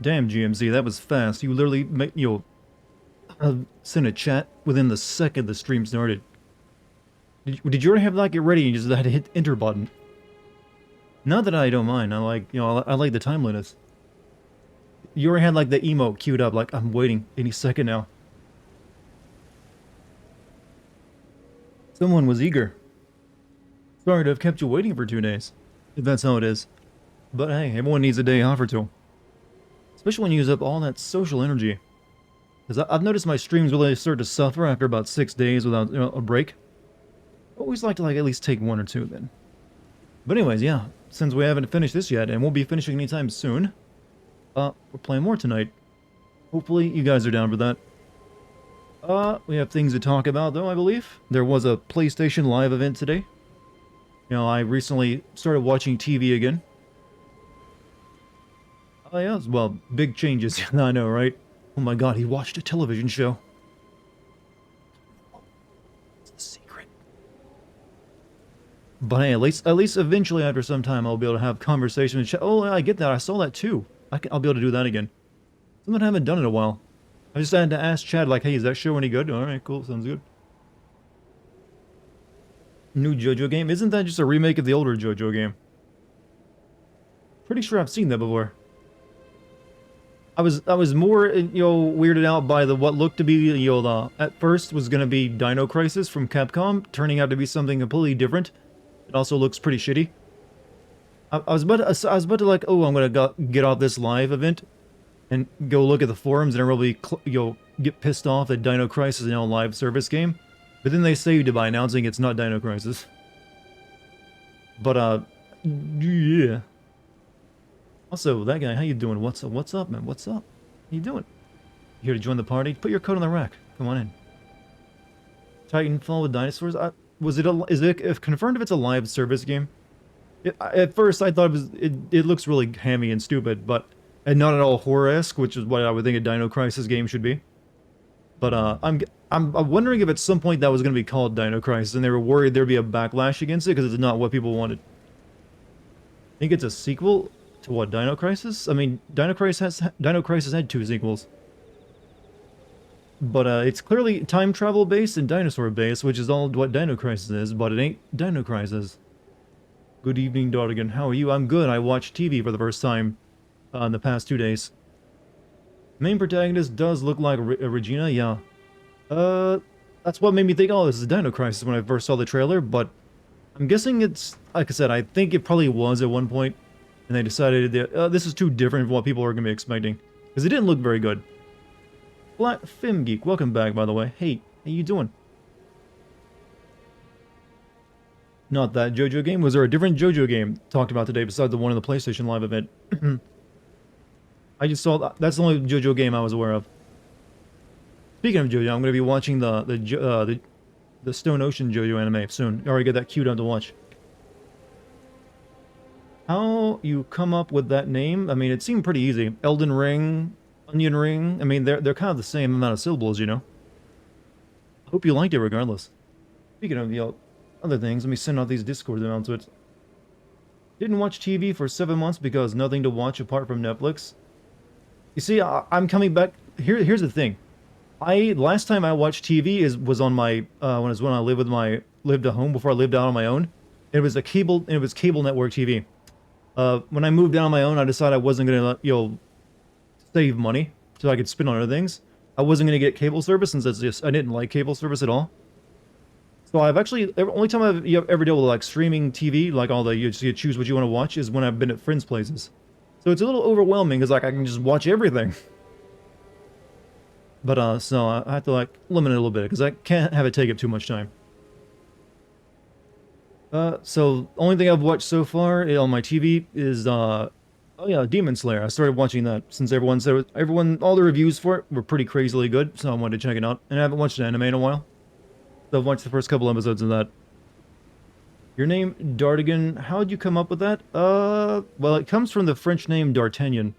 Damn, GMZ, that was fast. You literally sent a chat within the second the stream started. Did you already have that get ready and you just had to hit enter button? Not that I don't mind. I like, I like the timeliness. You already had like the emote queued up, like I'm waiting any second now. Someone was eager. Sorry to have kept you waiting for 2 days, if that's how it is. But hey, everyone needs a day off or two. Especially when you use up all that social energy. Because I've noticed my streams really start to suffer after about 6 days without a break. I always like to at least take 1 or 2 then. But anyways, yeah, since we haven't finished this yet, and won't be finishing anytime soon, we're playing more tonight. Hopefully you guys are down for that. We have things to talk about though, I believe. There was a PlayStation Live event today. I recently started watching TV again. Oh yeah, well, big changes. I know, right? Oh my god, he watched a television show. It's the secret. But hey, at least eventually after some time I'll be able to have conversation with chat. Oh, I get that. I saw that too. I'll be able to do that again. Something I haven't done in a while. I just had to ask Chad, like, hey, is that show any good? Alright, cool, sounds good. New JoJo game? Isn't that just a remake of the older JoJo game? Pretty sure I've seen that before. I was more, weirded out by what looked to be, at first was gonna be Dino Crisis from Capcom, turning out to be something completely different. It also looks pretty shitty. I was about to like, oh, I'm gonna get off this live event and go look at the forums and really, get pissed off that Dino Crisis is now a live service game. But then they saved it by announcing it's not Dino Crisis. But, yeah. Also, that guy, how you doing? What's up, man? What's up? How you doing? You here to join the party? Put your coat on the rack. Come on in. Titanfall with dinosaurs? Is it confirmed if it's a live service game? At first, I thought it looks really hammy and stupid, and not at all horror-esque, which is what I would think a Dino Crisis game should be. But I'm wondering if at some point that was going to be called Dino Crisis, and they were worried there'd be a backlash against it because it's not what people wanted. I think it's a sequel to what, Dino Crisis? I mean, Dino Crisis had 2 sequels. But it's clearly time travel based and dinosaur based, which is all what Dino Crisis is, but it ain't Dino Crisis. Good evening, Dartigan. How are you? I'm good. I watched TV for the first time in the past 2 days. Main protagonist does look like Regina, yeah. That's what made me think, oh, this is Dino Crisis when I first saw the trailer, but I'm guessing it's, like I said, I think it probably was at one point, and they decided that this is too different from what people are going to be expecting, because it didn't look very good. Black Film Geek, welcome back, by the way. Hey, how you doing? Not that JoJo game. Was there a different JoJo game talked about today besides the one in the PlayStation Live event? I just saw that. That's the only JoJo game I was aware of. Speaking of JoJo, I'm going to be watching the Stone Ocean JoJo anime soon. I already got that queued up to watch. How you come up with that name? I mean, it seemed pretty easy. Elden Ring, Onion Ring. I mean, they're kind of the same amount of syllables, you know. Hope you liked it regardless. Speaking of other things, let me send out these Discord announcements. Didn't watch TV for 7 months because nothing to watch apart from Netflix. You see, I'm coming back. Here's the thing. Last time I watched TV was on my when I lived at home before I lived out on my own. It was cable network TV. When I moved out on my own, I decided I wasn't gonna save money so I could spend on other things. I wasn't gonna get cable service since I didn't like cable service at all. So I've actually only time I've ever dealt with like streaming TV, like all the you choose what you want to watch, is when I've been at friends' places. So it's a little overwhelming because like I can just watch everything. But so I have to like limit it a little bit because I can't have it take up too much time. So only thing I've watched so far on my TV is oh yeah, Demon Slayer. I started watching that since all the reviews for it were pretty crazily good, so I wanted to check it out. And I haven't watched an anime in a while. So I've watched the first couple episodes of that. Your name, Dartigan, how'd you come up with that? Well, it comes from the French name D'Artagnan,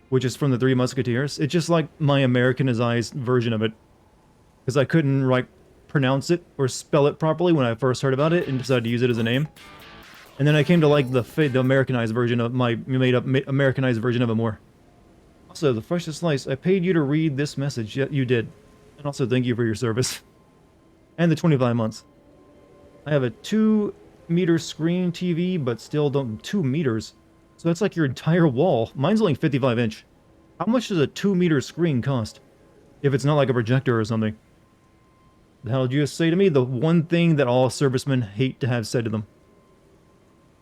which is from the Three Musketeers. It's just like my Americanized version of it. Because I couldn't, pronounce it or spell it properly when I first heard about it and decided to use it as a name. And then I came to like the Americanized version of my made-up Americanized version of it more. Also, the freshest slice. I paid you to read this message. Yet you did. And also, thank you for your service. And the 25 months. I have a 2-meter screen TV, but still don't... 2 meters? So that's like your entire wall. Mine's only 55-inch. How much does a 2-meter screen cost? If it's not like a projector or something. The hell did you just say to me? The one thing that all servicemen hate to have said to them.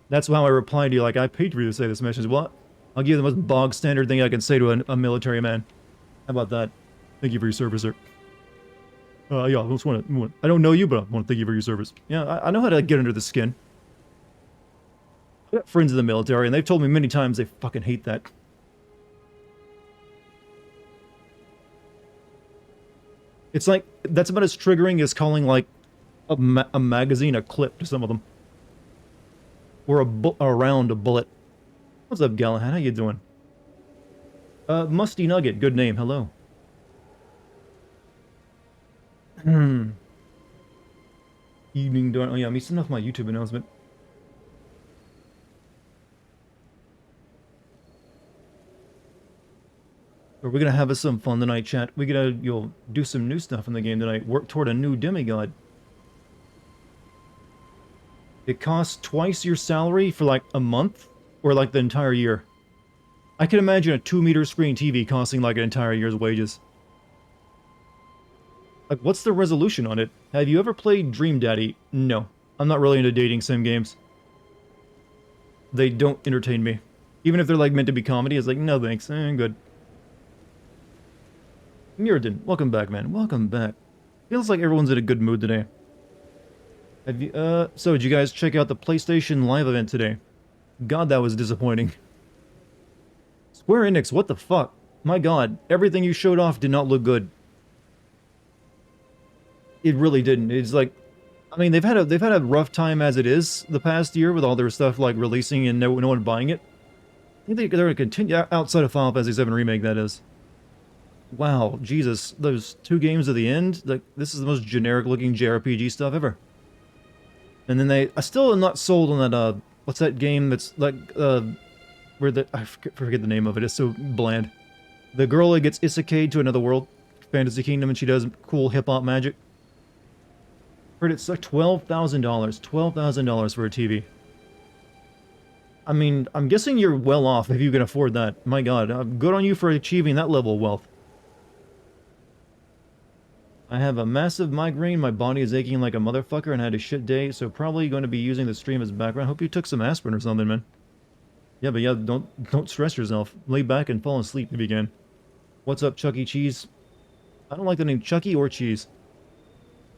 That's how I replied to you, like, I paid for you to say this message. What? I'll give you the most bog standard thing I can say to a military man. How about that? Thank you for your service, sir. Yeah, I just want to... I don't know you, but I want to thank you for your service. Yeah, I know how to get under the skin. I got friends in the military, and they've told me many times they fucking hate that. It's like, that's about as triggering as calling, like, a magazine a clip to some of them. Or a round, a bullet. What's up, Galahad? How you doing? Musty Nugget. Good name. Hello. Evening Dawn. Oh yeah, I'm missing off my YouTube announcement. We're gonna have some fun tonight, chat. You'll do some new stuff in the game tonight. Work toward a new demigod. It costs twice your salary for like a month, or like the entire year. I can imagine a 2-meter screen TV costing like an entire year's wages. Like, what's the resolution on it? Have you ever played Dream Daddy? No. I'm not really into dating sim games. They don't entertain me. Even if they're like meant to be comedy, it's like, no thanks, good. Mirrodin, welcome back, man. Welcome back. Feels like everyone's in a good mood today. Have you, so did you guys check out the PlayStation Live event today? God, that was disappointing. Square Enix, what the fuck? My god, everything you showed off did not look good. It really didn't. It's like, I mean, they've had a rough time as it is the past year with all their stuff like releasing and no one buying it. I think they're gonna continue outside of Final Fantasy VII Remake, that is. Wow, Jesus, those 2 games at the end, like, this is the most generic looking JRPG stuff ever. And then I still am not sold on that, what's that game that's like, where I forget the name of it, it's so bland. The girl that gets isekai'd to another world, fantasy kingdom, and she does cool hip-hop magic. Heard it's like $12,000. $12,000 for a TV. I mean, I'm guessing you're well off if you can afford that. My god, good on you for achieving that level of wealth. I have a massive migraine, my body is aching like a motherfucker, and I had a shit day, so probably going to be using the stream as background. Hope you took some aspirin or something, man. Yeah, but yeah, don't stress yourself. Lay back and fall asleep if you can. What's up, Chuck E. Cheese? I don't like the name Chucky or Cheese.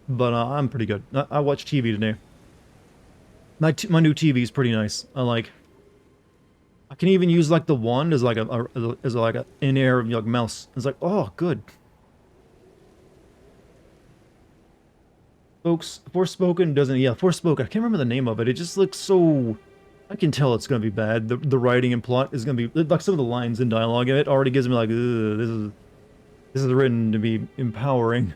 But I'm pretty good. I watched TV today. My new TV is pretty nice. I can even use like the wand as like a in-air like mouse. It's like, oh, good. Folks, Forspoken doesn't... Yeah, Forspoken. I can't remember the name of it. It just looks so... I can tell it's going to be bad. The writing and plot is going to be... Like, some of the lines and dialogue in it already gives me like, ugh, this is written to be empowering.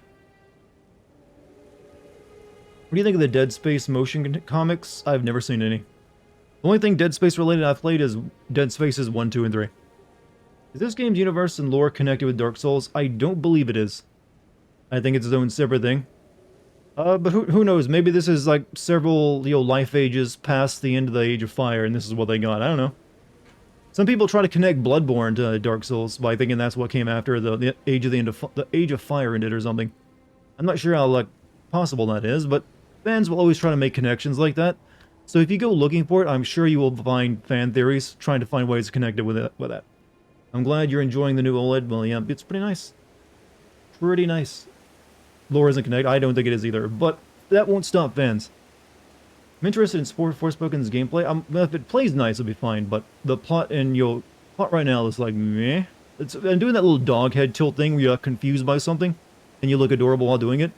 What do you think of the Dead Space motion comics? I've never seen any. The only thing Dead Space related I've played is Dead Spaces 1, 2, and 3. Is this game's universe and lore connected with Dark Souls? I don't believe it is. I think it's its own separate thing. But who knows? Maybe this is like several, life ages past the end of the Age of Fire, and this is what they got. I don't know. Some people try to connect Bloodborne to Dark Souls by thinking that's what came after the Age of Fire ended or something. I'm not sure how like possible that is, but fans will always try to make connections like that. So if you go looking for it, I'm sure you will find fan theories trying to find ways to connect it with that. I'm glad you're enjoying the new OLED. Well, yeah, it's pretty nice. Pretty nice. Lore isn't connected. I don't think it is either, but that won't stop fans. I'm interested in Forspoken's gameplay. If it plays nice, it'll be fine, but the plot plot right now is like, meh. And doing that little dog head tilt thing where you're confused by something, and you look adorable while doing it.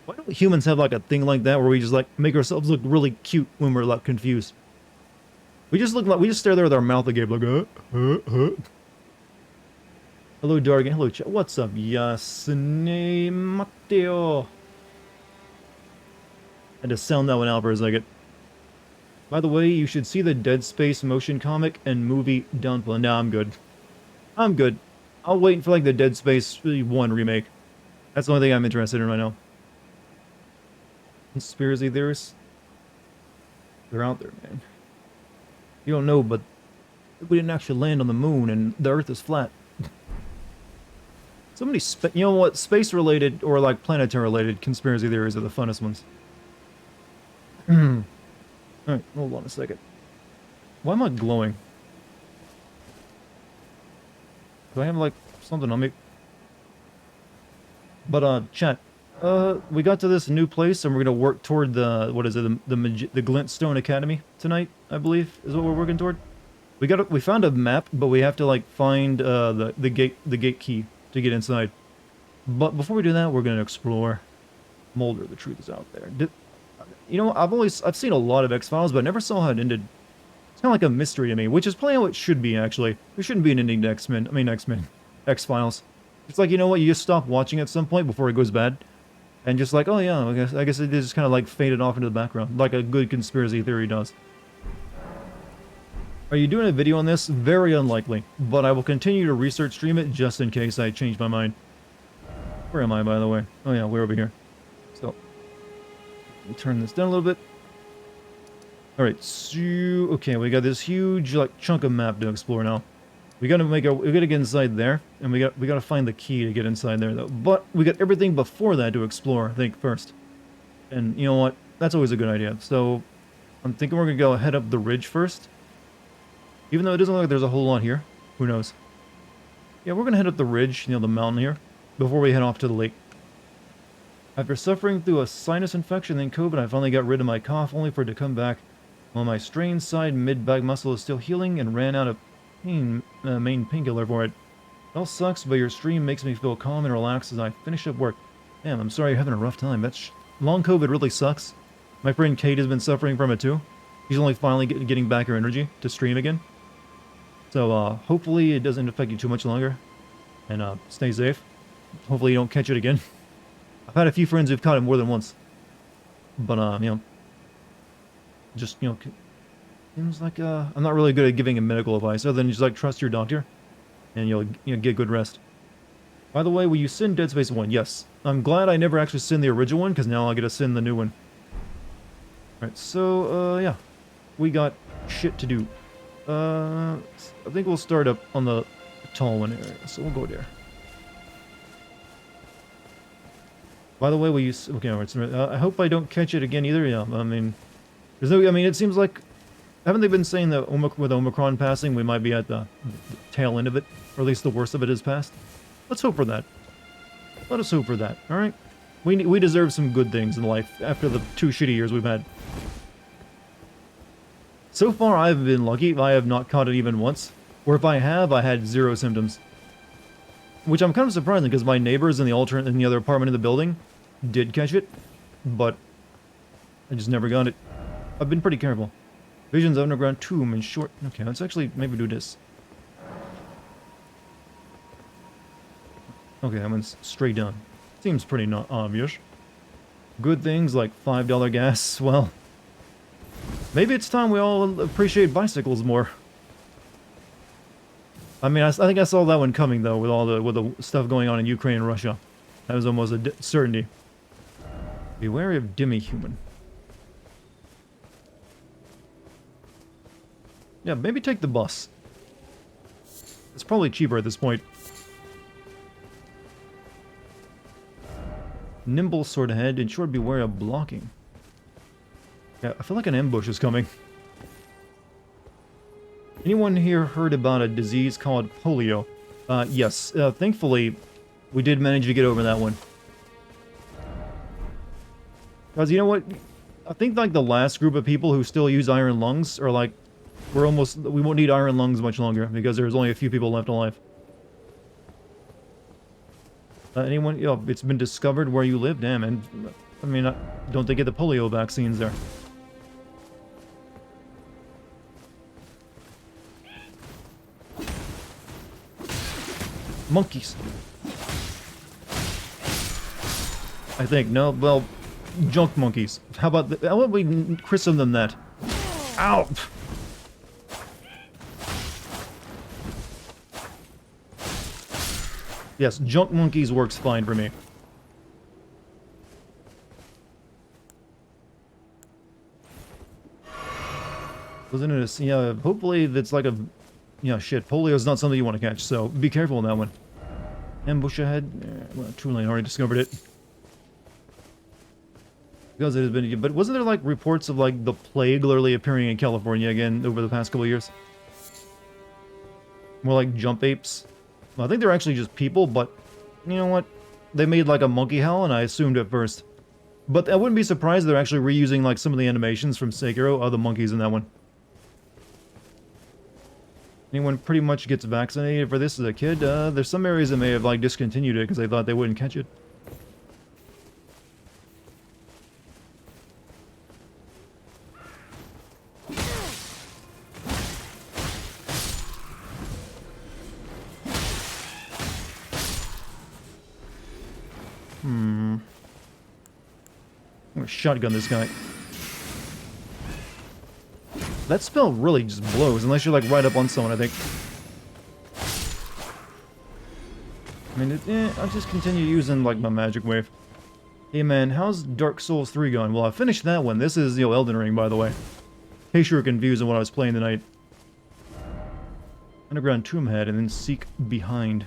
Why don't humans have like a thing like that where we just like make ourselves look really cute when we're like confused? We just stare there with our mouth agape like, Hello, Dartigan. Hello, chat. What's up? Yasne Matteo. Had to sound that one out for a second. By the way, you should see the Dead Space motion comic and movie down below. Nah, I'm good. I'm good. I'll wait for like the Dead Space 1 remake. That's the only thing I'm interested in right now. Conspiracy theorists, they're out there, man. You don't know, but we didn't actually land on the moon, and the Earth is flat. So many, you know what, space-related or like planetary-related conspiracy theories are the funnest ones. All right, hold on a second. Why am I glowing? Do I have like something on me? But chat. We got to this new place, and we're gonna work toward the what is it? The Glintstone Academy tonight, I believe, is what we're working toward. We found a map, but we have to like find the gate key to get inside. But before we do that, we're gonna explore. Mulder, the truth is out there. You know, I've seen a lot of X-Files, but I never saw how it ended. It's kind of like a mystery to me, which is probably how it should be, actually. There shouldn't be an ending to X-Men. I mean, X-Men. X-Files. It's like, you know what, you just stop watching at some point before it goes bad. And just like, oh yeah, I guess it just kind of like faded off into the background, like a good conspiracy theory does. Are you doing a video on this? Very unlikely, but I will continue to research stream it just in case I change my mind. Where am I, by the way? Oh yeah, we're over here. So, let me turn this down a little bit. Alright, so, okay, we got this huge, like, chunk of map to explore now. We gotta get inside there, and we gotta find the key to get inside there, though. But we got everything before that to explore, I think, first. And, you know what? That's always a good idea. So, I'm thinking we're gonna go head up the ridge first. Even though it doesn't look like there's a whole lot here. Who knows? Yeah, we're gonna head up the ridge, you know, the mountain here, before we head off to the lake. After suffering through a sinus infection and COVID, I finally got rid of my cough, only for it to come back while my strained side mid-back muscle is still healing and ran out of main painkiller for it. It all sucks, but your stream makes me feel calm and relaxed as I finish up work. Damn, I'm sorry you're having a rough time. Long COVID really sucks. My friend Kate has been suffering from it too. She's only finally getting back her energy to stream again. So, hopefully it doesn't affect you too much longer. And, stay safe. Hopefully you don't catch it again. I've had a few friends who've caught it more than once. But, you know, just, you know, seems like, I'm not really good at giving him medical advice, other than just, like, trust your doctor, and you'll get good rest. By the way, will you sin Dead Space 1? Yes. I'm glad I never actually sinned the original one, because now I get to sin the new one. Alright, so, yeah. We got shit to do. I think we'll start up on the tall one area, so we'll go there. By the way, will you... Okay, I hope I don't catch it again either, yeah, I mean... There's no... I mean, it seems like... Haven't they been saying that with Omicron passing, we might be at the tail end of it? Or at least the worst of it is past? Let's hope for that. Let us hope for that, alright? We deserve some good things in life after the 2 shitty years we've had. So far, I've been lucky. I have not caught it even once. Or if I have, I had 0 symptoms. Which I'm kind of surprising, because my neighbors in the other apartment in the building did catch it. But I just never got it. I've been pretty careful. Visions of underground tomb and short... Okay, let's actually maybe do this. Okay, I went straight down. Seems pretty not obvious. Good things like $5 gas, well... Maybe it's time we all appreciate bicycles more. I mean, I think I saw that one coming, though, with the stuff going on in Ukraine and Russia. That was almost a certainty. Be wary of demi-human. Yeah, maybe take the bus. It's probably cheaper at this point. Nimble sword ahead, and sure beware of blocking. Yeah, I feel like an ambush is coming. Anyone here heard about a disease called polio? Yes. Thankfully, we did manage to get over that one. Because you know what? I think like the last group of people who still use iron lungs are like... we won't need iron lungs much longer because there's only a few people left alive. Anyone? You know, it's been discovered where you live? Damn, and... I mean, don't they get the polio vaccines there? Monkeys. I think, no, well, junk monkeys. How about we christen them that? Ow! Yes, junk monkeys works fine for me. Wasn't it a... Yeah, hopefully it's like a... Yeah, shit, polio is not something you want to catch, so be careful on that one. Ambush ahead. Well, too late, I already discovered it. Because it has been... But wasn't there, like, reports of, like, the plague literally appearing in California again over the past couple of years? More like jump apes. Well, I think they're actually just people, but... You know what? They made, like, a monkey howl, and I assumed at first. But I wouldn't be surprised they're actually reusing, like, some of the animations from Sekiro, the monkeys in that one. Anyone pretty much gets vaccinated for this as a kid? There's some areas that may have, like, discontinued it because they thought they wouldn't catch it. I'm gonna shotgun this guy. That spell really just blows, unless you're, like, right up on someone, I think. I mean, I'll just continue using, like, my magic wave. Hey, man, how's Dark Souls 3 going? Well, I finished that one. This is, Elden Ring, by the way. In case you were confused on what I was playing tonight. Underground Tomb Head, and then Seek Behind.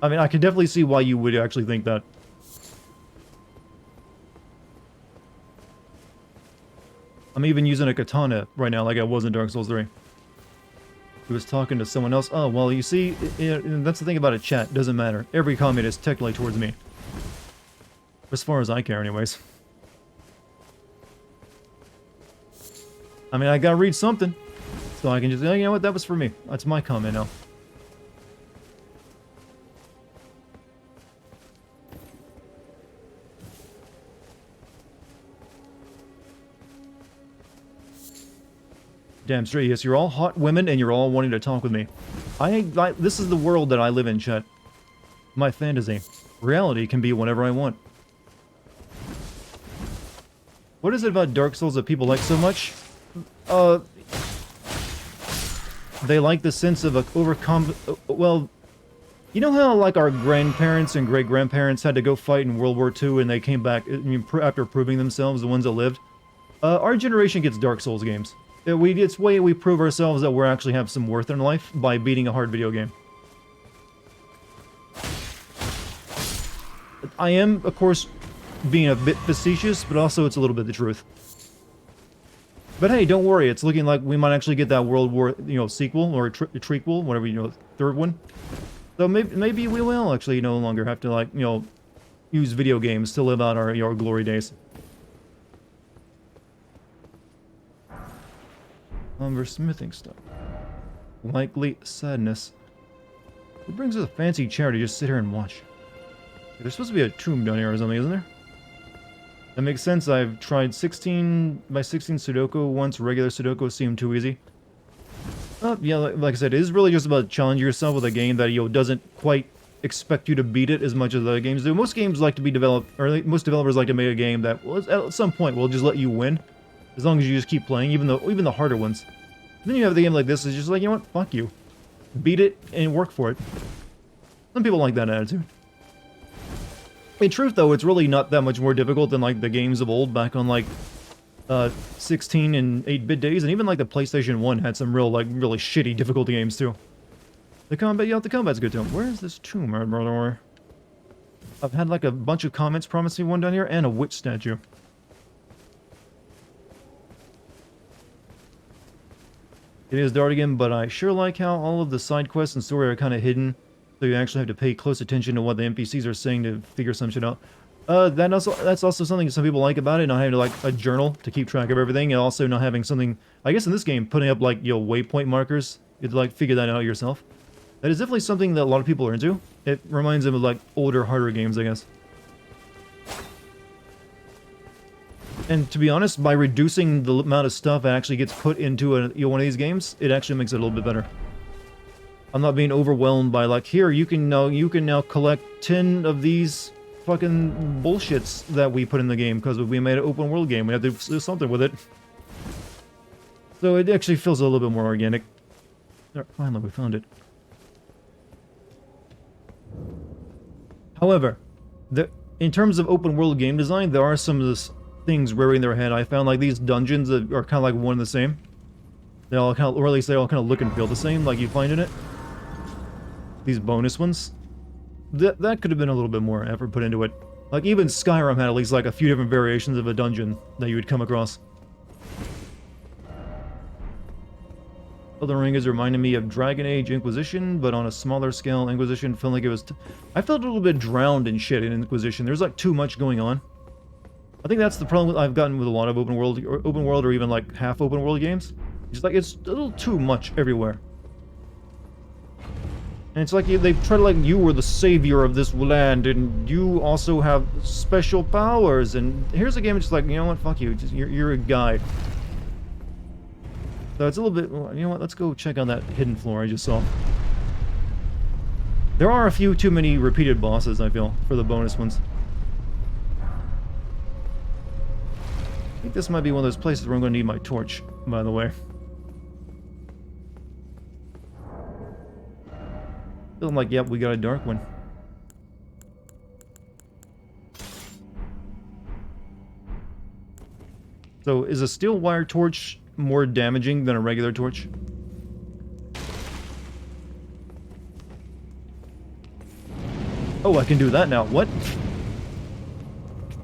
I mean, I could definitely see why you would actually think that. I'm even using a katana right now like I was in Dark Souls 3. He was talking to someone else. Oh, well, you see, that's the thing about a chat. Doesn't matter. Every comment is technically towards me. As far as I care, anyways. I mean, I gotta read something. So I can just, you know what, that was for me. That's my comment now. Damn straight, yes, you're all hot women and you're all wanting to talk with me. This is the world that I live in, chat. My fantasy. Reality can be whatever I want. What is it about Dark Souls that people like so much? They like the sense of well, you know how, like, our grandparents and great-grandparents had to go fight in World War II and they came back after proving themselves, the ones that lived? Our generation gets Dark Souls games. It's way we prove ourselves that we actually have some worth in life by beating a hard video game. I am, of course, being a bit facetious, but also it's a little bit the truth. But hey, don't worry, it's looking like we might actually get that World War, sequel, or trequel, whatever, third one. So maybe we will actually no longer have to, like, use video games to live out our glory days. Lumber smithing stuff. Likely sadness. Who brings us a fancy chair to just sit here and watch? There's supposed to be a tomb down here or something, isn't there? That makes sense. I've tried 16 by 16 Sudoku once. Regular Sudoku seemed too easy. Yeah, like I said, it is really just about challenging yourself with a game that, doesn't quite expect you to beat it as much as other games do. Most games like to be developed, or most developers like to make a game that, well, at some point, will just let you win. As long as you just keep playing, even the harder ones. Then you have the game like this, is just like, you know what, fuck you. Beat it and work for it. Some people like that attitude. In truth, though, it's really not that much more difficult than, like, the games of old back on, like, 16 and 8-bit days, and even, like, the PlayStation 1 had some really shitty difficulty games, too. The combat's good, too. Where is this tomb, brother? I've had, like, a bunch of comments promising one down here, and a witch statue. It is Dartigan, but I sure like how all of the side quests and story are kind of hidden, so you actually have to pay close attention to what the NPCs are saying to figure some shit out. That's also something some people like about it, not having, like, a journal to keep track of everything, and also not having something, I guess in this game, putting up, like, waypoint markers. You have to, like, figure that out yourself. That is definitely something that a lot of people are into. It reminds them of, like, older, harder games, I guess. And to be honest, by reducing the amount of stuff that actually gets put into one of these games, it actually makes it a little bit better. I'm not being overwhelmed by, like, here, you can now collect 10 of these fucking bullshits that we put in the game because we made an open world game. We have to do something with it. So it actually feels a little bit more organic. There, finally, we found it. However, in terms of open world game design, there are some of these things rearing their head. I found like these dungeons that are kind of like one and the same. They all kind of, or at least they all kind of look and feel the same, like you find in it. These bonus ones. That could have been a little bit more effort put into it. Like even Skyrim had at least like a few different variations of a dungeon that you would come across. Elden Ring is reminding me of Dragon Age Inquisition, but on a smaller scale. Inquisition felt like it was... I felt a little bit drowned in shit in Inquisition. There's like too much going on. I think that's the problem I've gotten with a lot of open world or even like half open world games. It's like it's a little too much everywhere. And it's like they try to like, you were the savior of this land, and you also have special powers, and here's a game that's just like, you know what, fuck you, just, you're a guy. So it's a little bit, you know what, let's go check on that hidden floor I just saw. There are a few too many repeated bosses, I feel, for the bonus ones. I think this might be one of those places where I'm going to need my torch, by the way. Feeling like, yep, we got a dark one. So, is a steel wire torch more damaging than a regular torch? Oh, I can do that now. What?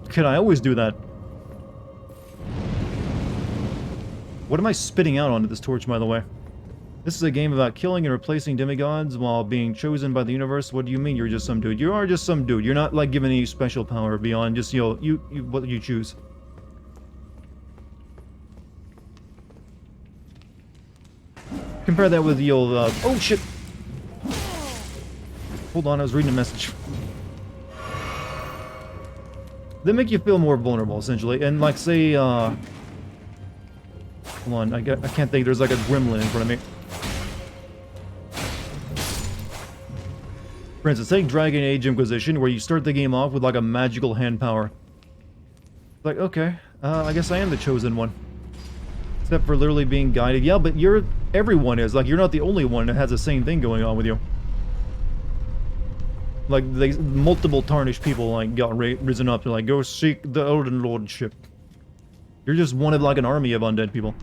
Can I always do that? What am I spitting out onto this torch, by the way? This is a game about killing and replacing demigods while being chosen by the universe. What do you mean you're just some dude? You are just some dude. You're not, like, given any special power beyond just, you know, what you choose. Compare that with the old, oh shit! Hold on, I was reading a message. They make you feel more vulnerable, essentially. And, like, say, hold on, I can't think, there's like a gremlin in front of me. For instance, take Dragon Age Inquisition, where you start the game off with like a magical hand power. Like, okay, I guess I am the chosen one. Except for literally being guided. Yeah, but everyone is. Like, you're not the only one that has the same thing going on with you. Like, multiple tarnished people, like, got risen up to, like, go seek the Elden Lordship. You're just one of, like, an army of undead people.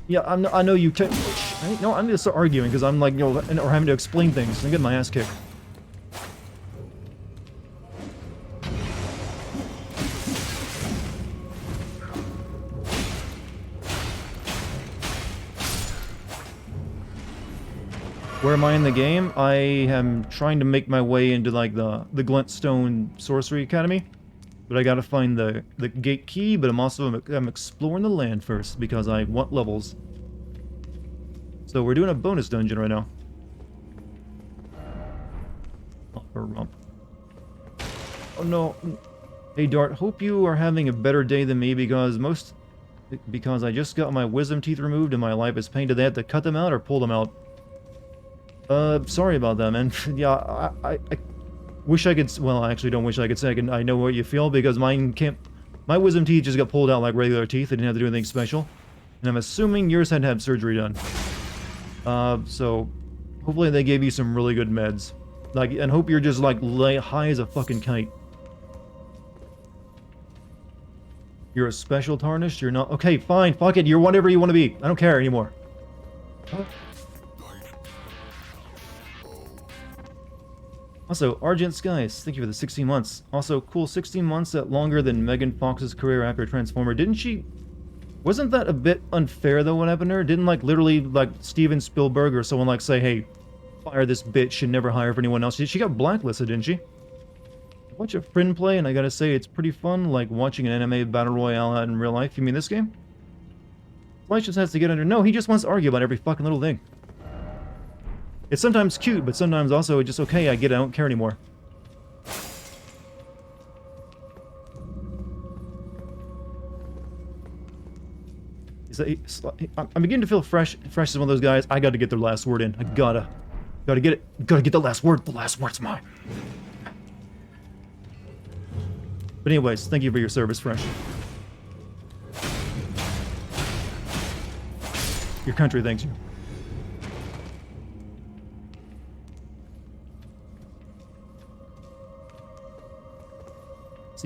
Yeah, I know you no, I'm just arguing, because I'm, like, you know, or having to explain things. I'm getting my ass kicked. Where am I in the game? I am trying to make my way into, like, the Glintstone Sorcery Academy. But I gotta find the gate key, but I'm exploring the land first, because I want levels. So we're doing a bonus dungeon right now. Oh no. Hey Dart, hope you are having a better day than me, because I just got my wisdom teeth removed and my life is pain. Did they have to cut them out or pull them out? Sorry about that, man. Yeah, I wish I could, well, I actually don't wish I could say I know what you feel, because my wisdom teeth just got pulled out like regular teeth. They didn't have to do anything special. And I'm assuming yours had to have surgery done. So hopefully they gave you some really good meds. Like, and hope you're just like high as a fucking kite. You're a special tarnished? You're not? Okay, fine, fuck it, you're whatever you want to be. I don't care anymore. Also, Argent Skies, thank you for the 16 months. Also, cool 16 months, that longer than Megan Fox's career after Transformer. Didn't she... Wasn't that a bit unfair, though, what happened to her? Didn't, like, literally, like, Steven Spielberg or someone, like, say, hey, fire this bitch and never hire for anyone else? She got blacklisted, didn't she? I watch a friend play, and I gotta say, it's pretty fun, like, watching an anime battle royale out in real life. You mean this game? Flash just has to get under... No, he just wants to argue about every fucking little thing. It's sometimes cute, but sometimes also it's just okay, I get it, I don't care anymore. I'm beginning to feel fresh as one of those guys. I gotta get their last word in. I gotta get it. Gotta get the last word. The last word's mine. But anyways, thank you for your service, Fresh. Your country thanks you.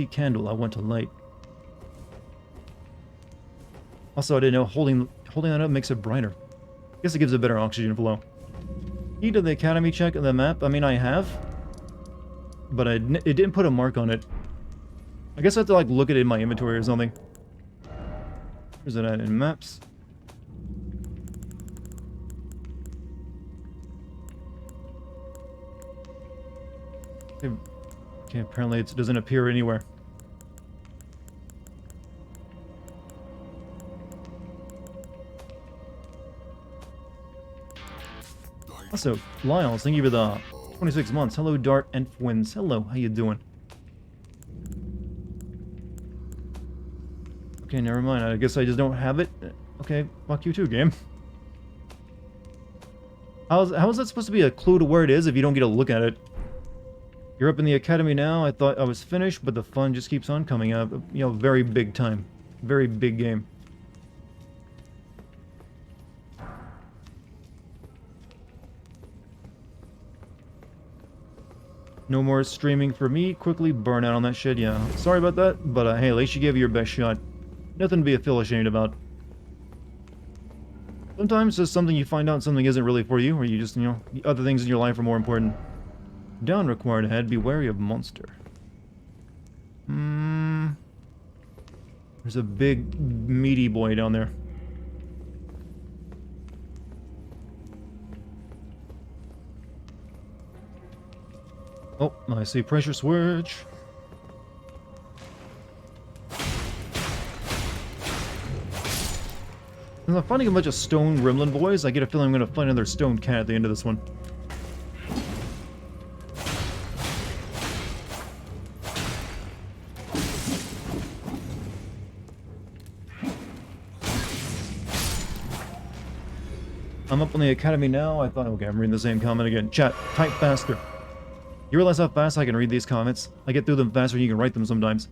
dusty candle I want to light. Also, I didn't know holding that up makes it brighter. I guess it gives it better oxygen flow. Key to the academy check of the map. I mean, I have, but it didn't put a mark on it. I guess I have to like look at it in my inventory or something. Where's it at in maps? Okay, apparently it doesn't appear anywhere. Also, Lyles, thank you for the 26 months. Hello, Dart and Twins. Hello, how you doing? Okay, never mind. I guess I just don't have it. Okay, fuck you too, game. How is that supposed to be a clue to where it is if you don't get a look at it? You're up in the academy now. I thought I was finished, but the fun just keeps on coming up. You know, very big time. Very big game. No more streaming for me. Quickly burn out on that shit. Yeah, sorry about that, but hey, at least you gave it your best shot. Nothing to feel ashamed about. Sometimes just something you find out something isn't really for you, or you just, you know, other things in your life are more important. Down required ahead. Be wary of monster. There's a big, meaty boy down there. Oh, I see pressure switch. As I'm finding a bunch of stone gremlin boys, I get a feeling I'm going to find another stone cat at the end of this one. I'm up on the academy now. I thought, okay, I'm reading the same comment again. Chat, type faster. You realize how fast I can read these comments? I get through them faster than you can write them sometimes.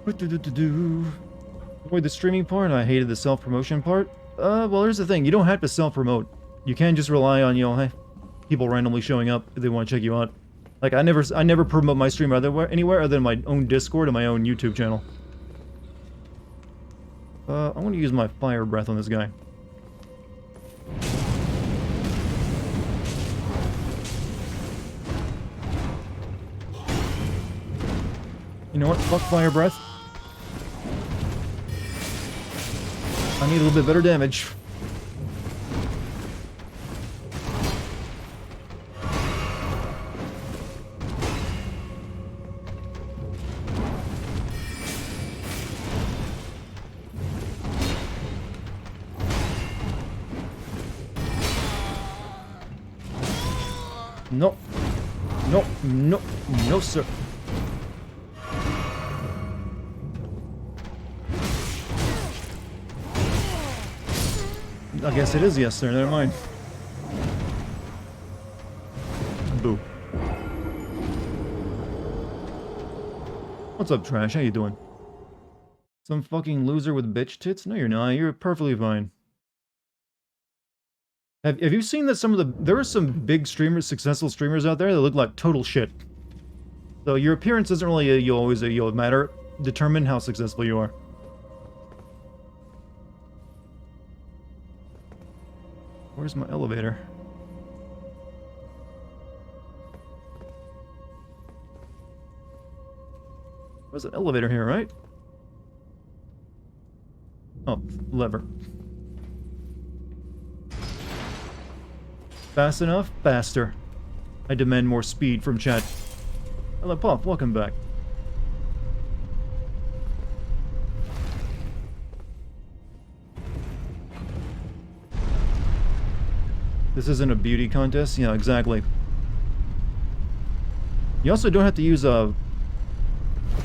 Avoid the streaming part. I hated the self-promotion part. Well, here's the thing. You don't have to self-promote. You can just rely on, you know, people randomly showing up if they want to check you out. Like, I never promote my stream anywhere other than my own Discord and my own YouTube channel. I'm going to use my fire breath on this guy. You know what? Fuck fire breath. I need a little bit better damage. No. No. No. No, sir. I guess it is yes, sir. Never mind. Boo. What's up, Trash? How you doing? Some fucking loser with bitch tits? No, you're not. You're perfectly fine. Have you seen that there are some big streamers, successful streamers out there that look like total shit. So your appearance doesn't really always determine how successful you are. Where's my elevator? There's an elevator here, right? Oh, lever. Fast enough? Faster. I demand more speed from chat. Hello, Puff. Welcome back. This isn't a beauty contest? Yeah, exactly. You also don't have to use a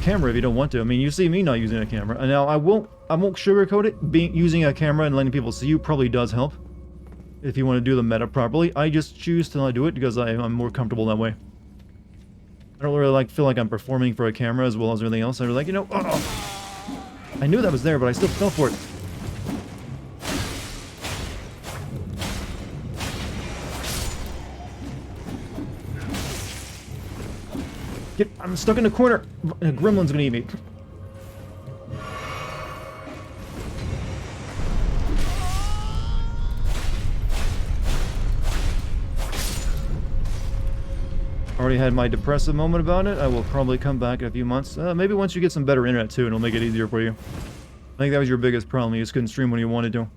camera if you don't want to. I mean, you see me not using a camera. And now I won't sugarcoat it. Using a camera and letting people see you probably does help. If you want to do the meta properly. I just choose to not do it because I'm more comfortable that way. I don't really feel like I'm performing for a camera as well as everything else. I'm like, you know, I knew that was there, but I still fell for it. I'm stuck in a corner. A gremlin's gonna eat me. Already had my depressive moment about it. I will probably come back in a few months. Maybe once you get some better internet too, and it'll make it easier for you. I think that was your biggest problem. You just couldn't stream when you wanted to.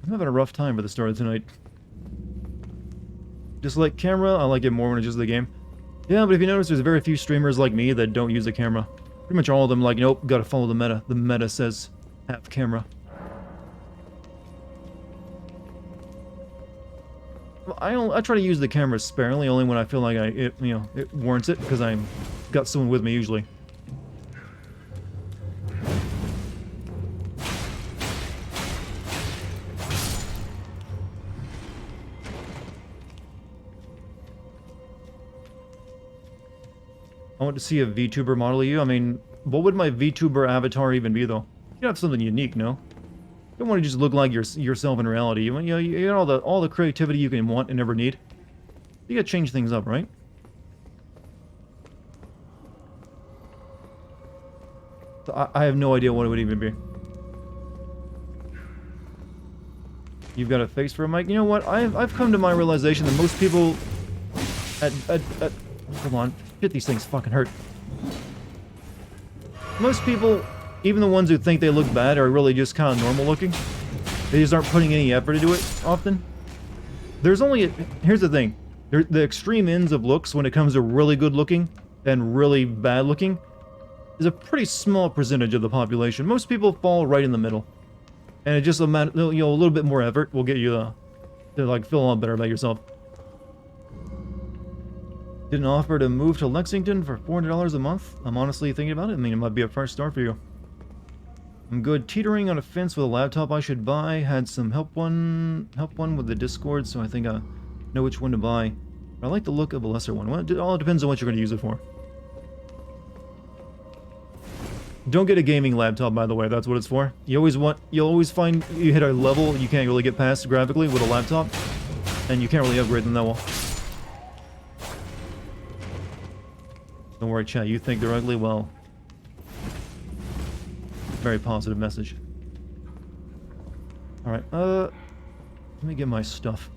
I'm having a rough time for the start of tonight. Just like camera, I like it more when it's just the game. Yeah, but if you notice, there's very few streamers like me that don't use a camera. Pretty much all of them like, nope, gotta follow the meta. The meta says have camera. I try to use the camera sparingly, only when I feel like it warrants it, because I'm got someone with me usually. I want to see a VTuber model of you. I mean, what would my VTuber avatar even be, though? You have something unique, no? You don't want to just look like yourself in reality. You got all the creativity you can want and ever need. You gotta change things up, right? So I have no idea what it would even be. You've got a face for a mic. You know what? I've come to my realization that most people hold on. Shit, these things fucking hurt. Most people, even the ones who think they look bad, are really just kind of normal looking. They just aren't putting any effort into it often. There's only here's the thing. The extreme ends of looks when it comes to really good looking and really bad looking is a pretty small percentage of the population. Most people fall right in the middle. And it just a little bit more effort will get you to like feel a lot better about yourself. Didn't offer to move to Lexington for $400 a month. I'm honestly thinking about it. I mean, it might be a fresh start for you. I'm good. Teetering on a fence with a laptop I should buy. Had some help one with the Discord, so I think I know which one to buy. But I like the look of a lesser one. Well, it all depends on what you're going to use it for. Don't get a gaming laptop, by the way. That's what it's for. You'll always find you hit a level you can't really get past graphically with a laptop, and you can't really upgrade them that well. Don't worry, chat. You think they're ugly? Well, very positive message. Alright, let me get my stuff.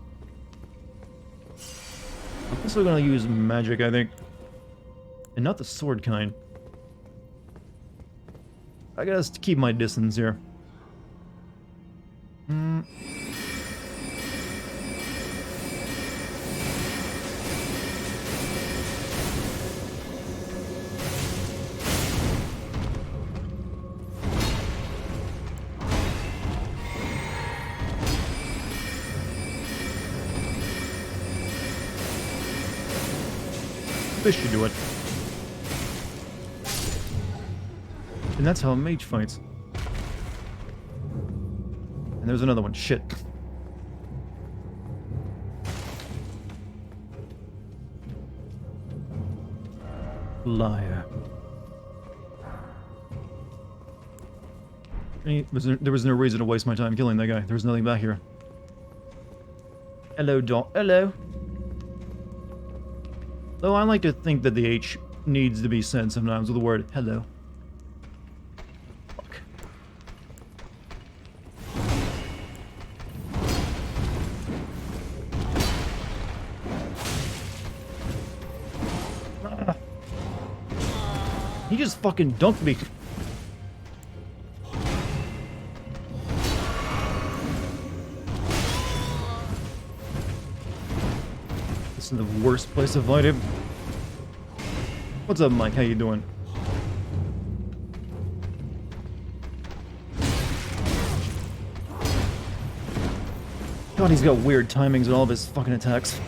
I'm also gonna use magic, I think. And not the sword kind. I gotta keep my distance here. This should do it. And that's how a mage fights. And there's another one. Shit. Liar. There was no reason to waste my time killing that guy. There was nothing back here. Hello, Doc. Hello. Though I like to think that the H needs to be said sometimes with the word hello. Fuck. Ah. He just fucking dunked me. This is the worst place to fight him. What's up, Mike? How you doing? God, he's got weird timings in all of his fucking attacks.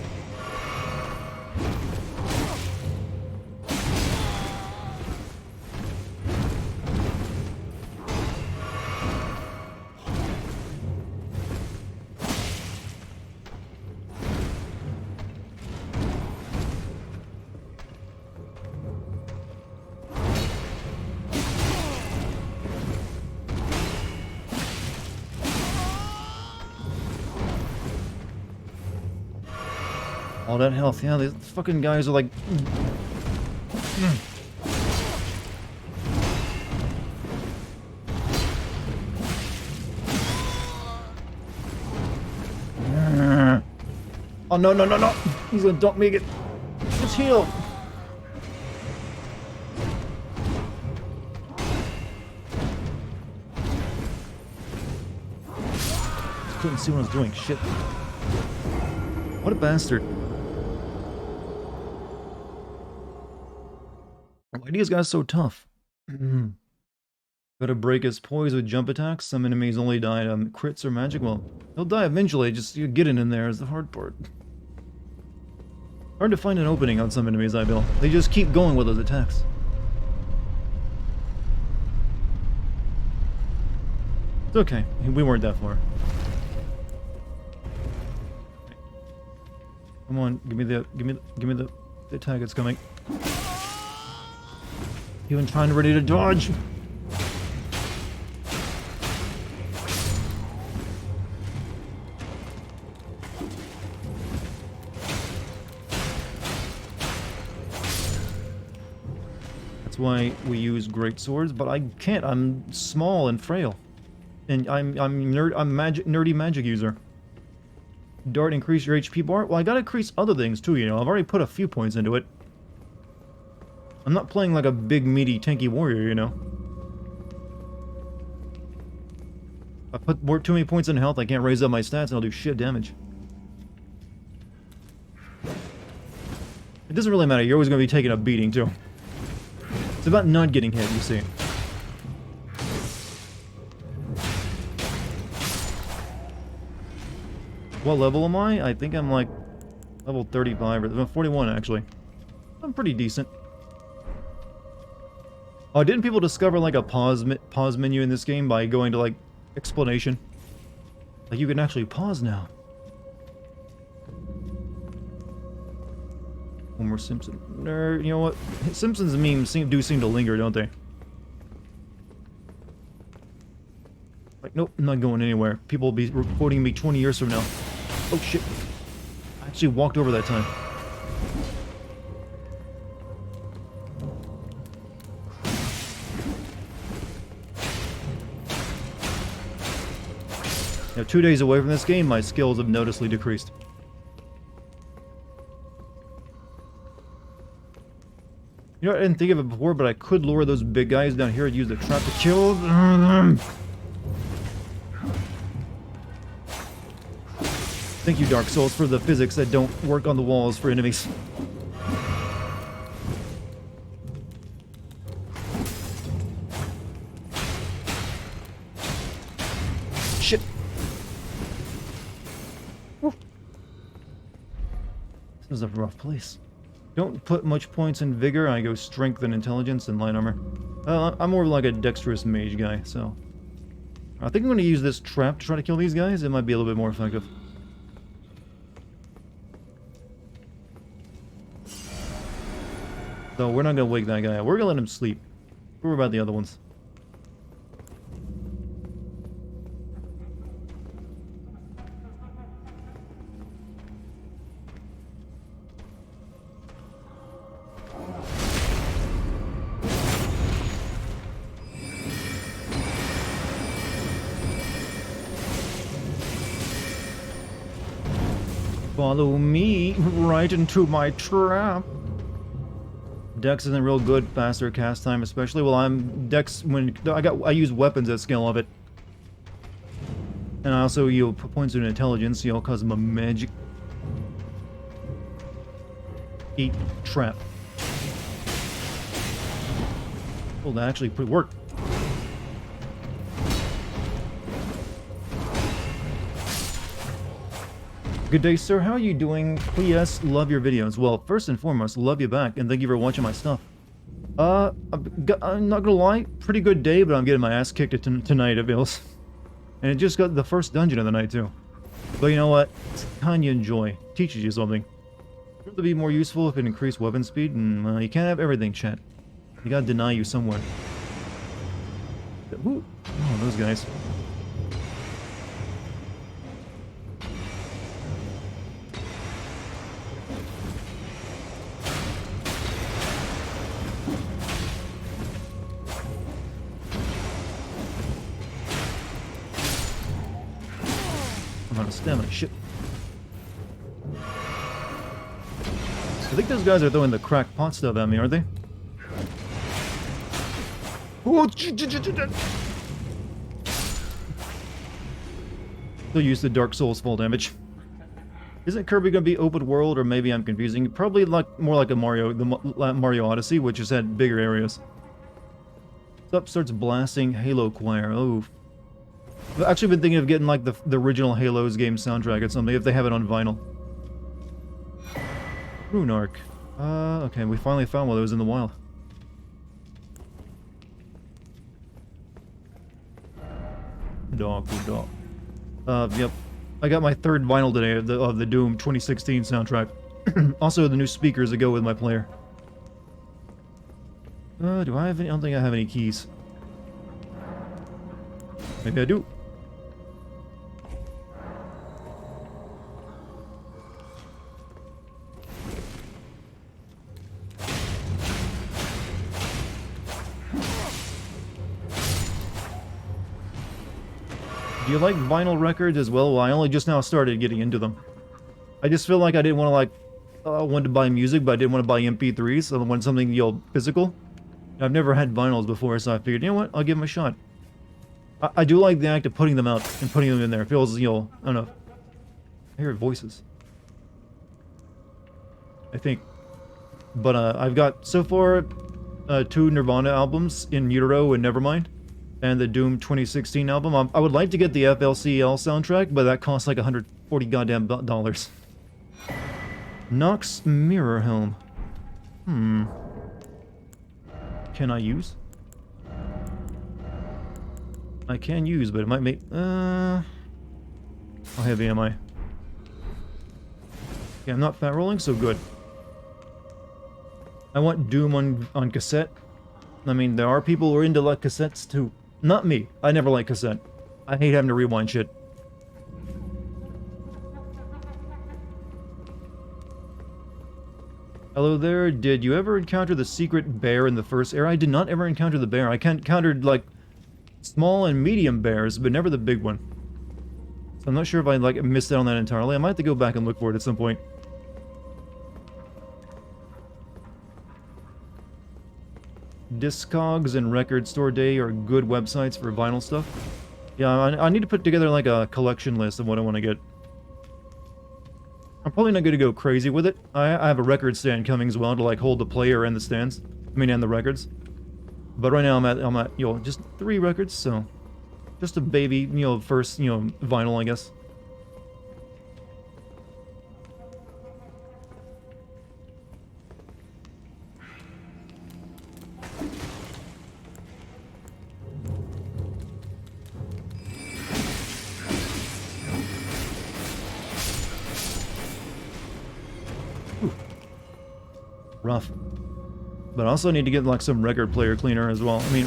All that health, yeah, these fucking guys are like Oh, no, no, no, no. He's gonna dump me again. Just heal. Couldn't see what I was doing. Shit. What a bastard. Why are these guys so tough? Gotta break his poise with jump attacks. Some enemies only die to crits or magic. Well, he'll die eventually. Just getting in there is the hard part. Hard to find an opening on some enemies, I feel. They just keep going with those attacks. It's okay. We weren't that far. Come on, give me the attack that's coming. Even trying ready to dodge. That's why we use great swords, but I can't. I'm small and frail, and I'm nerdy magic user. Dart, increase your HP bar? Well, I gotta increase other things too, you know. I've already put a few points into it. I'm not playing like a big, meaty, tanky warrior, you know. If I put too many points in health, I can't raise up my stats and I'll do shit damage. It doesn't really matter, you're always gonna be taking a beating too. It's about not getting hit, you see. What level am I? I think I'm like level 35 or 41 actually. I'm pretty decent. Oh, didn't people discover like a pause menu in this game by going to like explanation? Like you can actually pause now. Homer Simpson. Nerd. You know what? Simpsons memes do seem to linger, don't they? Like, nope, I'm not going anywhere. People will be quoting me 20 years from now. Oh shit. I actually walked over that time. Now, 2 days away from this game, my skills have noticeably decreased. You know, I didn't think of it before, but I could lure those big guys down here and use the trap to kill them. Thank you, Dark Souls, for the physics that don't work on the walls for enemies. Shit. Woo. This is a rough place. Don't put much points in vigor. I go strength and intelligence and light armor. I'm more like a dexterous mage guy, so... I think I'm going to use this trap to try to kill these guys. It might be a little bit more effective. So we're not going to wake that guy up. We're going to let him sleep. What about the other ones? Follow me right into my trap. Dex isn't real good, faster cast time, especially. Well, I'm Dex when I use weapons at scale of it, and I also put points in intelligence, cause I'm a magic. Eat trap. Oh, that actually worked. Good day, sir. How are you doing? P.S. Love your videos. Well, first and foremost, love you back, and thank you for watching my stuff. I'm not gonna lie, pretty good day, but I'm getting my ass kicked tonight, it feels. And it just got the first dungeon of the night, too. But you know what? It's kind you enjoy. Teaches you something. It would be more useful if it increased weapon speed, and you can't have everything, chat. You gotta deny you somewhere. Ooh. Oh, those guys. I'm out of stamina. Shit. I think those guys are throwing the cracked pot stuff at me, aren't they? Oh, still use the Dark Souls fall damage. Isn't Kirby gonna be open world, or maybe I'm confusing? Probably like more like a Mario Odyssey, which has had bigger areas. Up starts blasting Halo Choir. Oh, I've actually been thinking of getting like the original Halo's game soundtrack or something if they have it on vinyl. Runark. Okay, we finally found one of those in the wild. Dog. Yep. I got my third vinyl today of the Doom 2016 soundtrack. Also, the new speakers that go with my player. Do I have any? I don't think I have any keys. Maybe I do. Do you like vinyl records as well? Well, I only just now started getting into them. I just feel like I didn't want to like... I wanted to buy music, but I didn't want to buy MP3s. So I wanted something, you know, physical. I've never had vinyls before, so I figured, you know what? I'll give them a shot. I do like the act of putting them out and putting them in there. It feels, you know, I don't know. I hear voices. I think. But I've got, so far, 2 Nirvana albums, In Utero and Nevermind. And the Doom 2016 album. I would like to get the FLCL soundtrack, but that costs like 140 goddamn dollars. Nox Mirror Helm. Can I use? I can use, but it might make... How heavy am I? Yeah, I'm not fat rolling, so good. I want Doom on cassette. I mean, there are people who are into like cassettes too. Not me. I never like cassette. I hate having to rewind shit. Hello there. Did you ever encounter the secret bear in the first era? I did not ever encounter the bear. I encountered like small and medium bears, but never the big one. So I'm not sure if I like missed out on that entirely. I might have to go back and look for it at some point. Discogs and Record Store Day are good websites for vinyl stuff. Yeah, I need to put together like a collection list of what I want to get. I'm probably not going to go crazy with it. I have a record stand coming as well to like hold the player and the stands. I mean, and the records. But right now I'm at you know, just 3 records, so just a baby, you know, first, you know, vinyl, I guess. Rough. But I also need to get like some record player cleaner as well. I mean,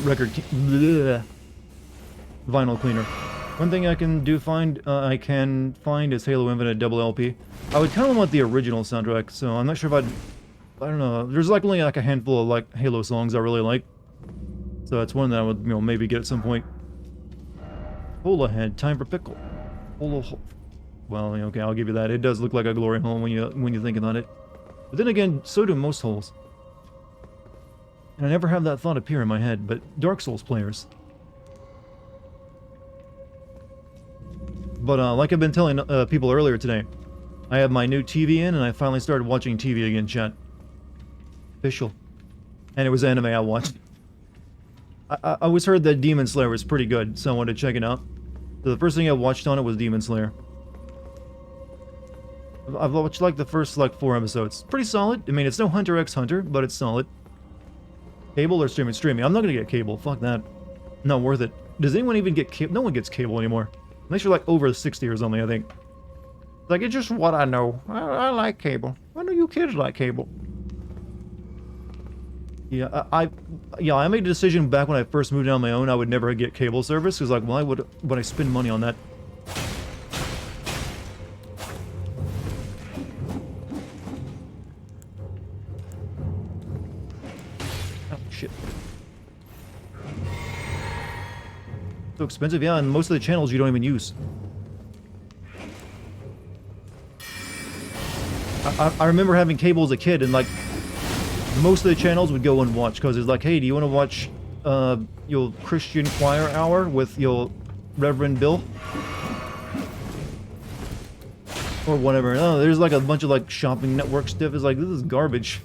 vinyl cleaner. One thing I can find is Halo Infinite double LP. I would kind of want the original soundtrack, so I'm not sure if I don't know. There's like only like a handful of like Halo songs I really like, so that's one that I would, you know, maybe get at some point. Hole ahead, time for pickle. Hole. Well, okay, I'll give you that. It does look like a glory hole when you think about it. But then again, so do most holes. And I never have that thought appear in my head, but Dark Souls players. But like I've been telling people earlier today, I have my new TV in and I finally started watching TV again, chat. Official. And it was anime I watched. I always heard that Demon Slayer was pretty good, so I wanted to check it out. So the first thing I watched on it was Demon Slayer. I've watched like the first like 4 episodes. Pretty solid. I mean, it's no Hunter x Hunter, but it's solid. Cable or streaming? Streaming. I'm not gonna get cable. Fuck that. Not worth it. Does anyone even get cable? No one gets cable anymore. Unless you're like over 60 or something, I think. Like, it's just what I know. I like cable. Why do you kids like cable? Yeah, I made a decision back when I first moved in on my own. I would never get cable service. Because, like, why would I spend money on that? Oh, shit. So expensive, yeah, and most of the channels you don't even use. I remember having cable as a kid, and like most of the channels would go and watch because it's like, hey, do you want to watch your Christian choir hour with your Reverend Bill? Or whatever. Oh, there's like a bunch of like shopping network stuff. It's like, this is garbage.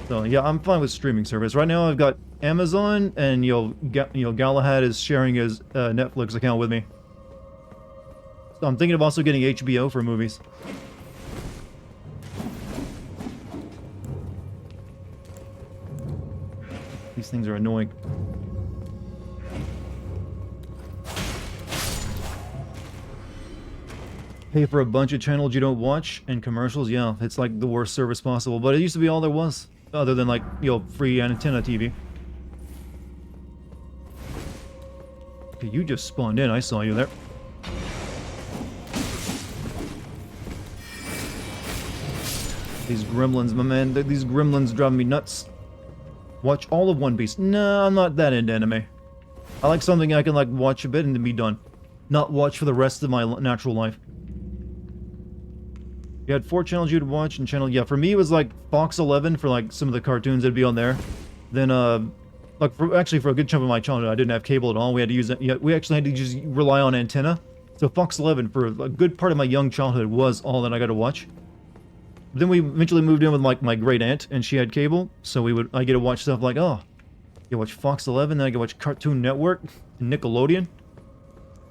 So yeah, I'm fine with streaming service. Right now I've got Amazon, and Galahad is sharing his Netflix account with me. So I'm thinking of also getting HBO for movies. These things are annoying. Pay for a bunch of channels you don't watch and commercials. Yeah, it's like the worst service possible. But it used to be all there was, other than like, free antenna TV. Okay, you just spawned in. I saw you there. These gremlins, my man. These gremlins drive me nuts. Watch all of One Piece. No, I'm not that into anime. I like something I can like watch a bit and then be done. Not watch for the rest of my natural life. You had 4 channels you'd watch, and yeah, for me it was like Fox 11 for like some of the cartoons that'd be on there. Then like actually for a good chunk of my childhood I didn't have cable at all. We had to use it. Yeah, we actually had to just rely on antenna. So Fox 11 for a good part of my young childhood was all that I got to watch. Then we eventually moved in with like my great aunt, and she had cable, so I get to watch stuff like, oh, you watch Fox 11, then I get to watch Cartoon Network and Nickelodeon.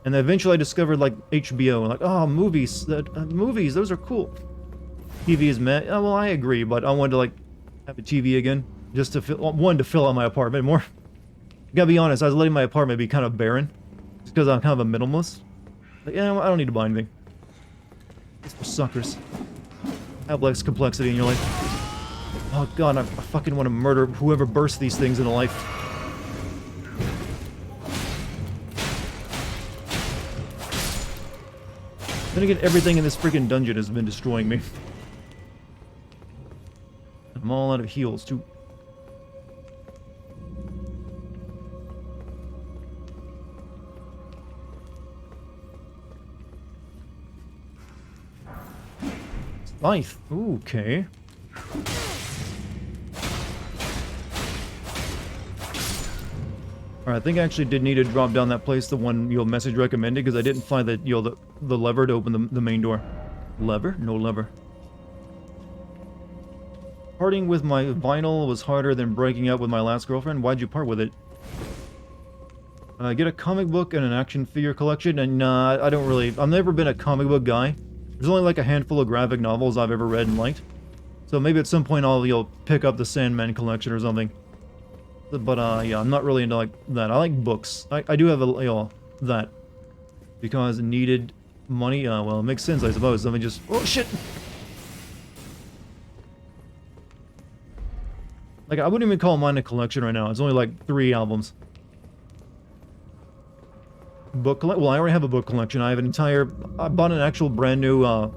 And then eventually I discovered like HBO, like, oh, movies, movies, those are cool. TV is meh. Oh, well, I agree, but I wanted to like have a TV again, just to fill out my apartment more. Gotta be honest, I was letting my apartment be kind of barren, just because I'm kind of a minimalist. Like, yeah, I don't need to buy anything. It's for suckers. Have less complexity in your life. Oh god, I fucking want to murder whoever bursts these things into life. Then again, everything in this freaking dungeon has been destroying me. I'm all out of heals, too. Life. Ooh, okay. Alright, I think I actually did need to drop down that place, the one message recommended, because I didn't find that the lever to open the main door. Lever? No lever. Parting with my vinyl was harder than breaking up with my last girlfriend. Why'd you part with it? Get a comic book and an action figure collection, and I don't really... I've never been a comic book guy. There's only like a handful of graphic novels I've ever read and liked. So maybe at some point I'll pick up the Sandman collection or something. But yeah, I'm not really into like that. I like books. I do have that. Because it needed money. Well, it makes sense, I suppose. Let me just... Oh, shit! Like, I wouldn't even call mine a collection right now. It's only like 3 albums. Well, I already have a book collection. I have an entire... I bought an actual brand new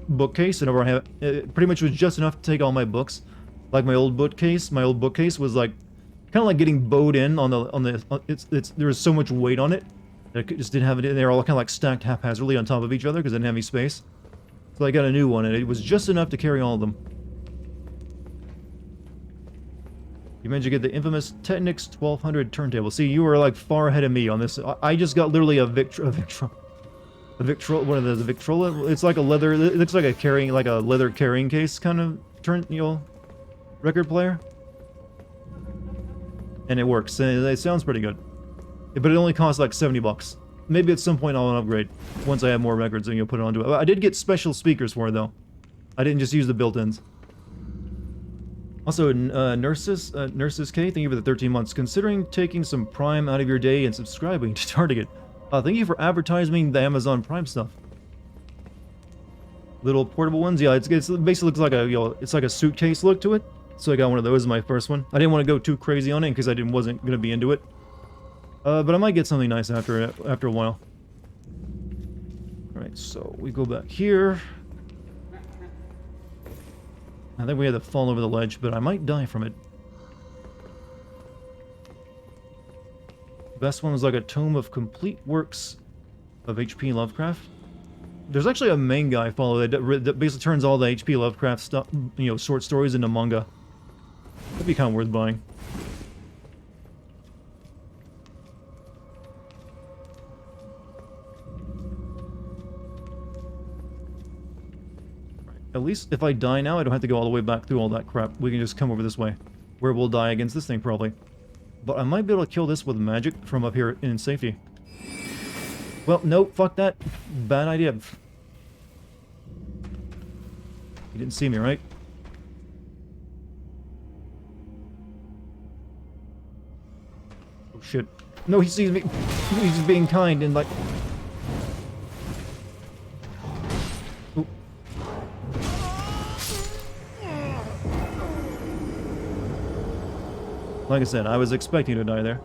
bookcase, and I have... It pretty much was just enough to take all my books. Like my old bookcase. My old bookcase was like... Kind of like getting bowed in on the... there was so much weight on it. I just didn't have it in there, all kind of like stacked haphazardly on top of each other because I didn't have any space. So I got a new one, and it was just enough to carry all of them. You managed to get the infamous Technics 1200 turntable. See, you were like far ahead of me on this. I just got literally a Victrola. What are those? A Victrola? It's like a leather. It looks like a leather carrying case kind of record player. And it works. It sounds pretty good. But it only costs like 70 bucks. Maybe at some point I'll upgrade once I have more records and you'll put it onto it. I did get special speakers for it though. I didn't just use the built-ins. Also, Nurses K, thank you for the 13 months. Considering taking some Prime out of your day and subscribing to Dartigan. Thank you for advertising the Amazon Prime stuff. Little portable ones, yeah. It basically looks like it's like a suitcase look to it. So I got one of those as my first one. I didn't want to go too crazy on it because I wasn't gonna be into it. But I might get something nice after a while. All right, so we go back here. I think we had to fall over the ledge, but I might die from it. Best one was like a tome of complete works of H.P. Lovecraft. There's actually a main guy I follow that basically turns all the HP Lovecraft stuff, you know, short stories into manga. That'd be kind of worth buying. At least if I die now, I don't have to go all the way back through all that crap. We can just come over this way, where we'll die against this thing probably. But I might be able to kill this with magic from up here in safety. Well, no, fuck that. Bad idea. You didn't see me, right? Oh shit. No, he sees me. He's just being kind and like... Ooh. Like I said, I was expecting to die there.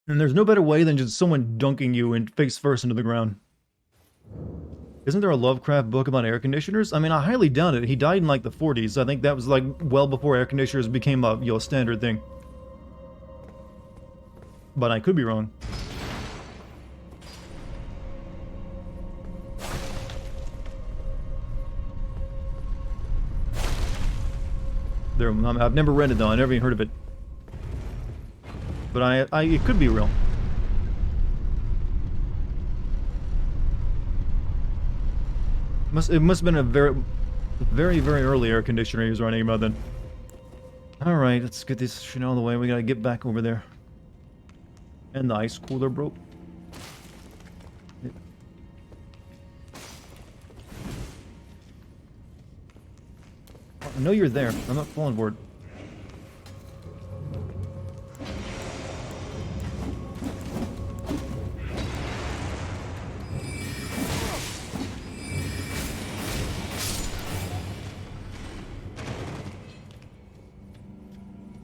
And there's no better way than just someone dunking you in face first into the ground. Isn't there a Lovecraft book about air conditioners? I mean, I highly doubt it. He died in like the 40s. I think that was like well before air conditioners became a, you know, standard thing. But I could be wrong. There, I've never read it though. I never even heard of it. But it could be real. It must have been a very early air conditioner he was writing about then. Alright, let's get this shit out of the way. We gotta get back over there. And the ice cooler broke. I know you're there. I'm not falling for it.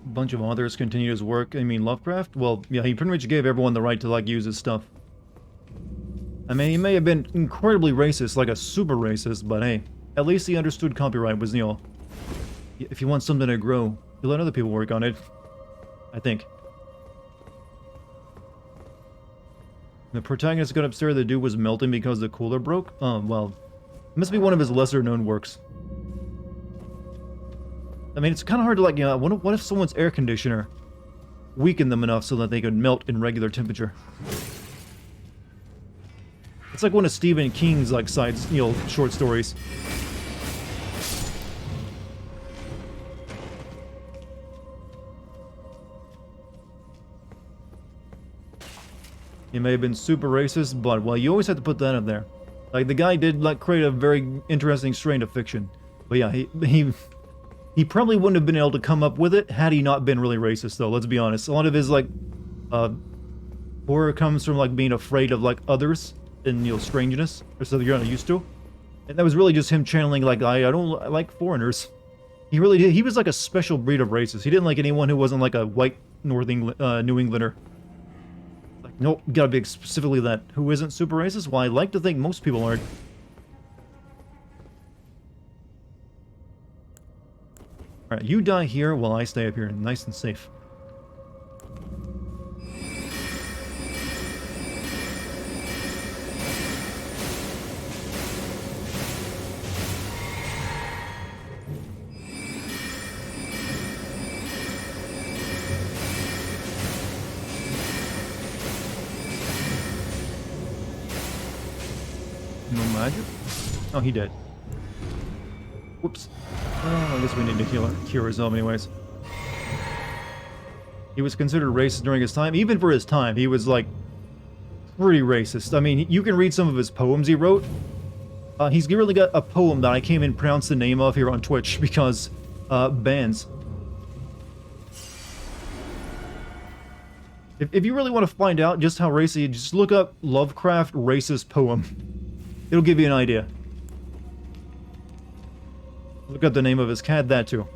Bunch of authors continue his work. I mean, Lovecraft? Well, yeah, he pretty much gave everyone the right to, like, use his stuff. I mean, he may have been incredibly racist, like a super racist, but hey, at least he understood copyright was, you know, if you want something to grow, you let other people work on it. I think. The protagonist got upstairs, the dude was melting because the cooler broke? Well, it must be one of his lesser-known works. I mean, it's kind of hard to, like, you know, what if someone's air conditioner weakened them enough so that they could melt in regular temperature? It's like one of Stephen King's, like, you know, short stories. He may have been super racist, but, well, you always have to put that up there. Like, the guy did, like, create a very interesting strain of fiction. But yeah, he probably wouldn't have been able to come up with it had he not been really racist, though, let's be honest. A lot of his, like, horror comes from, like, being afraid of, like, others and, you know, strangeness, or something you're not used to. And that was really just him channeling, like, I don't like foreigners. He really did. He was, like, a special breed of racist. He didn't like anyone who wasn't, like, a white New Englander. Like, nope, gotta be specifically that. Who isn't super racist? Well, I like to think most people aren't. Alright, you die here while I stay up here, nice and safe. No magic? Oh, he did. Whoops. Oh, I guess we need to cure ourselves anyways. He was considered racist during his time. Even for his time, he was, like, pretty racist. I mean, you can read some of his poems he wrote. He's really got a poem that I can't even pronounce the name of here on Twitch because, bans. If you really want to find out just how racist, just look up Lovecraft racist poem. It'll give you an idea. Look up the name of his cat, that too.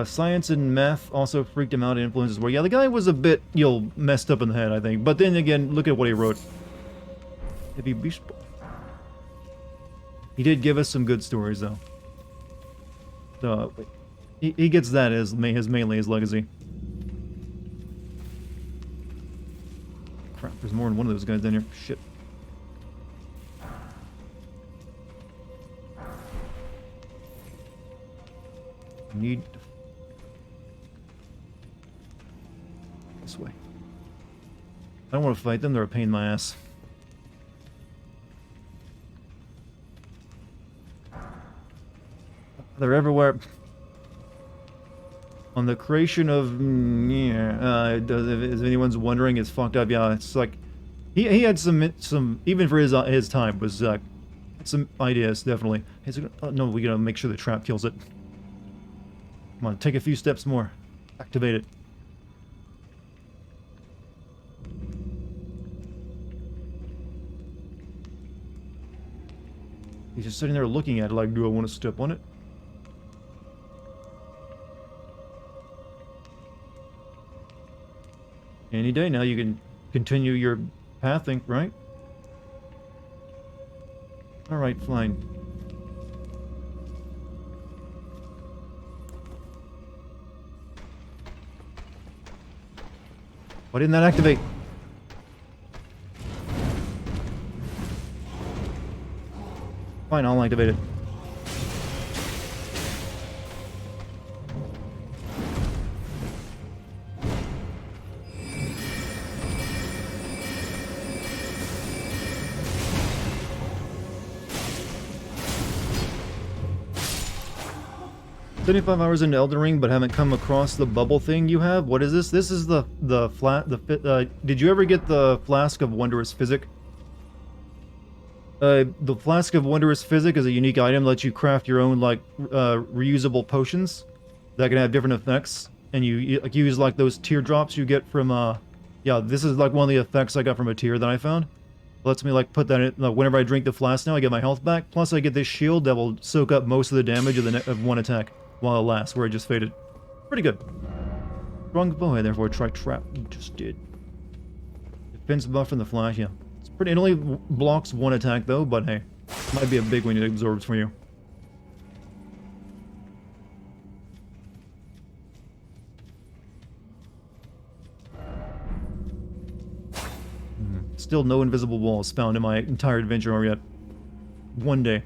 Science and math also freaked him out and influenced his work. Yeah, the guy was a bit, you know, messed up in the head, I think. But then again, look at what he wrote. Heavy beast. He did give us some good stories, though. So, he gets that as mainly his legacy. Crap, There's more than one of those guys down here. Shit. Need this way. I don't want to fight them, they're a pain in my ass. They're everywhere. On the creation of if anyone's wondering, it's fucked up. Yeah, it's like he had some even for his time was some ideas definitely. No, we gotta make sure the trap kills it. Come on, take a few steps more. Activate it. He's just sitting there looking at it like, do I want to step on it? Any day now you can continue your pathing, right? Alright, fine. Why didn't that activate? Fine, I'll activate it. "75 hours into Elden Ring, but haven't come across the bubble thing you have? What is this? This is the did you ever get the Flask of Wondrous Physic? The Flask of Wondrous Physic is a unique item that lets you craft your own, like, reusable potions that can have different effects, and you like, use, like, those teardrops you get from, yeah, this is, like, one of the effects I got from a tear that I found. It lets me, like, put that in, like, whenever I drink the flask now, I get my health back, plus I get this shield that will soak up most of the damage of one attack while it lasts, where it just faded. Pretty good. Strong bowhead, therefore try trap. You just did. Defense buff from the flash, yeah. It's pretty, it only blocks one attack though, but hey, might be a big one it absorbs for you. Still no invisible walls found in my entire adventure yet. One day.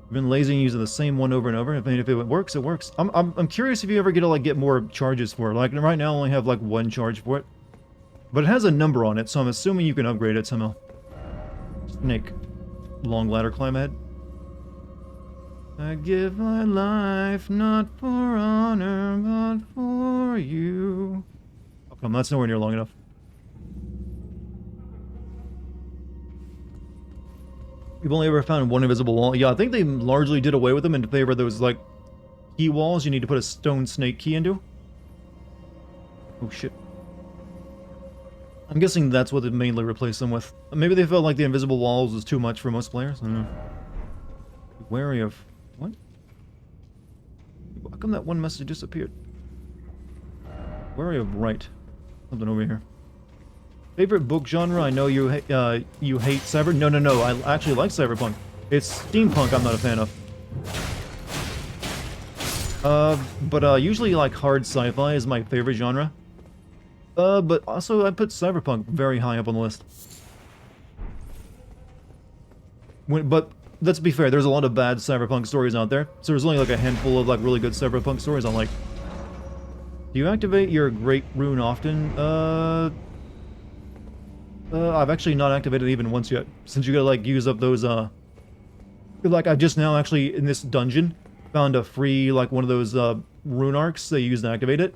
I've been lazy and using the same one over and over. If it works, it works. I'm curious if you ever get to, like, get more charges for it. Like, right now I only have, like, one charge for it. But it has a number on it, so I'm assuming you can upgrade it somehow. Snake. Long ladder climb ahead. I give my life not for honor, but for you. Oh, come on, that's nowhere near long enough. You've only ever found one invisible wall? Yeah, I think they largely did away with them in favor of those, like, key walls you need to put a stone snake key into. Oh, shit. I'm guessing that's what they mainly replaced them with. Maybe they felt like the invisible walls was too much for most players. I don't know. Be wary of... What? How come that one message disappeared? Wary of right. Something over here. Favorite book genre? I know you hate cyber. No. I actually like cyberpunk. It's steampunk I'm not a fan of. But usually like hard sci-fi is my favorite genre. But also I put cyberpunk very high up on the list. But let's be fair, there's a lot of bad cyberpunk stories out there. So there's only like a handful of like really good cyberpunk stories I like. Do you activate your Great Rune often? I've actually not activated it even once yet, since you gotta, like, use up those, like, I just now, actually, in this dungeon, found a free, like, one of those, rune arcs they use to activate it.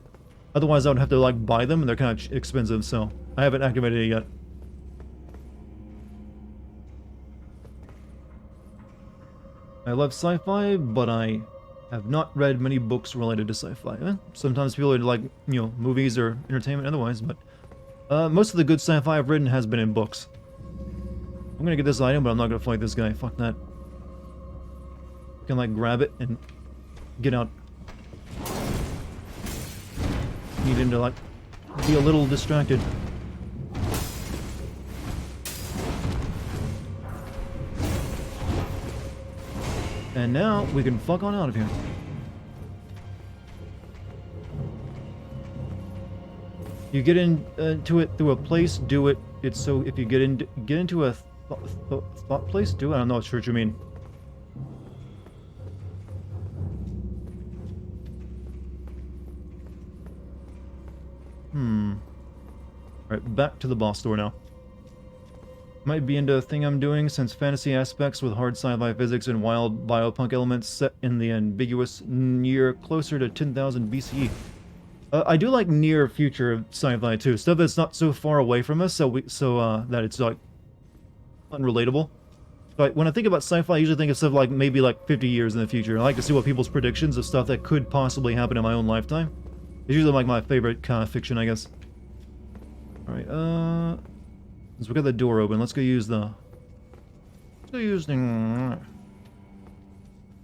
Otherwise, I would have to, like, buy them, and they're kind of expensive, so I haven't activated it yet. I love sci-fi, but I have not read many books related to sci-fi. Sometimes people are, like, you know, movies or entertainment otherwise, but... most of the good sci-fi I've written has been in books. I'm gonna get this item, but I'm not gonna fight this guy. Fuck that. I can, like, grab it and get out. Need him to, like, be a little distracted. And now, we can fuck on out of here. You get into it through a place, do it. It's so if you get into a thought place, do it. I'm not sure what you mean. Alright, back to the boss door now. Might be into a thing I'm doing, since fantasy aspects with hard sci-fi physics and wild biopunk elements set in the ambiguous near closer to 10,000 BCE. I do like near future sci-fi too, stuff that's not so far away from us, so that it's like unrelatable. But when I think about sci-fi, I usually think of stuff like maybe like 50 years in the future. I like to see what people's predictions of stuff that could possibly happen in my own lifetime. It's usually like my favorite kind of fiction, I guess. Alright, since we got the door open, let's go use the... Let's go use the...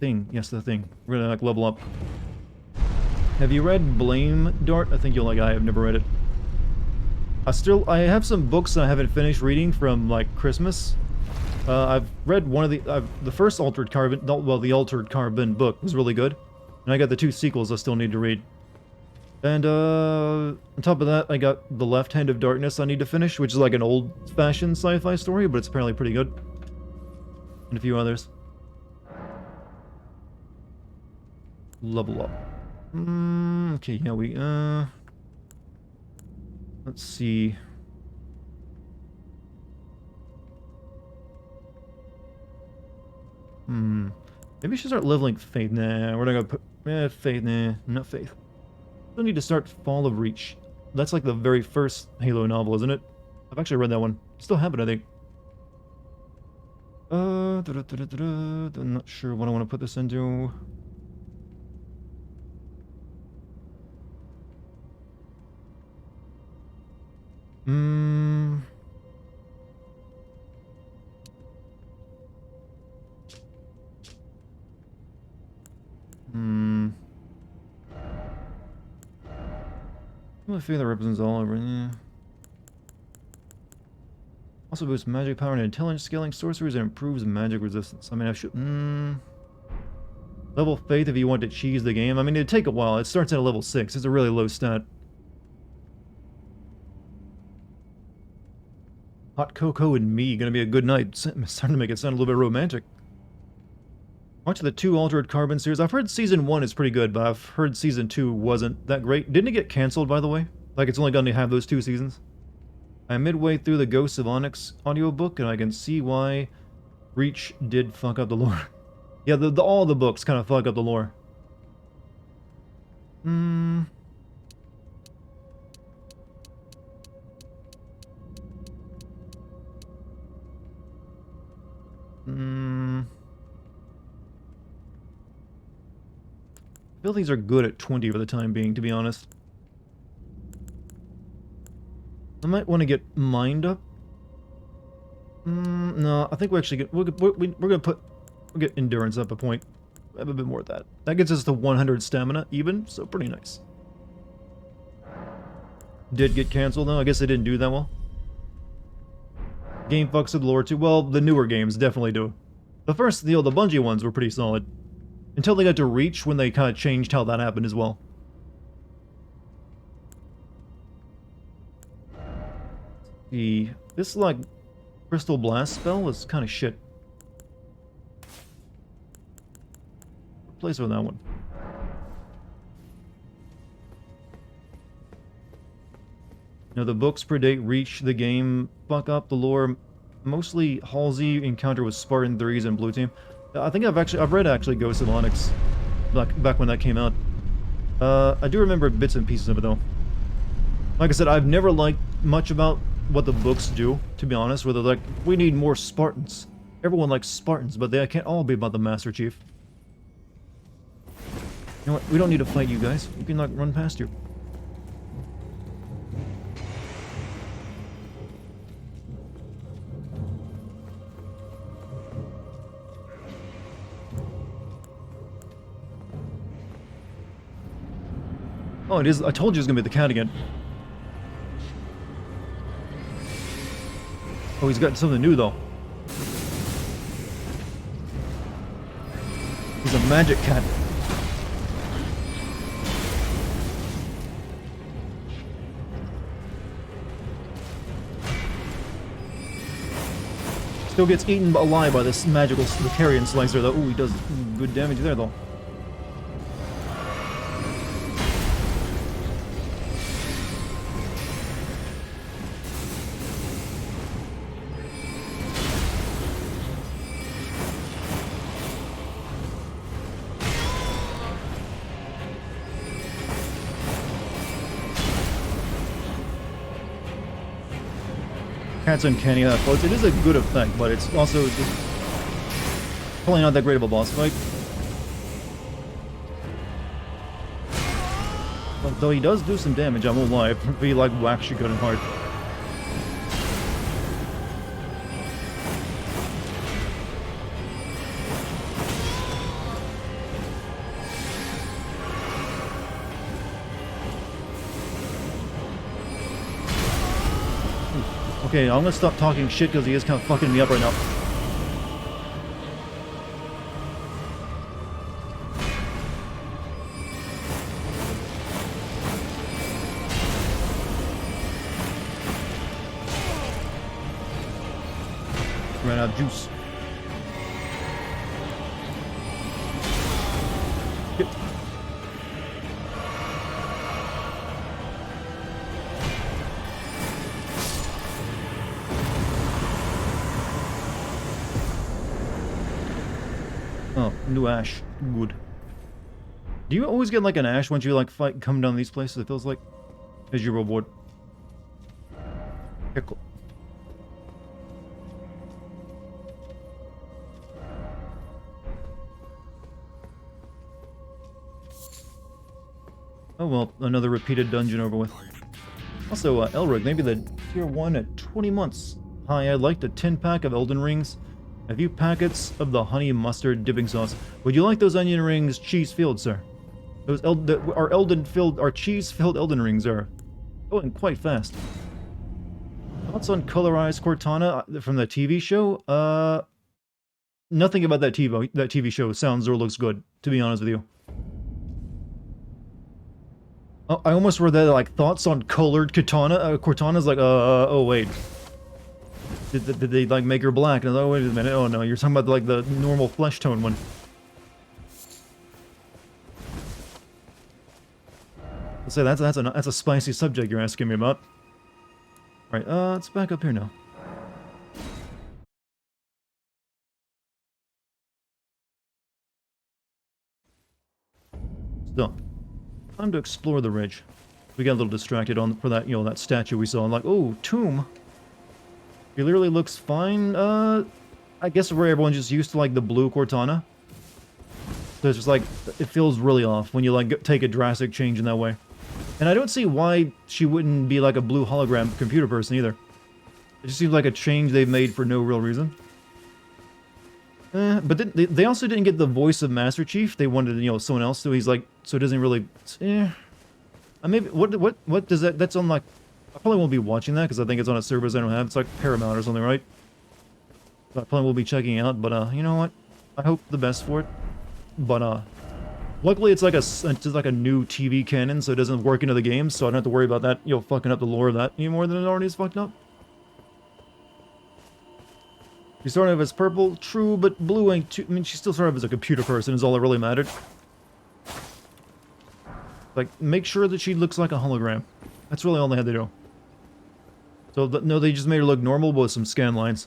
Thing. Yes, the thing. We're gonna, like, level up. Have you read Blame, Dart? I think you'll like it. I have never read it. I have some books that I haven't finished reading from, like, Christmas. I've read one of the first Altered Carbon... Well, the Altered Carbon book was really good. And I got the 2 sequels I still need to read. And, on top of that, I got The Left Hand of Darkness I need to finish, which is like an old-fashioned sci-fi story, but it's apparently pretty good. And a few others. Level up. Okay, yeah, let's see. Maybe I should start leveling Faith. Nah, we're not gonna put... Faith, nah, not Faith. Still need to start Fall of Reach. That's like the very first Halo novel, isn't it? I've actually read that one. Still have it, I think. I'm not sure what I want to put this into. I feel that represents all over. Yeah. Also boosts magic power and intelligence scaling sorceries and improves magic resistance. I mean, I should... Level Faith if you want to cheese the game. I mean, it'd take a while. It starts at a level 6. It's a really low stat. Hot cocoa and me. Gonna be a good night. Starting to make it sound a little bit romantic. Watch the 2 Altered Carbon series. I've heard Season 1 is pretty good, but I've heard Season 2 wasn't that great. Didn't it get cancelled, by the way? Like, it's only going to have those 2 seasons? I'm midway through the Ghosts of Onyx audiobook, and I can see why Reach did fuck up the lore. Yeah, all the books kind of fuck up the lore. I feel these are good at 20 for the time being, to be honest. I might want to get Mind up. No, I think we actually get... we're gonna get Endurance up a point. I have a bit more of that. That gets us to 100 stamina, even, so pretty nice. Did get cancelled, though. I guess they didn't do that well. Game fucks with lore, too. Well, the newer games definitely do. The first, the Bungie ones were pretty solid. Until they got to Reach, when they kind of changed how that happened as well. This, like, Crystal Blast spell was kind of shit. Replace with that one. Now, the books predate Reach, the game fuck up the lore. Mostly Halsey encounter with Spartan 3s and Blue Team. I think I've read actually Ghosts of Onyx back when that came out. I do remember bits and pieces of it though. Like I said, I've never liked much about what the books do, to be honest, where they're like, we need more Spartans. Everyone likes Spartans, but they can't all be about the Master Chief. You know what? We don't need to fight you guys. We can like run past you. Oh, it is. I told you it was gonna be the cat again. Oh, he's got something new though. He's a magic cat. Still gets eaten alive by this magical carrion slicer, though. Ooh, he does good damage there, though. Cat's uncanny that floats. It is a good effect, but it's also just probably not that great of a boss fight. But though he does do some damage, I won't lie. If he like whacks you good and hard. Okay, I'm gonna stop talking shit because he is kind of fucking me up right now. Ran out of juice. Shit. Oh, new ash. Good. Do you always get like an ash once you like fight come down these places? It feels like as your reward. Pickle. Oh well, another repeated dungeon over with. Also, Elric, maybe the tier 1 at 20 months. Hi, I'd like a 10-pack of Elden Rings. A few packets of the honey mustard dipping sauce. Would you like those onion rings cheese-filled, sir? Those our cheese-filled Elden Rings are going quite fast. Thoughts on colorized Cortana from the TV show? Nothing about that TV show sounds or looks good, to be honest with you. Oh, I almost read that, like, thoughts on colored Cortana? Cortana's like, oh wait. Did they, like, make her black? And I was like, oh, wait a minute. Oh, no, you're talking about, like, the normal flesh tone one. Let's say that's a spicy subject you're asking me about. Alright, let's back up here now. So, time to explore the ridge. We got a little distracted for that, you know, that statue we saw. I'm like, oh, tomb. It literally looks fine. I guess where everyone's just used to, like, the blue Cortana. So it's just, like, it feels really off when you, like, take a drastic change in that way. And I don't see why she wouldn't be, like, a blue hologram computer person, either. It just seems like a change they've made for no real reason. But they also didn't get the voice of Master Chief. They wanted, you know, someone else, so he's, like, so it doesn't really... maybe, what does that... That's on, like... I probably won't be watching that, because I think it's on a service I don't have. It's like Paramount or something, right? So I probably will be checking out, but, you know what? I hope the best for it. But, luckily it's like a new TV canon, so it doesn't work into the game, so I don't have to worry about that, you know, fucking up the lore of that any more than it already is fucked up. She started off as purple, true, but blue ain't too... I mean, she still started off as a computer person, is all that really mattered. Like, make sure that she looks like a hologram. That's really all they had to do. So, no, they just made her look normal, but with some scan lines.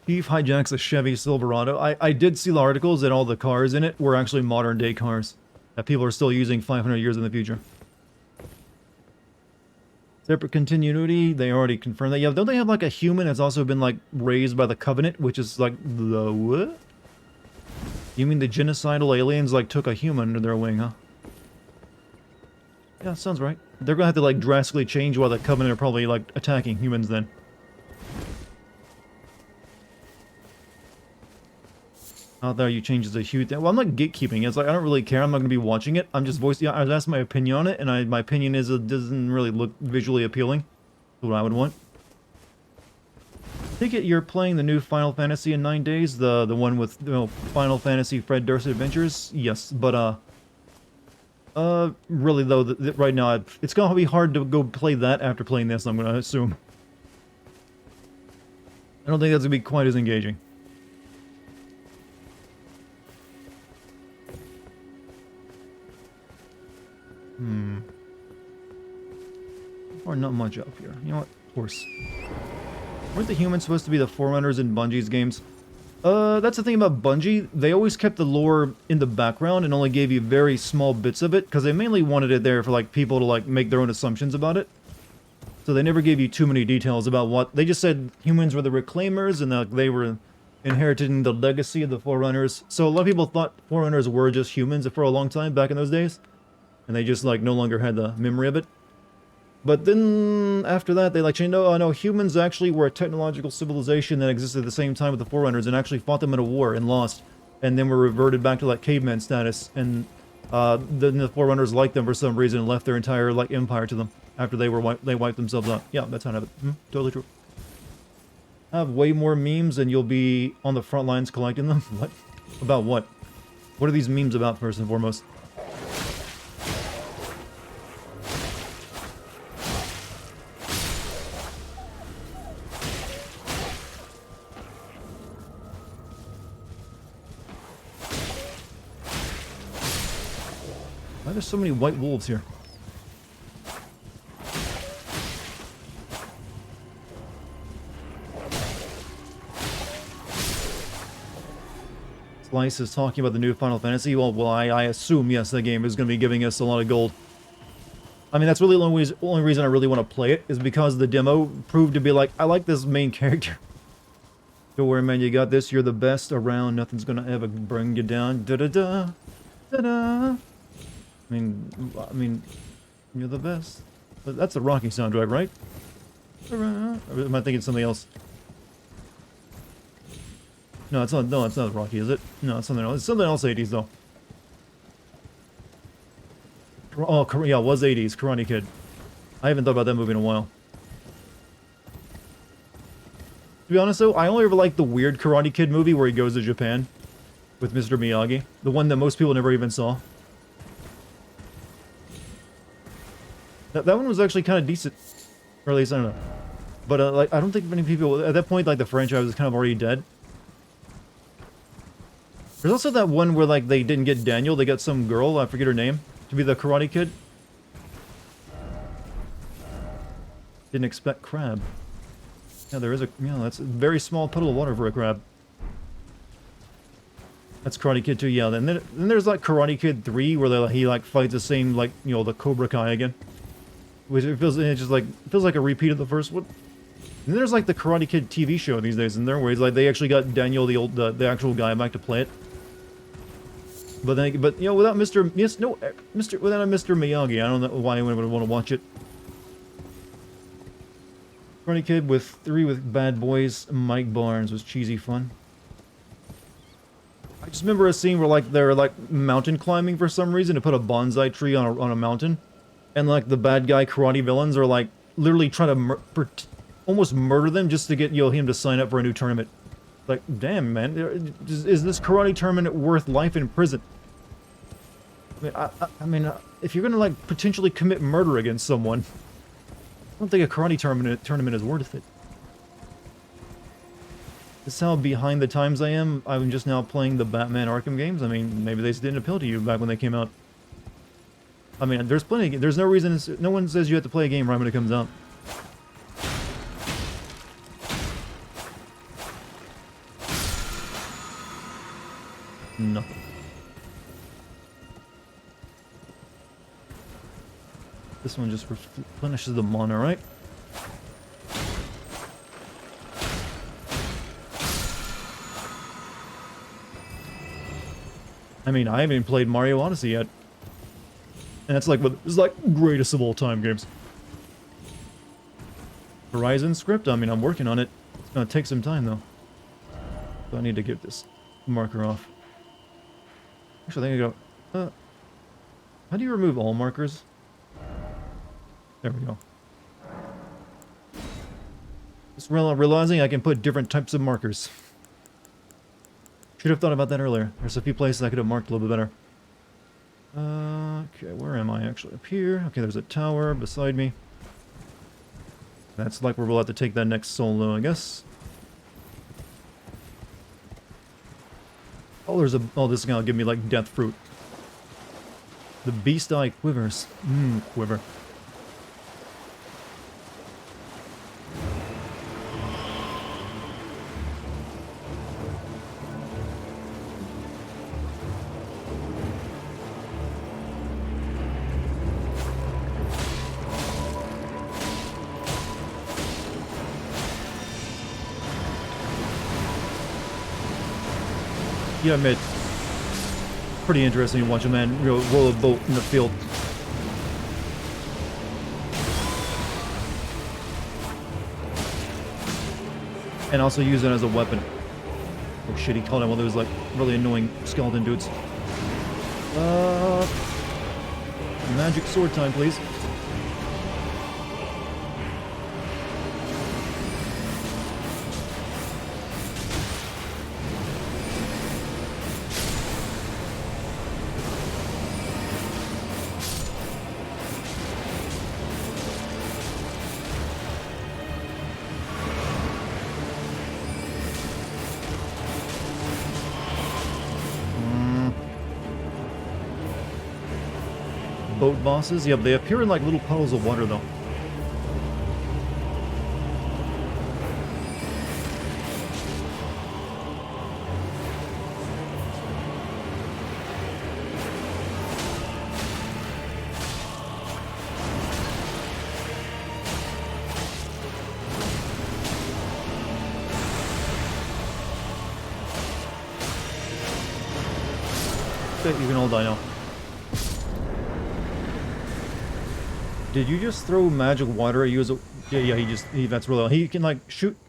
Chief hijacks a Chevy Silverado. I did see the articles that all the cars in it were actually modern-day cars. That people are still using 500 years in the future. Separate continuity, they already confirmed that. Yeah, don't they have, like, a human that's also been, like, raised by the Covenant, which is, like, the what? You mean the genocidal aliens, like, took a human under their wing, huh? Yeah, sounds right. They're gonna have to, like, drastically change while the Covenant are probably, like, attacking humans then. Out there, you change the hue thing. Well, I'm not gatekeeping. It's like, I don't really care. I'm not gonna be watching it. I'm just voicing... I was asked my opinion on it, and my opinion is it doesn't really look visually appealing. That's what I would want. I think you're playing the new Final Fantasy in 9 days? The one with, you know, Final Fantasy Fred Durst Adventures? Yes, but, really, though, right now, it's gonna be hard to go play that after playing this, I'm gonna assume. I don't think that's gonna be quite as engaging. Or not much up here. You know what? Of course. Weren't the humans supposed to be the forerunners in Bungie's games? That's the thing about Bungie. They always kept the lore in the background and only gave you very small bits of it, because they mainly wanted it there for, like, people to, like, make their own assumptions about it. So they never gave you too many details about what... They just said humans were the Reclaimers, and that they were inheriting the legacy of the Forerunners. So a lot of people thought Forerunners were just humans for a long time back in those days. And they just, like, no longer had the memory of it. But then, after that, they, like, changed, no, humans actually were a technological civilization that existed at the same time with the Forerunners and actually fought them in a war and lost. And then were reverted back to, like, caveman status. And, then the Forerunners liked them for some reason and left their entire, like, empire to them after they wiped themselves out. Yeah, that's how it happened. Totally true. I have way more memes and you'll be on the front lines collecting them? What? About what? What are these memes about, first and foremost? Why are there so many white wolves here? Slice is talking about the new Final Fantasy. Well, I assume, yes, the game is going to be giving us a lot of gold. I mean, that's really the only reason I really want to play it, is because the demo proved to be like, I like this main character. Don't worry, man, you got this. You're the best around. Nothing's going to ever bring you down. Da-da-da. Da-da. I mean, you're the best. But that's a Rocky soundtrack, right? Or am I thinking something else? No, it's not. No, it's not Rocky, is it? No, it's something else. It's something else 80s, though. Oh, yeah, it was 80s. Karate Kid. I haven't thought about that movie in a while. To be honest, though, I only ever liked the weird Karate Kid movie where he goes to Japan with Mr. Miyagi. The one that most people never even saw. That one was actually kind of decent. Or at least, I don't know. But, like, I don't think many people... At that point, like, the franchise was kind of already dead. There's also that one where, like, they didn't get Daniel. They got some girl, I forget her name, to be the Karate Kid. Didn't expect crab. Yeah, there is a... Yeah, that's a very small puddle of water for a crab. That's Karate Kid 2, yeah. Then there's, like, Karate Kid 3, where he, like, fights the same, like, you know, the Cobra Kai again. Which it feels like a repeat of the first one. And then there's like the Karate Kid TV show these days in there, where he's like they actually got Daniel, the actual guy, back to play it. But you know, without without a Mr. Miyagi, I don't know why anyone would want to watch it. Karate Kid with 3 with Bad Boys, Mike Barnes was cheesy fun. I just remember a scene where like they're like mountain climbing for some reason to put a bonsai tree on a mountain. And, like, the bad guy karate villains are, like, literally trying to almost murder them just to get, you know, him to sign up for a new tournament. Like, damn, man. Is this karate tournament worth life in prison? I mean, if you're gonna, like, potentially commit murder against someone, I don't think a karate tournament is worth it. This is how behind the times I am. I'm just now playing the Batman Arkham games. I mean, maybe they just didn't appeal to you back when they came out. I mean, there's no reason, no one says you have to play a game right when it comes out. Nothing. This one just replenishes the mana, right? I mean, I haven't even played Mario Odyssey yet. And that's like, it's like greatest of all time games. Horizon script, I mean, I'm working on it. It's gonna take some time, though. So I need to get this marker off. Actually, I think I go... how do you remove all markers? There we go. Just realizing I can put different types of markers. Should have thought about that earlier. There's a few places I could have marked a little bit better. Okay, where am I actually? Up here. Okay, there's a tower beside me. That's like we're about to take that next solo, I guess. Oh, there's a... Oh, this is gonna give me, like, death fruit. The beast eye quivers. Quiver. Yeah, I admit, pretty interesting to watch a man roll a boat in the field. And also use it as a weapon. Oh shit, he called out one of those, like, really annoying skeleton dudes. Magic sword time, please. Boat bosses? Yep, they appear in like little puddles of water though. You can all die now. Did you just throw magic water at you as a... Yeah, that's really... He can, like,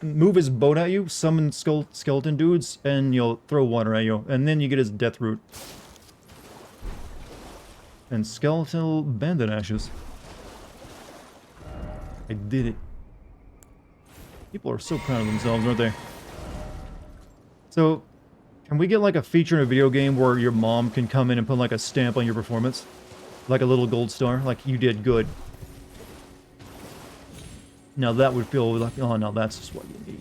move his boat at you, summon skeleton dudes, and you'll throw water at you. And then you get his death root. And skeletal bandit ashes. I did it. People are so proud of themselves, aren't they? So, can we get, like, a feature in a video game where your mom can come in and put, like, a stamp on your performance? Like a little gold star? Like, you did good. Now that would feel like, oh, now that's just what you need.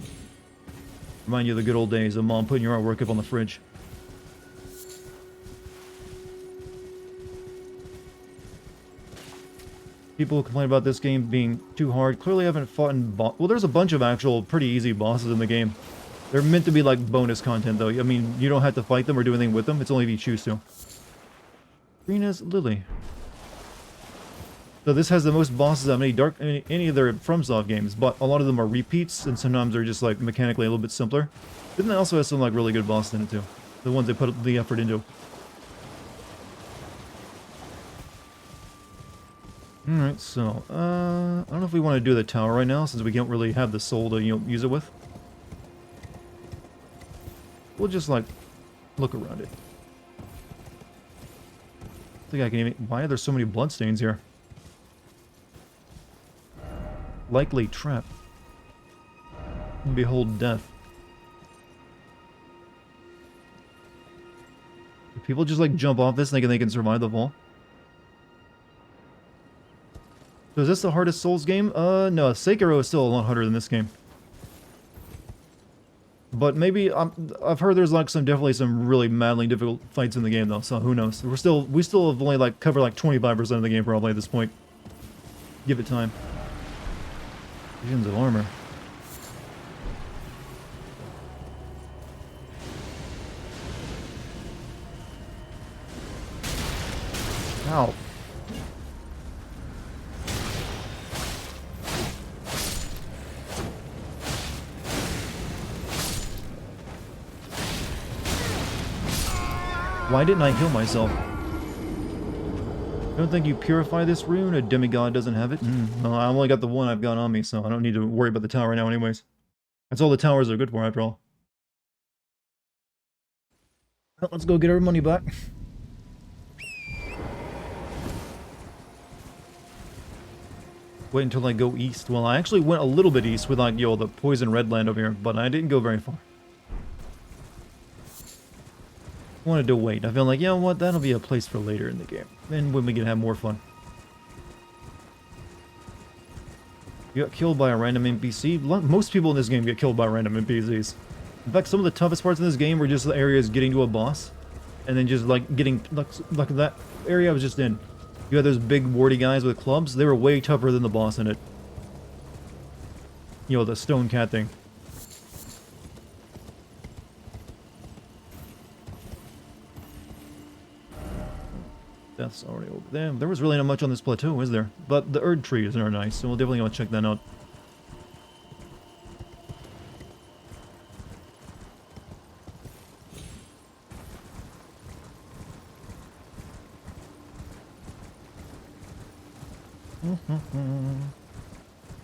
Remind you of the good old days of mom putting your artwork up on the fridge. People complain about this game being too hard. Clearly haven't fought in well, there's a bunch of actual pretty easy bosses in the game. They're meant to be like bonus content though. I mean, you don't have to fight them or do anything with them. It's only if you choose to. Green as Lily. So this has the most bosses out of any of their FromSoft games, but a lot of them are repeats, and sometimes they're just like mechanically a little bit simpler. But then it also has some like really good bosses in it too. The ones they put the effort into. Alright, so, I don't know if we want to do the tower right now, since we don't really have the soul to, use it with. We'll just, like, look around it. I think I can even... Why are there so many bloodstains here? Likely trap. Behold death. Do people just, like, jump off this thinking they can survive the fall? So is this the hardest Souls game? No, Sekiro is still a lot harder than this game. But maybe, I've heard there's like definitely some really madly difficult fights in the game though, so who knows. We still have only like covered like 25% of the game probably at this point. Give it time. Visions of armor. Ow. Why didn't I heal myself? Don't think you purify this rune? A demigod doesn't have it? No, I only got the one I've got on me, so I don't need to worry about the tower right now anyways. That's all the towers are good for, after all. Well, let's go get our money back. Wait until I go east. Well, I actually went a little bit east with, like, the poison red land over here, but I didn't go very far. Wanted to wait. I feel like, you know what, that'll be a place for later in the game. And when we can have more fun. You got killed by a random NPC? Most people in this game get killed by random NPCs. In fact, some of the toughest parts in this game were just the areas getting to a boss, and then just like getting like that area I was just in. You had those big warty guys with clubs. They were way tougher than the boss in it. You know, the stone cat thing. That's already over there. There was really not much on this plateau, is there? But the Erd trees are nice, so we'll definitely want to check that out.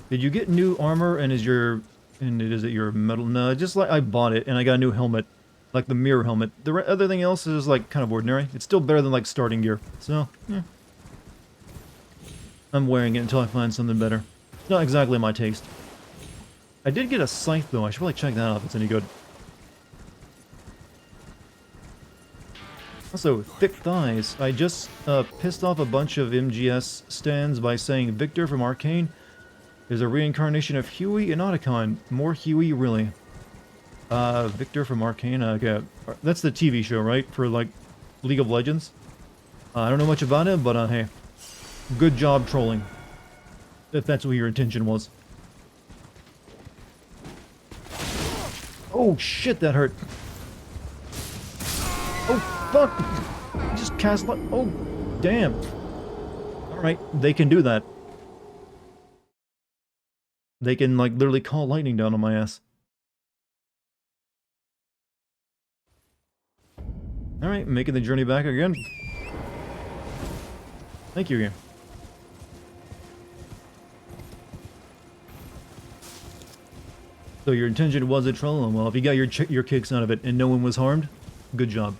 Did you get new armor and is it your metal? No, just like I bought it and I got a new helmet, like the mirror helmet. The other thing else is like kind of ordinary. It's still better than like starting gear. So, yeah. I'm wearing it until I find something better. It's not exactly my taste. I did get a scythe though. I should probably check that out if it's any good. Also, thick thighs. I just pissed off a bunch of MGS stands by saying Victor from Arcane is a reincarnation of Huey and Otacon. More Huey, really. Victor from Arcane. Okay, that's the TV show, right? For like League of Legends. I don't know much about it, but hey, good job trolling. If that's what your intention was. Oh shit, that hurt. Oh fuck! Just cast like. Oh, damn. Alright, they can do that. They can, like, literally call lightning down on my ass. Alright, making the journey back again. Thank you again. So your intention was a troll? Well, if you got your kicks out of it and no one was harmed, good job.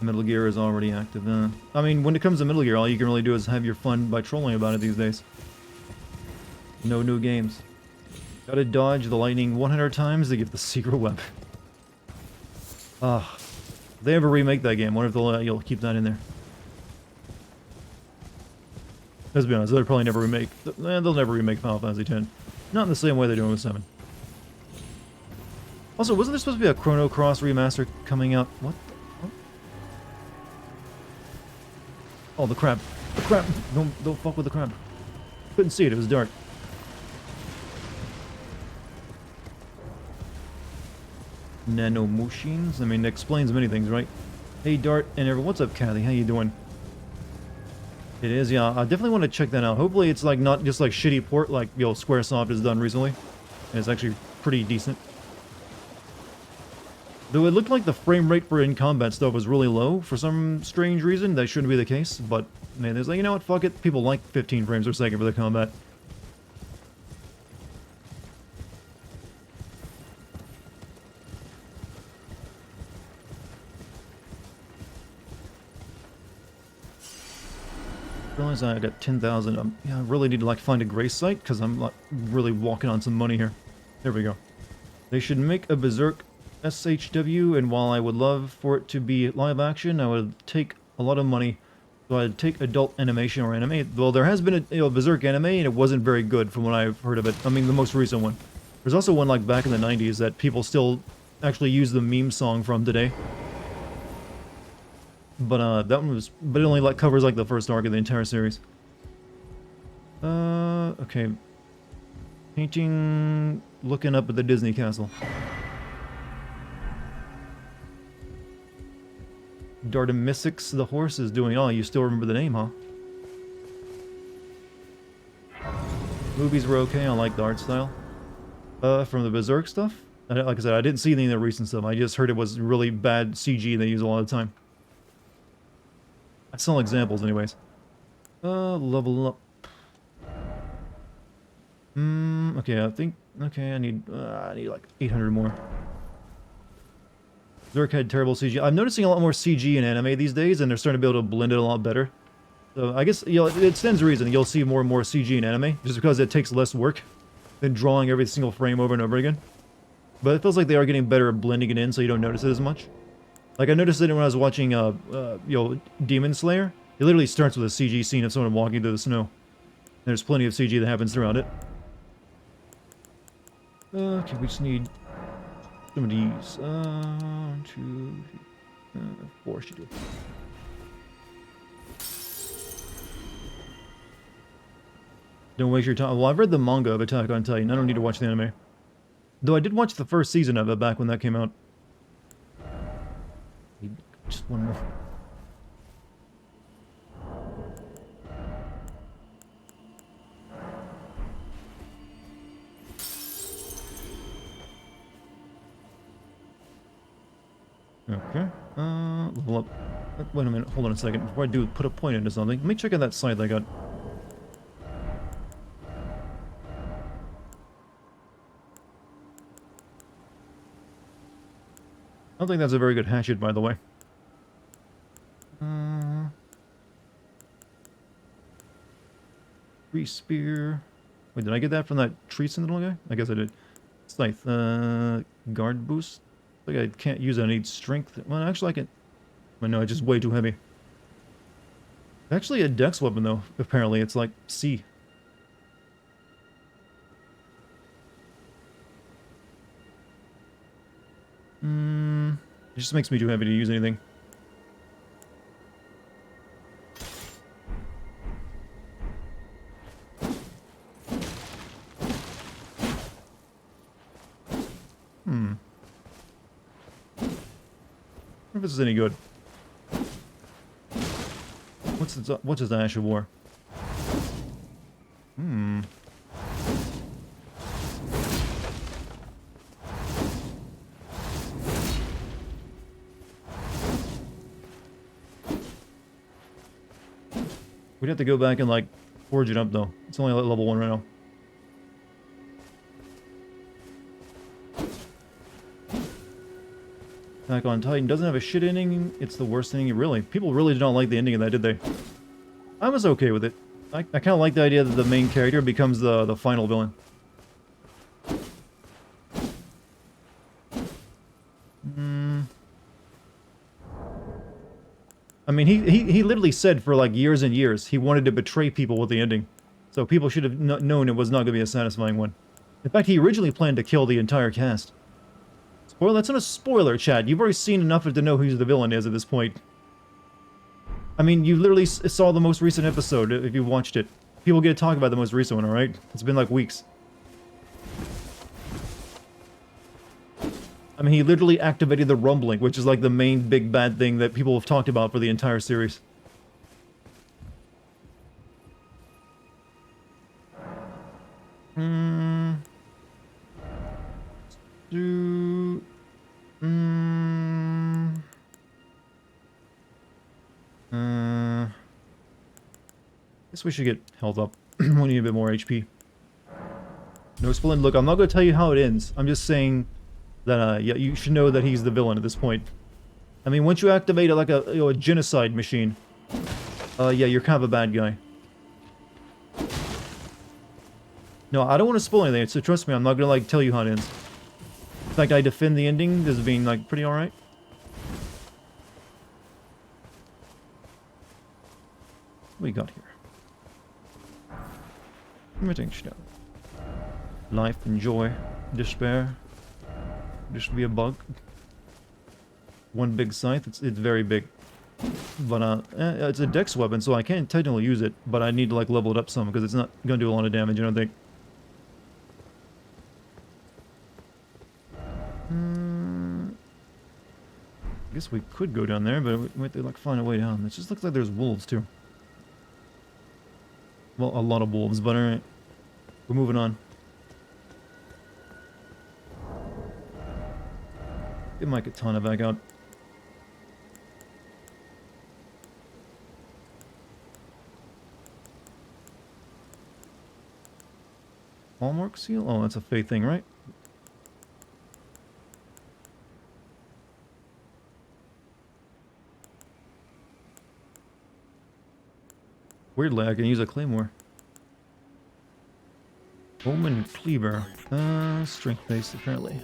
Metal Gear is already active. I mean, when it comes to Metal Gear, all you can really do is have your fun by trolling about it these days. No new games. Gotta dodge the lightning 100 times to get the secret weapon. Ah, if they ever remake that game, I wonder if you'll keep that in there. Let's be honest, they'll probably never remake. They'll never remake Final Fantasy X. Not in the same way they're doing with 7. Also, wasn't there supposed to be a Chrono Cross remaster coming out? What? Oh, the crab. The crab! Don't fuck with the crab. Couldn't see it, it was dark. Nano machines? I mean, it explains many things, right? Hey, Dart and everyone. What's up, Kathy? How you doing? It is, yeah. I definitely want to check that out. Hopefully it's like not just like shitty port like, yo, Squaresoft has done recently. And it's actually pretty decent. Though it looked like the frame rate for in-combat stuff was really low for some strange reason. That shouldn't be the case, but man, there's like, you know what, fuck it. People like 15 frames per second for the combat. Realize I got 10,000. Yeah, I really need to like find a grace site because I'm like really walking on some money here. There we go. They should make a Berserk SHW, and while I would love for it to be live action, I would take a lot of money. So I'd take adult animation or anime. Well, there has been a Berserk anime, and it wasn't very good from what I've heard of it. I mean, the most recent one. There's also one like back in the 90s that people still actually use the meme song from today. But that one was, but it only like covers like the first arc of the entire series. Okay. Painting, looking up at the Disney castle. Dartimisix the horse is doing. Oh, you still remember the name, huh? Movies were okay. I like the art style. From the Berserk stuff. Like I said, I didn't see any of the recent stuff. I just heard it was really bad CG they use a lot of the time. I saw examples, anyways. Level up. Okay, I think. Okay, I need like 800 more. Berserk had terrible CG. I'm noticing a lot more CG in anime these days, and they're starting to be able to blend it a lot better. So I guess, you know, it stands to reason you'll see more and more CG in anime, just because it takes less work than drawing every single frame over and over again. But it feels like they are getting better at blending it in, so you don't notice it as much. Like I noticed it when I was watching, you know, Demon Slayer. It literally starts with a CG scene of someone walking through the snow. There's plenty of CG that happens throughout it. Okay, we just need some of these. 2, 4 should do. Don't waste your time. Well, I've read the manga of Attack on Titan. I don't need to watch the anime. Though I did watch the first season of it back when that came out. Just one more. Okay. Level up. Wait a minute. Hold on a second. Before I do put a point into something, let me check out that site I got. I don't think that's a very good hatchet, by the way. Free spear. Wait, did I get that from that tree sentinel guy? I guess I did. Scythe. Guard boost. I think I can't use it. I need strength. Well, actually, I can. But no, it's just way too heavy. Actually, a dex weapon, though. Apparently, it's like C. It just makes me too heavy to use anything. If this is any good. What's his Ash of War? We'd have to go back and, like, forge it up, though. It's only at level 1 right now. Attack on Titan doesn't have a shit ending. It's the worst ending, really. People really did not like the ending of that, did they? I was okay with it. I kind of like the idea that the main character becomes the final villain. I mean, he literally said for like years and years he wanted to betray people with the ending. So people should have known it was not going to be a satisfying one. In fact, he originally planned to kill the entire cast. Spoiler, that's not a spoiler, Chad. You've already seen enough to know who the villain is at this point. I mean, you literally saw the most recent episode if you watched it. People get to talk about the most recent one, alright? It's been like weeks. I mean, he literally activated the rumbling, which is like the main big bad thing that people have talked about for the entire series. Guess we should get health up. We need a bit more HP. No Splint. Look, I'm not going to tell you how it ends. I'm just saying that, yeah, you should know that he's the villain at this point. I mean, once you activate like a genocide machine, yeah, you're kind of a bad guy. No, I don't want to spoil anything, so trust me, I'm not going to, like, tell you how it ends. In fact, I defend the ending as being, like, pretty alright. What we got here? Limiting stuff. Life and joy. Despair. This should be a bug. One big scythe. It's very big. But, it's a dex weapon, so I can't technically use it, but I need to, like, level it up some, because it's not going to do a lot of damage, I don't think. I guess we could go down there, but we have to, like, find a way down. It just looks like there's wolves, too. Well, a lot of wolves, but alright. We're moving on. Get my katana back out. Hallmark seal? Oh, that's a fate thing, right? Weirdly, I can use a claymore. Roman cleaver. Strength based, apparently.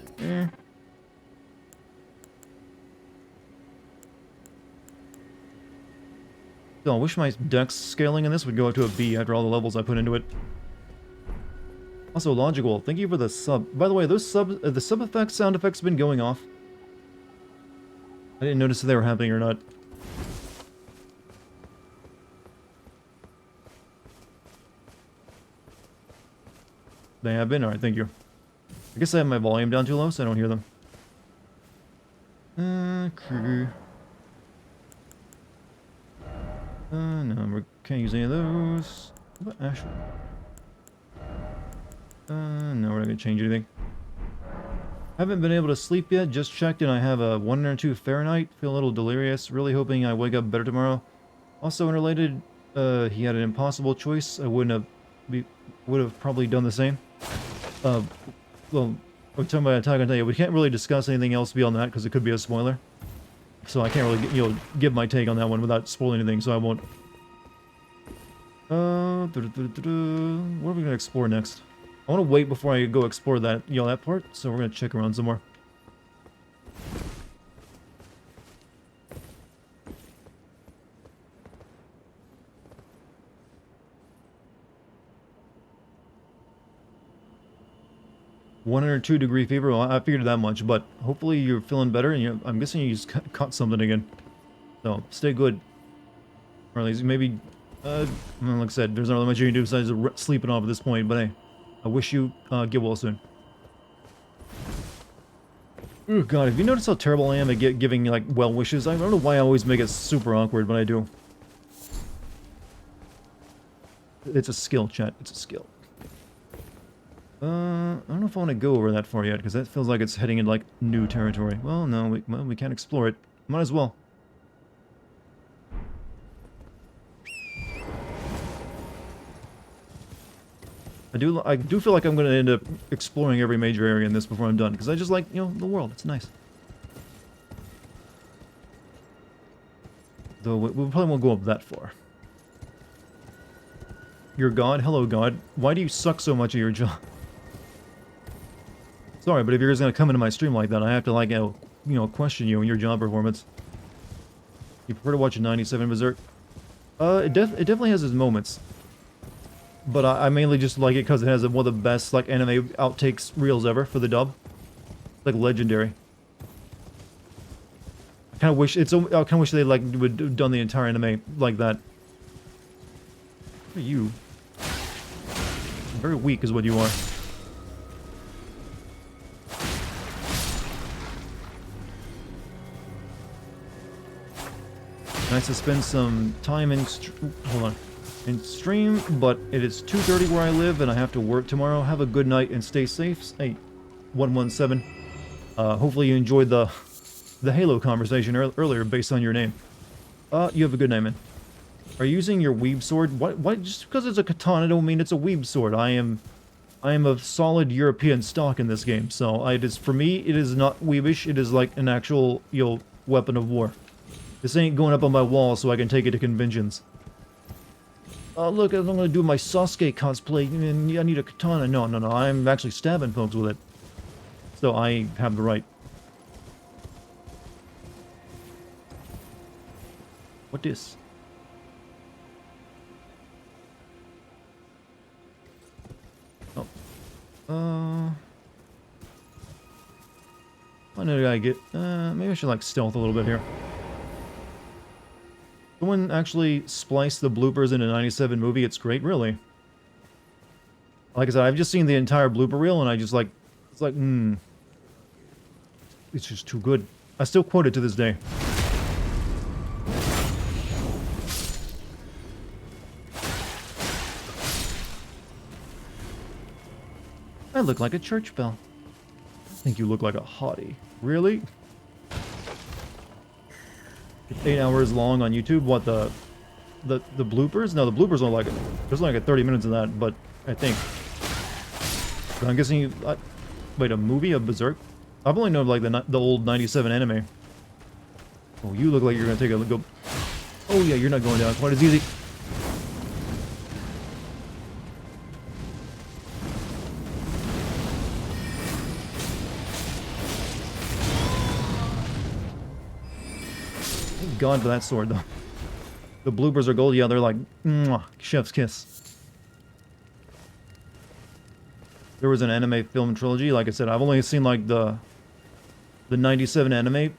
Oh, I wish my dex scaling in this would go up to a B after all the levels I put into it. Also, Logical, thank you for the sub. By the way, those the sub effects, sound effects have been going off. I didn't notice if they were happening or not. They have been? Alright, thank you. I guess I have my volume down too low, so I don't hear them. Okay. No, we can't use any of those. What about Asher? No, we're not gonna change anything. Haven't been able to sleep yet, just checked and I have a 102 Fahrenheit. Feel a little delirious, really hoping I wake up better tomorrow. Also unrelated, he had an impossible choice. I would have probably done the same. Well, we're talking about Attack on Titan. We can't really discuss anything else beyond that because it could be a spoiler. So I can't really, give my take on that one without spoiling anything, so I won't. What are we gonna explore next? I want to wait before I go explore that, that part, so we're gonna check around some more. $102-degree fever. Well, I figured that much, but hopefully you're feeling better, and I'm guessing you just caught something again. So stay good, or at least maybe. Like I said, there's not really much you can do besides sleeping off at this point. But hey, I wish you get well soon. Oh god, have you noticed how terrible I am at giving like well wishes? I don't know why I always make it super awkward, but I do. It's a skill, chat. It's a skill. I don't know if I want to go over that far yet, because that feels like it's heading in, like, new territory. Well, no, we can't explore it. Might as well. I do feel like I'm going to end up exploring every major area in this before I'm done, because I just like, the world. It's nice. Though, we probably won't go up that far. Your god? Hello, god. Why do you suck so much at your job? Sorry, but if you're just gonna come into my stream like that, I have to, like, question you and your job performance. You prefer to watch a 97 Berserk? It definitely has its moments. But I mainly just like it because it has one of the best, like, anime outtakes reels ever for the dub. Like, legendary. I kind of wish they, like, would have done the entire anime like that. What are you? Very weak is what you are. Nice to spend some time in stream, but it is 2:30 where I live and I have to work tomorrow. Have a good night and stay safe. Hey, 117. Hopefully you enjoyed the Halo conversation earlier based on your name. You have a good night, man. Are you using your weeb sword? What? Just because it's a katana don't mean it's a weeb sword. I am of solid European stock in this game, so for me, it is not weebish. It is like an actual, weapon of war. This ain't going up on my wall so I can take it to conventions. Oh, look, I'm gonna do my Sasuke cosplay, and I need a katana. No, I'm actually stabbing folks with it. So I have the right. What this? Oh. What did I get? Maybe I should, like, stealth a little bit here. Someone actually spliced the bloopers in a 97 movie. It's great, really. Like I said, I've just seen the entire blooper reel, and I just, like... It's like, it's just too good. I still quote it to this day. I look like a church bell. I think you look like a hottie. Really? 8 hours long on YouTube. What, the bloopers? No, the bloopers are like... There's like 30 minutes of that, but I think... But I'm guessing you... wait, a movie of Berserk? I've only known, like, the old 97 anime. Oh, you look like you're gonna take a go... Oh yeah, you're not going down quite as easy. God for that sword, though. The bloopers are gold. Yeah, they're like, mwah, chef's kiss. there was an anime film trilogy. Like I said, I've only seen like the 97 anime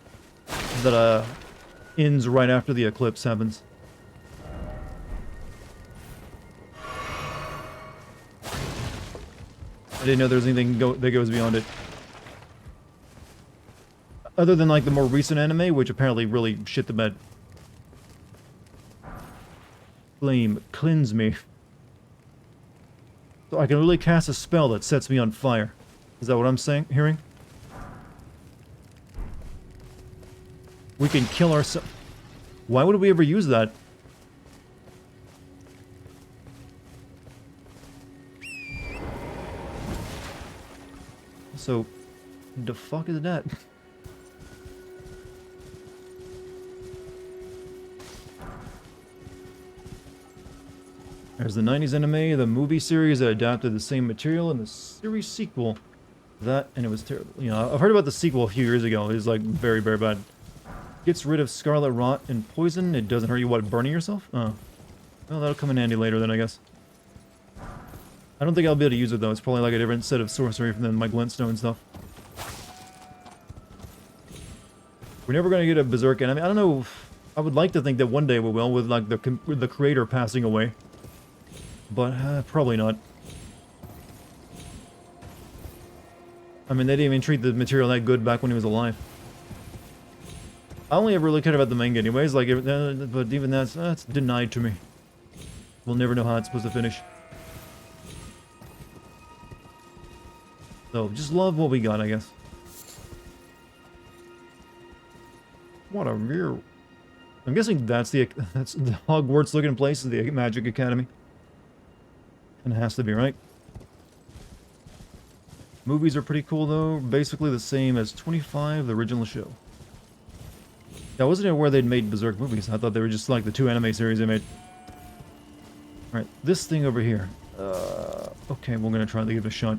that ends right after the eclipse happens. I didn't know there was anything that goes beyond it. Other than like the more recent anime, which apparently really shit the bed. Flame, cleanse me. So I can really cast a spell that sets me on fire. Is that what I'm hearing? We can kill ourselves. Why would we ever use that? So, the fuck is that? There's the 90s anime, the movie series that adapted the same material, and the series sequel. That, and it was terrible. You know, I've heard about the sequel a few years ago. It was like very, very bad. Gets rid of scarlet rot and poison. It doesn't hurt you, what, burning yourself? Oh. Well, that'll come in handy later then, I guess. I don't think I'll be able to use it though. It's probably like a different set of sorcery than my glintstone stuff. We're never going to get a berserk enemy. I don't know. I would like to think that one day we will, with like the creator passing away. But probably not. I mean, they didn't even treat the material that good back when he was alive. I only ever really cared about the manga anyways, like, but even that's denied to me. We'll never know how it's supposed to finish. So, just love what we got, I guess. What a rear... I'm guessing that's the Hogwarts looking place, is the Magic Academy. And it has to be, right? Movies are pretty cool, though. Basically the same as 25, the original show. Yeah, I wasn't aware they'd made Berserk movies. I thought they were just like the 2 anime series they made. Alright, this thing over here. Okay, we're gonna try to give it a shot.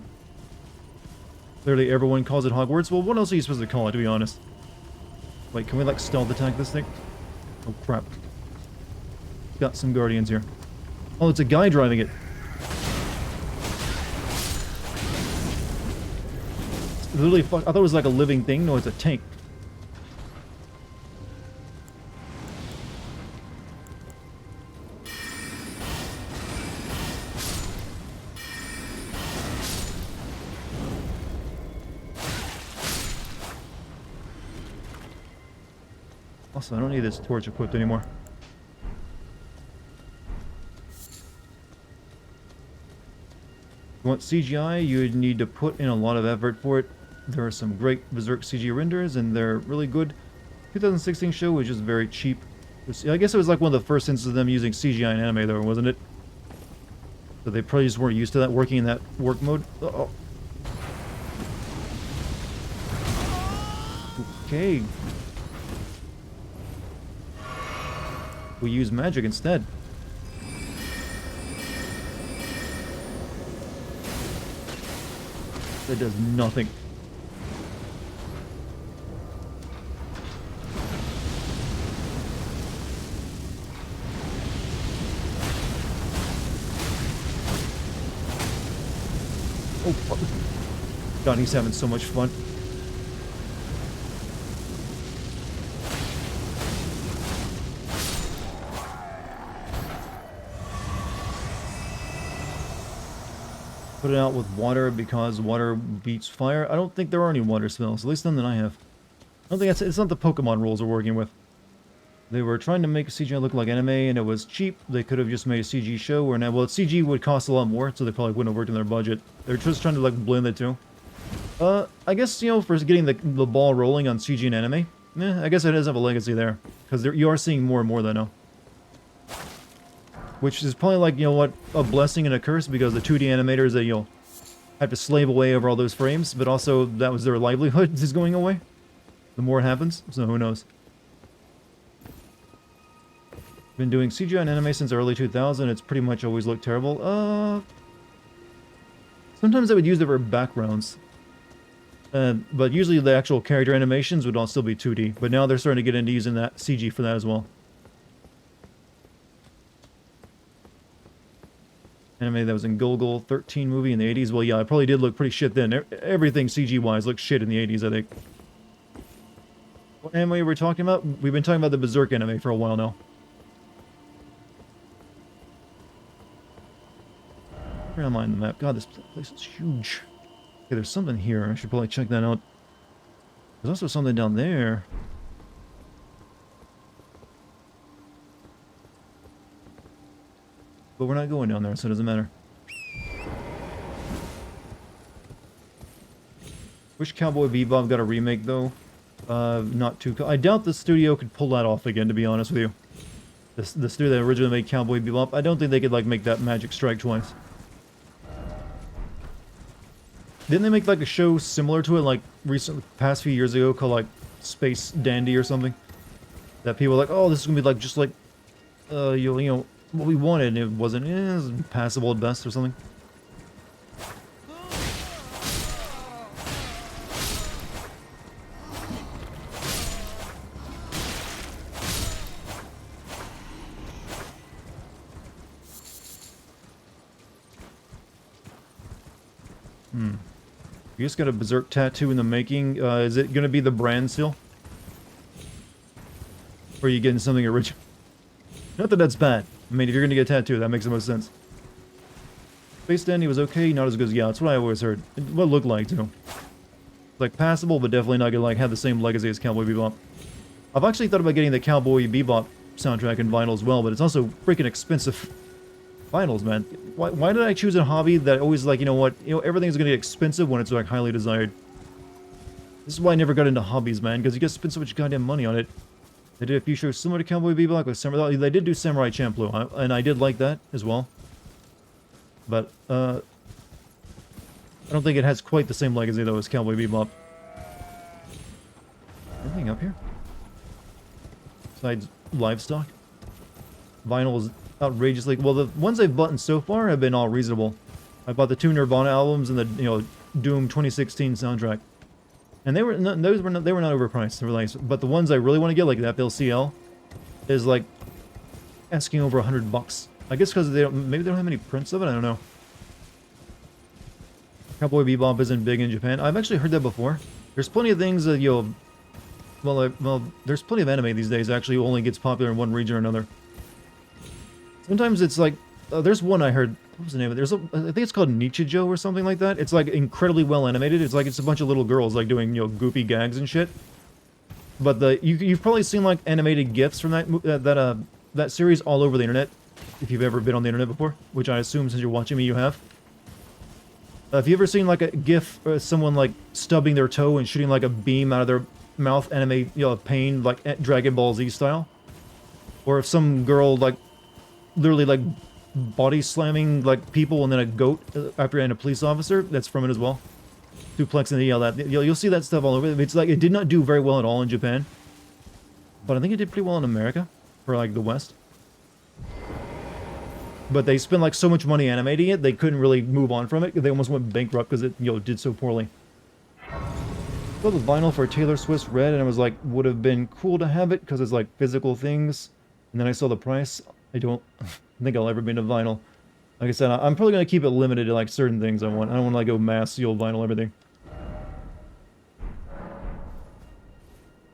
Clearly everyone calls it Hogwarts. Well, what else are you supposed to call it, to be honest? Wait, can we, like, stealth attack this thing? Oh, crap. Got some guardians here. Oh, it's a guy driving it. It's literally, I thought it was like a living thing. No, it's a tank. Also, I don't need this torch equipped anymore. If you want CGI, you would need to put in a lot of effort for it. There are some great Berserk CG renders, and they're really good. 2016 show was just very cheap. I guess it was like one of the first instances of them using CGI in anime, though, wasn't it? So they probably just weren't used to that, working in that work mode. Uh-oh. Okay. We use magic instead. That does nothing. Oh, fuck. God, he's having so much fun. Put it out with water because water beats fire. I don't think there are any water spells, at least none that I have. I don't think it's not the Pokemon rules we're working with. They were trying to make CGI look like anime, and it was cheap. They could have just made a CG show where now, well, CG would cost a lot more, so they probably wouldn't have worked in their budget. They're just trying to like blend the two. I guess, you know, for getting the ball rolling on CG and anime, I guess it does have a legacy there, because you are seeing more and more, though, now. Which is probably like, you know what, a blessing and a curse, because the 2D animators that, you know, have to slave away over all those frames, but also that was their livelihood is going away. The more it happens, so who knows. Been doing CGI and anime since early 2000, it's pretty much always looked terrible. Sometimes I would use it for backgrounds. But usually the actual character animations would all still be 2D, but now they're starting to get into using that CG for that as well. Anime that was in Golgol 13 movie in the 80s. Well, yeah, it probably did look pretty shit then. Everything CG-wise looked shit in the 80s, I think. What anime were we talking about? We've been talking about the Berserk anime for a while now. Where am I on the map? God, this place is huge. Okay, there's something here. I should probably check that out. There's also something down there. But we're not going down there, so it doesn't matter. Wish Cowboy Bebop got a remake, though. Not too... I doubt the studio could pull that off again, to be honest with you. The studio that originally made Cowboy Bebop, I don't think they could, like, make that magic strike twice. Didn't they make, like, a show similar to it, like, past few years ago, called, like, Space Dandy or something? That people were like, oh, this is gonna be, like, just like, you know, what we wanted, and it wasn't, it was passable at best or something. You just got a Berserk tattoo in the making. Is it gonna be the brand still? Or are you getting something original? Not that that's bad. I mean, if you're gonna get a tattoo, that makes the most sense. Space Dandy was okay, not as good as... Yeah, that's what I always heard. What it looked like, too. Like, passable, but definitely not gonna, like, have the same legacy as Cowboy Bebop. I've actually thought about getting the Cowboy Bebop soundtrack in vinyl as well, but it's also freaking expensive. Vinyls, man. Why did I choose a hobby that always, like, you know what? You know, everything's gonna get expensive when it's, like, highly desired. This is why I never got into hobbies, man, because you get to spend so much goddamn money on it. They did a few shows similar to Cowboy Bebop with Samurai. They did do Samurai Champloo, and I did like that as well. But, I don't think it has quite the same legacy, though, as Cowboy Bebop. Anything up here? Besides livestock? Vinyl is outrageously... Well, the ones I've bought so far have been all reasonable. I bought the two Nirvana albums and the, you know, Doom 2016 soundtrack. And they were not overpriced, they were nice. But the ones I really want to get, like the FLCL, is like asking over $100. I guess because maybe they don't have any prints of it, I don't know. Cowboy Bebop isn't big in Japan. I've actually heard that before. There's plenty of things that, you know, well, there's plenty of anime these days actually who only gets popular in one region or another. Sometimes it's like, there's one I heard, what was the name of it? I think it's called Nichijou or something like that. It's like incredibly well animated. It's like it's a bunch of little girls like doing, you know, goofy gags and shit. But you've probably seen like animated GIFs from that series all over the internet, if you've ever been on the internet before, which I assume since you're watching me you have. Have you ever seen like a GIF of someone like stubbing their toe and shooting like a beam out of their mouth, anime, you know, pain, like Dragon Ball Z style? Or if some girl like literally like body slamming like people and then a goat after and a police officer, that's from it as well. Duplexing, yeah, that you'll see that stuff all over. It's like it did not do very well at all in Japan, but I think it did pretty well in America for like the West. But they spent like so much money animating it, they couldn't really move on from it. They almost went bankrupt because it, you know, did so poorly. I bought the vinyl for Taylor Swift's Red, and I was like, would have been cool to have it because it's like physical things. And then I saw the price. I don't think I'll ever be into vinyl. Like I said, I'm probably gonna keep it limited to like certain things I want. I don't want to like go mass seal vinyl everything.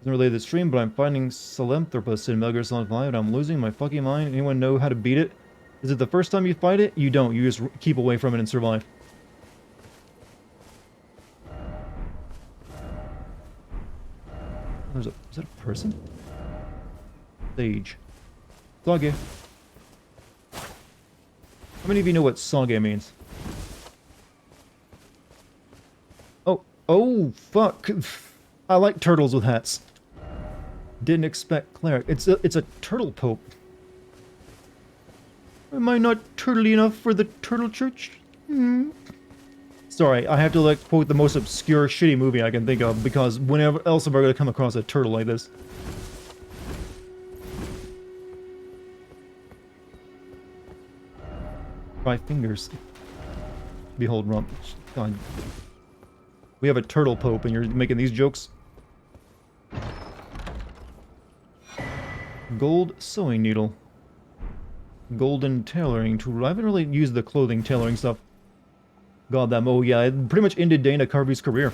Doesn't relate to the stream, but I'm finding Salemthropus in Metal Gear Solid 5, and I'm losing my fucking mind. Anyone know how to beat it? Is it the first time you fight it? You don't. You just keep away from it and survive. Is that a person? Sage. Sage. How many of you know what Sage means? Oh, fuck. I like turtles with hats. Didn't expect cleric. It's a turtle pope. Am I not turtly enough for the turtle church? Sorry, I have to like quote the most obscure shitty movie I can think of because whenever else am I going to come across a turtle like this? 5 fingers. Behold rump. God. We have a turtle pope and you're making these jokes? Gold sewing needle. Golden tailoring tool. I haven't really used the clothing tailoring stuff. God, that. Oh, yeah, it pretty much ended Dana Carvey's career.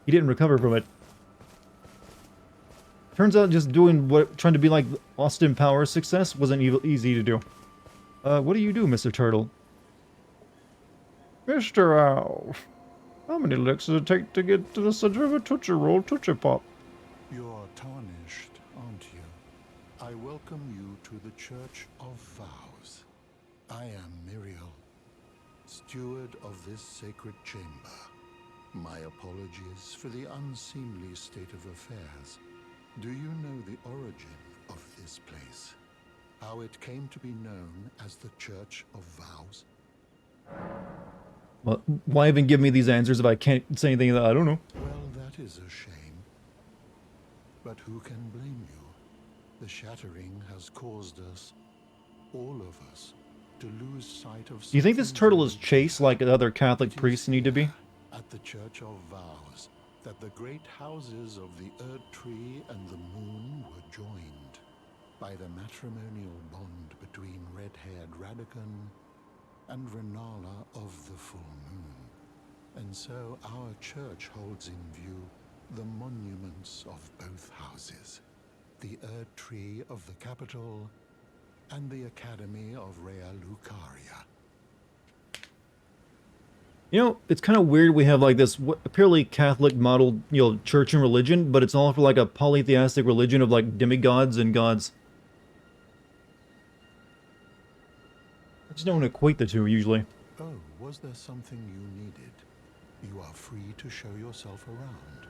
He didn't recover from it. Turns out just trying to be like Austin Powers' success wasn't easy to do. What do you do, Mr. Turtle? Mr. Owl, how many licks does it take to get to the center of a Tootsie Roll Tootsie Pop? You're tarnished, aren't you? I welcome you to the Church of Vows. I am Muriel, steward of this sacred chamber. My apologies for the unseemly state of affairs. Do you know the origin of this place? How it came to be known as the Church of Vows? Well, why even give me these answers if I can't say anything that I don't know? Well, that is a shame. But who can blame you? The shattering has caused us, all of us, to lose sight of. Do you think this turtle is chaste like other Catholic priests need to be? At the Church of Vows, that the great houses of the Erd Tree and the Moon were joined by the matrimonial bond between red-haired Radagon and Renala of the Full Moon. And so our church holds in view the monuments of both houses, the Erd Tree of the capital and the Academy of Rea Lucaria. You know, it's kind of weird we have like this purely Catholic modeled, church and religion, but it's all for like a polytheistic religion of like demigods and gods. I just don't equate the two usually. Oh, was there something you needed? You are free to show yourself around.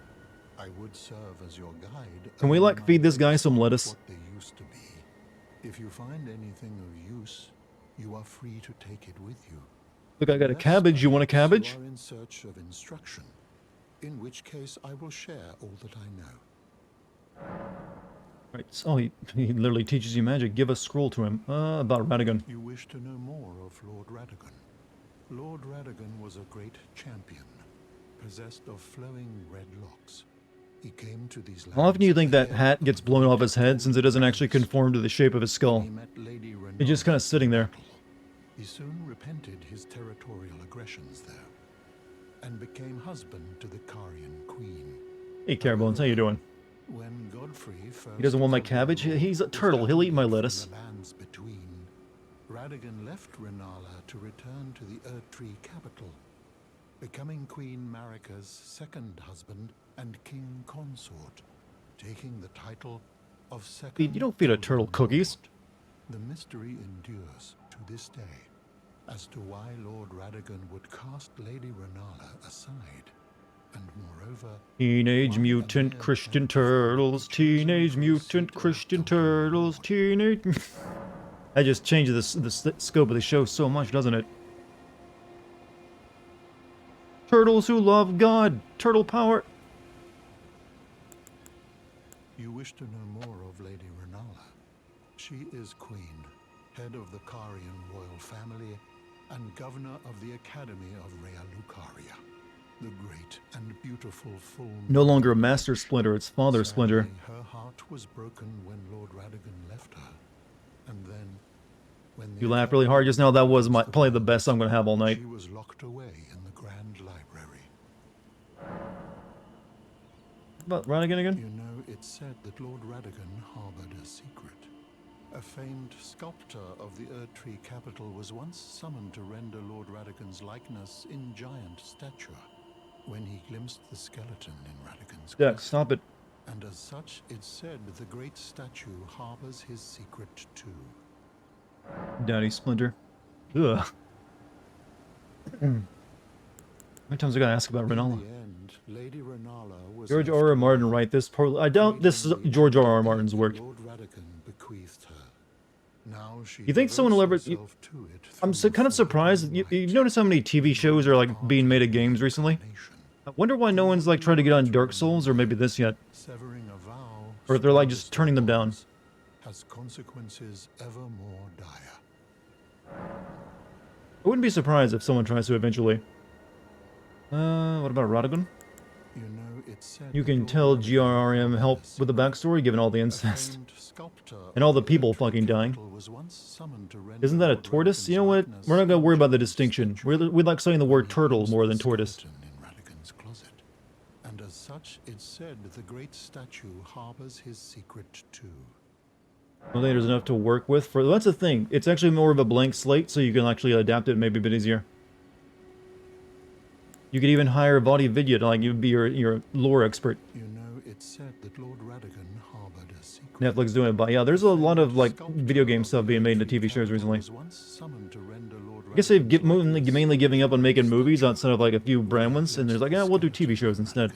I would serve as your guide. Can we like feed this guy some lettuce? What they used to be. If you find anything of use, you are free to take it with you. Look, I got a cabbage. You want a cabbage? You are in search of instruction, in which case I will share all that I know. Right. So he literally teaches you magic. Give a scroll to him. About Radagon. You wish to know more of Lord Radagon. Lord Radagon was a great champion, possessed of flowing red locks. He came to these lands. How often do you think that hat gets blown off his head since it doesn't actually conform to the shape of his skull? He's just kind of sitting there. He soon repented his territorial aggressions there, and became husband to the Carian queen. Hey, Carbones, how you doing? When Godfrey first He doesn't want my cabbage? He's a turtle. He'll eat my lettuce. The lands between, Radagon left Renala to return to the Erd Tree capital, becoming Queen Marika's second husband and king consort, taking the title of second. You don't feed a turtle cookies. The mystery endures to this day as to why Lord Radagon would cast Lady Renala aside, and moreover, Teenage Mutant Christian Turtles, Teenage Mutant Christian Turtles, Teenage... That just changes the scope of the show so much, doesn't it? Turtles who love God! Turtle power! You wish to know more of Lady Renala. She is queen, head of the Carian royal family, and governor of the Academy of Rea Lucaria, the great and beautiful full. No longer a Master Splinter, it's Father Splinter. Her heart was broken when Lord Radagon left her, and then, when you laughed really hard just now. That was probably the best I'm going to have all night. She was locked away in the Grand Library. About Radagon again? You know, it's said that Lord Radagon harbored a secret. A famed sculptor of the Erd Tree capital was once summoned to render Lord Radagon's likeness in giant stature. When he glimpsed the skeleton in Radagon's Dex, stop it. And as such, it's said the great statue harbors his secret too. Daddy Splinter. Ugh. How many times I gotta ask about Renala? In the end, Lady Renala was George R. R. Martin write this poorly. I doubt this is George R. R. Martin's work. Lord Radagon bequeathed her. Now she you think someone will ever... I'm kind of surprised. You notice how many TV shows are like being made of games recently? I wonder why no one's like trying to get on Dark Souls or maybe this yet. Or if they're like just turning them down. Has consequences ever more dire. I wouldn't be surprised if someone tries to eventually. What about Radagon? You know, You can tell GRRM helped with the backstory given all the incest. And all the people fucking dying. Isn't that a tortoise? You know what? We're not gonna worry about the distinction. We like saying the word turtle more than tortoise. And as such, it's said the great statue harbors his secret too. I don't think there's enough to work with for. That's the thing. It's actually more of a blank slate, so you can actually adapt it maybe a bit easier. You could even hire Body Vidya to like you be your lore expert. You know, it's said that Lord Radigan harbored a secret. Netflix doing it, but yeah, there's a lot of like video game stuff being made into TV shows recently. I guess they've mainly giving up on making movies outside of like a few brand ones, and there's like, yeah, we'll do TV shows instead.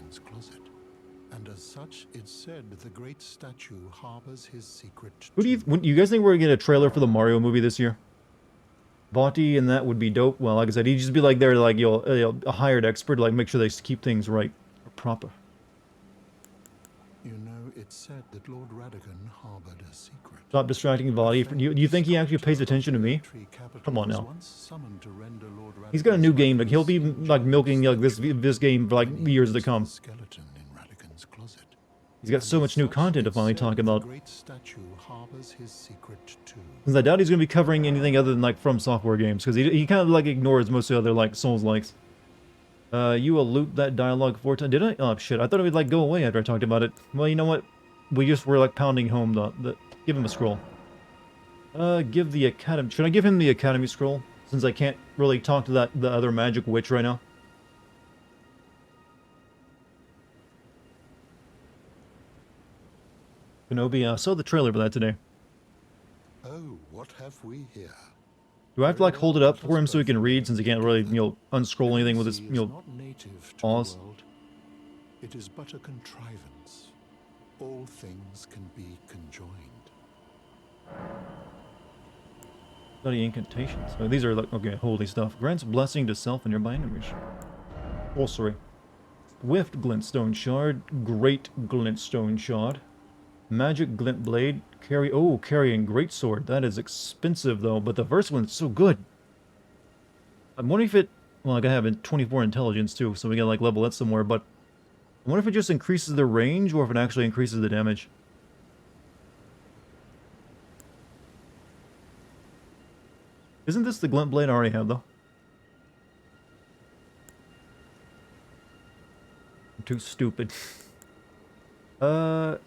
And as such, it's said the great statue harbors his secret. Who do you guys think we're gonna get a trailer for the Mario movie this year? Boti and that would be dope. Well, like I said, he'd just be like there, like a hired expert, like make sure they keep things right or proper. You know, it's said that Lord Radigan harbored a secret. Stop distracting Boti. Do you think he actually pays attention to me? Come on now. He's got a new game. Like he'll be like milking like this game for like years to come. He's got so much new content to finally talk about. Since I doubt he's going to be covering anything other than like From Software games, because he kind of like ignores most of the other like Souls likes. You will loop that dialogue 4 times. Did I? Oh shit! I thought it would like go away after I talked about it. Well, you know what? We just were like pounding home the. Give him a scroll. Give the Academy. Should I give him the Academy scroll? Since I can't really talk to the other magic witch right now. Kenobi, I saw the trailer for that today. Oh, what have we here? Do I have to like hold it up for him so he can read, since he can't really, unscroll anything with his, paws? It is but a contrivance. All things can be conjoined. Study incantations. Oh, these are like, okay, holy stuff. Grants blessing to self and nearby enemies. Sorcery. Swift glintstone shard. Great glintstone shard. Magic glint blade. Carrying greatsword. That is expensive though, but the first one's so good. I'm wondering if it, well, like I have a 24 intelligence too, so we can like level it somewhere, but I wonder if it just increases the range or if it actually increases the damage. Isn't this the glint blade I already have though? I'm too stupid.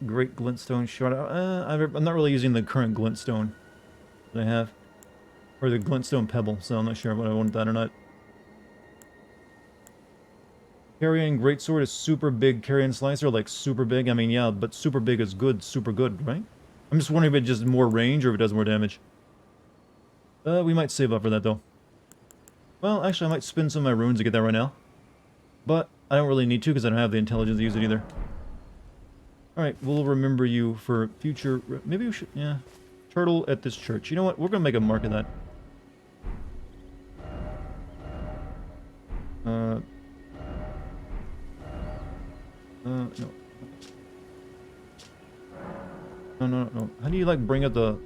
Great glintstone shard. I'm not really using the current glintstone that I have. Or the glintstone pebble, so I'm not sure what I want that or not. Carrion greatsword is super big. Carrion slicer, like super big. I mean, yeah, but super big is good, super good, right? I'm just wondering if it does more range or if it does more damage. We might save up for that though. Well, actually, I might spend some of my runes to get that right now. But I don't really need to because I don't have the intelligence to use it either. Alright, we'll remember you for future... Maybe we should... Yeah. Turtle at this church. You know what? We're going to make a mark of that. No. No. How do you, like, bring up the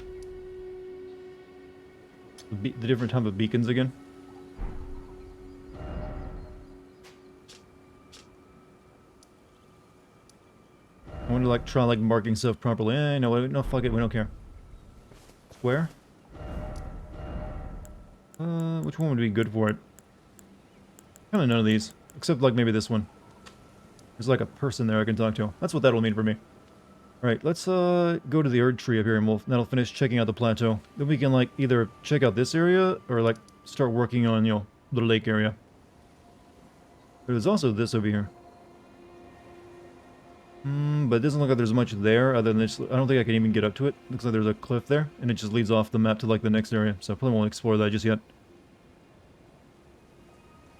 different type of beacons again? I want to like try like marking stuff properly. No, fuck it, we don't care. Square? Which one would be good for it? Kinda none of these. Except like maybe this one. There's like a person there I can talk to. That's what that'll mean for me. Alright, let's go to the Erd tree up here and that'll finish checking out the plateau. Then we can like either check out this area or like start working on, the lake area. There's also this over here. But it doesn't look like there's much there other than this. I don't think I can even get up to it. Looks like there's a cliff there, and it just leads off the map to like the next area. So I probably won't explore that just yet.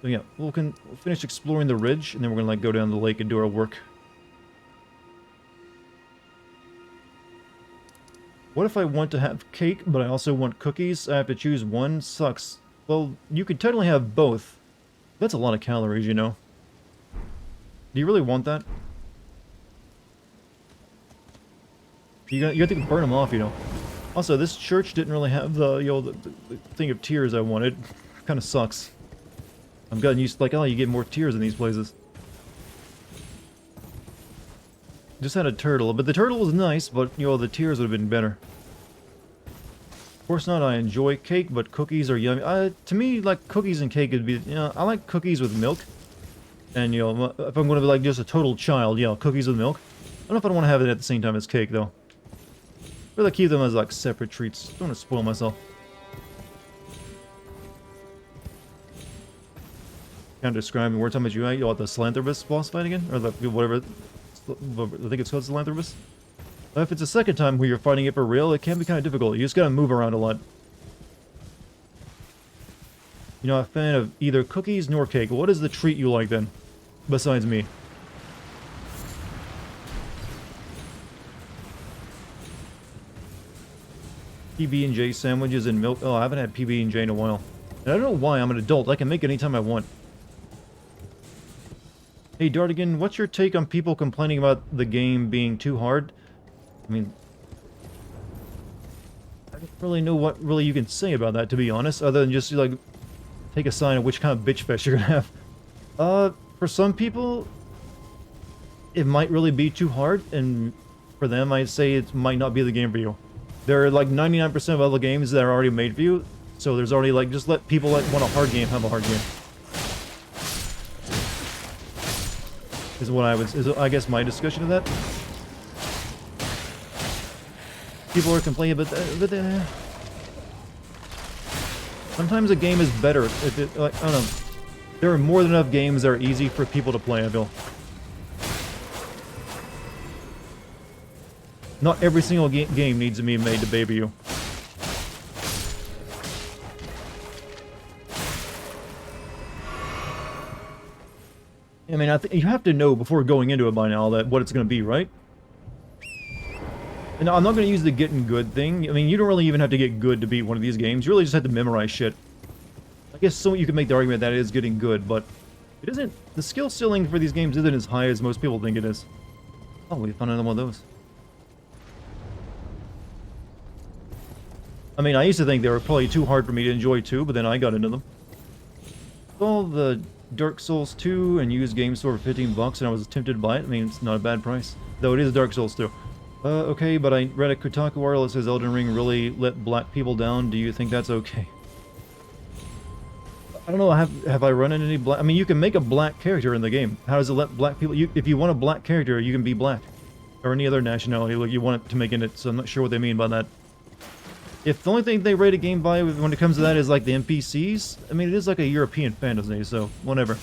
So yeah, we'll finish exploring the ridge, and then we're gonna like go down the lake and do our work. What if I want to have cake, but I also want cookies? I have to choose one? Sucks. Well, you could technically have both. That's a lot of calories, you know. Do you really want that? You have to burn them off, Also, this church didn't really have the, the thing of tears I wanted. Kind of sucks. I've gotten used to, like, oh, you get more tears in these places. Just had a turtle, but the turtle was nice, but, you know, the tears would have been better. Of course not, I enjoy cake, but cookies are yummy. To me, like, cookies and cake would be, you know, I like cookies with milk. And, you know, if I'm going to be, like, just a total child, yeah, cookies with milk. I don't know if I want to have it at the same time as cake, though. I'd rather keep them as, like, separate treats. Don't want to spoil myself. Can't describe in words how much you want the Philanthropist boss fight again? Or the, whatever, I think it's called Philanthropist? If it's a second time where you're fighting it for real, it can be kind of difficult. You just gotta move around a lot. You're not a fan of either cookies nor cake. What is the treat you like then? Besides me. PB&J sandwiches and milk. Oh, I haven't had PB&J in a while. And I don't know why. I'm an adult. I can make it anytime I want. Hey, Dartigan, what's your take on people complaining about the game being too hard? I mean, I don't really know what really you can say about that, to be honest, other than just, like, take a sign of which kind of bitch fest you're gonna have. For some people, it might really be too hard, and for them, I'd say it might not be the game for you. There are, like, 99% of other games that are already made for you, so there's already, like, just let people that want a hard game have a hard game. Is what I guess my discussion of that. People are complaining, but sometimes a game is better if it, like, I don't know. There are more than enough games that are easy for people to play, I feel. Not every single game needs to be made to baby you. I mean, you have to know before going into it by now that what it's going to be, right? And I'm not going to use the getting good thing. I mean, you don't really even have to get good to beat one of these games. You really just have to memorize shit. I guess so you can make the argument that it is getting good, but it isn't. The skill ceiling for these games isn't as high as most people think it is. Oh, we found another one of those. I mean, I used to think they were probably too hard for me to enjoy too, but then I got into them. All the Dark Souls 2 and used game store for 15 bucks, and I was tempted to buy it. I mean, it's not a bad price. Though it is Dark Souls 2. Okay, but I read a Kotaku article that says Elden Ring really let black people down. Do you think that's okay? I don't know, have I run into any black... I mean, you can make a black character in the game. How does it let black people... if you want a black character, you can be black. Or any other nationality like you want it to make in it, so I'm not sure what they mean by that. If the only thing they rate a game by when it comes to that is like the NPCs, I mean, it is like a European fantasy, so whatever.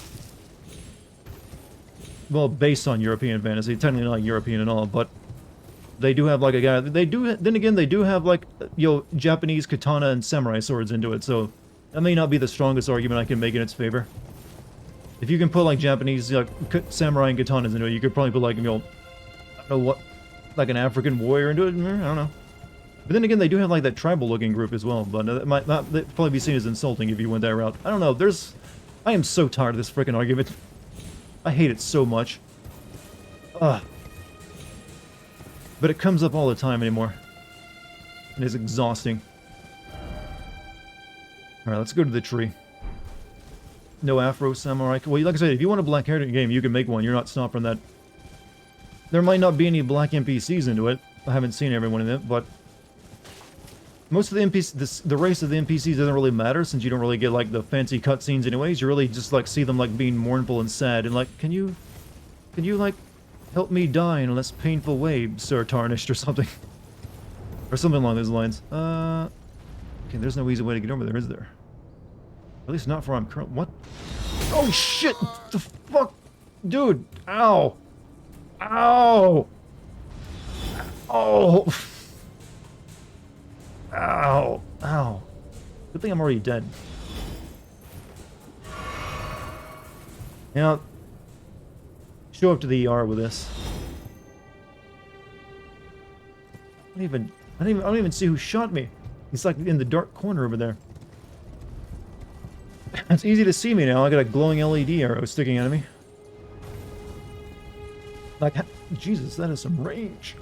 Well, based on European fantasy, technically not European at all, but they do have like a guy. They do, then again, they do have like, you know, Japanese katana and samurai swords into it, so that may not be the strongest argument I can make in its favor. If you can put like Japanese like samurai and katanas into it, you could probably put like, you know, I don't know what, like an African warrior into it. I don't know. But then again, they do have like that tribal-looking group as well, but it might not probably be seen as insulting if you went that route. I don't know. I am so tired of this freaking argument. I hate it so much. Ugh. But it comes up all the time anymore. And it's exhausting. Alright, let's go to the tree. No Afro Samurai. Well, like I said, if you want a black character in the game, you can make one. You're not stopped from that. There might not be any black NPCs into it. I haven't seen everyone in it, but most of the NPCs, the race of the NPCs doesn't really matter since you don't really get like the fancy cutscenes anyways. You really just like see them like being mournful and sad and like, can you like help me die in a less painful way, Sir Tarnished, or something. Or something along those lines. Okay, there's no easy way to get over there, is there? At least not for I'm current. What? Oh shit! What the fuck? Dude! Ow! Ow! Oh! Ow! Ow! Good thing I'm already dead. Now, show up to the ER with this. I don't even see who shot me. He's like in the dark corner over there. It's easy to see me now. I got a glowing LED arrow sticking out of me. Like, Jesus, that is some range.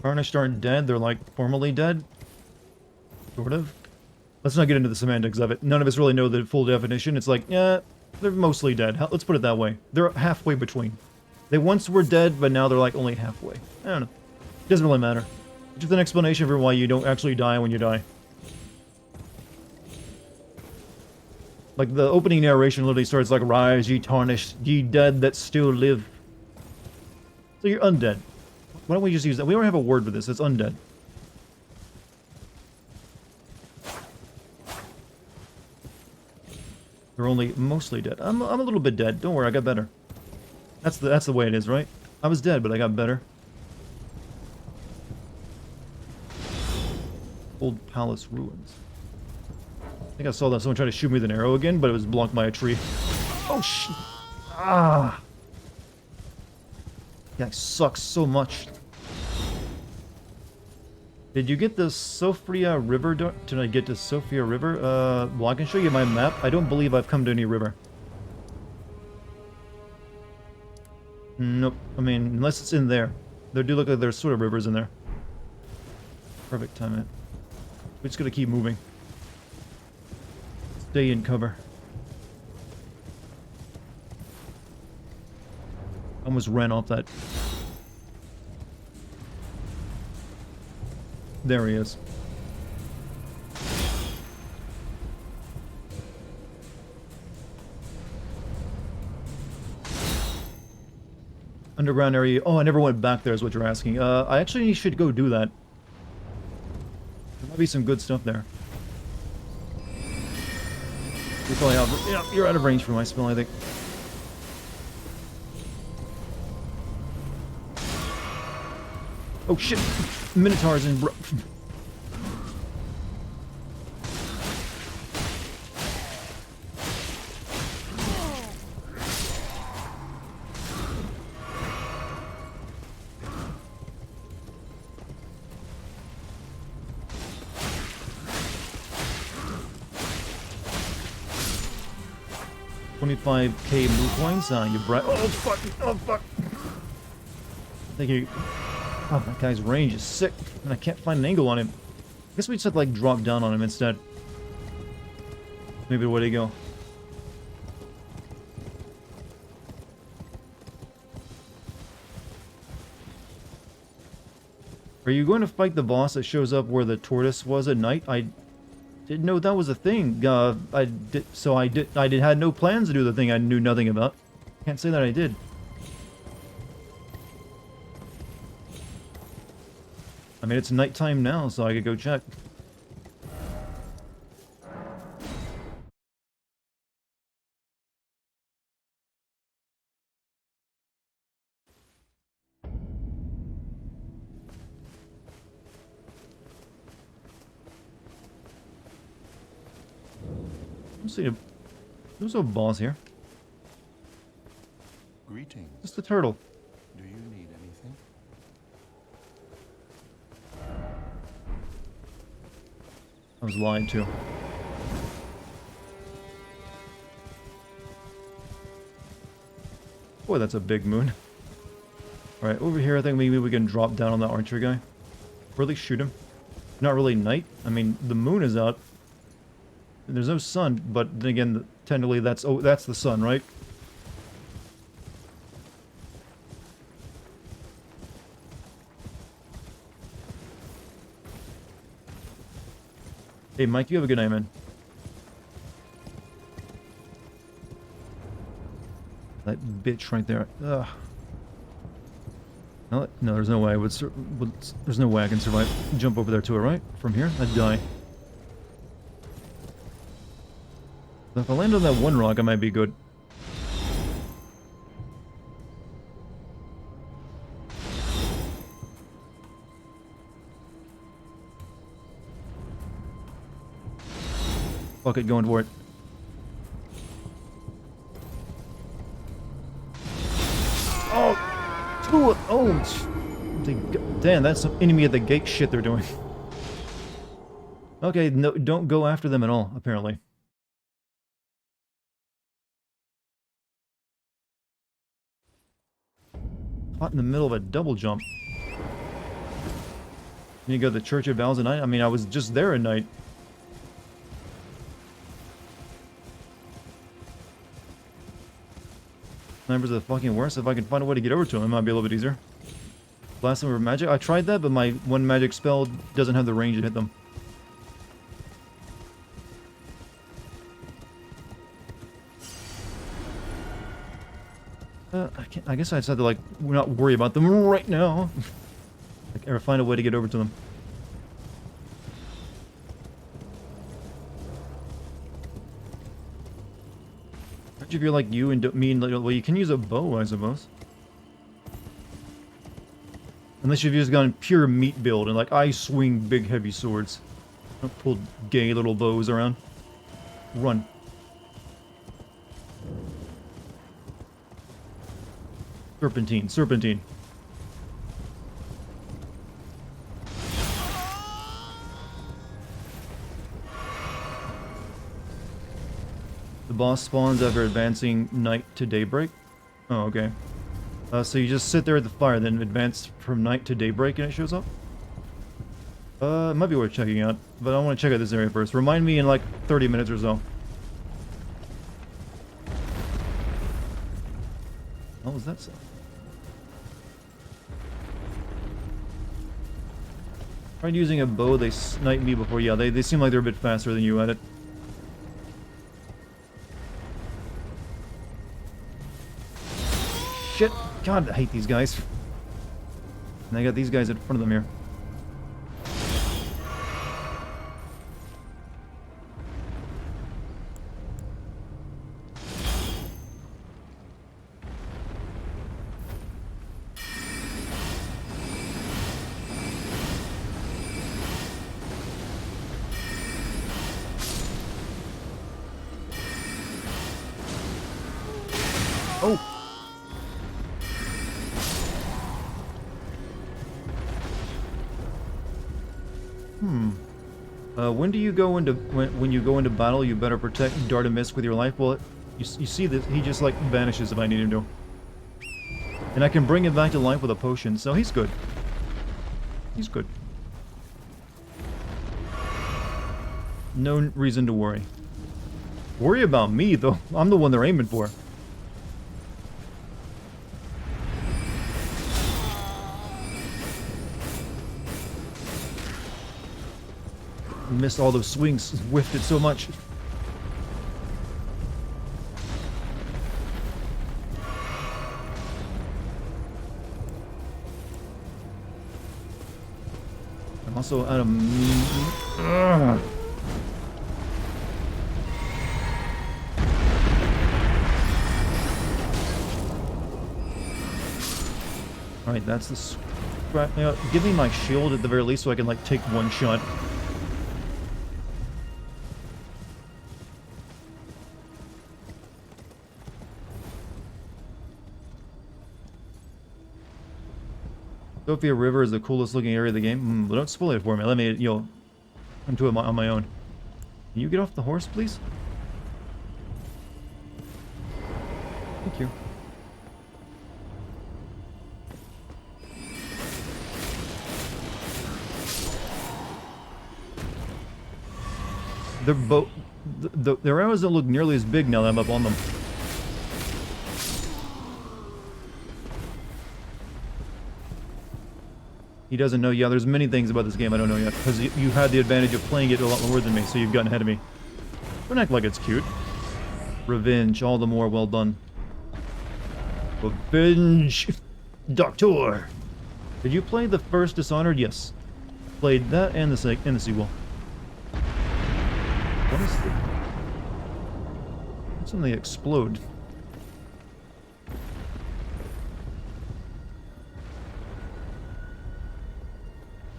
Tarnished aren't dead. They're like formally dead. Sort of. Let's not get into the semantics of it. None of us really know the full definition. It's like, yeah, they're mostly dead. Let's put it that way. They're halfway between. They once were dead, but now they're like only halfway. I don't know. Doesn't really matter. Just an explanation for why you don't actually die when you die. Like, the opening narration literally starts like, "Rise, ye tarnished, ye dead that still live." So you're undead. Why don't we just use that? We don't have a word for this. It's undead. They're only mostly dead. I'm a little bit dead. Don't worry, I got better. That's the way it is, right? I was dead, but I got better. Old palace ruins. I think I saw that someone tried to shoot me with an arrow again, but it was blocked by a tree. Oh, shit. Ah. That sucks so much. Did you get the Sofia River? Did I get to Sofia River? Well, I can show you my map. I don't believe I've come to any river. Nope. I mean, unless it's in there. There do look like there's sort of rivers in there. Perfect time, man. We're just gonna keep moving. Stay in cover. Almost ran off that. There he is. Underground area. Oh, I never went back there is what you're asking. I actually should go do that. There might be some good stuff there. You're probably out. Yeah, you're out of range for my spell, I think. Oh shit! Minotaurs in. 25k blue coins. You bright. Oh fuck! Oh fuck! I think you. Oh, that guy's range is sick, and I can't find an angle on him. I guess we just have to like drop down on him instead. Maybe the way to go. Are you going to fight the boss that shows up where the tortoise was at night? I didn't know that was a thing. I had no plans to do the thing I knew nothing about. Can't say that I did. I mean, it's nighttime now, so I could go check. Let's see. There's no boss here. Greetings. Just a turtle. Do you need anything? I was lied to. Boy, that's a big moon. Alright, over here I think maybe we can drop down on that archer guy. Really shoot him. Not really night. I mean, the moon is out. There's no sun, but then again, technically that's the sun, right? Hey, Mike, you have a good night, man. That bitch right there. Ugh. No, there's no way. There's no way I can survive. Jump over there to it, right? From here, I'd die. If I land on that one rock, I might be good. Fuck it, going for it. Oh! Two! Oh! Damn, that's some enemy at the gate shit they're doing. Okay, no, don't go after them at all, apparently. Caught in the middle of a double jump. You go to the Church of Owls at night? I mean, I was just there at night. Snipers are the fucking worst. If I can find a way to get over to them, it might be a little bit easier. Blast them with magic. I tried that, but my one magic spell doesn't have the range to hit them. I guess I just have to, like, not worry about them right now. Like, or find a way to get over to them. Imagine if you're like you and me, and well, you can use a bow, I suppose. Unless you've just gone pure meat build and like, I swing big heavy swords. Don't pull gay little bows around. Run. Serpentine, serpentine. The boss spawns after advancing night to daybreak. Oh, okay. So you just sit there at the fire, then advance from night to daybreak and it shows up? It might be worth checking out, but I want to check out this area first. Remind me in like 30 minutes or so. What was that sound? Tried using a bow, they sniped me before. Yeah, they seem like they're a bit faster than you at it. Shit! God, I hate these guys. And I got these guys in front of them here. Oh! When do you go into when you go into battle? You better protect Dartigan with your life. Well, you see this? He just like vanishes if I need him to, and I can bring him back to life with a potion. So he's good. He's good. No reason to worry. Worry about me though. I'm the one they're aiming for. Missed all those swings, whiffed it so much. I'm also out of... Alright, that's the... give me my shield at the very least so I can, like, take one shot. Sophia River is the coolest looking area of the game. Well, don't spoil it for me. Let me, come to it on my own. Can you get off the horse, please? Thank you. Their arrows don't look nearly as big now that I'm up on them. He doesn't know. Yeah, there's many things about this game I don't know yet. Because you had the advantage of playing it a lot more than me, so you've gotten ahead of me. Don't act like it's cute. Revenge, all the more well done. Revenge! Doctor! Did you play the first Dishonored? Yes. Played that and the sequel. What is the... Something explode.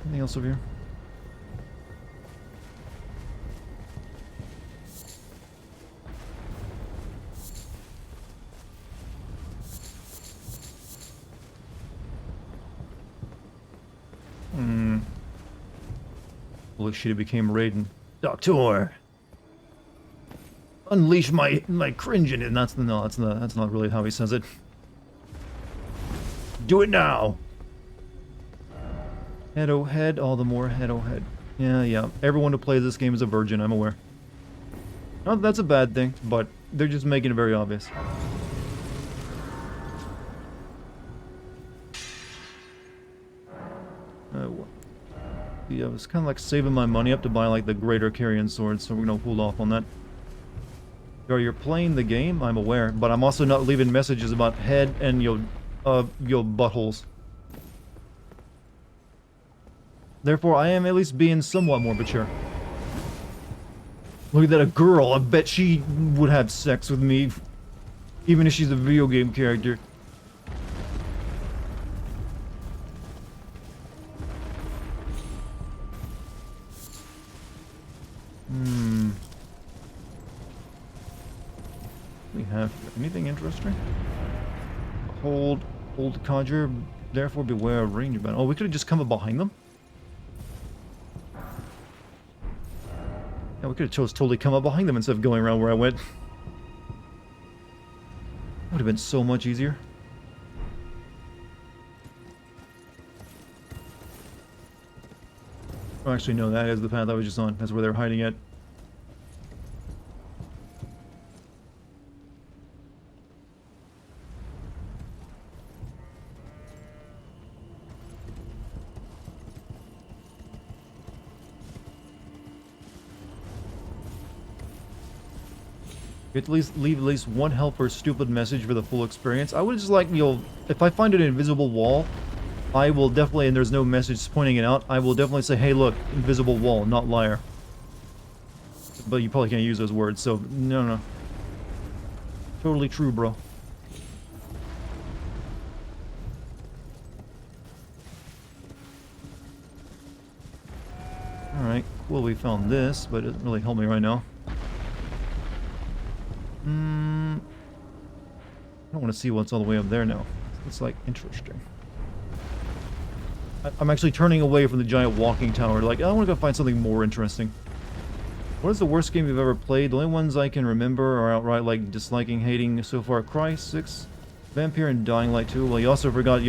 Anything else over here? Holy shit, it became Raiden. Doctor! Unleash my cringe in it. That's not really how he says it. Do it now! Head oh head, all the more head oh head. Yeah. Everyone who plays this game is a virgin, I'm aware. Not that that's a bad thing, but they're just making it very obvious. Yeah, I was kind of like saving my money up to buy like the greater carrion sword, so we're gonna hold off on that. You're playing the game, I'm aware, but I'm also not leaving messages about head and your buttholes. Therefore, I am at least being somewhat more mature. Look at that, a girl. I bet she would have sex with me, even if she's a video game character. We have anything interesting? Hold conjure, therefore beware of range battle. Oh, we could have just come up behind them? Yeah, we could have totally come up behind them instead of going around where I went. Would have been so much easier. Oh, actually, no, that is the path I was just on. That's where they're hiding at. You have to at least leave at least one helper stupid message for the full experience. I would just like, if I find an invisible wall, I will definitely, and there's no message pointing it out, I will definitely say, hey look, invisible wall, not liar. But you probably can't use those words, so no. Totally true, bro. Alright, cool, we found this, but it doesn't really help me right now. I don't want to see what's all the way up there now. It's like interesting. I'm actually turning away from the giant walking tower. Like, I want to go find something more interesting. What is the worst game you've ever played? The only ones I can remember are outright like disliking, hating so far. Cry 6, Vampire, and Dying Light 2. Well, you also forgot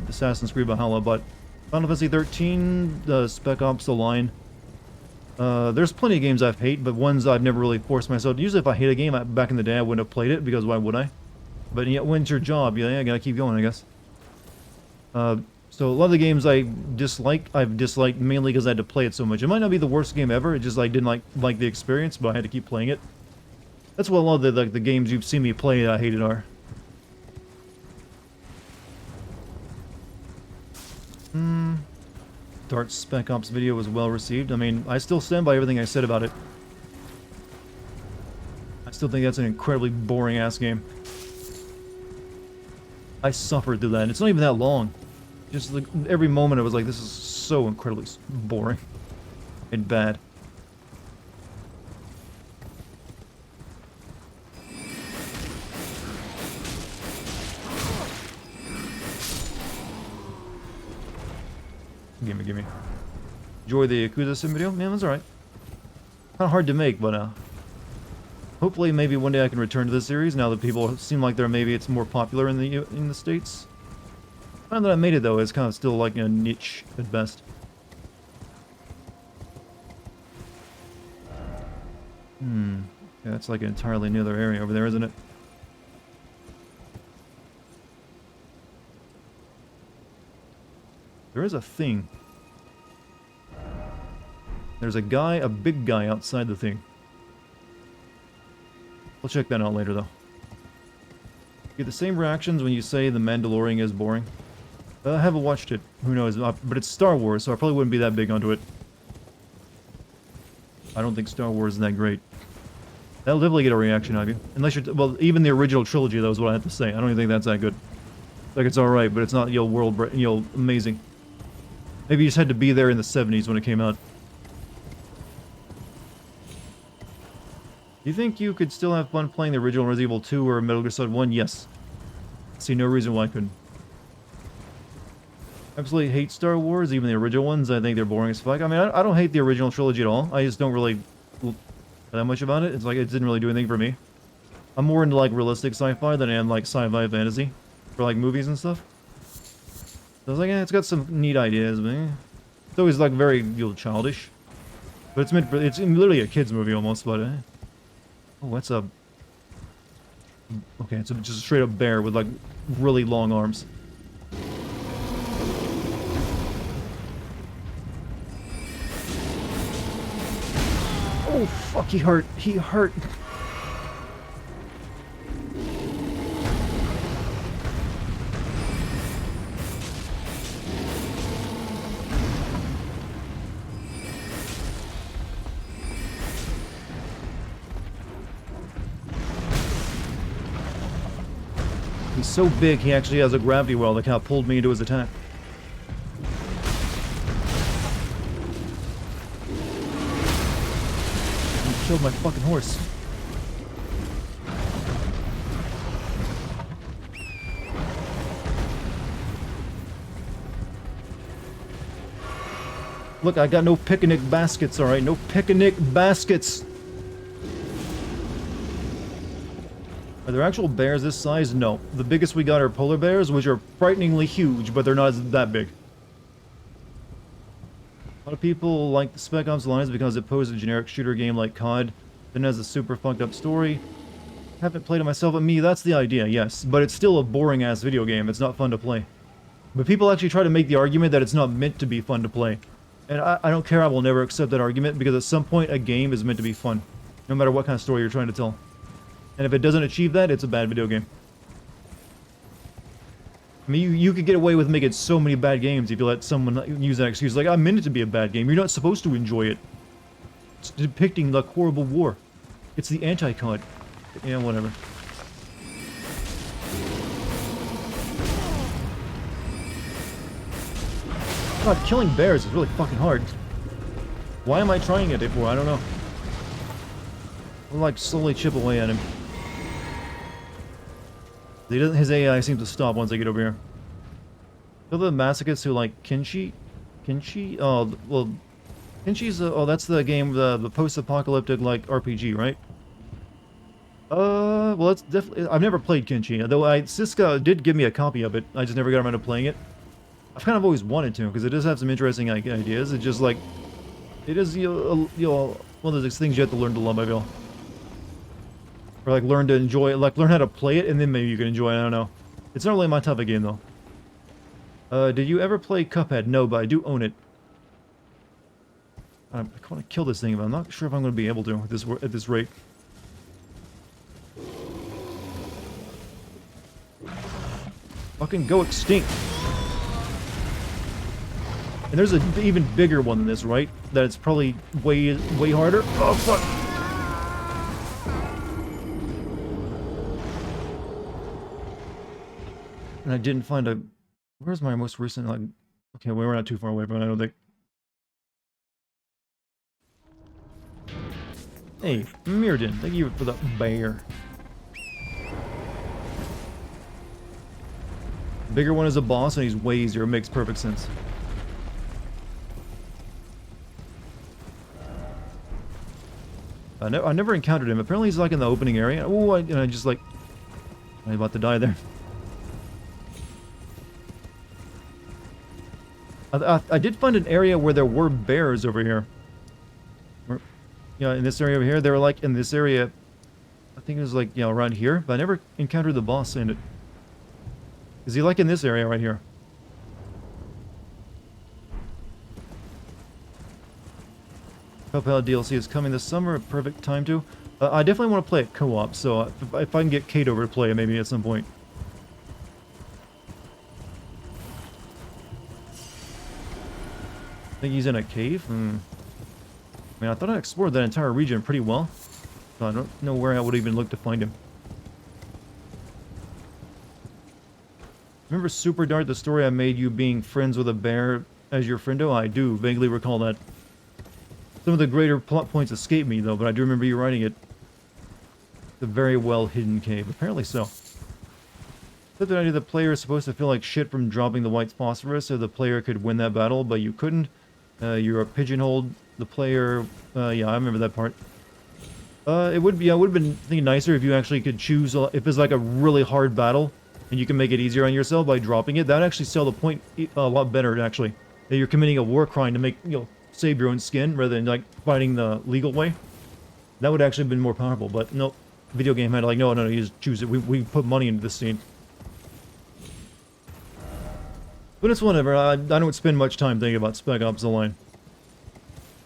Assassin's Creed Valhalla, but Final Fantasy 13, Spec Ops: The Line. There's plenty of games I've hate, but ones I've never really forced myself. Usually if I hate a game, back in the day I wouldn't have played it, because why would I? But yet when it's your job, yeah, I gotta keep going, I guess. So a lot of the games I've disliked mainly because I had to play it so much. It might not be the worst game ever, it just I didn't like the experience, but I had to keep playing it. That's what a lot of the games you've seen me play that I hated are. Dart's Spec Ops video was well received. I mean, I still stand by everything I said about it. I still think that's an incredibly boring ass game. I suffered through that, and it's not even that long. Just like every moment I was like, this is so incredibly boring and bad. Gimme. Enjoy the Yakuza Sim video? Man, that's alright. Kind of hard to make, but hopefully maybe one day I can return to this series now that people seem like it's more popular in the States. Now that I made it though, it's kind of still like a niche at best. Yeah, that's like an entirely new other area over there, isn't it? There is a thing. There's a big guy outside the thing. We'll check that out later though. Get the same reactions when you say The Mandalorian is boring. I haven't watched it. Who knows? But it's Star Wars, so I probably wouldn't be that big onto it. I don't think Star Wars is that great. That'll definitely get a reaction out of you. Unless you're... well, even the original trilogy, that was what I have to say. I don't even think that's that good. Like, it's alright, but it's not, amazing. Maybe you just had to be there in the 70s when it came out. Do you think you could still have fun playing the original Resident Evil 2 or Metal Gear Solid 1? Yes. See no reason why I couldn't. Absolutely hate Star Wars, even the original ones. I think they're boring as fuck. I mean, I don't hate the original trilogy at all. I just don't really that much about it. It's like, it didn't really do anything for me. I'm more into, like, realistic sci-fi than I am, like, sci-fi fantasy. For, like, movies and stuff. So I was like, it's got some neat ideas, but it's always, like, very, childish. But it's meant for, it's literally a kid's movie almost, but, oh, that's a... okay, it's just a straight-up bear with, like, really long arms. Oh, fuck, he hurt. He hurt. He's so big, he actually has a gravity well that kind of pulled me into his attack. He killed my fucking horse. Look, I got no picnic baskets, alright? No picnic baskets! Are there actual bears this size? No. The biggest we got are polar bears, which are frighteningly huge, but they're not that big. A lot of people like the Spec Ops lines because it poses a generic shooter game like COD, then has a super fucked up story. Haven't played it myself, but me, that's the idea, yes. But it's still a boring-ass video game. It's not fun to play. But people actually try to make the argument that it's not meant to be fun to play. And I don't care, I will never accept that argument, because at some point a game is meant to be fun. No matter what kind of story you're trying to tell. And if it doesn't achieve that, it's a bad video game. I mean, you could get away with making so many bad games if you let someone use that excuse. Like, I meant it to be a bad game. You're not supposed to enjoy it. It's depicting the horrible war. It's the anti-COD. Yeah, whatever. God, killing bears is really fucking hard. Why am I trying it for? I don't know. I'll, like, slowly chip away at him. His AI seems to stop once I get over here. Feel the masochists who like Kinshi? Kinshi? Oh, well, Kinshi's, oh, that's the game, the post-apocalyptic, like, RPG, right? Well, that's definitely, I've never played Kinshi, though Siska did give me a copy of it, I just never got around to playing it. I've kind of always wanted to, because it does have some interesting ideas, it just, like, it is, you know, one of those things you have to learn to love, I feel. Or, like, learn to enjoy it, like, learn how to play it, and then maybe you can enjoy it, I don't know. It's not really my type of game, though. Did you ever play Cuphead? No, but I do own it. I want to kill this thing, but I'm not sure if I'm going to be able to at this rate. Fucking go extinct. And there's an even bigger one than this, right? That it's probably way harder. Oh, fuck. And I didn't find a... Where's my most recent, like... Okay, well, we're not too far away from it, I don't think. Hey, Mirrodin, thank you for the bear. The bigger one is a boss, and he's way easier. It makes perfect sense. I never encountered him. Apparently he's like in the opening area. Oh, I just like... I'm about to die there. I did find an area where there were bears over here. Yeah, in this area over here, they were like in this area. I think it was like, you know, around here, but I never encountered the boss in it. Is he like in this area right here? Cuphead DLC is coming this summer, a perfect time to. I definitely want to play it co-op, so if I can get Kate over to play it maybe at some point. I think he's in a cave? I mean, I thought I explored that entire region pretty well. So I don't know where I would even look to find him. Remember Super Dart, the story I made you being friends with a bear as your friendo? I do vaguely recall that. Some of the greater plot points escape me, though, but I do remember you writing it. It's a very well-hidden cave. Apparently so. The idea the player is supposed to feel like shit from dropping the white phosphorus so the player could win that battle, but you couldn't. You're pigeonholed the player. Yeah, I remember that part. It would have been thinking nicer if you actually could choose, if it's like a really hard battle, and you can make it easier on yourself by dropping it. That would actually sell the point a lot better, actually. That you're committing a war crime to make, you know, save your own skin, rather than, like, fighting the legal way. That would actually have been more powerful, but no. Video game had like, no, you just choose it. We put money into this scene. But it's whatever, I don't spend much time thinking about Spec Ops The Line.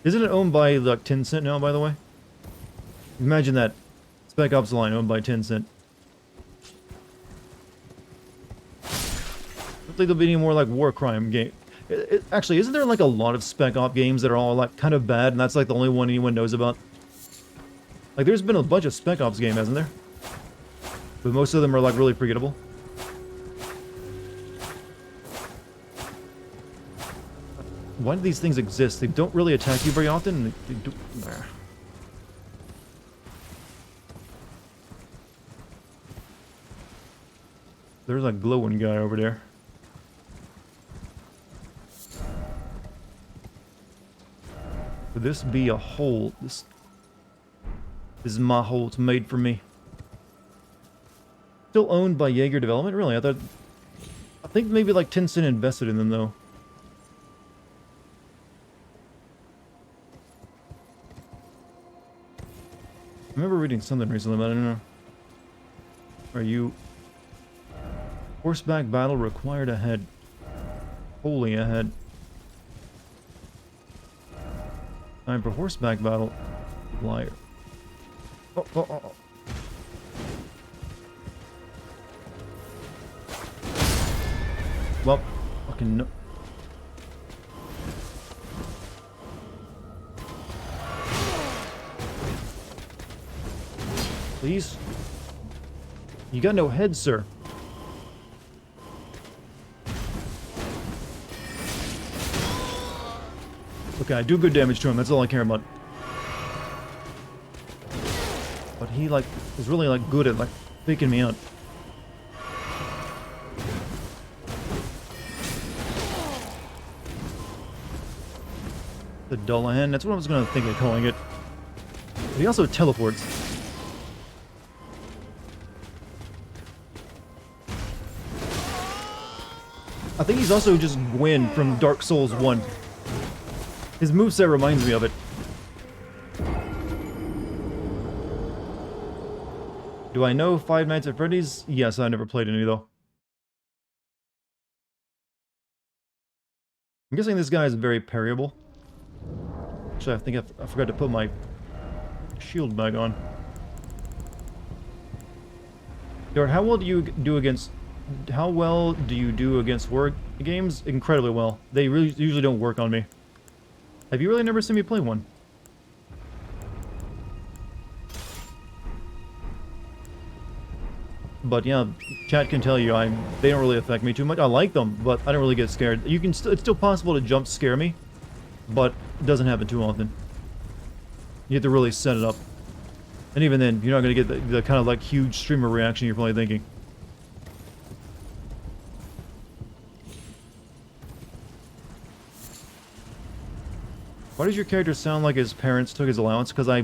Isn't it owned by, like, Tencent now, by the way? Imagine that. Spec Ops line owned by Tencent. I don't think there'll be any more like war crime game. Actually, isn't there like a lot of Spec Ops games that are all like kind of bad, and that's like the only one anyone knows about? Like, there's been a bunch of Spec Ops games, hasn't there? But most of them are like really forgettable. Why do these things exist? They don't really attack you very often. They do. There's a glowing guy over there. Could this be a hole? This is my hole. It's made for me. Still owned by Jaeger Development? Really? I think maybe like Tencent invested in them though. I remember reading something recently, but I don't know. Are you... Horseback battle required ahead. Wholly ahead. Time for horseback battle. Liar. Oh, oh, oh, oh. Well, fucking no. Please? You got no head, sir. Okay, I do good damage to him, that's all I care about. But he, like, is really, like, good at, like, faking me out. The Dullahan, that's what I was gonna think of calling it. But he also teleports. I think he's also just Gwyn from Dark Souls 1. His moveset reminds me of it. Do I know Five Nights at Freddy's? Yes, I never played any though. I'm guessing this guy is very parryable. Actually, I think I forgot to put my shield back on. Dart, how well do you do against... How well do you do against horror games? Incredibly well. They really usually don't work on me. Have you really never seen me play one? But yeah, chat can tell you they don't really affect me too much. I like them, but I don't really get scared. You can it's still possible to jump scare me, but it doesn't happen too often. You have to really set it up. And even then, you're not going to get the kind of like huge streamer reaction you're probably thinking. Why does your character sound like his parents took his allowance? Because I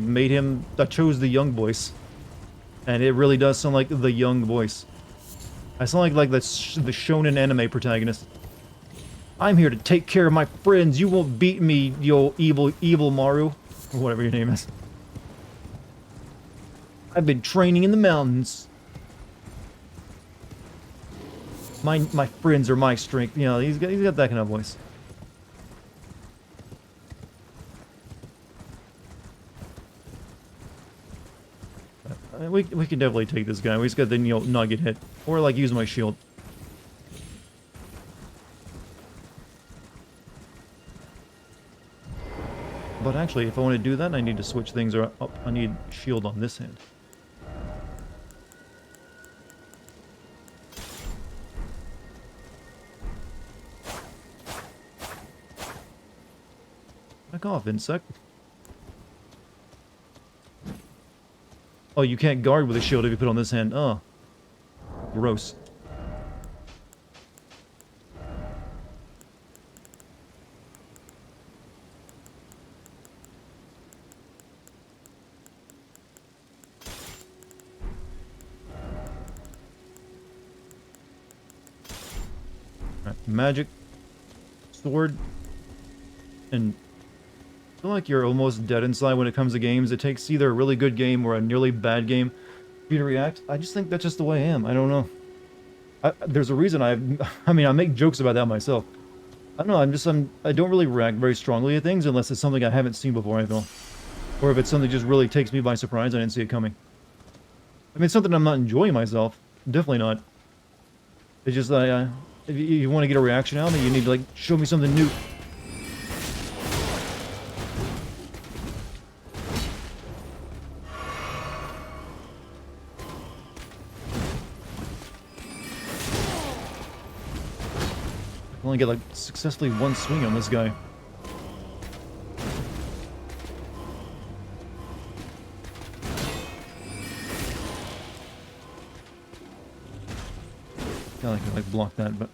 chose the young voice. And it really does sound like the young voice. I sound like the shonen anime protagonist. I'm here to take care of my friends. You won't beat me, yo evil Maru. Or whatever your name is. I've been training in the mountains. My friends are my strength. You know, he's got that kind of voice. We can definitely take this guy. We just got to, you know, not get hit. Or, like, use my shield. But actually, if I want to do that, I need to switch things up. I need shield on this hand. Back off, insect. Oh, you can't guard with a shield if you put on this hand. Oh. Gross. Alright, magic. Sword. And... I feel like you're almost dead inside when it comes to games. It takes either a really good game or a nearly bad game for you to react. I just think that's just the way I am. I don't know. There's a reason I mean, I make jokes about that myself. I don't know, I don't really react very strongly to things unless it's something I haven't seen before, I feel. Or if it's something that just really takes me by surprise, I didn't see it coming. I mean, it's something I'm not enjoying myself. Definitely not. It's just that if you want to get a reaction out of me, you need to, like, show me something new. I only get, like, successfully one swing on this guy. Yeah, I can, like, block that, but...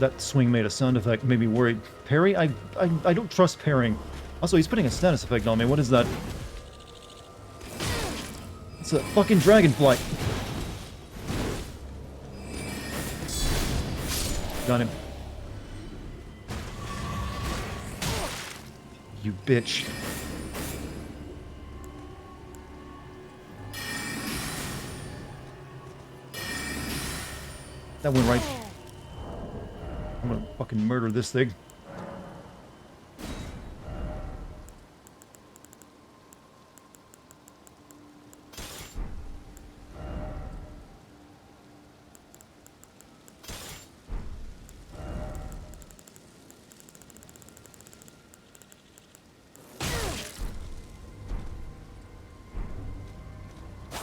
That swing made a sound effect, made me worried. Parry? I don't trust parrying. Also, he's putting a status effect on me. What is that? It's a fucking dragonfly. Got him. You bitch. That went right. I'm gonna fucking murder this thing.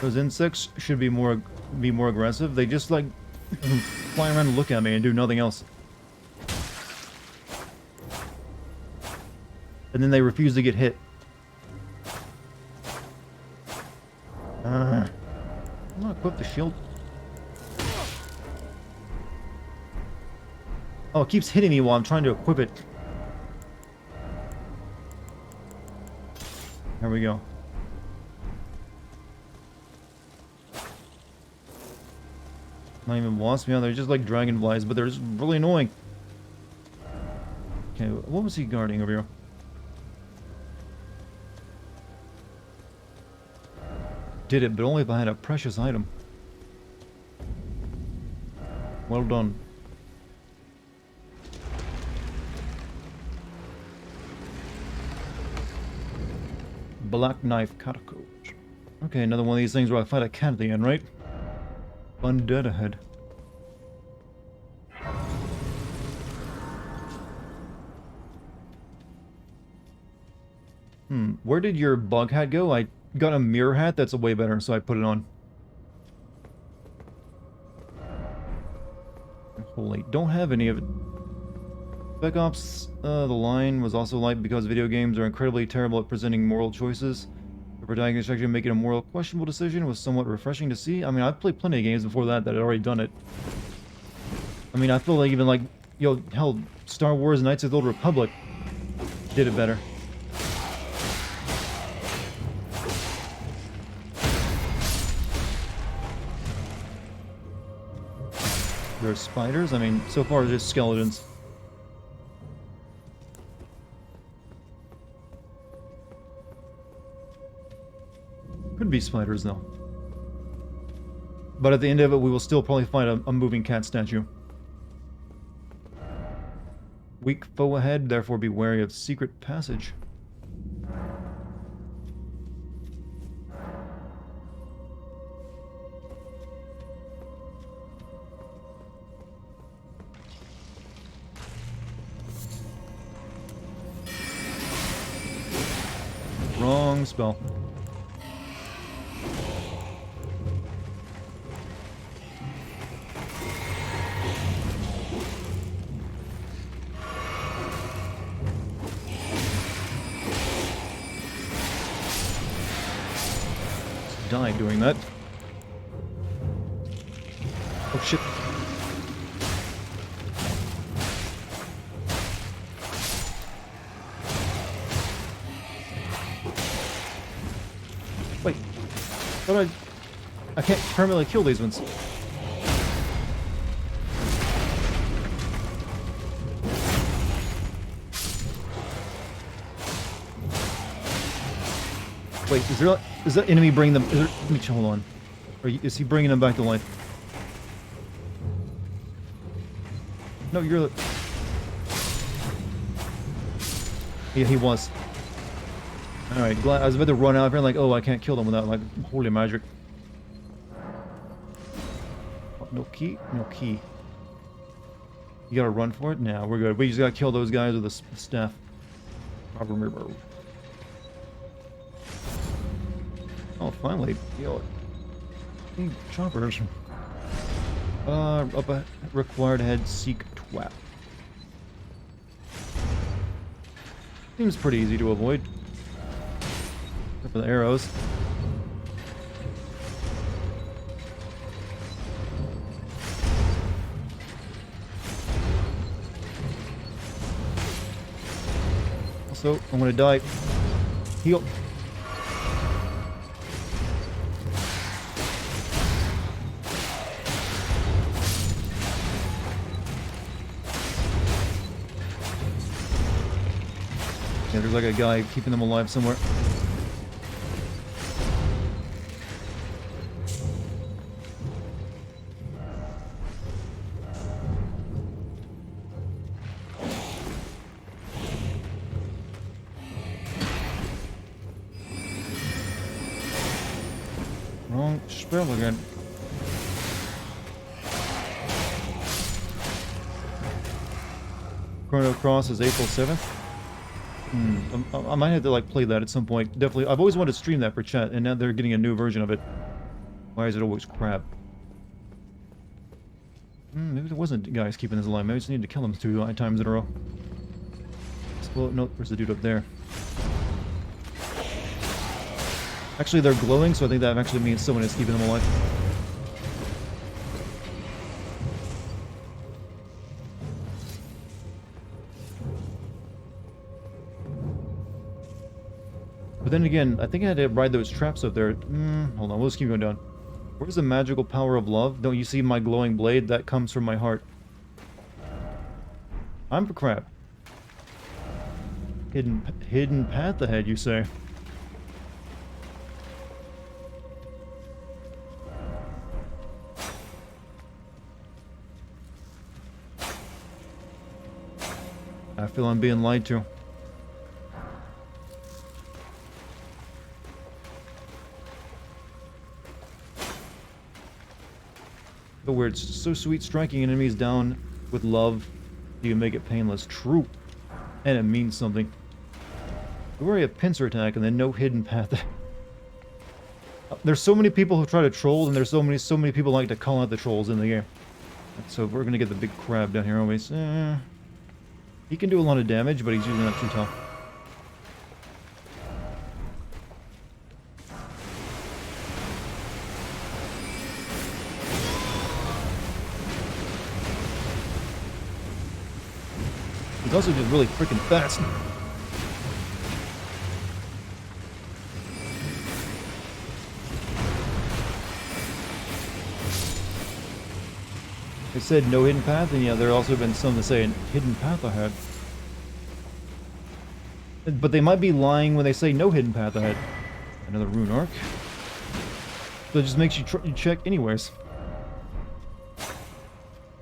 Those insects should be more aggressive. They just like fly around and look at me and do nothing else. And then they refuse to get hit. I'm not equipped the shield. Oh, it keeps hitting me while I'm trying to equip it. There we go. Not even wasps, yeah, they're just like dragonflies, but they're just really annoying. Okay, what was he guarding over here? Did it, but only if I had a precious item. Well done. Black knife catacombs. Okay, another one of these things where I fight a cat at the end, right? Undead ahead. Where did your bug hat go? I got a mirror hat that's way better, so I put it on. Holy, don't have any of it. Spec Ops, the line was also light because video games are incredibly terrible at presenting moral choices. The protagonist actually making a moral questionable decision was somewhat refreshing to see. I mean, I've played plenty of games before that had already done it. I mean, I feel like even like, yo, hell, Star Wars Knights of the Old Republic did it better. There's spiders? I mean, so far just skeletons. Could be spiders, though. But at the end of it, we will still probably find a moving cat statue. Weak foe ahead, therefore be wary of secret passage. Wrong spell. Died doing that. Oh shit. Wait. But I can't permanently kill these ones. Wait, is that enemy bringing them? Let me hold on. Is he bringing them back to life? No, you're the... Yeah, he was. Alright, glad I was about to run out here like, oh, I can't kill them without, like, holy magic. Oh, no key? No key. You gotta run for it? Nah, we're good. We just gotta kill those guys with the staff. Oh, finally. Yo, choppers. Up a required head, seek twat. Seems pretty easy to avoid. Except for the arrows. Also, I'm gonna die. Heal. Yeah, there's like a guy keeping them alive somewhere. Wrong spell again. Chrono Cross is April 7th. I might have to like play that at some point. Definitely. I've always wanted to stream that for chat, and now they're getting a new version of it. Why is it always crap? Maybe there wasn't guys keeping this alive. Maybe I just need to kill them 2 times in a row. Well, no, there's the dude up there. Actually, they're glowing, so I think that actually means someone is keeping them alive. But then again, I think I had to ride those traps up there. Hold on, we'll just keep going down. Where's the magical power of love? Don't you see my glowing blade? That comes from my heart. I'm for crap. Hidden path ahead, you say? I feel I'm being lied to. The words, so sweet, striking enemies down with love, you can make it painless. True. And it means something. Don't worry, a pincer attack and then no hidden path. There's so many people who try to troll, and there's so many people like to call out the trolls in the game. So we're gonna get the big crab down here always. He can do a lot of damage, but he's usually not too tough. He's also just really freaking fast. They said no hidden path, and yeah, there also have been some that say a hidden path ahead. But they might be lying when they say no hidden path ahead. Another rune arc. So it just makes you check anyways.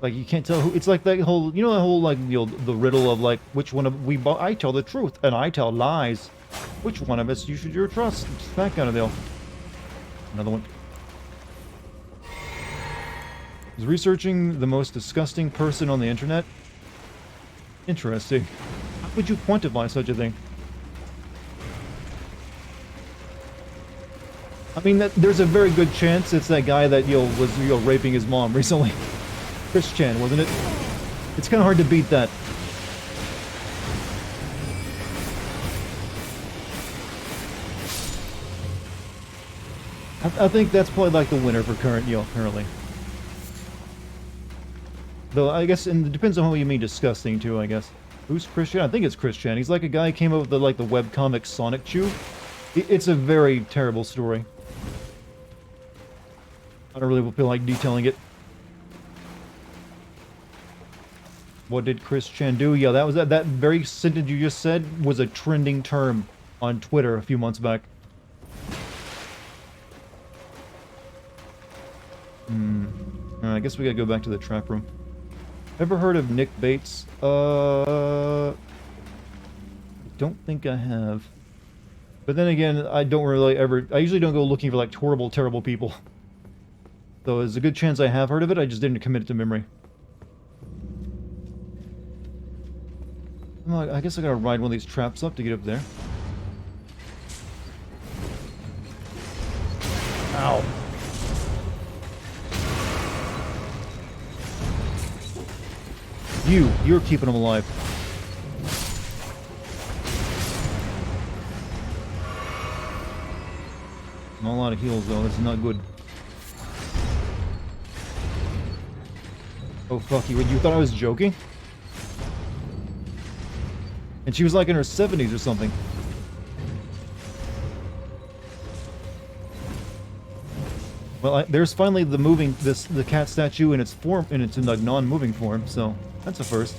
Like, you can't tell who... It's like that whole... You know that whole, like, the riddle of, like, which one of... I tell the truth, and I tell lies. Which one of us you should trust? It's that kind of deal. Another one. Is researching the most disgusting person on the internet? Interesting. How would you quantify such a thing? I mean, there's a very good chance it's that guy that, was, raping his mom recently. Chris Chan, wasn't it? It's kind of hard to beat that. I think that's probably like the winner for currently. Though, I guess, and it depends on what you mean disgusting, too, I guess. Who's Chris Chan? I think it's Chris Chan. He's like a guy who came up with the, like, the webcomic Sonic Chew. It's a very terrible story. I don't really feel like detailing it. What did Chris Chan do? Yeah, that was that very sentence you just said was a trending term on Twitter a few months back. I guess we gotta go back to the trap room. Ever heard of Nick Bates? Don't think I have. But then again, I don't really ever... I usually don't go looking for, like, horrible, terrible people. So there's a good chance I have heard of it, I just didn't commit it to memory. Well, I guess I gotta ride one of these traps up to get up there. Ow. You're keeping them alive. Not a lot of heals though, this is not good. Oh fuck, you thought I was joking? And she was like in her 70s or something. Well, there's finally the the cat statue in its form, in its like non-moving form, so that's a first.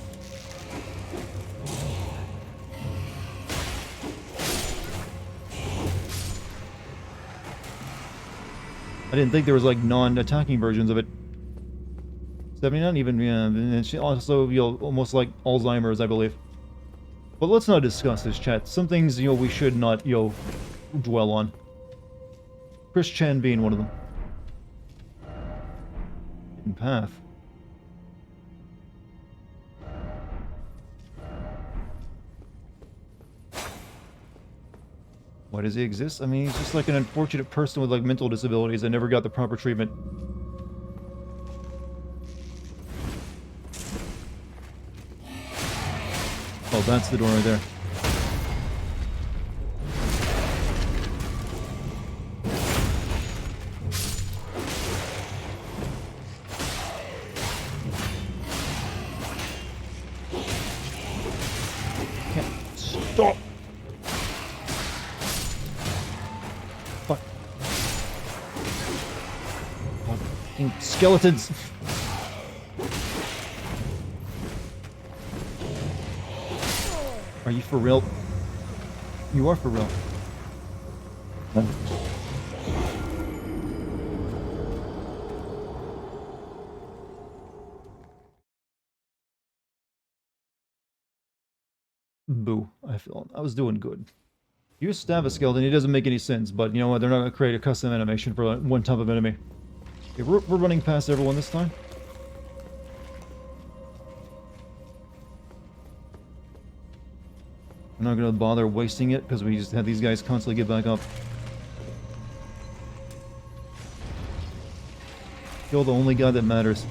I didn't think there was like non-attacking versions of it. 79 even, yeah, and she also, you know, almost like Alzheimer's, I believe. But let's not discuss this, chat. Some things, you know, we should not, you know, dwell on. Chris Chen being one of them. Hidden path. Why does he exist? I mean, he's just like an unfortunate person with like mental disabilities that never got the proper treatment. Oh, that's the door right there. Can't stop. Fuck. Fucking skeletons. Are you for real? You are for real. Boo. I was doing good. You stab a skeleton, it doesn't make any sense, but you know what? They're not going to create a custom animation for like, one type of enemy. Okay, we're running past everyone this time. I'm not going to bother wasting it, because we just have these guys constantly get back up. Kill the only guy that matters.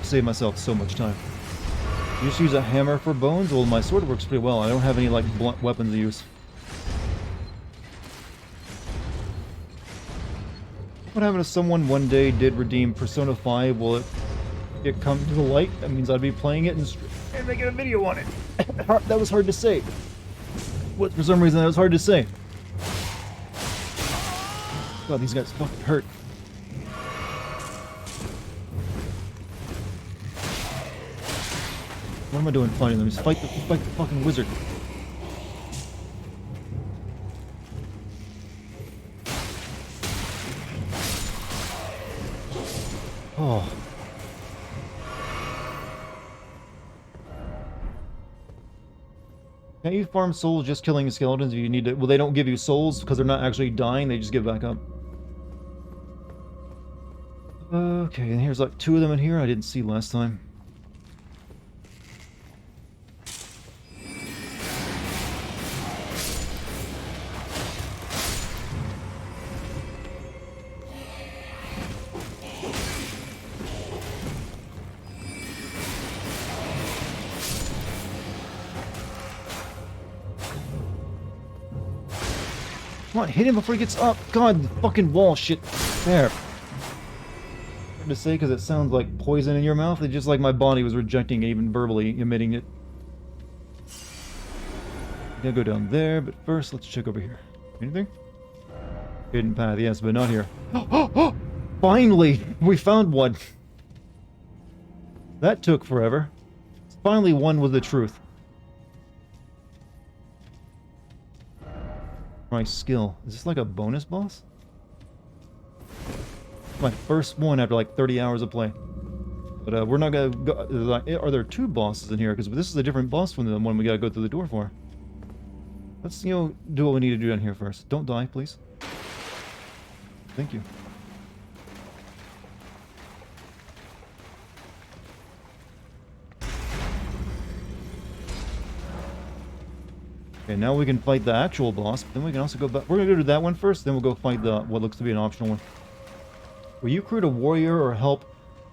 Save myself so much time. You just use a hammer for bones? Well, my sword works pretty well. I don't have any, like, blunt weapons to use. What happened if someone one day did redeem Persona 5? Will it come to the light? That means I'd be playing it and making a video on it. That was hard to say. What, for some reason, that was hard to say. God, these guys fucking hurt. What am I doing fighting them? Just fight the fucking wizard. Oh. Can't you farm souls just killing skeletons if you need to? Well, they don't give you souls because they're not actually dying, they just get back up. Okay, and here's like 2 of them in here I didn't see last time. Come on, hit him before he gets up. God, the fucking wall shit. There. Hard to say because it sounds like poison in your mouth. It's just like my body was rejecting it, even verbally emitting it. I gotta go down there, but first let's check over here. Anything? Hidden path, yes, but not here. Finally, we found one. That took forever. Finally, one with the truth. My skill. Is this like a bonus boss? My first one after like 30 hours of play. But we're not gonna go... Are there two bosses in here? Because this is a different boss from the one we gotta go through the door for. Let's, you know, do what we need to do down here first. Don't die, please. Thank you. Okay, now we can fight the actual boss, but then we can also go back. We're gonna go to that one first, then we'll go fight the what looks to be an optional one. Will you recruit a warrior or help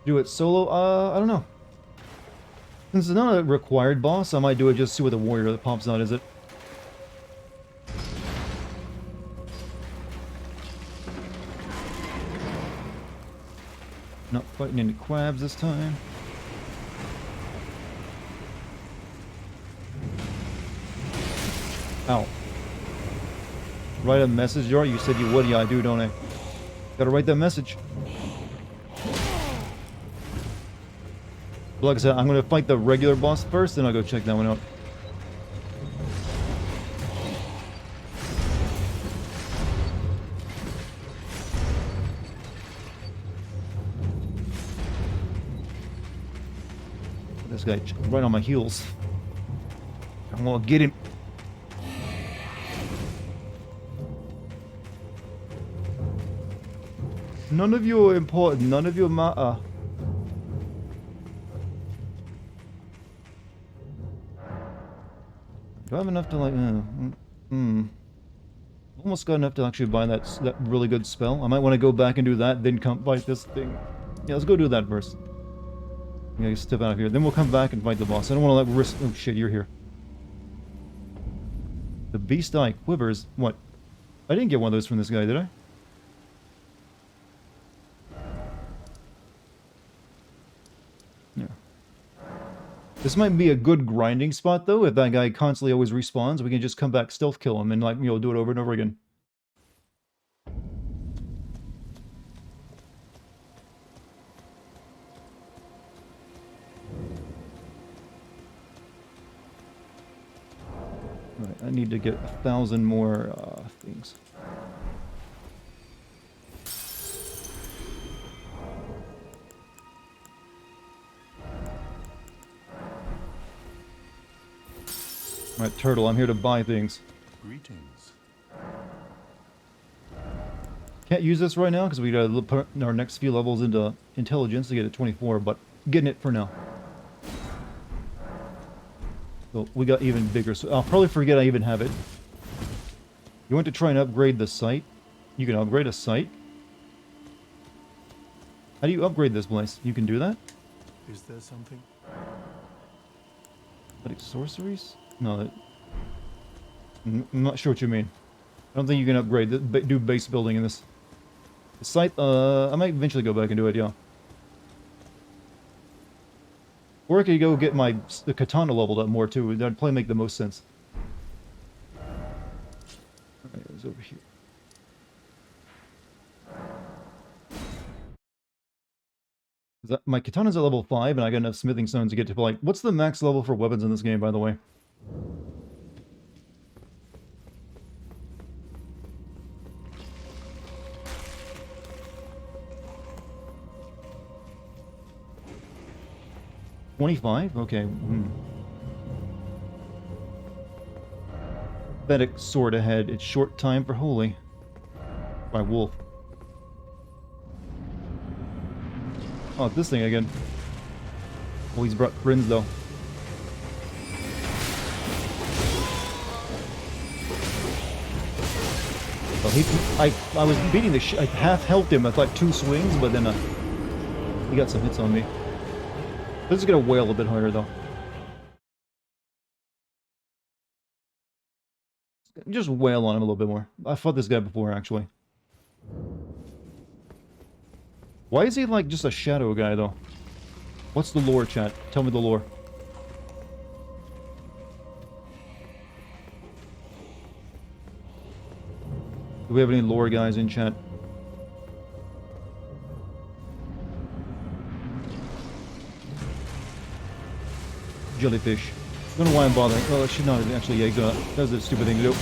do it solo? I don't know. Since it's not a required boss, I might do it just to see what the warrior that pops out is it. Not fighting any quabs this time. Ow. Write a message, Jar? You said you would. Yeah, I do, don't I? Gotta write that message. Like I said, I'm gonna fight the regular boss first, then I'll go check that one out. This guy right on my heels. I'm gonna get him. None of you are important. None of you matter. Do I have enough to like... Almost got enough to actually buy that really good spell. I might want to go back and do that, then come fight this thing. Yeah, let's go do that first. I gotta step out of here. Then we'll come back and fight the boss. I don't want to let risk... Oh shit, you're here. The beast eye quivers. What? I didn't get one of those from this guy, did I? Yeah. This might be a good grinding spot, though. If that guy constantly always respawns, we can just come back, stealth kill him, and, like, you know, do it over and over again. Alright, I need to get 1,000 more things. Alright, Turtle, I'm here to buy things. Greetings. Can't use this right now because we gotta put our next few levels into intelligence to get it 24, but getting it for now. So we got even bigger, so I'll probably forget I even have it. You want to try and upgrade the site? You can upgrade a site? How do you upgrade this place? You can do that? Is there something? Like sorceries? No, I'm not sure what you mean. I don't think you can upgrade, do base building in this. The site, I might eventually go back and do it, yeah. Or I could go get the katana leveled up more too. That'd probably make the most sense. Alright, it was over here. My katana's at level 5, and I got enough smithing stones to get to, like, what's the max level for weapons in this game, by the way? $25? Okay. Vedic sword ahead. It's short time for holy. By Wolf. Oh, this thing again. Oh, he's brought friends though. Well, I was beating the I half helped him. I thought 2 swings, but then he got some hits on me. This is gonna wail a bit harder though. Just wail on him a little bit more. I fought this guy before actually. Why is he like just a shadow guy though? What's the lore, chat? Tell me the lore. Do we have any lore guys in chat? jellyfish. I don't know why I'm bothering. Well, I should not have actually egged that. That was a stupid thing to do.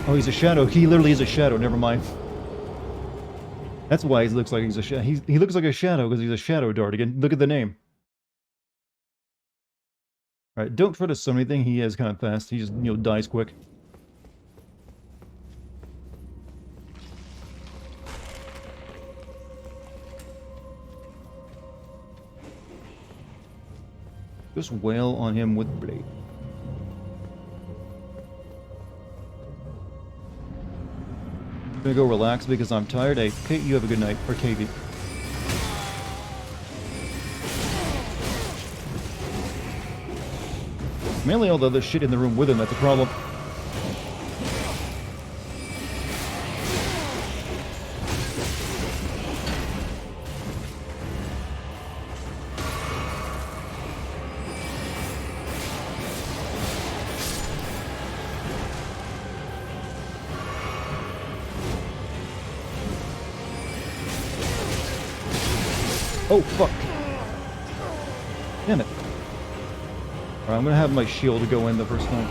Oh, he's a shadow. He literally is a shadow. Never mind. That's why he looks like he's a shadow. He looks like a shadow because he's a shadow Dartigan. Look at the name. Alright, don't try to summon anything. He is kind of fast. He just, dies quick. Just wail on him with blade. I'm gonna go relax because I'm tired. Hey, Kate, you have a good night. Or Katie. Mainly all the other shit in the room with him, that's a problem. Oh, fuck. Damn it. Alright, I'm gonna have my shield go in the first time.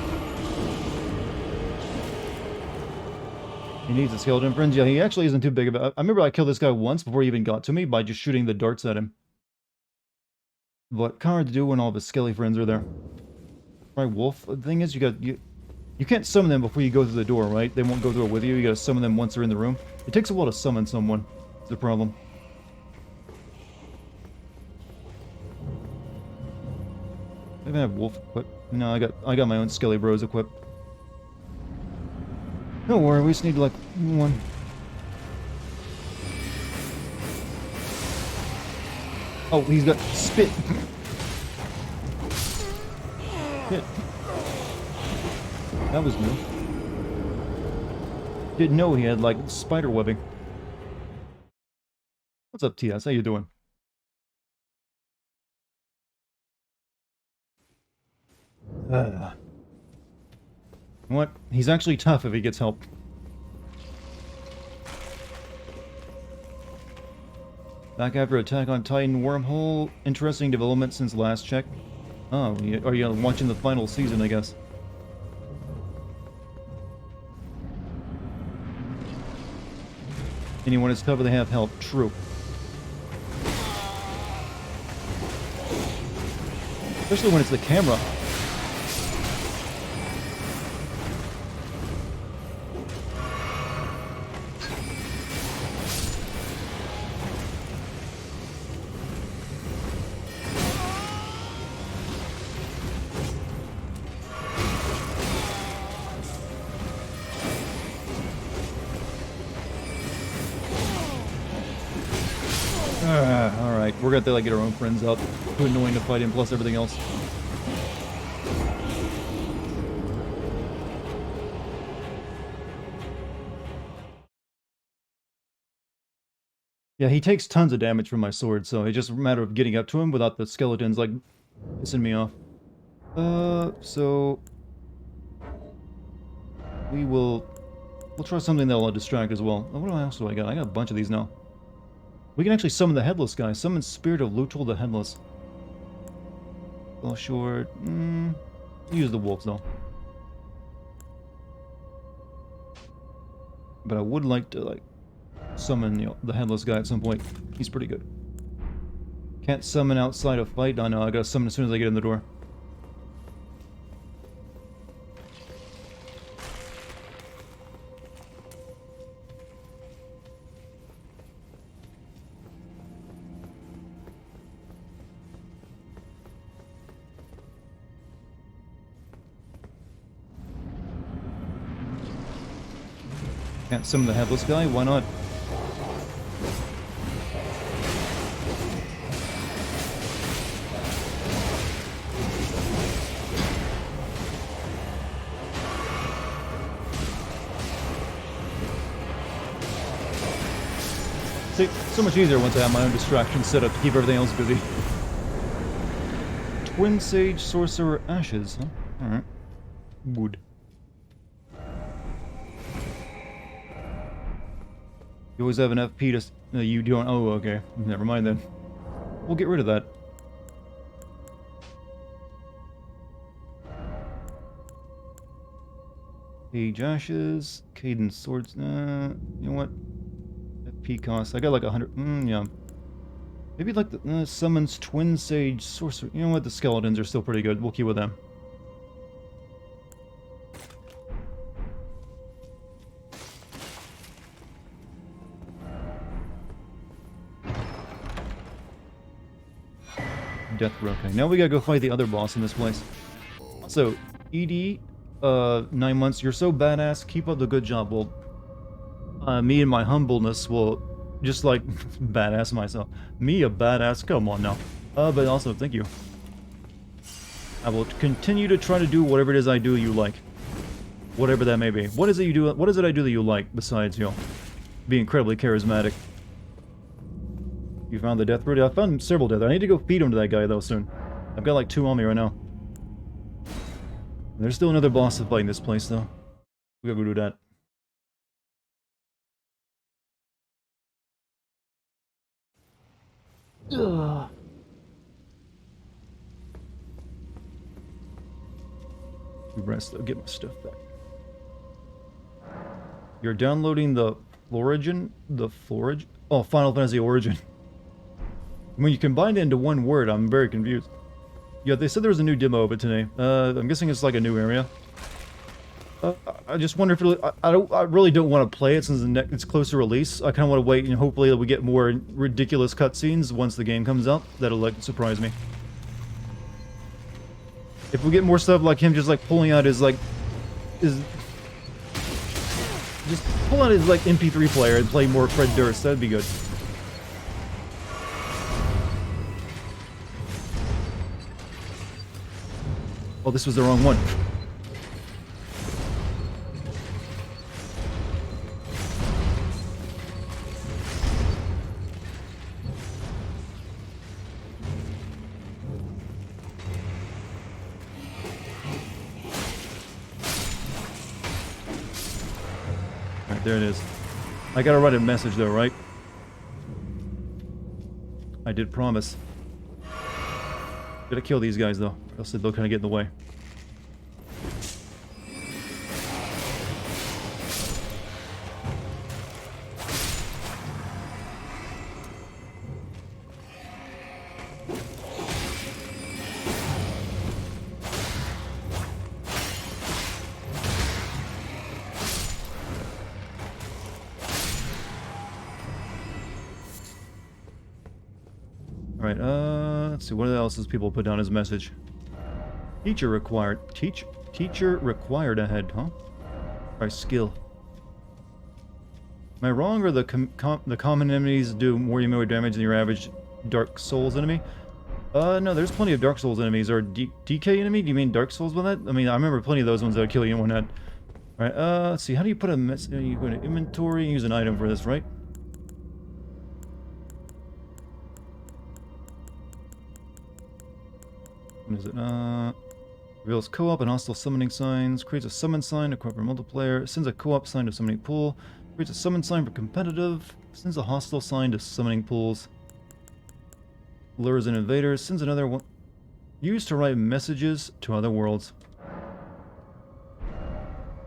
He needs a skeleton friends. Yeah, he actually isn't too big of a... I remember I killed this guy once before he even got to me by just shooting the darts at him. But kind of hard to do when all of his skelly friends are there. Right, wolf. The thing is, you can't summon them before you go through the door, right? They won't go through it with you. You gotta summon them once they're in the room. It takes a while to summon someone. It's the problem. I even have wolf equipped. No, I got my own skelly bros equipped. Don't worry, we just need like one. Oh, he's got spit. Shit. That was new. Didn't know he had like spider webbing. What's up, TS? How you doing? What? He's actually tough if he gets help. Back after Attack on Titan wormhole. Interesting development since last check. Oh, are you watching the final season, I guess? Anyone is tougher, they have help. True. Especially when it's the camera. Alright, we're gonna have to like get our own friends up. Too annoying to fight him, plus everything else. Yeah, he takes tons of damage from my sword, so it's just a matter of getting up to him without the skeletons, like, pissing me off. So... We'll try something that'll distract as well. Oh, what else do I got? I got a bunch of these now. We can actually summon the Headless guy. Summon Spirit of Lutul the Headless. Well, sure. Use the wolves, though. But I would like to, like, summon, the Headless guy at some point. He's pretty good. Can't summon outside a fight. I know, I gotta summon as soon as I get in the door. Can't summon the Headless guy? Why not? See, so much easier once I have my own distraction set up to keep everything else busy. Twin Sage Sorcerer Ashes, huh? Alright. Wood. You always have an FP to... you don't... Oh, okay. Never mind then. we'll get rid of that. Page Ashes, Cadence Swords, you know what? FP cost, I got like 100, yeah. Maybe like the Summons Twin Sage Sorcerer, you know what, the Skeletons are still pretty good, we'll keep with them. Death Row, okay, now we gotta go fight the other boss in this place. So, ED, 9 months, you're so badass, keep up the good job. Well, me and my humbleness will just like badass myself. Me a badass, come on now. But also, thank you. I will continue to try to do whatever it is I do you like. Whatever that may be. What is it you do, what is it I do that you like, besides, you know, be incredibly charismatic? You found the death root? I found several death. I need to go feed them to that guy, though, soon. I've got like 2 on me right now. There's still another boss to fight in this place, though. We gotta go do that. Ugh. Rest, I'll get my stuff back. You're downloading the Florigin? The Florigin? Oh, Final Fantasy Origin. When you combine it into one word, I'm very confused. Yeah, they said there was a new demo of it today. I'm guessing it's like a new area. I just wonder if it, I really don't want to play it since it's close to release. I kind of want to wait and hopefully that we get more ridiculous cutscenes once the game comes out. That'll like surprise me. If we get more stuff like him just like pulling out his like just pull out his like MP3 player and play more Fred Durst, that'd be good. Oh, this was the wrong one. Alright, there it is. I gotta write a message though, right? I did promise. Gotta kill these guys though, or else they'll kind of get in the way. Alright, let's see, what else does people put down as message? Teacher required. Teacher required ahead, huh? Alright, skill. Am I wrong, or the common enemies do more damage than your average Dark Souls enemy? No, there's plenty of Dark Souls enemies. Or DK enemy? Do you mean Dark Souls by that? I mean, I remember plenty of those ones that would kill you in one head. Alright, let's see, how do you put a message? You go to inventory and use an item for this, right? What is it? Reveals co-op and hostile summoning signs. Creates a summon sign to co-op for multiplayer. Sends a co-op sign to summoning pool. Creates a summon sign for competitive. Sends a hostile sign to summoning pools. Lures in invaders. Sends another one. Used to write messages to other worlds.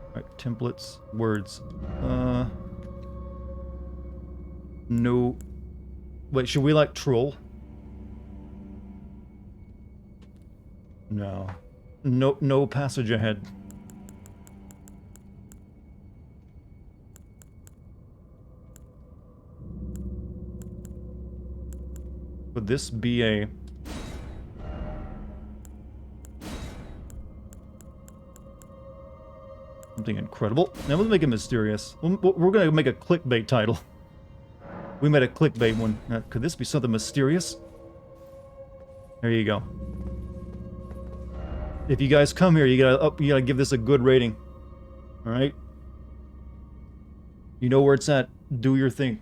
Alright, templates. Words. No. Wait, should we like troll? No. No passage ahead. Would this be a... something incredible? Now we'll make it mysterious. We're gonna make a clickbait title. We made a clickbait one. Could this be something mysterious? There you go. If you guys come here, you gotta give this a good rating. Alright? You know where it's at. Do your thing.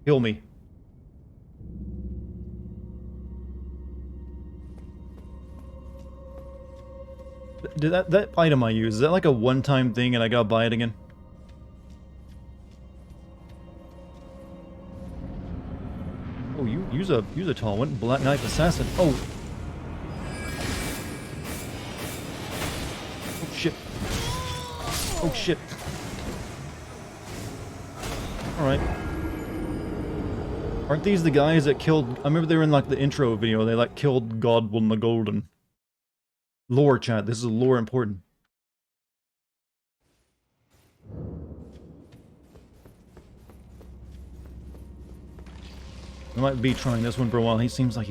Kill me. Did that item I use, is that like a one-time thing and I gotta buy it again? Oh, you use a tall one. Black Knife Assassin. Oh. Oh shit. Oh shit. Alright. Aren't these the guys that killed... I remember they were in like the intro video. They like killed Godwin the Golden. Lore, chat. This is lore important. I might be trying this one for a while. He seems like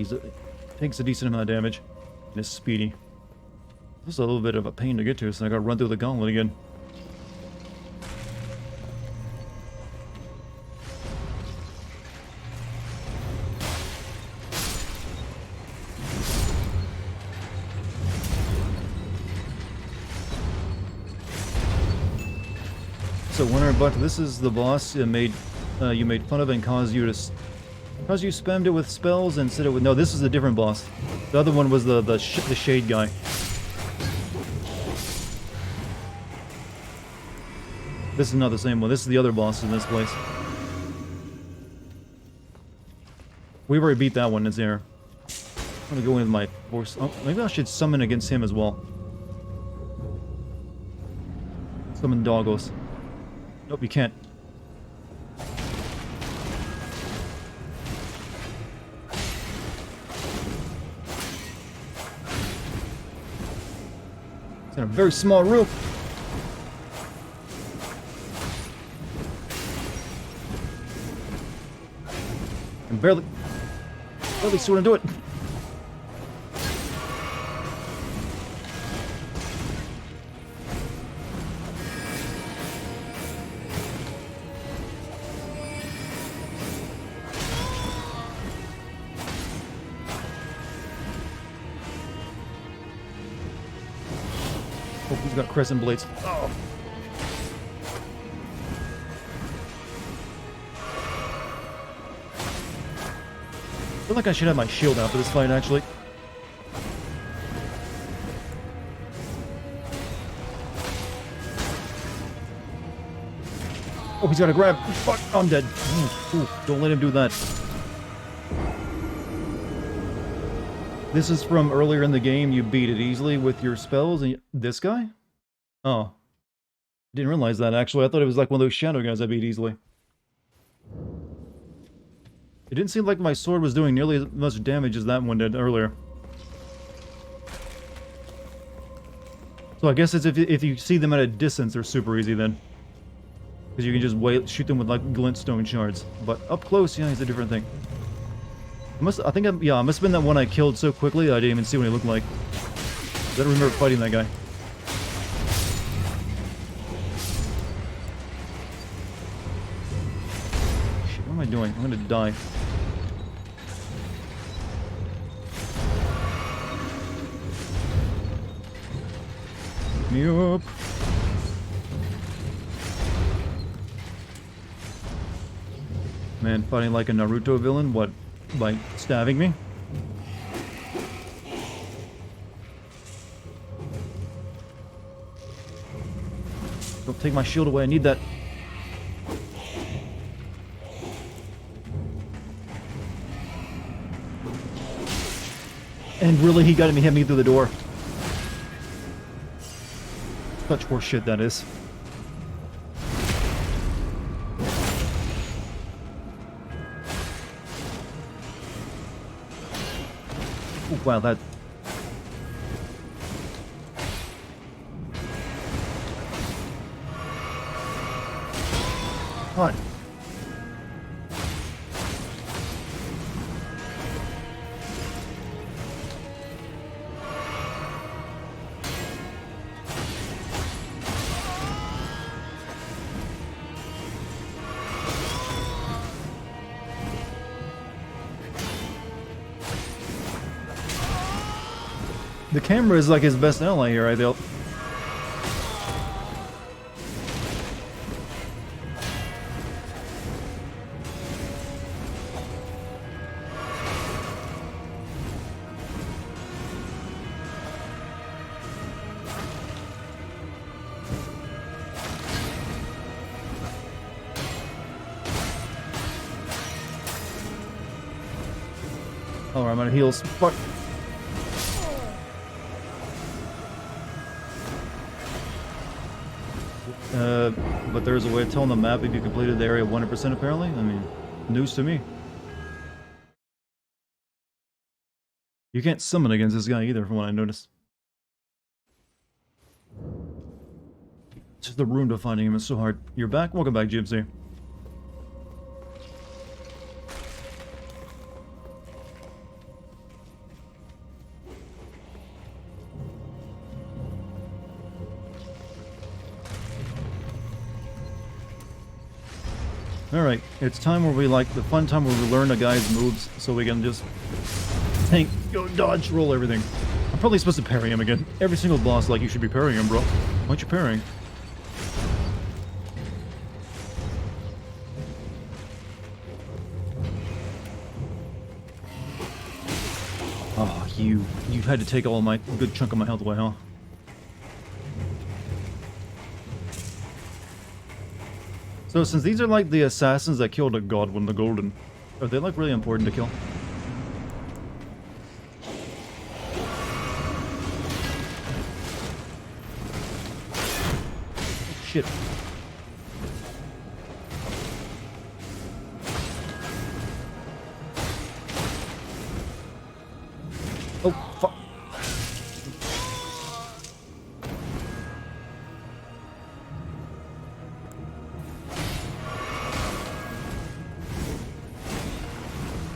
takes a decent amount of damage. And is speedy. This is a little bit of a pain to get to, so I gotta run through the gauntlet again. So Winter Buck, this is the boss you made fun of and caused you spammed it with spells instead of with... No, this is a different boss. The other one was the shade guy. This is not the same one. This is the other boss in this place. We've already beat that one, it's there. I'm gonna go in with my force. Oh, maybe I should summon against him as well. Summon doggos. Nope, you can't. It's in a very small room. I'm barely sort of do it. Oh, he's got crescent blades. Oh. I feel like I should have my shield out for this fight, actually. Oh, he's got a grab. Fuck, I'm dead. Ooh, don't let him do that. This is from earlier in the game. You beat it easily with your spells. And this guy? Oh. Didn't realize that, actually. I thought it was like one of those shadow guys I beat easily. It didn't seem like my sword was doing nearly as much damage as that one did earlier. So I guess it's if you see them at a distance, they're super easy then. Because you can just shoot them with like glintstone shards. But up close, yeah, it's a different thing. I must have been that one I killed so quickly that I didn't even see what he looked like. I don't remember fighting that guy. Shit, what am I doing? I'm gonna die. Me up. Man, fighting like a Naruto villain? What? By stabbing me? Don't take my shield away, I need that. And really, he got me, hit me through the door. Such horse shit that is. Oh, wow, that... Hot. The camera is like his best ally here, I feel. Oh, I'm out of heals. Fuck. But there's a way of telling the map if you completed the area 100% apparently? I mean, news to me. You can't summon against this guy either, from what I noticed. Just the room to finding him is so hard. You're back? Welcome back, GMC. Alright, it's time where we like the fun time where we learn a guy's moves so we can just tank, go, dodge, roll everything. I'm probably supposed to parry him again. Every single boss, like, you should be parrying him, bro. Why aren't you parrying? Oh, you had to take all my good chunk of my health away, huh? So since these are like the assassins that killed a Godwin the Golden, are they like really important to kill? Shit. Oh, fuck.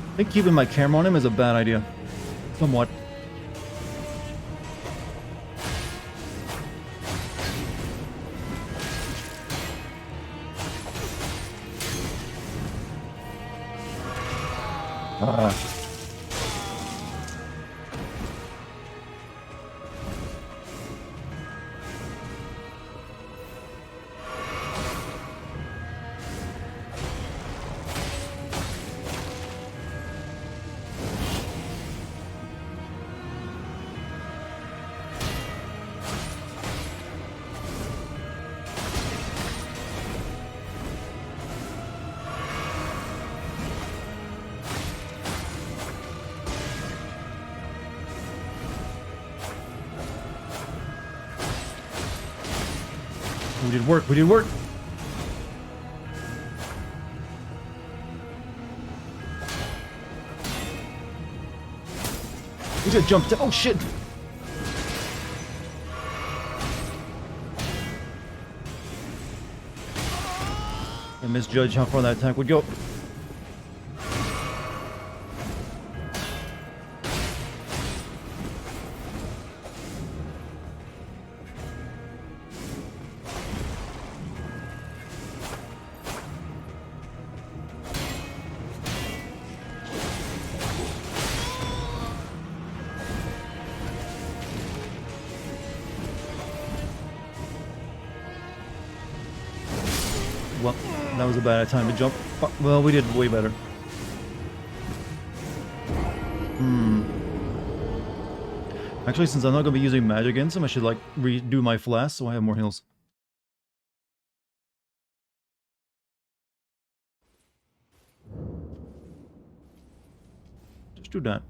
I think keeping my camera on him is a bad idea. Somewhat. We did work, we did work! We just jumped. Oh shit! I misjudged how far that attack would go. Well, that was a bad time to jump. Well, we did way better. Actually, since I'm not going to be using magic against him, I should, like, redo my flask so I have more heals. Just do that.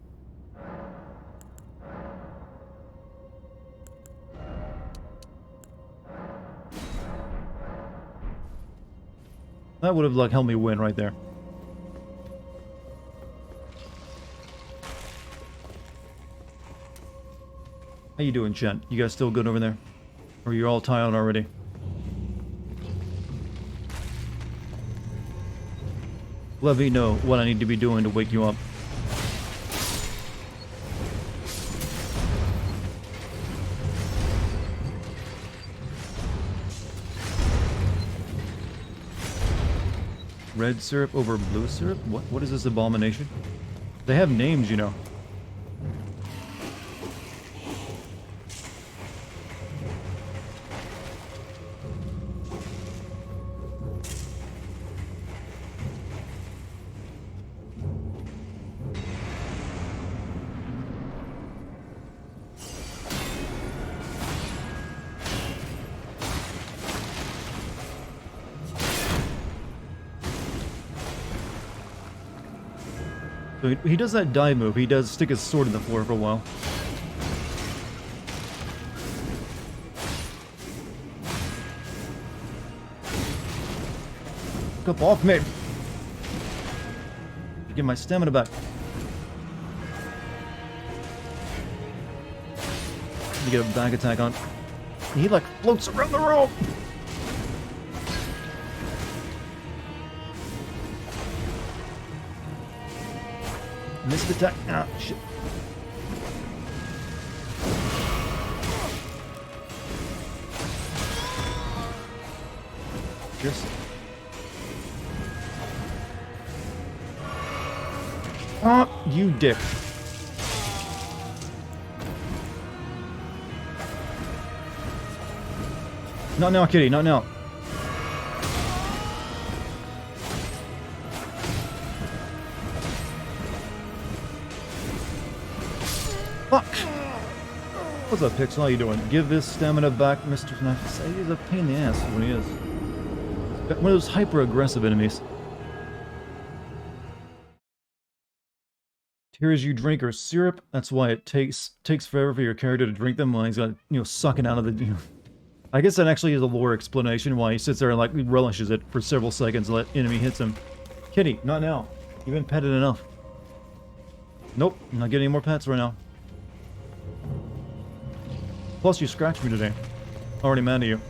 That would have, like, helped me win right there. How you doing, Chen? You guys still good over there? Or you're all tired already? Let me know what I need to be doing to wake you up. Red syrup over blue syrup? What is this abomination? They have names, you know. So So he does that dive move. He does stick his sword in the floor for a while. Up off me! Get my stamina back. Let me get a back attack on. He like floats around the room! Missed attack. Ah, shit. Cheers. Ah, you dick. Not now, kitty, not now. Fuck! What's up, Pixel? How you doing? Give this stamina back, Mr. Knife. He's a pain in the ass when he is. One of those hyper-aggressive enemies. Tears you drink are syrup. That's why it takes forever for your character to drink them while he's got, sucking out of the... I guess that actually is a lore explanation why he sits there and, relishes it for several seconds until that enemy hits him. Kitty, not now. You've been petted enough. Nope, I'm not getting any more pets right now. Plus, you scratched me today. Already mad at you.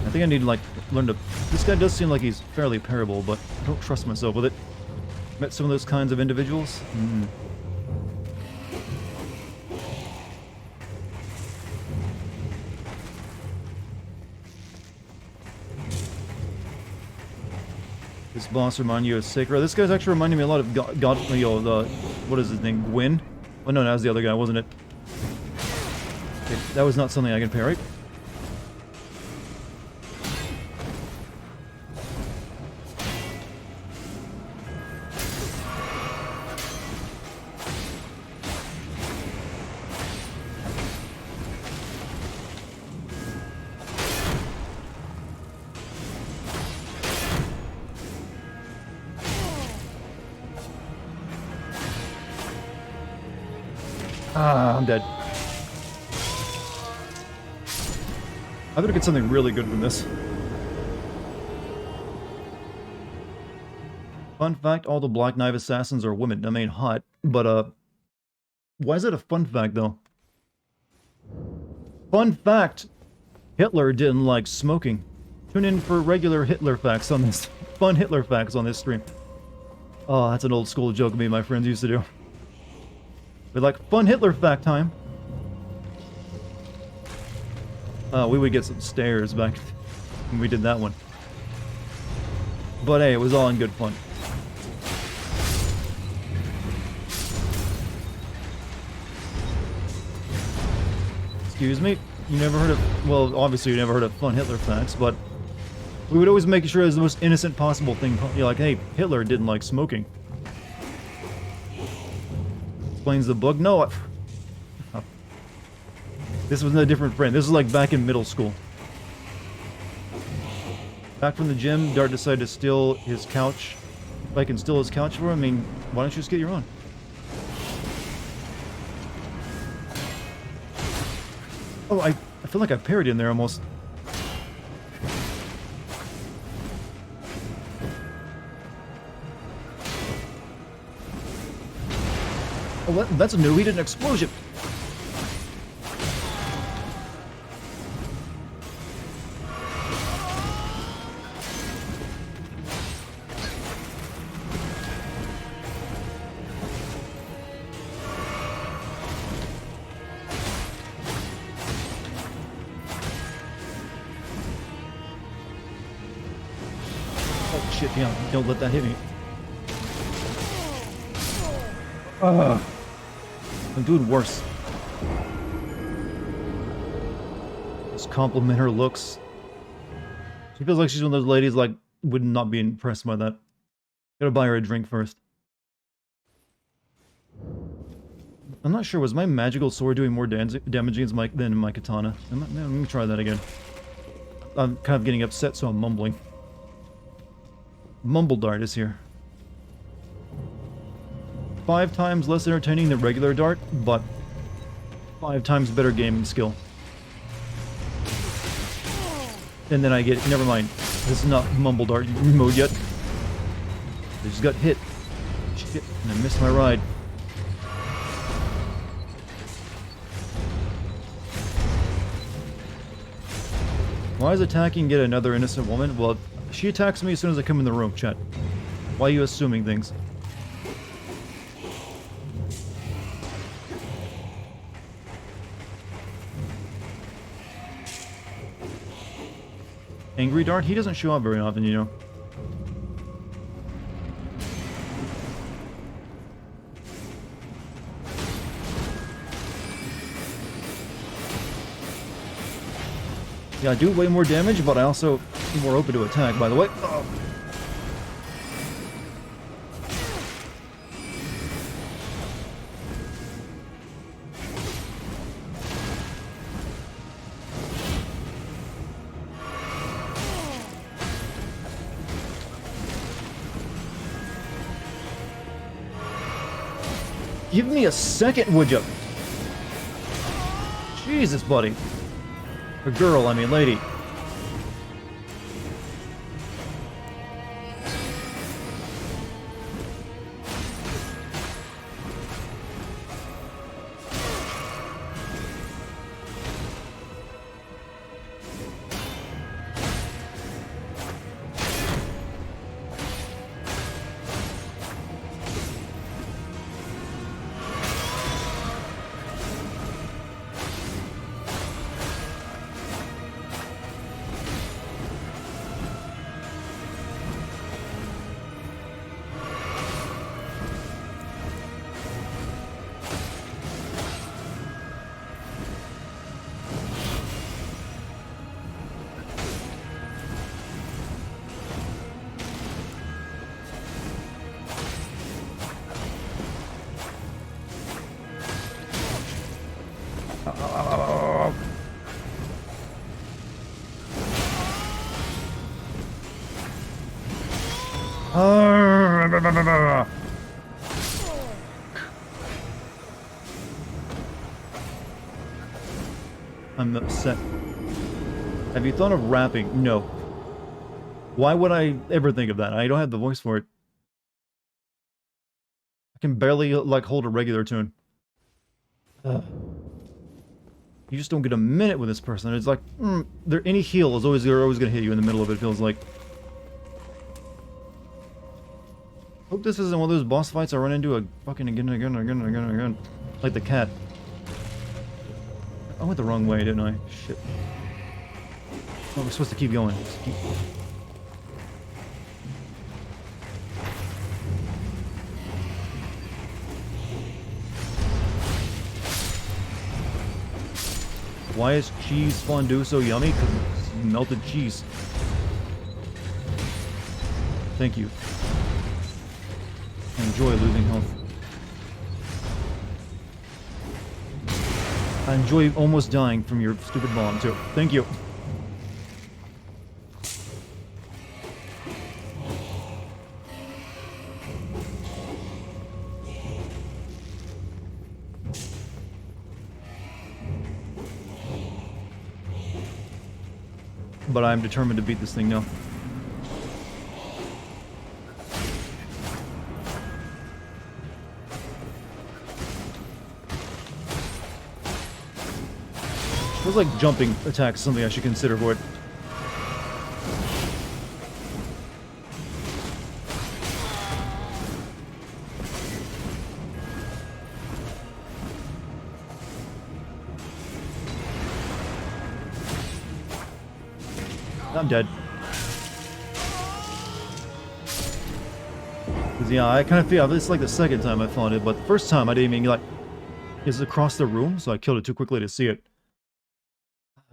I think I need to, learn to... This guy does seem like he's fairly parable, but I don't trust myself with it. Met some of those kinds of individuals? This boss remind you of Sacred. This guy's actually reminding me a lot of what is his name? Gwyn? Oh no, that was the other guy, wasn't it? Okay, that was not something I can parry. Ah, I'm dead. I better get something really good from this. Fun fact, all the Black Knife assassins are women. I mean, hot, but, why is it a fun fact, though? Fun fact! Hitler didn't like smoking. Tune in for regular Hitler facts on this. Fun Hitler facts on this stream. Oh, that's an old school joke me and my friends used to do. But like, fun Hitler fact time. We would get some stares back when we did that one. But hey, it was all in good fun. Excuse me? You never heard of... Well, obviously you never heard of fun Hitler facts, but... We would always make sure it was the most innocent possible thing. You're like, hey, Hitler didn't like smoking. Explains the book. No, this was a different friend. This was like back in middle school. Back from the gym, Dart decided to steal his couch. If I can steal his couch for him, I mean, why don't you just get your own? Oh, I feel like I parried in there almost. Oh, that's new. He did an explosion. Oh shit, yeah, don't let that hit me. I'm doing worse. Just compliment her looks. She feels like she's one of those ladies like would not be impressed by that. Gotta buy her a drink first. I'm not sure, was my magical sword doing more damage against than my katana? Let me try that again. I'm kind of getting upset, so I'm mumbling. Mumble Dart is here. 5 times less entertaining than regular Dart, but 5 times better gaming skill. And then I get, never mind, this is not Mumble Dart mode yet. I just got hit. Shit, and I missed my ride. Why is attacking yet another innocent woman? Well, she attacks me as soon as I come in the room, chat. Why are you assuming things? Angry Dart? He doesn't show up very often, you know. Yeah, I do way more damage, but I also am more open to attack, by the way. Oh. Give me a second, would you? Jesus, buddy. A girl, I mean, lady. I'm upset. Have you thought of rapping? No. Why would I ever think of that? I don't have the voice for it. I can barely, like, hold a regular tune. You just don't get a minute with this person. It's like, any heal is always, they're always gonna hit you in the middle of it, it feels like. Hope this isn't one of those boss fights I run into fucking again and again and again and again and again. Like the cat. I went the wrong way, didn't I? Shit. Oh, we're supposed to keep going. Why is cheese fondue so yummy? Because it's melted cheese. Thank you. I enjoy losing health. I enjoy almost dying from your stupid bomb, too. Thank you. But I'm determined to beat this thing now. Feels like jumping attack is something I should consider for it. I'm dead. Yeah, I kind of feel it's like the second time I fought it, but the first time I didn't even like it's across the room, so I killed it too quickly to see it.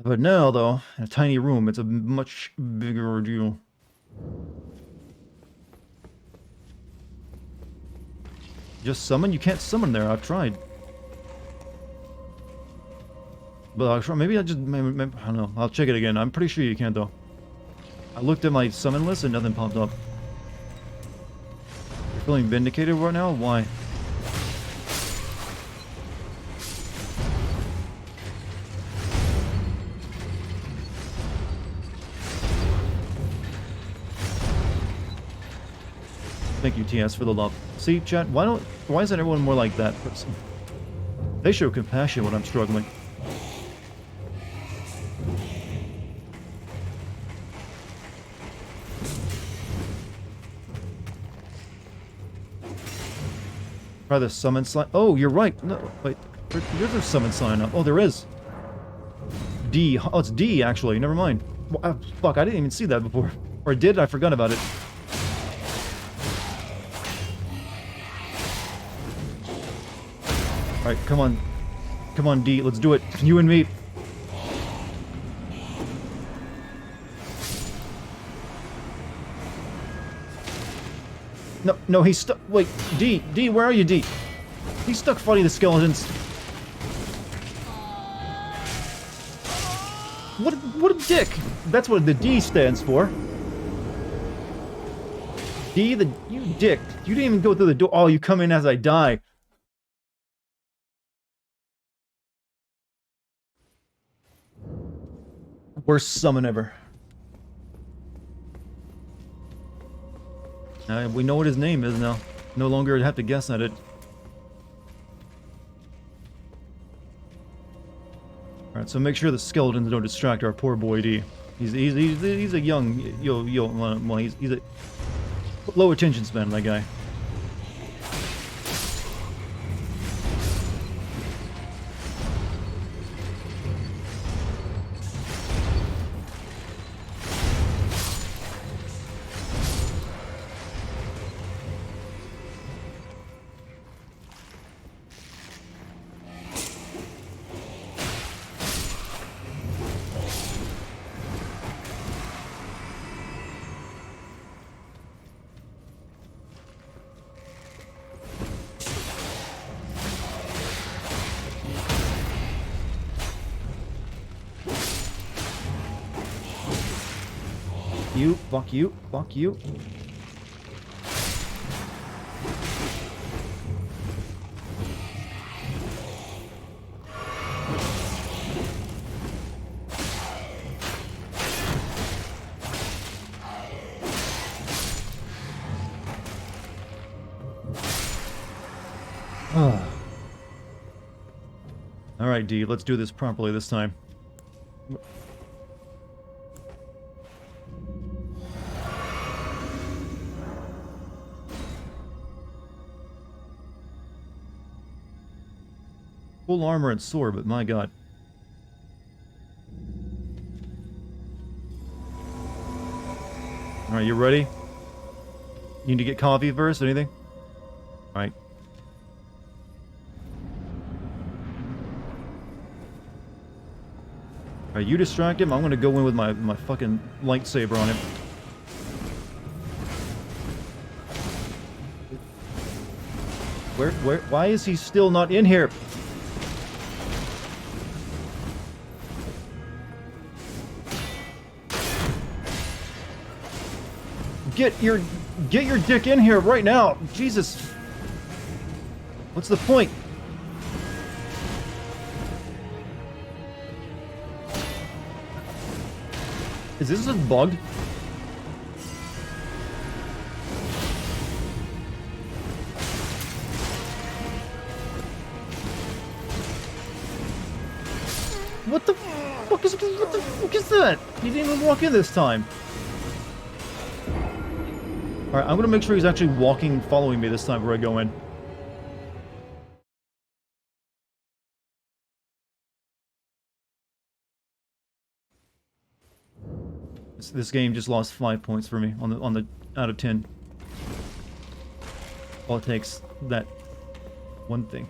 But now, though, in a tiny room, it's a much bigger ordeal. Just summon? You can't summon there. I've tried. But maybe I just, maybe, I don't know. I'll check it again. I'm pretty sure you can't though. I looked at my summon list and nothing popped up. You're feeling vindicated right now? Why? Thank you, TS, for the love. See, chat, why isn't everyone more like that person? They show compassion when I'm struggling. Try the summon sign. Oh, you're right. No, wait. There's a summon sign up. Oh, there is. D. Oh, it's D, actually. Never mind. Fuck, I didn't even see that before. Or I did, I forgot about it. Alright, come on. Come on, D. Let's do it. You and me. No, no, he's stuck. Wait, D, where are you, D? He's stuck fighting the skeletons. What a dick. That's what the D stands for. D, you dick. You didn't even go through the door. Oh, you come in as I die. Worst summon ever. We know what his name is now. No longer have to guess at it. Alright, so make sure the skeletons don't distract our poor boy D. He's a young well, he's a low attention span, that guy. Fuck you, fuck you. Alright, D, let's do this properly this time. Full armor and sword, but my god. Alright, you ready? You need to get coffee first? Anything? Alright. Alright, you distract him. I'm gonna go in with my fucking lightsaber on him. Why is he still not in here? Get your dick in here right now. Jesus. What's the point? Is this bugged? What the fuck is that? He didn't even walk in this time. Alright, I'm gonna make sure he's actually walking, following me this time where I go in. This game just lost 5 points for me on the out of 10. All it takes, that one thing.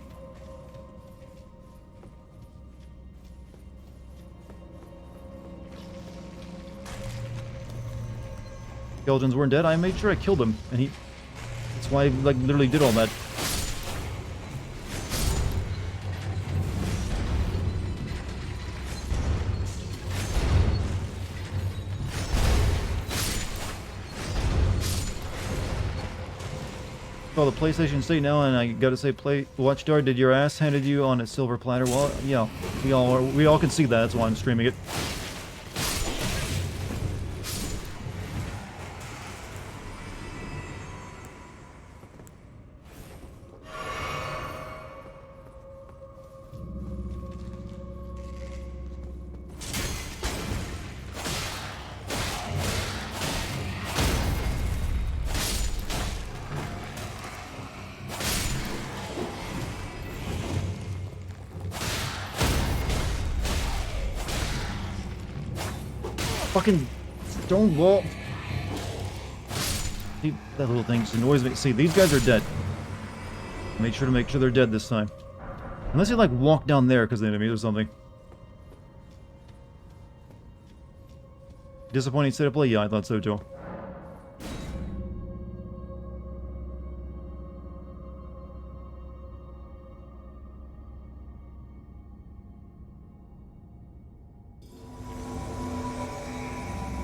Skeletons weren't dead. I made sure I killed him, and he... That's why I, like, literally did all that. Well, the PlayStation State now, and I gotta say, Watchdog, did your ass handed you on a silver platter? Well, yeah, we all can see that. That's why I'm streaming it. Fucking stone wall. See, that little thing just annoys me. See, these guys are dead. Make sure they're dead this time. Unless you like walk down there because of the enemies or something. Disappointing state of play? Yeah, I thought so too.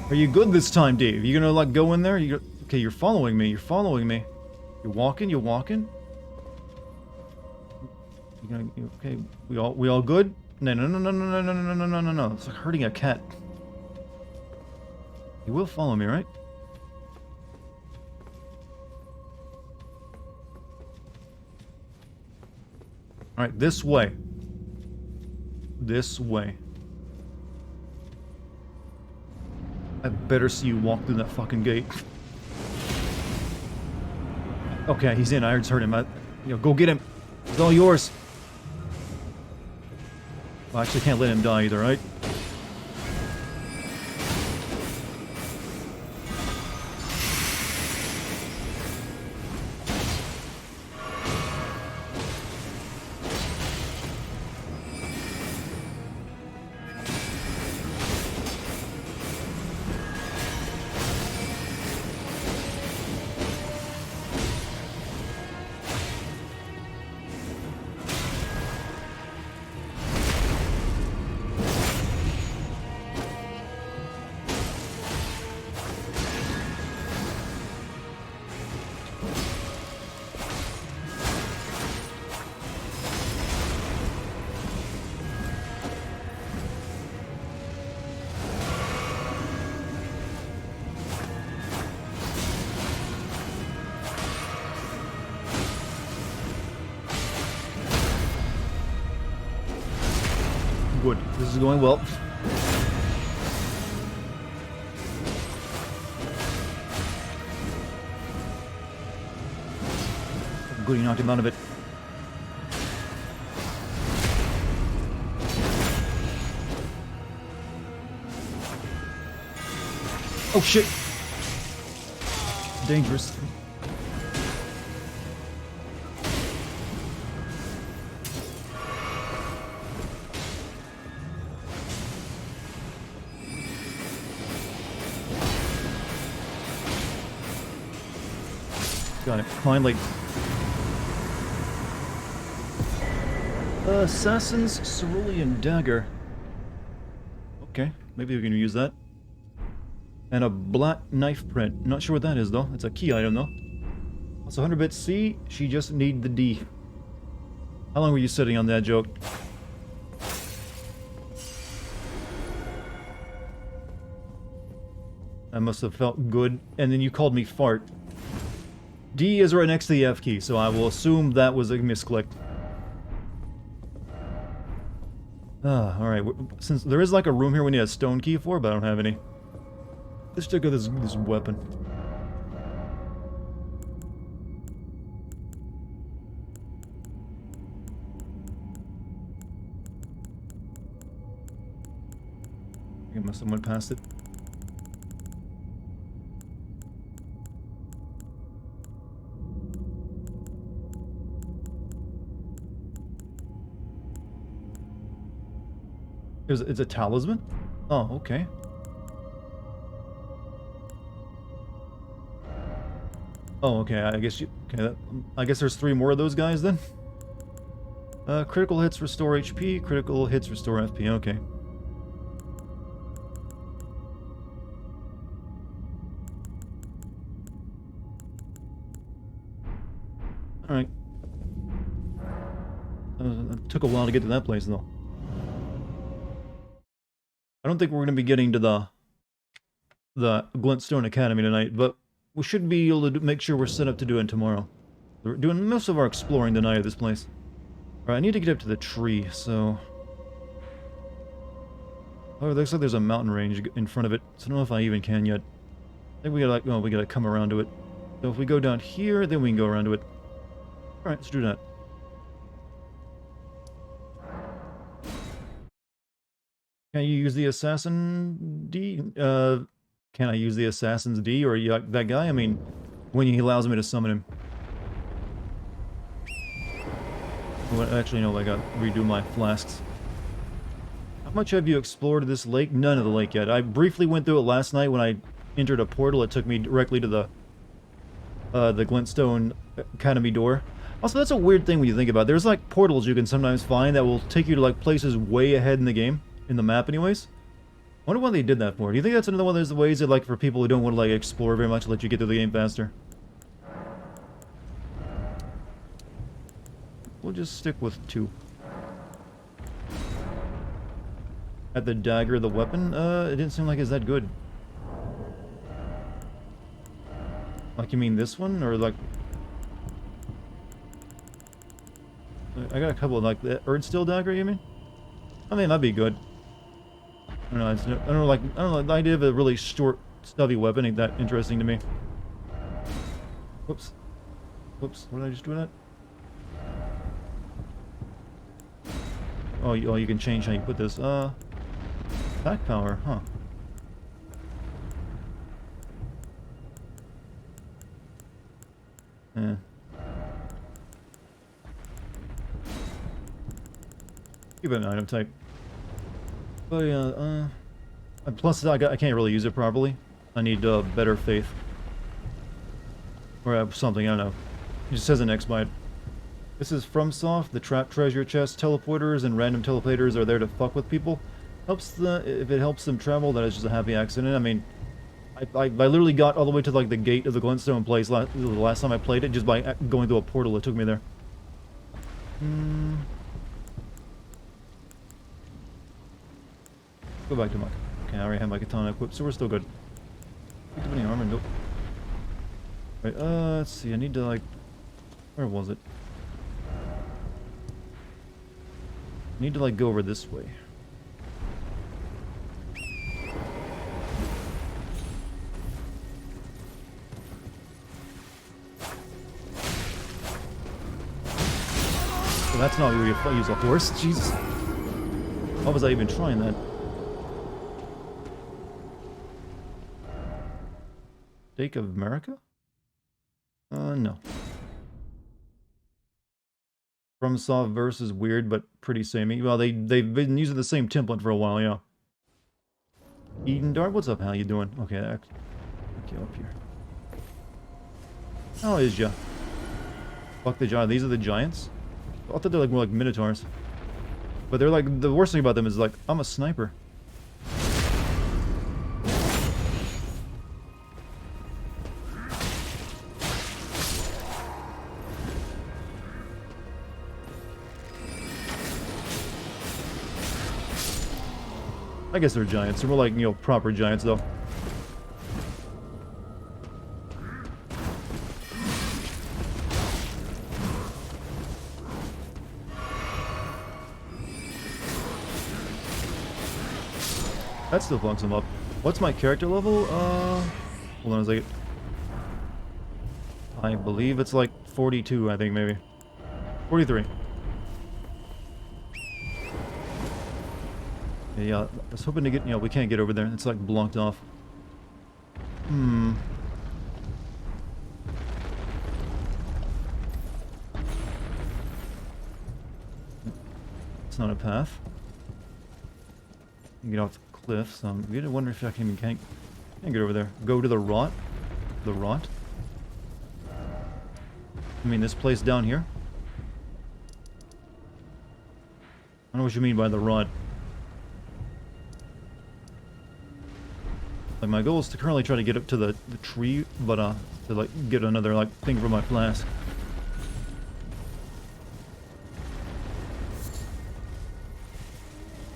Are you good this time, Dave? You gonna like go in there? Okay, you're following me. You're following me. You're walking. You're walking. Okay? We all good? No. It's like hurting a cat. You will follow me, right? All right, this way. This way. I better see you walk through that fucking gate. Okay, he's in. I just heard him. Go get him. It's all yours. Well, I actually can't let him die either, right? Good. This is going well. Good, you knocked him out of it. Oh shit! Dangerous. Got it. Finally. Assassin's Cerulean Dagger. Okay, maybe we can use that. And a black knife print. Not sure what that is though. It's a key item though. Also 100-bit C. She just need the D. How long were you sitting on that joke? I must have felt good. And then you called me fart. D is right next to the F key, so I will assume that was a misclick. Alright. Since there is like a room here we need a stone key for, but I don't have any. Let's check out this weapon. I think I must have went past it. It's a talisman? Oh, okay. Oh, okay, I guess I guess there's 3 more of those guys then? Critical hits restore HP, critical hits restore FP, okay. Alright. It took a while to get to that place, though. I don't think we're going to be getting to the Glintstone Academy tonight, but we should be able to make sure we're set up to do it tomorrow. We're doing most of our exploring tonight at this place. Alright, I need to get up to the tree, so... Oh, it looks like there's a mountain range in front of it, so I don't know if I even can yet. I think we gotta, well, we gotta come around to it. So if we go down here, then we can go around to it. Alright, let's do that. Can you use the Assassin D? Can I use the Assassin's D or that guy? I mean, when he allows me to summon him. Well, actually, no, I gotta redo my flasks. How much have you explored this lake? None of the lake yet. I briefly went through it last night when I entered a portal. It took me directly to the Glintstone Academy door. Also, that's a weird thing when you think about it. There's like portals you can sometimes find that will take you to like places way ahead in the game. In the map anyways. I wonder why they did that for. Do you think that's another one of those ways that, like, for people who don't want to, like, explore very much, let you get through the game faster? We'll just stick with 2. At the dagger, the weapon, it didn't seem like it's that good. Like, you mean this one? Or, like... I got a couple of, like, the Erdsteel dagger, you mean? I mean, that'd be good. I don't know, I don't know, the idea of a really short, stubby weapon ain't that interesting to me. Whoops. Whoops, what did I just do with that? Oh, you can change how you put this. Attack power, huh. Eh. Keep it an item type. But yeah, plus I can't really use it properly. I need better faith. Or something, I don't know. It just says an X by it. This is FromSoft. The trap treasure chest, teleporters, and random teleporters are there to fuck with people. If it helps them travel, that is just a happy accident. I mean, I literally got all the way to like the gate of the Glintstone place the last time I played it, just by going through a portal that took me there. Go back to my... Okay, I already have my katana equipped, so we're still good. Picked up any armor? Nope. Right, let's see, I need to, like... Where was it? I need to, like, go over this way. So that's not where you use a horse? Jesus. Why was I even trying that? Stake of America? No. FromSoft verse is weird, but pretty samey. Well, they've been using the same template for a while, yeah. Eden Dart, what's up? How you doing? Okay, okay, up here. How is ya? Fuck the giant. These are the giants? I thought they're like more like minotaurs. But they're like, the worst thing about them is like, I'm a sniper. I guess they're giants. They're more like, you know, proper giants, though. That still fucks them up. What's my character level? Hold on a second. I believe it's like 42, I think, maybe. 43. Yeah, I was hoping to get, you know, we can't get over there. It's like blocked off. It's not a path. You get off the cliff, so I'm gonna wonder if I can even can't get over there. Go to the rot? The rot? I mean, this place down here? I don't know what you mean by the rot. Like, my goal is to currently try to get up to the tree, but, to, like, get another, like, thing for my flask.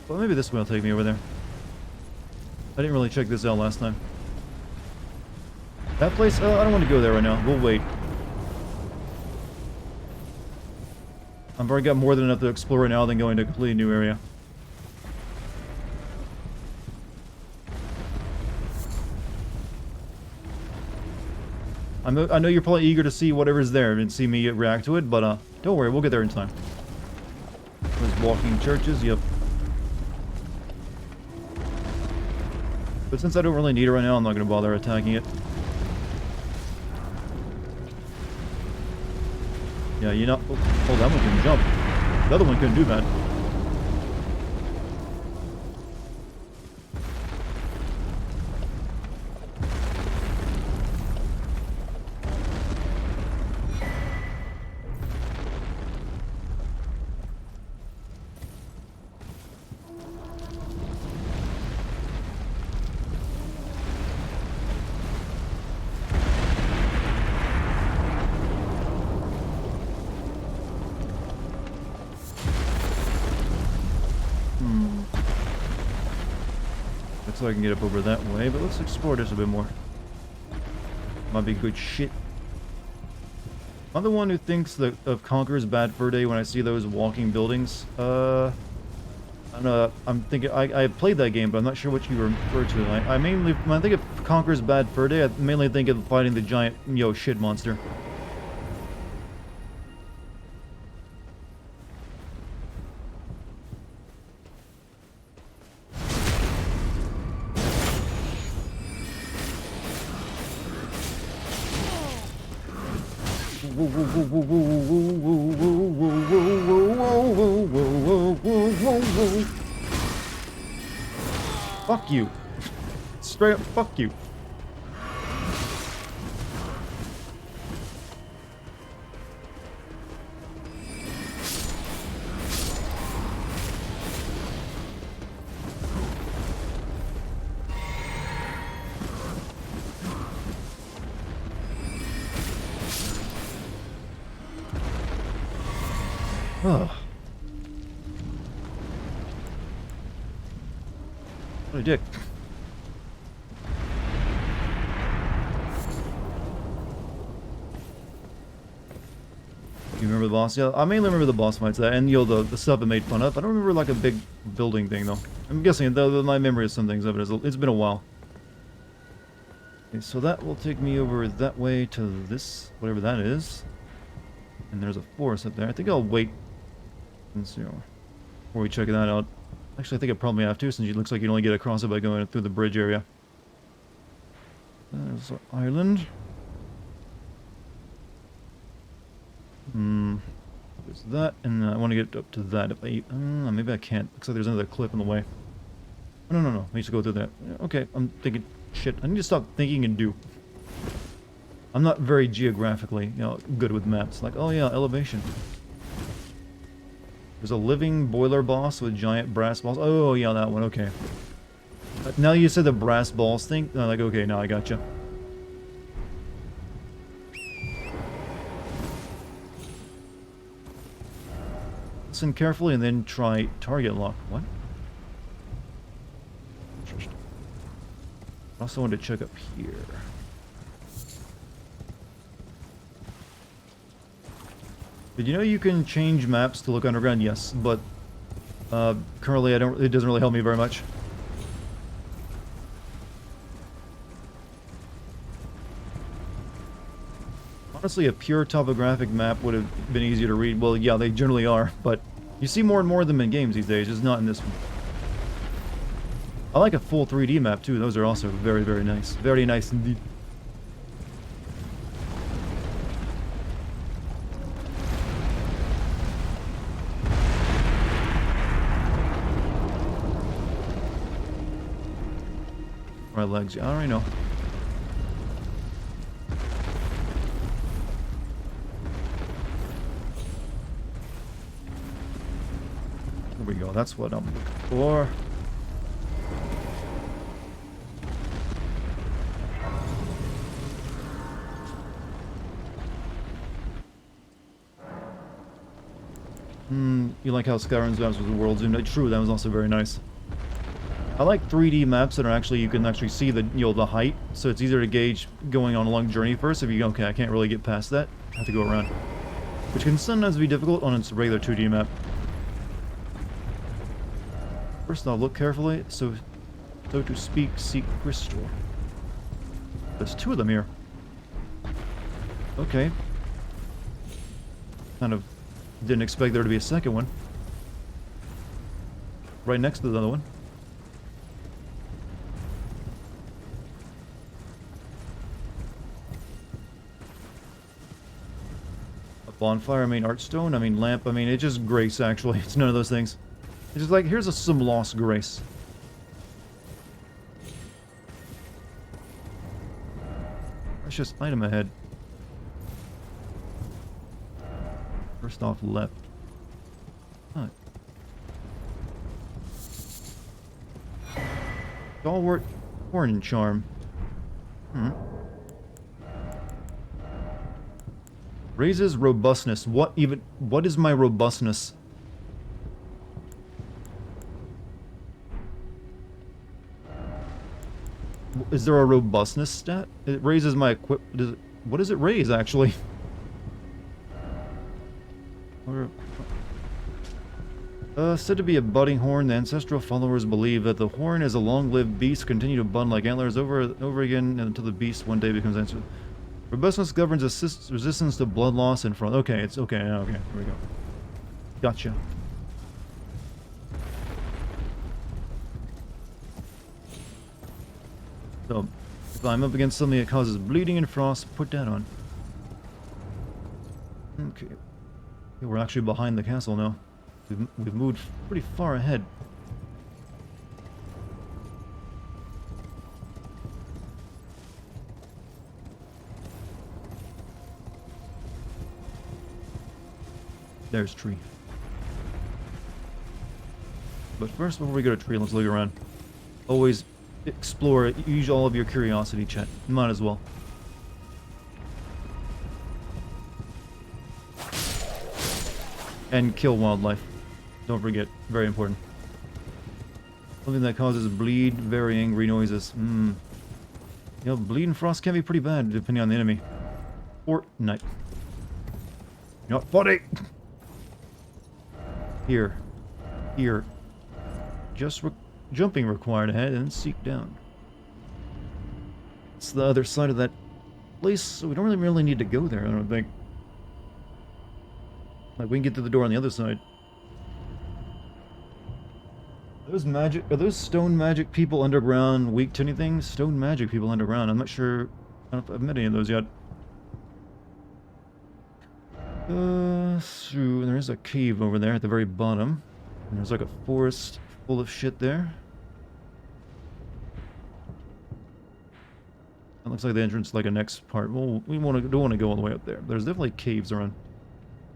Well, maybe this one will take me over there. I didn't really check this out last time. That place? I don't want to go there right now. We'll wait. I've already got more than enough to explore right now than going to a completely new area. I know you're probably eager to see whatever's there and see me react to it, but don't worry, we'll get there in time. Those walking churches, yep. But since I don't really need it right now, I'm not going to bother attacking it. Yeah, you know... Oh, that one can jump. The other one couldn't do that. Looks like I can get up over that way, but let's explore this a bit more. Might be good shit. I'm the one who thinks that of Conqueror's Bad Fur Day when I see those walking buildings. I'm thinking I played that game, but I'm not sure what you refer to. I mainly, when I think of Conqueror's Bad Fur Day, I mainly think of fighting the giant, shit monster. Fuck you. Straight up, fuck you. Ugh. What a dick. You remember the boss? Yeah, I mainly remember the boss fights, and the stuff it made fun of. I don't remember like a big building thing though. I'm guessing my memory of some things of it is it's been a while. Okay, so that will take me over that way to this, whatever that is. And there's a forest up there. I think I'll wait and see before we check that out. Actually, I think I probably have to, since it looks like you can only get across it by going through the bridge area. There's an island. There's that, and I want to get up to that. If maybe I can't. Looks like there's another cliff in the way. Oh, no. I need to go through that. Okay, I'm thinking, shit. I need to stop thinking and do. I'm not very geographically, good with maps. Like, oh yeah, elevation. There's a living boiler boss with giant brass balls. Oh yeah, that one. Okay. Now you said the brass balls thing. Like, okay, now I gotcha. Listen carefully and then try target lock. What? Interesting. I also want to check up here. Did you know you can change maps to look underground? Yes, but currently it doesn't really help me very much. Honestly, a pure topographic map would have been easier to read. Well, yeah, they generally are, but you see more and more of them in games these days, just not in this one. I like a full 3D map too. Those are also very, very nice. Very nice indeed. My legs, yeah, I already know. There we go, that's what I'm looking for. You like how Skyrim's maps with the world zoomed? True, that was also very nice. I like 3D maps that are actually, you can actually see the, the height, so it's easier to gauge going on a long journey first. If you go, okay, I can't really get past that, I have to go around. Which can sometimes be difficult on its regular 2D map. First off, look carefully, so to speak, seek crystal. There's 2 of them here. Okay. Kind of didn't expect there to be a second one. Right next to the other one. A bonfire, I mean artstone, I mean lamp, I mean it's just grace actually. It's none of those things. It's just like, here's some lost grace. Precious item ahead. First off, left. Huh. Stalwart Horn Charm. Raises robustness. What is my robustness? Is there a robustness stat? It raises my what does it raise actually? Said to be a budding horn, the ancestral followers believe that the horn is a long-lived beast, continue to bud like antlers over again until the beast one day becomes ancestral. Robustness governs resistance to blood loss and front. Okay, it's okay. Okay, here we go. Gotcha. So, if I'm up against something that causes bleeding and frost, put that on. Okay. We're actually behind the castle now. We've moved pretty far ahead. There's tree. But first, before we go to tree, let's look around. Always explore it. Use all of your curiosity, chat. Might as well. And kill wildlife. Don't forget. Very important. Something that causes bleed, very angry noises. You know, bleed and frost can be pretty bad, depending on the enemy. Fortnite. Not funny! Here. Here. Just jumping required ahead and seek down. It's the other side of that place, so we don't really need to go there, I don't think. Like, we can get to the door on the other side. Are those stone magic people underground weak to anything? Stone magic people underground. I'm not sure. I don't know if I've met any of those yet. So there is a cave over there at the very bottom. And there's like a forest full of shit there. That looks like the entrance, like a next part. Well, we don't want to go all the way up there. There's definitely caves around.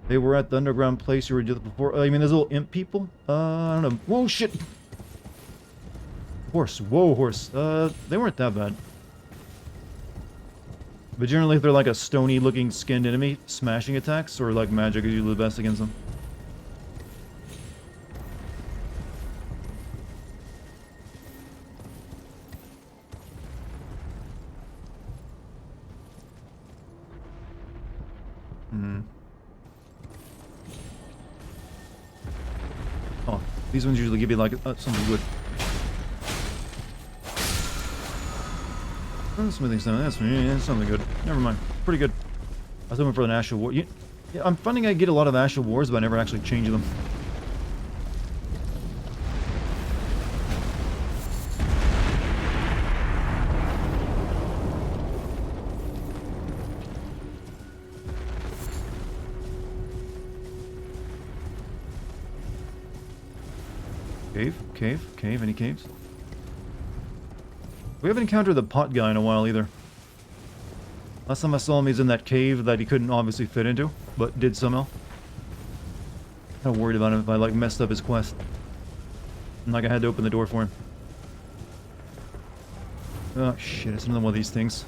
They were at the underground place you were just before. You mean those little imp people? I don't know. Whoa, shit! Horse. Whoa, horse. They weren't that bad. But generally, if they're like a stony-looking skinned enemy, smashing attacks or like magic is usually the best against them. Oh, these ones usually give you like something good. Smoothing stone, that's something good. Never mind. Pretty good. I was hoping for an Ash of War. Yeah, I'm finding I get a lot of Ash of Wars, but I never actually change them. Cave, any caves? We haven't encountered the pot guy in a while either. Last time I saw him, he's in that cave that he couldn't obviously fit into, but did somehow. Kind of worried about him if I like messed up his quest. And like I had to open the door for him. Oh shit, it's another one of these things.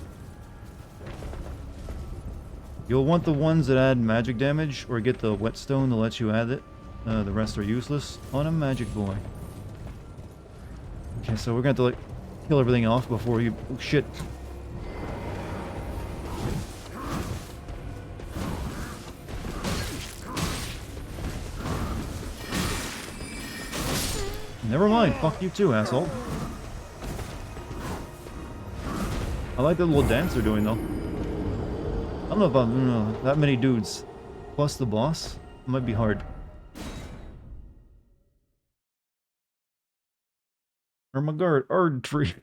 You'll want the ones that add magic damage, or get the whetstone that lets you add it. The rest are useless on a magic boy. Okay, so we're gonna have to, like, kill everything off before you... Oh, shit. Never mind. Fuck you too, asshole. I like the little dance they're doing, though. I don't know about that many dudes. Plus the boss. It might be hard. Oh my god, Ard tree.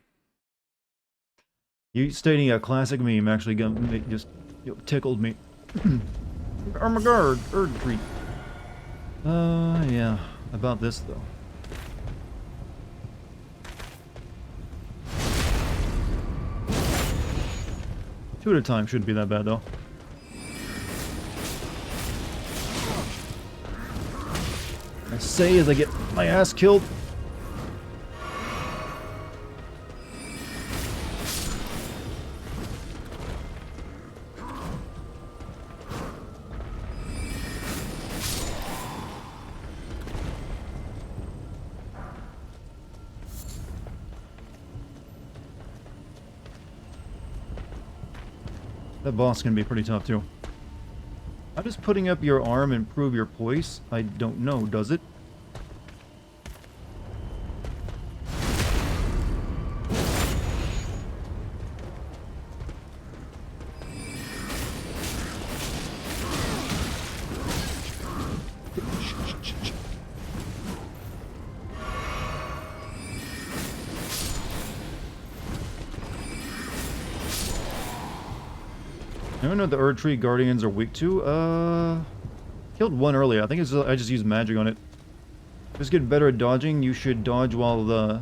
You stating a classic meme actually just tickled me. Oh my god, Ard tree. Yeah. About this, though. Two at a time shouldn't be that bad, though. I say as I get my ass killed. That boss can be pretty tough, too. How does putting up your arm improve your poise? I don't know, does it? I don't know what the Erd Tree Guardians are weak to. Killed one earlier. I think I just used magic on it. Just get better at dodging. You should dodge while the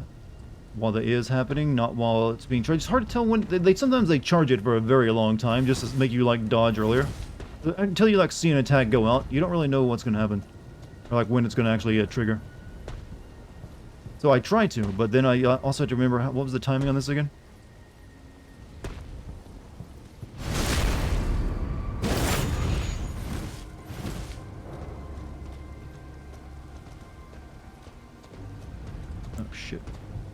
is happening, not while it's being charged. It's hard to tell when they sometimes they charge it for a very long time just to make you like dodge earlier. Until you like see an attack go out, you don't really know what's gonna happen, or like when it's gonna actually trigger. So I try to, but then I also have to remember what was the timing on this again. Oh shit.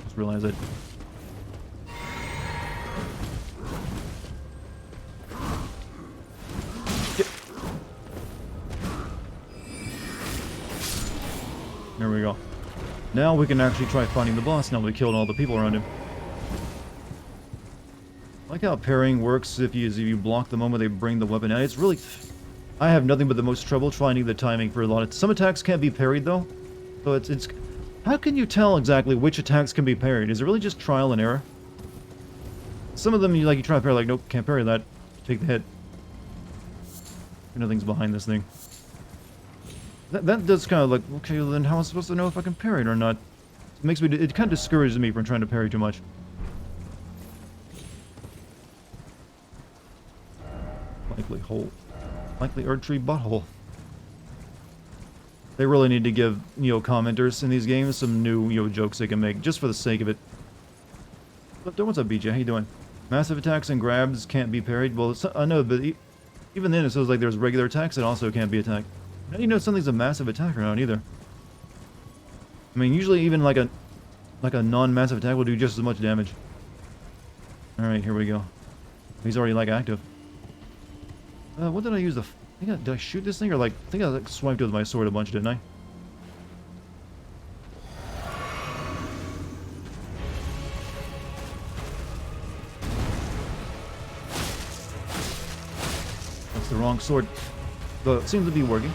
Just realized it. Yep. There we go. Now we can actually try fighting the boss now we killed all the people around him. I like how parrying works if you block the moment they bring the weapon out. It's really... I have nothing but the most trouble finding the timing for a lot of... Some attacks can't be parried though. So it's... How can you tell exactly which attacks can be parried? Is it really just trial and error? Some of them, you try to parry, like, nope, can't parry that. Take the hit. Nothing's behind this thing. That does kind of like, okay, well then how am I supposed to know if I can parry it or not? It makes me, it kind of discourages me from trying to parry too much. Likely hole. Likely Erd Tree butthole. They really need to give, commenters in these games some new, jokes they can make, just for the sake of it. But what's up, BJ? How you doing? Massive attacks and grabs can't be parried. Well, I know, but even then it feels like there's regular attacks that also can't be attacked. How do you know something's a massive attack or not, either? I mean, usually even like a non-massive attack will do just as much damage. Alright, here we go. He's already, like, active. What did I use the... did I shoot this thing, or like... I think I like swiped with my sword a bunch, didn't I? That's the wrong sword. But it seems to be working.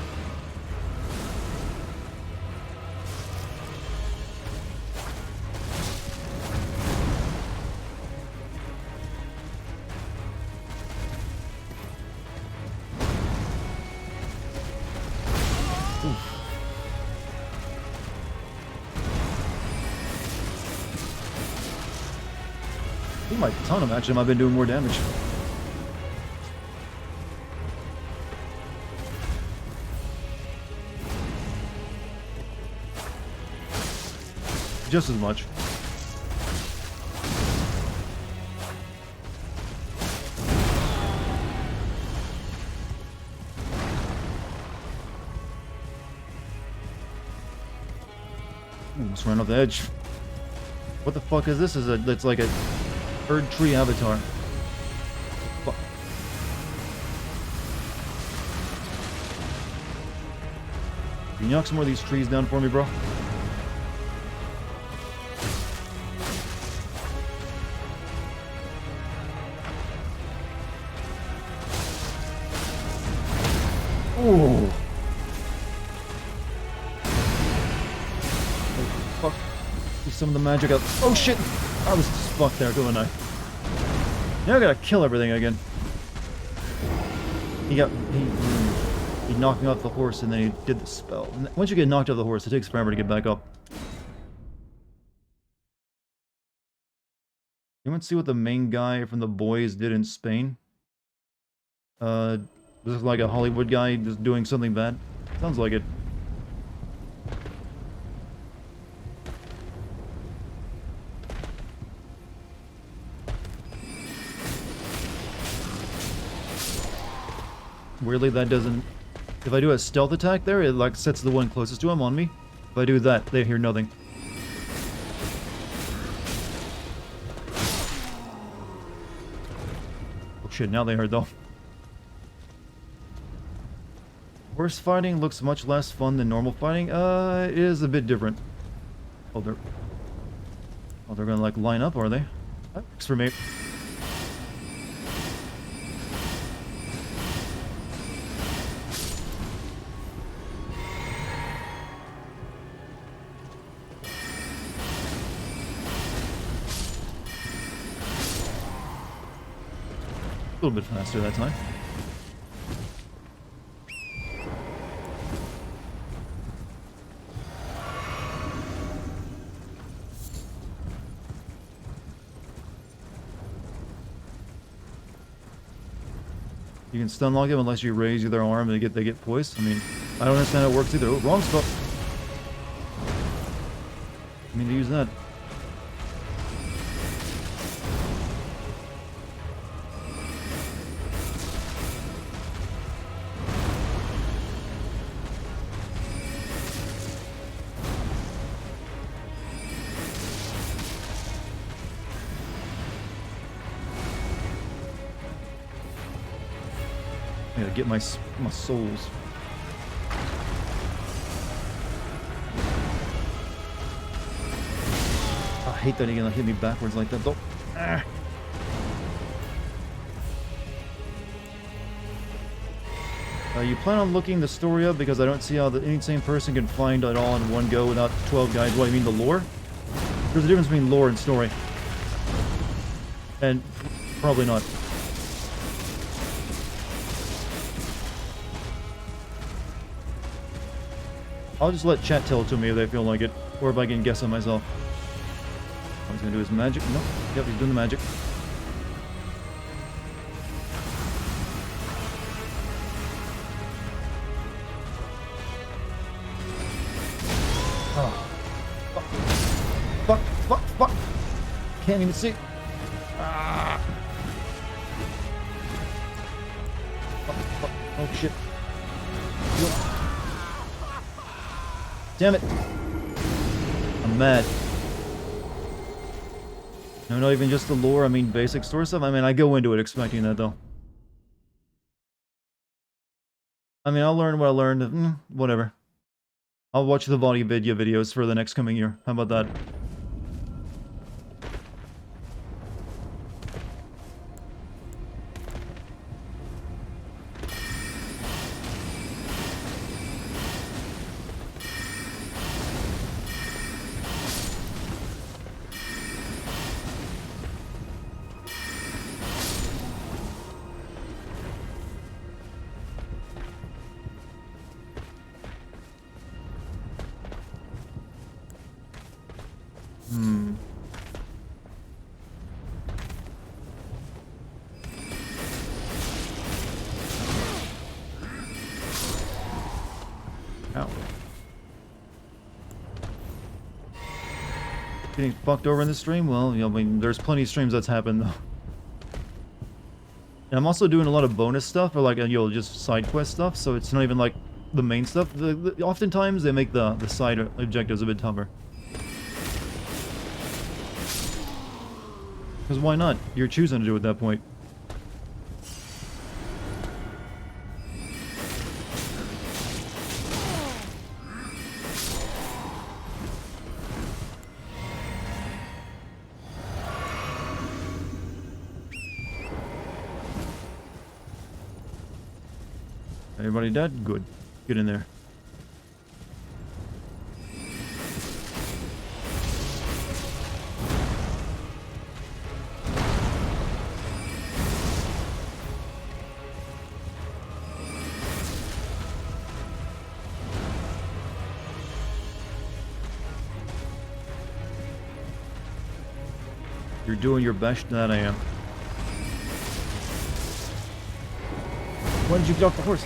He might ton him, actually. I've been doing more damage. Just as much. Almost ran off the edge. What the fuck is this? It's like a bird tree avatar. Fuck. Can you knock some more of these trees down for me, bro? Oh. Fuck. Do some of the magic out. Oh shit! I was just fucked there, couldn't I? Now I gotta kill everything again. He knocked me off the horse and then he did the spell. And once you get knocked off the horse, it takes forever to get back up. You want to see what the main guy from The Boys did in Spain? This is like a Hollywood guy just doing something bad. Sounds like it. Weirdly, that doesn't... If I do a stealth attack there, it like sets the one closest to him on me. If I do that, they hear nothing. Oh shit, now they heard though. Horse fighting looks much less fun than normal fighting. It is a bit different. Oh, they're gonna like line up, are they? That works for me. A little bit faster that time. You can stun lock them unless you raise their arm and they get poised. I mean, I don't understand how it works either. Oh, wrong spot. I mean to use that. I gotta get my souls. I hate that he gonna hit me backwards like that though. Ah. You plan on looking the story up because I don't see how any same person can find it all in one go without 12 guides. What, I mean the lore? There's a difference between lore and story. And probably not. I'll just let chat tell it to me if they feel like it, or if I can guess it myself. Oh, he's gonna do his magic. Nope. Yep, he's doing the magic. Oh. Fuck. Fuck, fuck, fuck. Can't even see. Ah. Fuck, fuck. Oh shit. Damn it. I'm mad. No, not even just the lore, I mean basic story stuff. I mean, I go into it expecting that, though. I mean, I'll learn what I learned. Whatever. I'll watch the video videos for the next coming year. How about that? Ow. Getting fucked over in the stream? Well, you know, I mean, there's plenty of streams that's happened, though. And I'm also doing a lot of bonus stuff, or like, you know, just side quest stuff, so it's not even like the main stuff. Oftentimes, they make the side objectives a bit tougher. Because why not? You're choosing to do it at that point. Everybody dead? Good. Get in there. You're doing your best, that I am. Why did you get off the horse?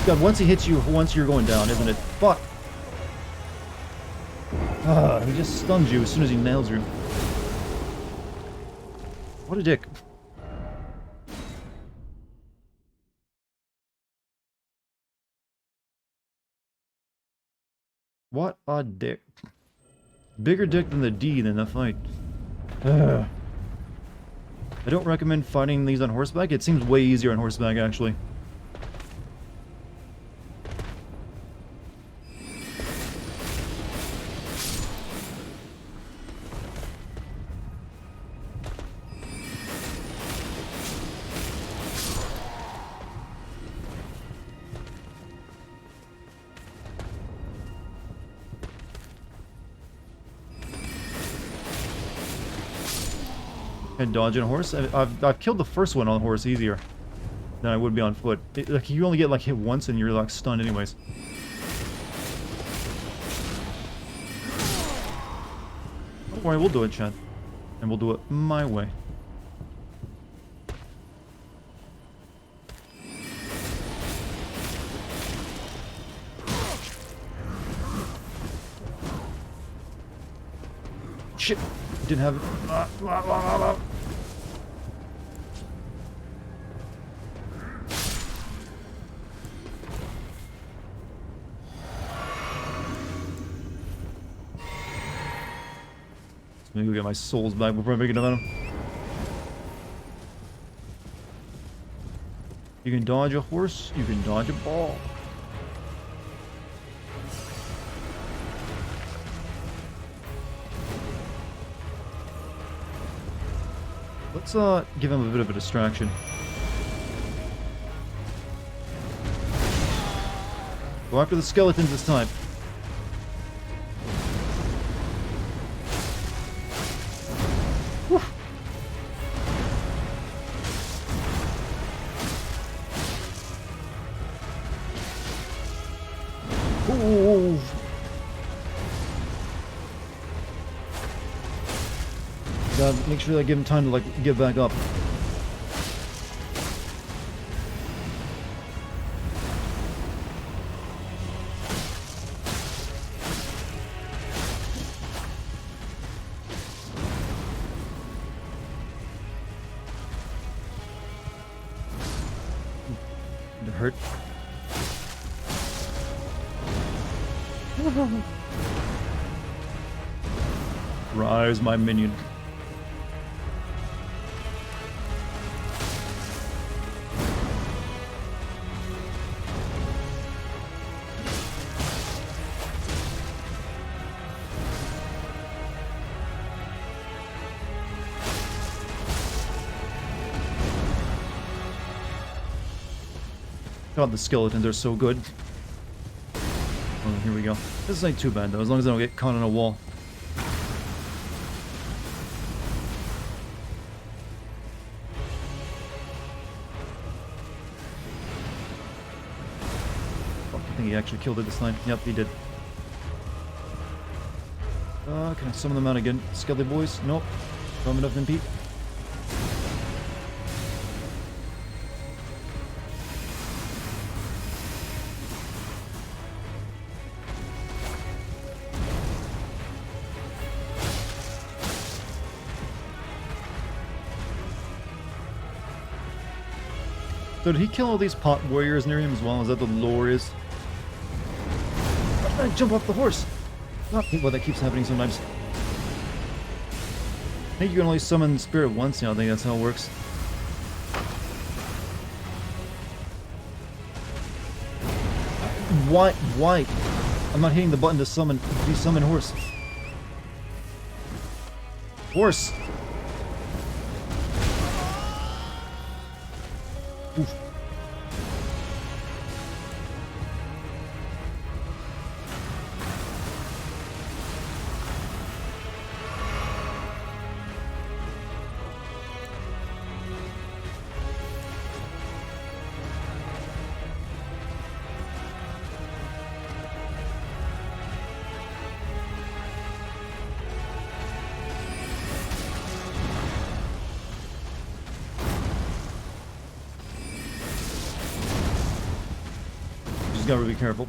God, once he hits you, once you're going down, isn't it? Fuck! Ah, he just stuns you as soon as he nails you. What a dick. What a dick. Bigger dick than the D in the fight. Ugh. I don't recommend fighting these on horseback. It seems way easier on horseback, actually. And dodging a horse. I've killed the first one on horse easier than I would be on foot. Like you only get like hit once and you're like stunned anyways. Don't worry, we'll do it, Chad, and we'll do it my way. Shit, didn't have it. Let me go get my souls back before I make it about him. You can dodge a horse, you can dodge a ball. Let's give him a bit of a distraction. Go after the skeletons this time. Whew. Ooh. Gotta make sure I give him time to like get back up. It hurt. Rise, my minion. God, the skeletons are so good. Oh, here we go. This ain't too bad though, as long as I don't get caught on a wall. Fuck, I think he actually killed it this time. Yep, he did. Can I summon them out again? Skelly boys? Nope. Don't have enough MP. So did he kill all these pot warriors near him as well? Is that the lore is? Jump off the horse! Oh, well, that keeps happening sometimes. I think you can only summon the spirit once now. I think that's how it works. Why? Why? I'm not hitting the button to summon. Desummon horse. Horse! Oof. Just gotta be careful.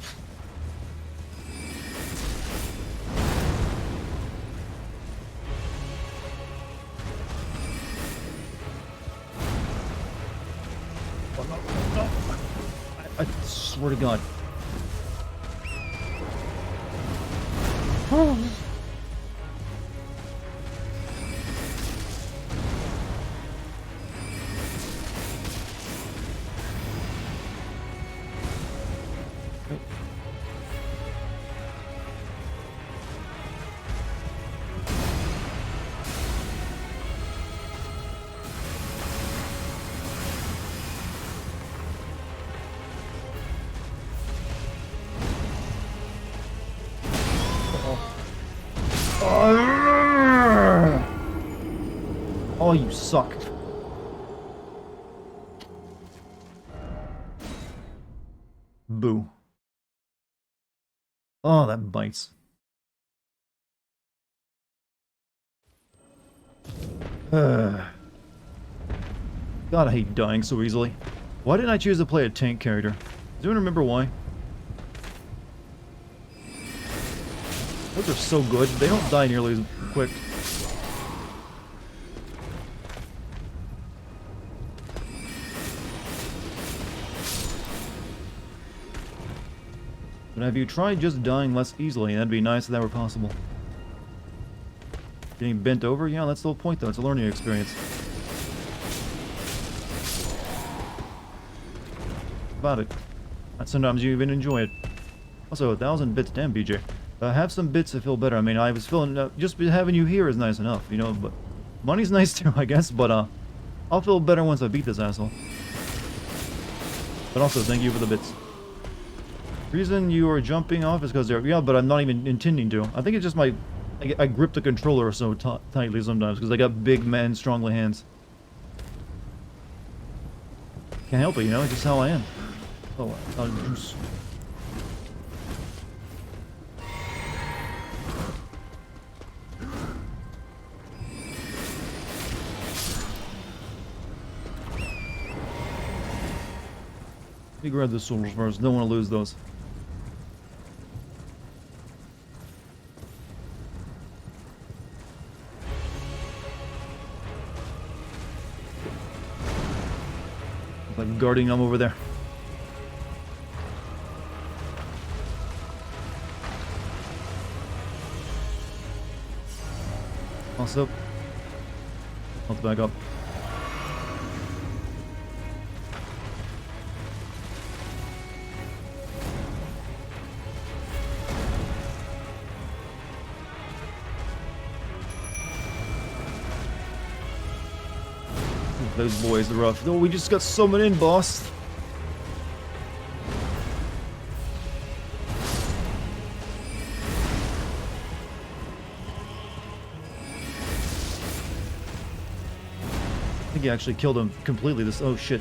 Oh, no, no. I swear to God. Oh. Oh, you suck. Boo. Oh, that bites. God, I hate dying so easily. Why didn't I choose to play a tank character? Does anyone remember why? Those are so good. They don't die nearly as quick. But have you tried just dying less easily? That'd be nice if that were possible. Getting bent over? Yeah, that's the whole point though. It's a learning experience. About it. Sometimes you even enjoy it. Also, 1,000 bits. Damn, BJ. Have some bits to feel better. I mean, I was feeling... just having you here is nice enough, you know, but... Money's nice too, I guess, but, I'll feel better once I beat this asshole. But also, thank you for the bits. Reason you are jumping off is because they're... Yeah, but I'm not even intending to. I think it's just my... I grip the controller so tightly sometimes, because I got big men, strongly hands. Can't help it, you know? It's just how I am. Oh, juice. Let me grab the souls first. Don't want to lose those. Like guarding them over there. Also, let's back up. Those boys are rough. Oh, we just got summoned in, boss. I think he actually killed him completely. This. Oh shit.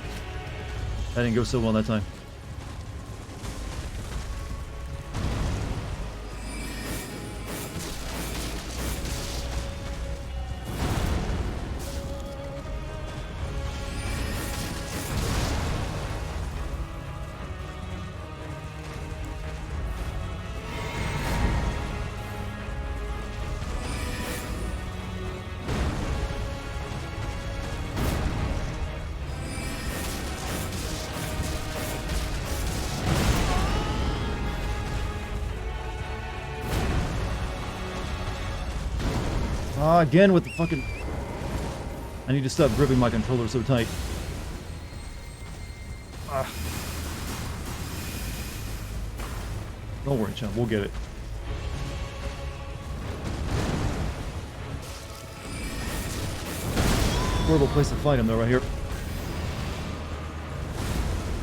That didn't go so well that time. Ah, again with the fucking... I need to stop gripping my controller so tight. Ah. Don't worry, champ. We'll get it. Horrible place to fight him, though, right here.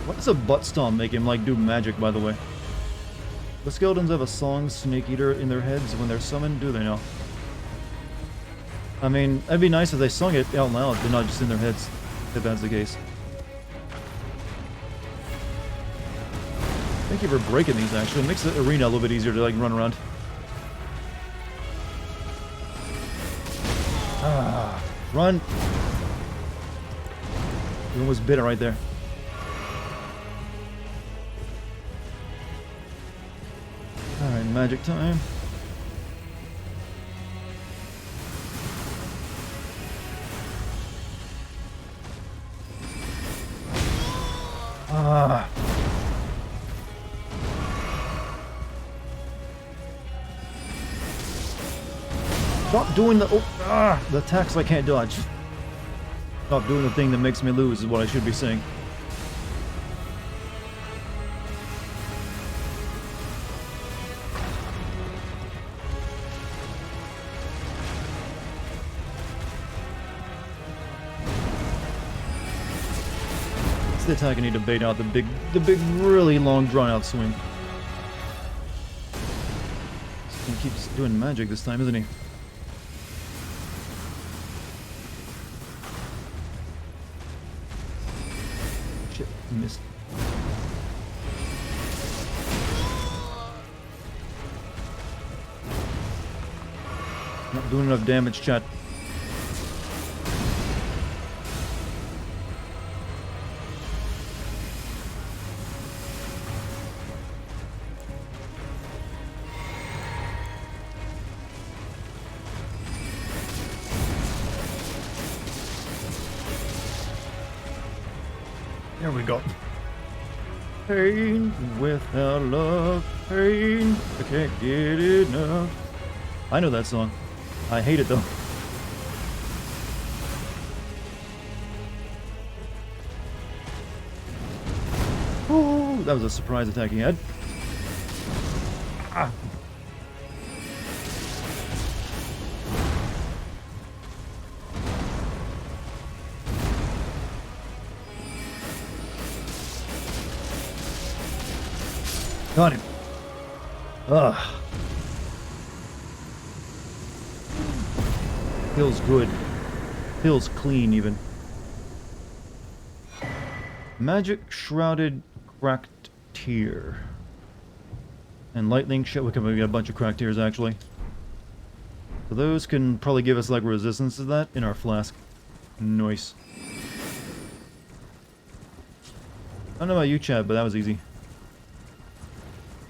What does a butt stomp make him, like, do magic, by the way? The skeletons have a song, Snake Eater, in their heads when they're summoned, do they now? I mean, it'd be nice if they sung it out loud, but not just in their heads, if that's the case. Thank you for breaking these, actually. It makes the arena a little bit easier to, like, run around. Ah, run! You almost bit it right there. Alright, magic time. Ah. Stop doing the... Oh, the attacks I can't dodge. Stop doing the thing that makes me lose is what I should be saying. It's the attack I need to bait out the big, really long, drawn-out swing. He keeps doing magic this time, isn't he? Shit, missed. Not doing enough damage, chat. There we go. Pain without love, pain, I can't get enough. I know that song. I hate it though. Ooh, that was a surprise attack he had. Ah. Got him. Ugh. Feels good. Feels clean, even. Magic Shrouded Cracked Tear. And Lightning shit. We can maybe get a bunch of cracked tears, actually. So those can probably give us, like, resistance to that in our flask. Nice. I don't know about you, Chad, but that was easy.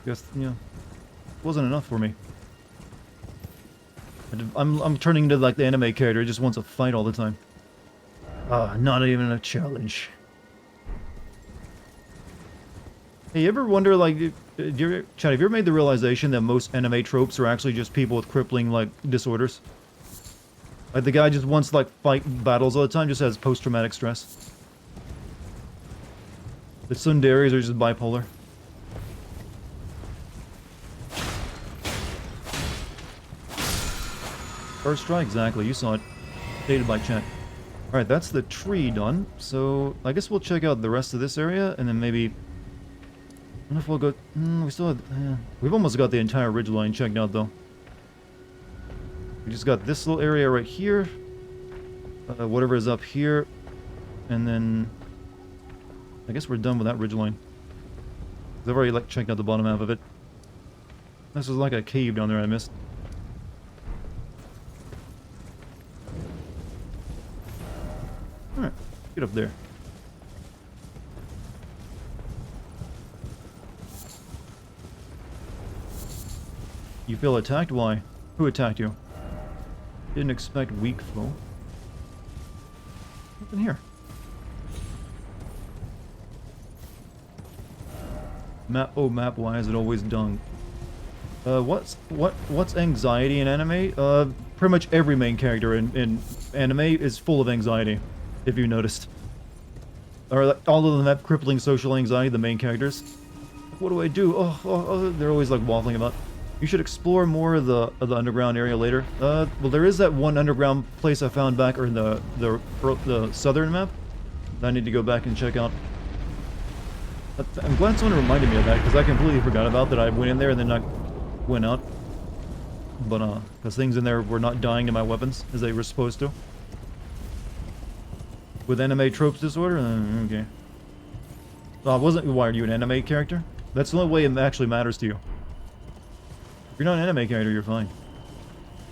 Guess, yeah, wasn't enough for me. I'm turning into like the anime character who just wants to fight all the time. Ah, not even a challenge. Hey, you ever wonder, like, Chad, have you ever made the realization that most anime tropes are actually just people with crippling, like, disorders? Like, the guy just wants to, like, fight battles all the time, just has post-traumatic stress. The tsunderes are just bipolar. First try, exactly. You saw it. Stated by chat. Alright, that's the tree done. So, I guess we'll check out the rest of this area, and then maybe... I don't know if we'll go... we still have... we've almost got the entire ridgeline checked out, though. We just got this little area right here. Whatever is up here. And then... I guess we're done with that ridgeline. I've already, like, checked out the bottom half of it. This was like a cave down there I missed. Alright, get up there. You feel attacked? Why? Who attacked you? Didn't expect weak foe. What's in here? Map. Oh, map. Why is it always dung? What's anxiety in anime? pretty much every main character in anime is full of anxiety, if you noticed. Or all of them have crippling social anxiety, the main characters. What do I do? They're always like waffling about. You should explore more of the underground area later. Well, there is that one underground place I found back, or in the southern map, that I need to go back and check out. I'm glad someone reminded me of that, because I completely forgot about that. I went in there and then I went out. But, because things in there were not dying to my weapons, as they were supposed to. With anime tropes disorder? Okay. Why are you an anime character? That's the only way it actually matters to you. If you're not an anime character, you're fine.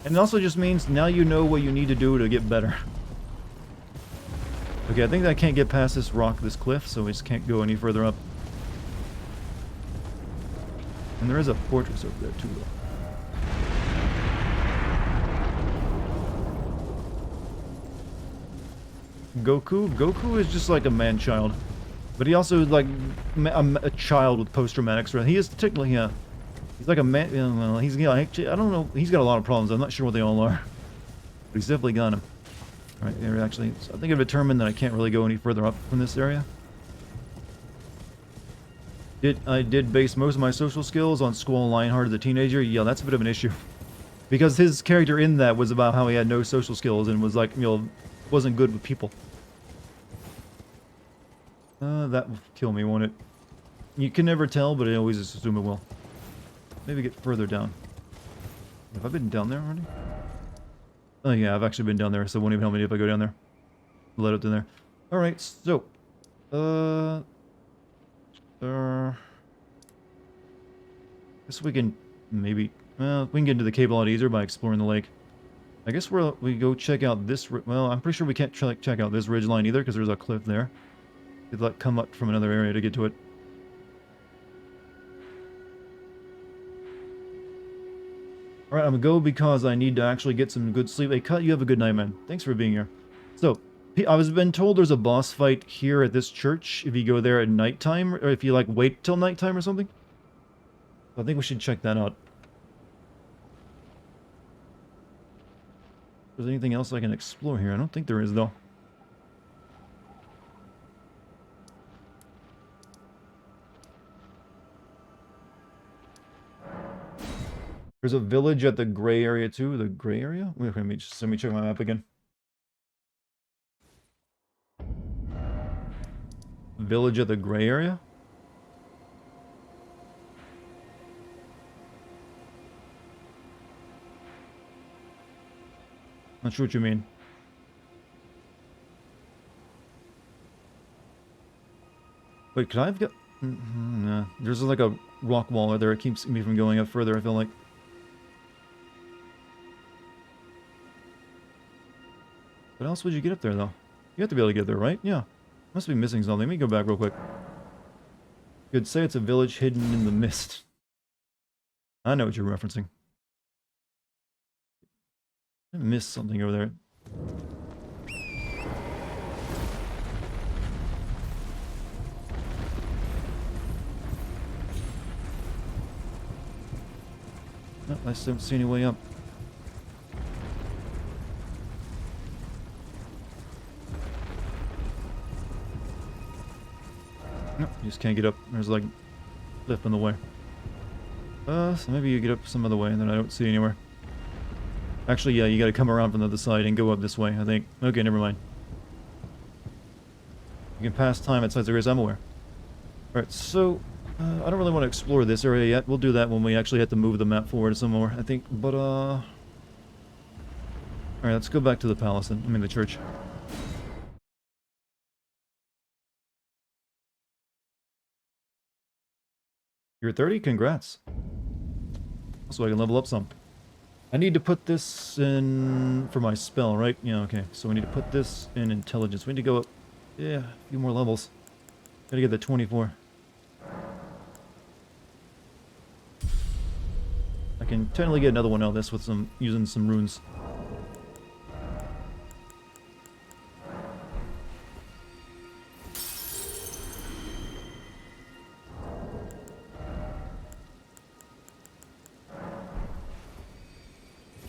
And it also just means now you know what you need to do to get better. Okay, I think I can't get past this cliff, so we just can't go any further up. And there is a fortress over there, too, though. Goku is just like a man-child. But he also is like a child with post-traumatic stress. He is technically, he's like a man, well, he's, actually, I don't know, he's got a lot of problems. I'm not sure what they all are. But he's definitely got them. Alright, there actually, so I think I've determined that I can't really go any further up from this area. I did base most of my social skills on Squall Lionheart as a teenager. Yeah, that's a bit of an issue. Because his character in that was about how he had no social skills and was like, wasn't good with people. That will kill me, won't it? You can never tell, but I always assume it will. Maybe get further down. Have I been down there already? Oh yeah, I've actually been down there, so it won't even help me if I go down there. Let it in there. Alright, so... guess we can maybe... we can get into the cave a lot easier by exploring the lake. I guess we go check out this... Well, I'm pretty sure we can't check out this ridgeline either, because there's a cliff there. We'd like come up from another area to get to it. Alright, I'm gonna go because I need to actually get some good sleep. Hey, Cut, you have a good night, man. Thanks for being here. So, I was been told there's a boss fight here at this church if you go there at nighttime, or if you, like, wait till nighttime or something. I think we should check that out. Is there anything else I can explore here? I don't think there is, though. There's a village at the gray area, too. The gray area? Wait, let me check my map again. Village at the gray area? Not sure what you mean. Wait, could I have got... Nah. There's like a rock wall there. It keeps me from going up further, I feel like. What else would you get up there, though? You have to be able to get there, right? Yeah. Must be missing something. Let me go back real quick. You could say it's a village hidden in the mist. I know what you're referencing. I missed something over there. No, I still don't see any way up. No, you just can't get up. There's like a cliff in the way. So maybe you get up some other way that I don't see anywhere. Actually, yeah, you gotta come around from the other side and go up this way, I think. Okay, never mind. You can pass time at sites of grace, I'm aware. Alright, so... I don't really want to explore this area yet. We'll do that when we actually have to move the map forward some more, I think. But, Alright, let's go back to the palace then. I mean, the church. You're 30? Congrats. So I can level up some. I need to put this in for my spell, right? Yeah, okay. So we need to put this in intelligence. We need to go up, yeah, a few more levels. Gotta get the 24. I can technically get another one out of this with using some runes.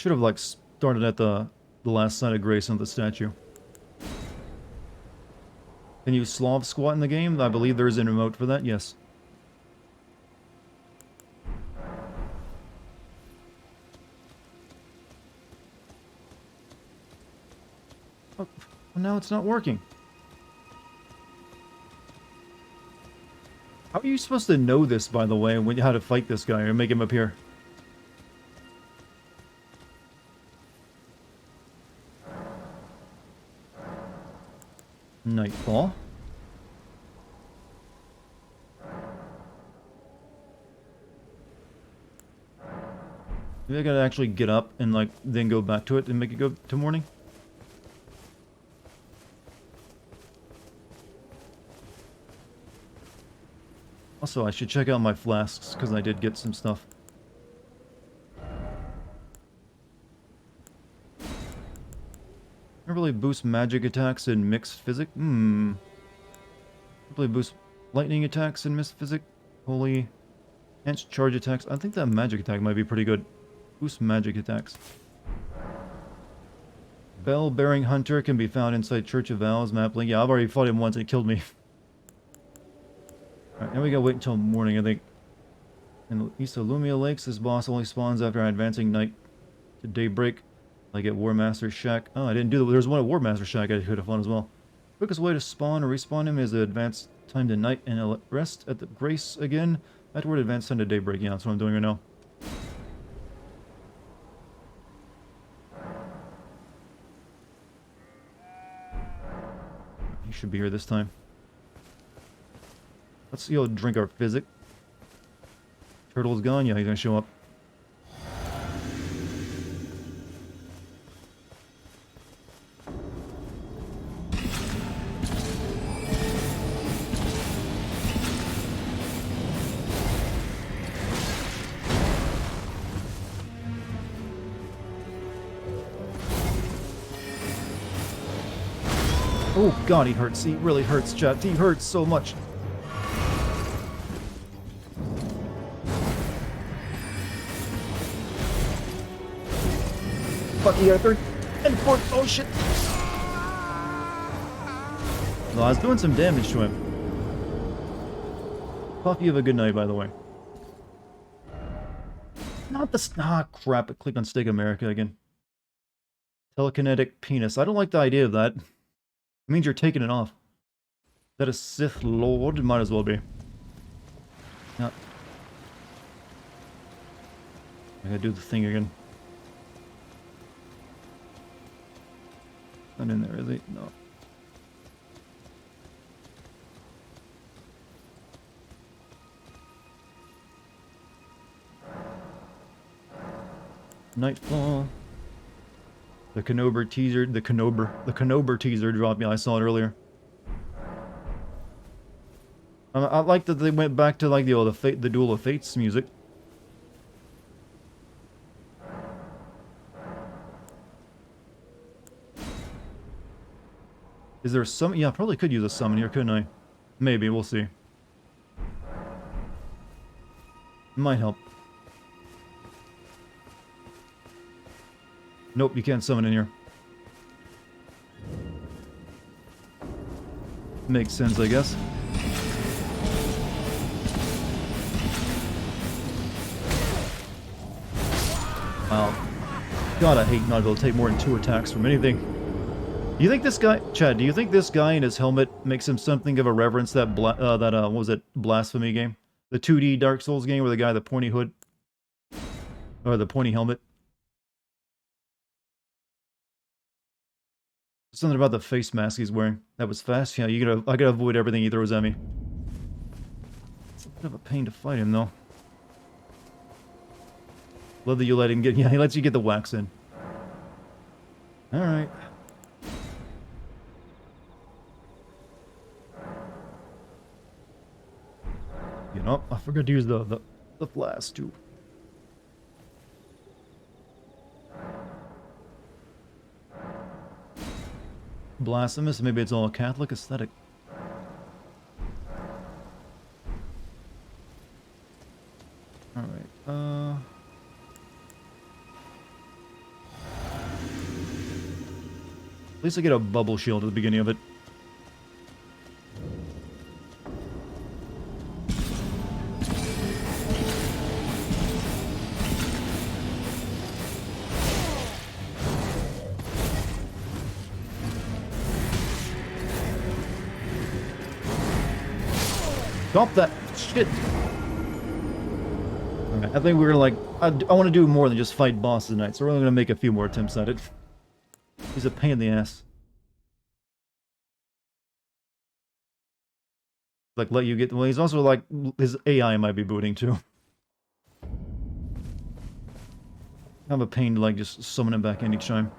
Should have, like, started at the last side of Grace on the statue. Can you Slav squat in the game? I believe there is an emote for that, yes. Oh, now it's not working. How are you supposed to know this, by the way, when how to fight this guy or make him appear? Nightfall. Maybe I gotta actually get up and, like, then go back to it and make it go to morning? Also, I should check out my flasks, because I did get some stuff. I really boost magic attacks in mixed physic? Really boost lightning attacks in mixed physic? Holy... Enhanced charge attacks. I think that magic attack might be pretty good. Boost magic attacks. Bell-bearing hunter can be found inside Church of Vows map link. Yeah, I've already fought him once and it killed me. Alright, now we gotta wait until morning, I think. In East of Lumia Lakes, this boss only spawns after advancing night to daybreak. Like at War Master's Shack. Oh, I didn't do that. There's one at War Master's Shack I could have fun as well. Quickest way to spawn or respawn him is the advance time to night and rest at the Grace again. Afterward, advance time to daybreak. Yeah, that's what I'm doing right now. He should be here this time. Let's go drink our physic. Turtle's gone. Yeah, he's gonna show up. Oh god, he hurts. He really hurts, chat. He hurts so much. Fuck, he got a third and fourth. Oh shit. Well, I was doing some damage to him. Puff, you have a good night, by the way. Not the... Ah, crap. I clicked on Steak America again. Telekinetic penis. I don't like the idea of that. It means you're taking it off. Is that a Sith Lord? It might as well be. Not... I gotta do the thing again. Not in there, is he? No. Nightfall. The Kenober teaser, the Kenober teaser dropped me. I saw it earlier. I like that they went back to like the Duel of Fates music. Is there some? Yeah, I probably could use a summon here, couldn't I? Maybe, we'll see. Might help. Nope, you can't summon in here. Makes sense, I guess. Wow. God, I hate not able to take more than 2 attacks from anything. Do you think this guy... Chad, do you think this guy in his helmet makes him something of a reverence that... what was it? Blasphemy game? The 2D Dark Souls game where the guy, the pointy hood... Or the pointy helmet. Something about the face mask he's wearing. That was fast. Yeah, I gotta avoid everything he throws at me. It's a bit of a pain to fight him, though. Love that you let him get... Yeah, he lets you get the wax in. Alright. You know, I forgot to use the flask, too. Blasphemous, maybe it's all a Catholic aesthetic. Alright, At least I get a bubble shield at the beginning of it. Stop that shit! Okay, I think we're like... I want to do more than just fight bosses tonight, so we're only going to make a few more attempts at it. He's a pain in the ass. Like, let you get... Well, he's also like... His AI might be booting, too. Kind of a pain to, like, just summon him back in each time.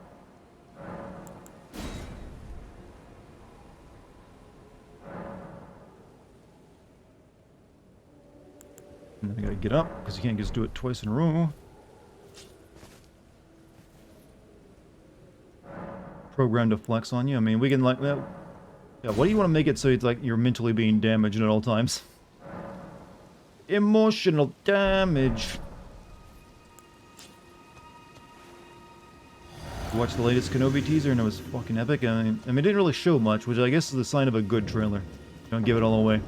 And then I gotta get up, because you can't just do it twice in a row. Program to flex on you. I mean, we can, like... yeah, what do you want to make it so it's like you're mentally being damaged at all times? Emotional damage. Watch the latest Kenobi teaser and it was fucking epic. I mean, it didn't really show much, which I guess is the sign of a good trailer. Don't give it all away.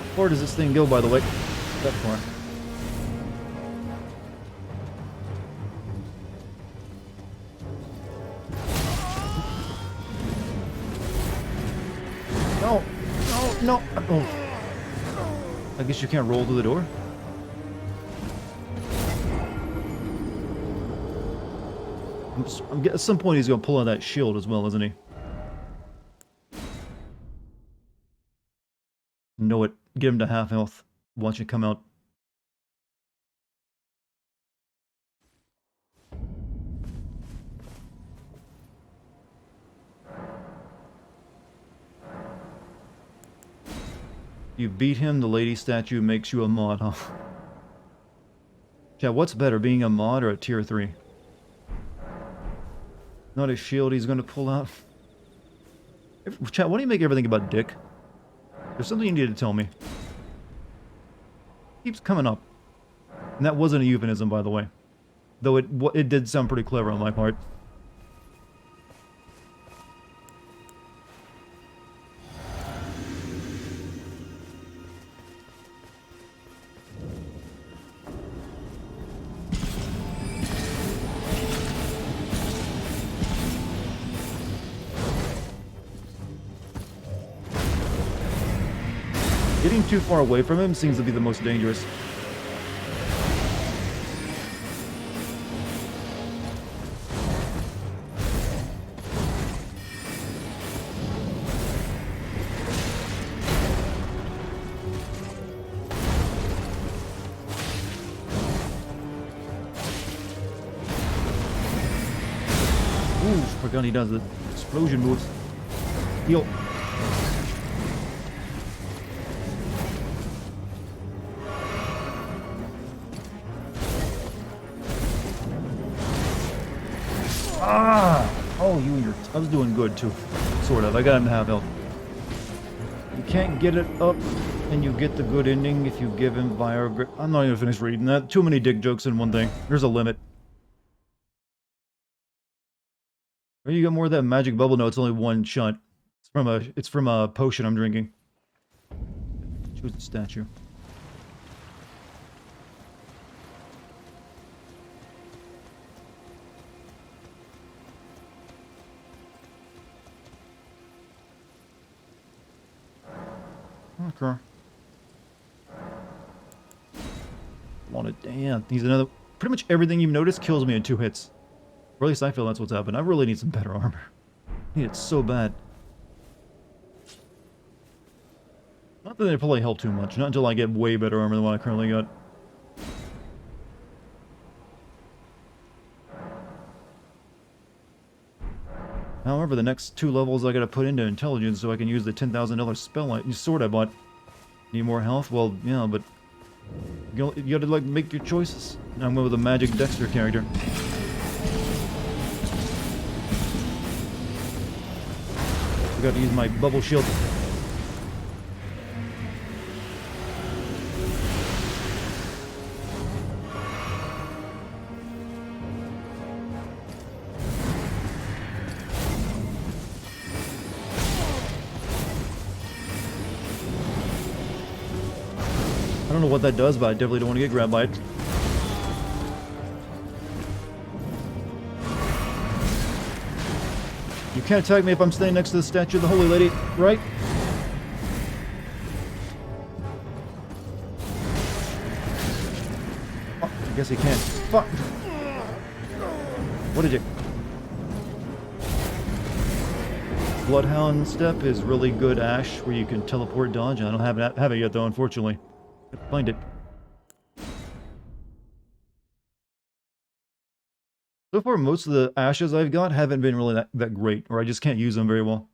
How far does this thing go, by the way? That far. No! No! No! Oh. I guess you can't roll through the door? At some point he's gonna pull out that shield as well, isn't he? Know it. Get him to half health. Watch it come out. You beat him, the lady statue makes you a mod, huh? Chat, what's better, being a mod or a tier 3? Not a shield he's gonna pull out. Chat, why do you make everything about dick? There's something you need to tell me. Keeps coming up. And that wasn't a euphemism, by the way. Though it did sound pretty clever on my part. Getting too far away from him seems to be the most dangerous. Ooh, forgot he does the explosion moves. Heal. Ah! Oh, you and your... I was doing good, too. Sort of. I got him to half health. You can't get it up, and you get the good ending if you give him Viagra... I'm not even finished reading that. Too many dick jokes in one thing. There's a limit. Or you got more of that magic bubble? No, it's only one shot. It's from a potion I'm drinking. Choose the statue. Okay. Want it? Damn. He's another... Pretty much everything you've noticed kills me in 2 hits. Or at least I feel that's what's happened. I really need some better armor. I need it so bad. Not that it probably help too much. Not until I get way better armor than what I currently got. However, the next 2 levels I gotta put into intelligence so I can use the $10,000 spell sword I bought. Need more health? Well, yeah, but you gotta like make your choices. Now I'm going with a magic Dexter character. I got to use my bubble shield. I don't know what that does, but I definitely don't want to get grabbed by it. You can't attack me if I'm staying next to the statue of the Holy Lady, right? Oh, I guess he can't. Fuck! What did you... Bloodhound Step is really good Ash, where you can teleport dodge. I don't have it yet, though, unfortunately. Gotta find it. So far, most of the Ashes I've got haven't been really that great, or I just can't use them very well.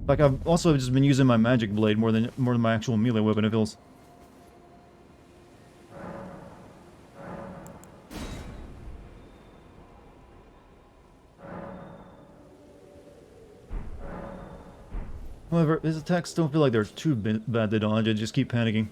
Like, I've also just been using my magic blade more than my actual melee weapon, it feels. However, his attacks don't feel like they're too bad to dodge. I just keep panicking.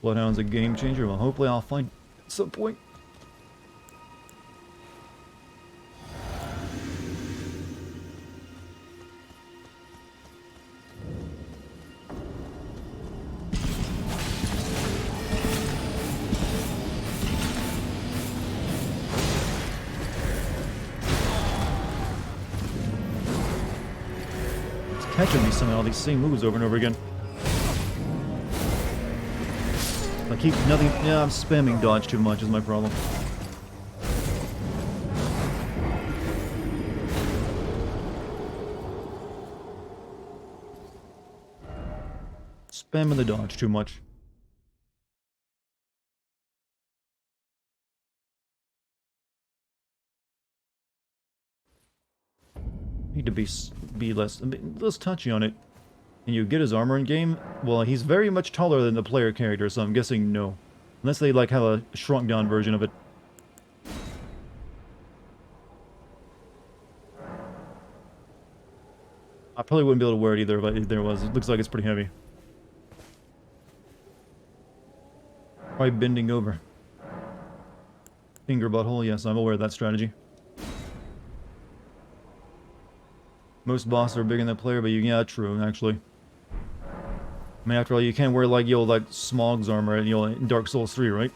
Bloodhound's a game changer. Well, hopefully I'll find it at some point. It's catching me somehow, these same moves over and over again. I keep nothing. Yeah, I'm spamming dodge too much is my problem. Spamming the dodge too much. Need to be less touchy on it. Can you get his armor in game? Well, he's very much taller than the player character, so I'm guessing no. Unless they, like, have a shrunk down version of it. I probably wouldn't be able to wear it either if there was. It looks like it's pretty heavy. Probably bending over. Finger butthole, yes, I'm aware of that strategy. Most bosses are bigger than the player, but yeah, true, actually. I mean, after all, you can't wear, like, like, Smog's armor, in Dark Souls 3, right?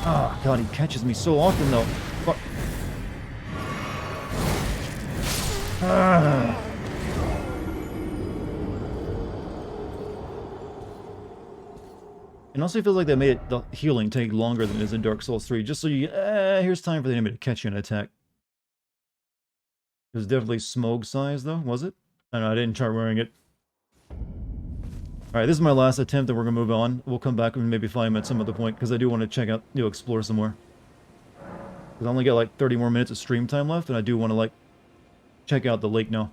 Oh, God, he catches me so often, though. Fuck. Ah. And also, it feels like they made the healing take longer than it is in Dark Souls 3, just so you... here's time for the enemy to catch you and attack. It was definitely Smog size, though, was it? I don't know, I didn't try wearing it. Alright, this is my last attempt, and we're gonna move on. We'll come back and maybe find him at some other point, because I do want to check out, explore some more. Because I only got like 30 more minutes of stream time left, and I do want to, like, check out the lake now.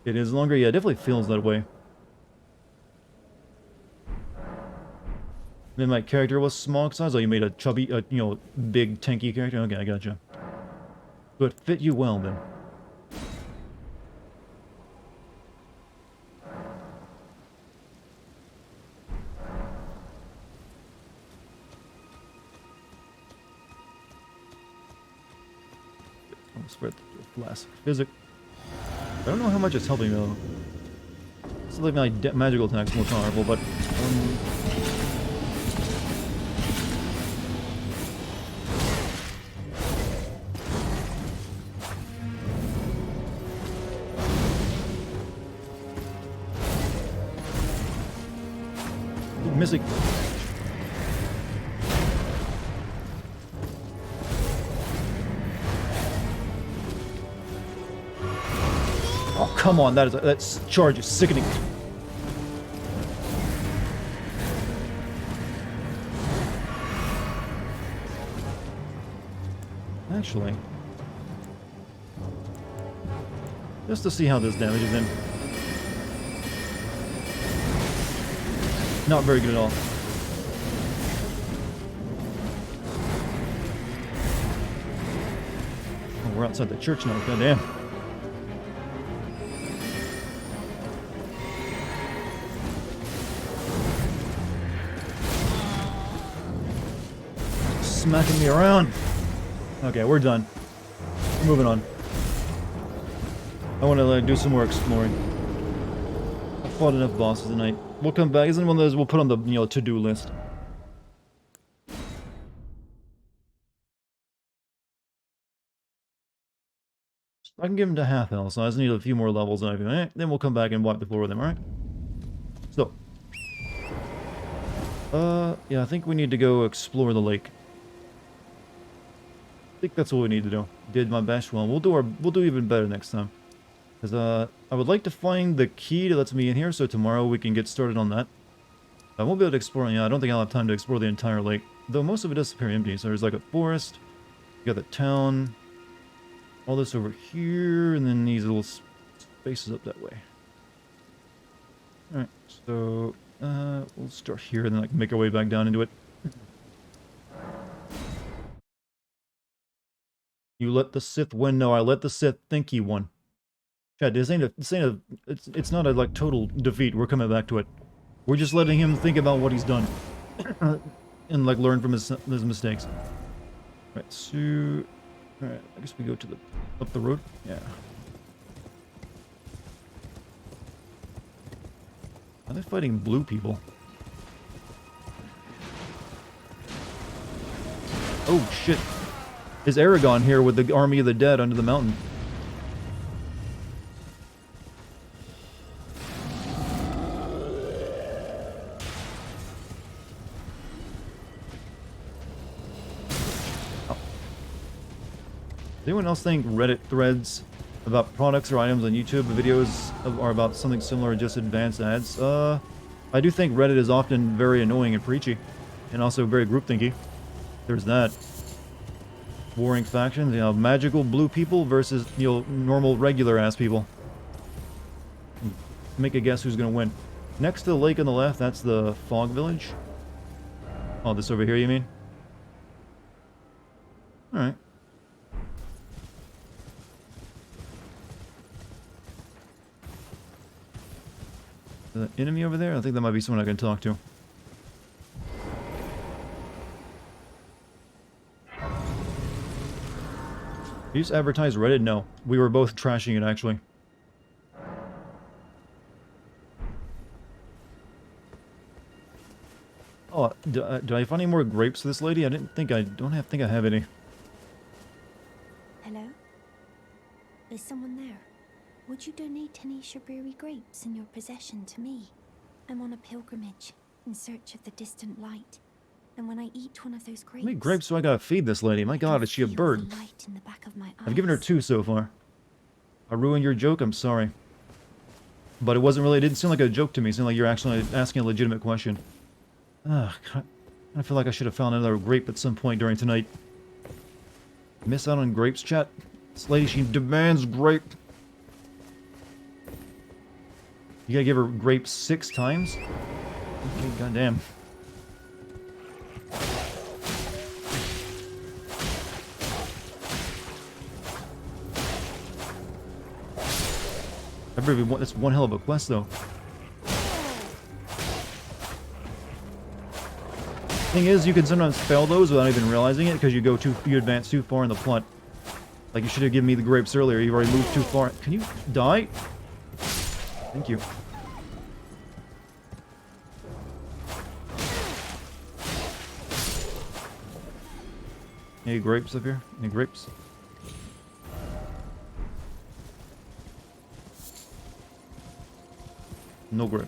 It is longer? Yeah, it definitely feels that way. Then my character was smog size? Oh, you made a chubby, big, tanky character? Okay, I gotcha. So it fit you well, then. Spread the flask. Physic. I don't know how much it's helping though. It's like my magical attack's more powerful, but missing. come on, that charge is sickening. Actually, just to see how this damages him. Not very good at all. Oh, we're outside the church now, goddamn. Smacking me around. Okay, we're done. We're moving on. I want to do some more exploring. I fought enough bosses tonight. We'll come back. Isn't one of those we'll put on the to-do list. I can give him to half health, so I just need a few more levels and everything. Then we'll come back and wipe the floor with him, alright? So. Yeah, I think we need to go explore the lake. I think that's what we need to do. Did my best. Well, we'll do even better next time. Because, I would like to find the key that lets me in here, so tomorrow we can get started on that. I won't be able to explore, I don't think I'll have time to explore the entire lake. Though most of it does appear empty, so there's like a forest, you got the town, all this over here, and then these little spaces up that way. Alright, so, we'll start here and then like make our way back down into it. You let the Sith win? No, I let the Sith think he won. Chad, it's not a like total defeat. We're coming back to it. We're just letting him think about what he's done. And like learn from his mistakes. Right, so alright, I guess we go to up the road. Yeah. Are they fighting blue people? Oh shit. Is Aragon here with the army of the dead under the mountain? Does anyone else think Reddit threads about products or items on YouTube videos are about something similar or just advanced ads? I do think Reddit is often very annoying and preachy, and also very groupthinky. There's that. Warring factions, magical blue people versus, normal regular ass people. Make a guess who's gonna win. Next to the lake on the left, that's the fog village. Oh, this over here, you mean? Alright. The enemy over there? I think that might be someone I can talk to. Did you just advertise Reddit? No. We were both trashing it, actually. Oh, do I find any more grapes for this lady? I don't think I have any. Hello? Is someone there? Would you donate any Shaburi grapes in your possession to me? I'm on a pilgrimage, in search of the distant light. And when I eat one of those grapes... How many grapes do I gotta feed this lady? My god, is she a bird? Light in the back of my I've given her 2 so far. I ruined your joke? I'm sorry. But it didn't seem like a joke to me. It seemed like you're actually asking a legitimate question. Ugh, I feel like I should have found another grape at some point during tonight. Miss out on grapes, chat? This lady, she demands grape. You gotta give her grapes 6 times? Okay, goddamn. That's one hell of a quest, though. Thing is, you can sometimes fail those without even realizing it because you advance too far in the plot. Like, you should have given me the grapes earlier. You've already moved too far. Can you die? Thank you. Any grapes up here? Any grapes? No grape.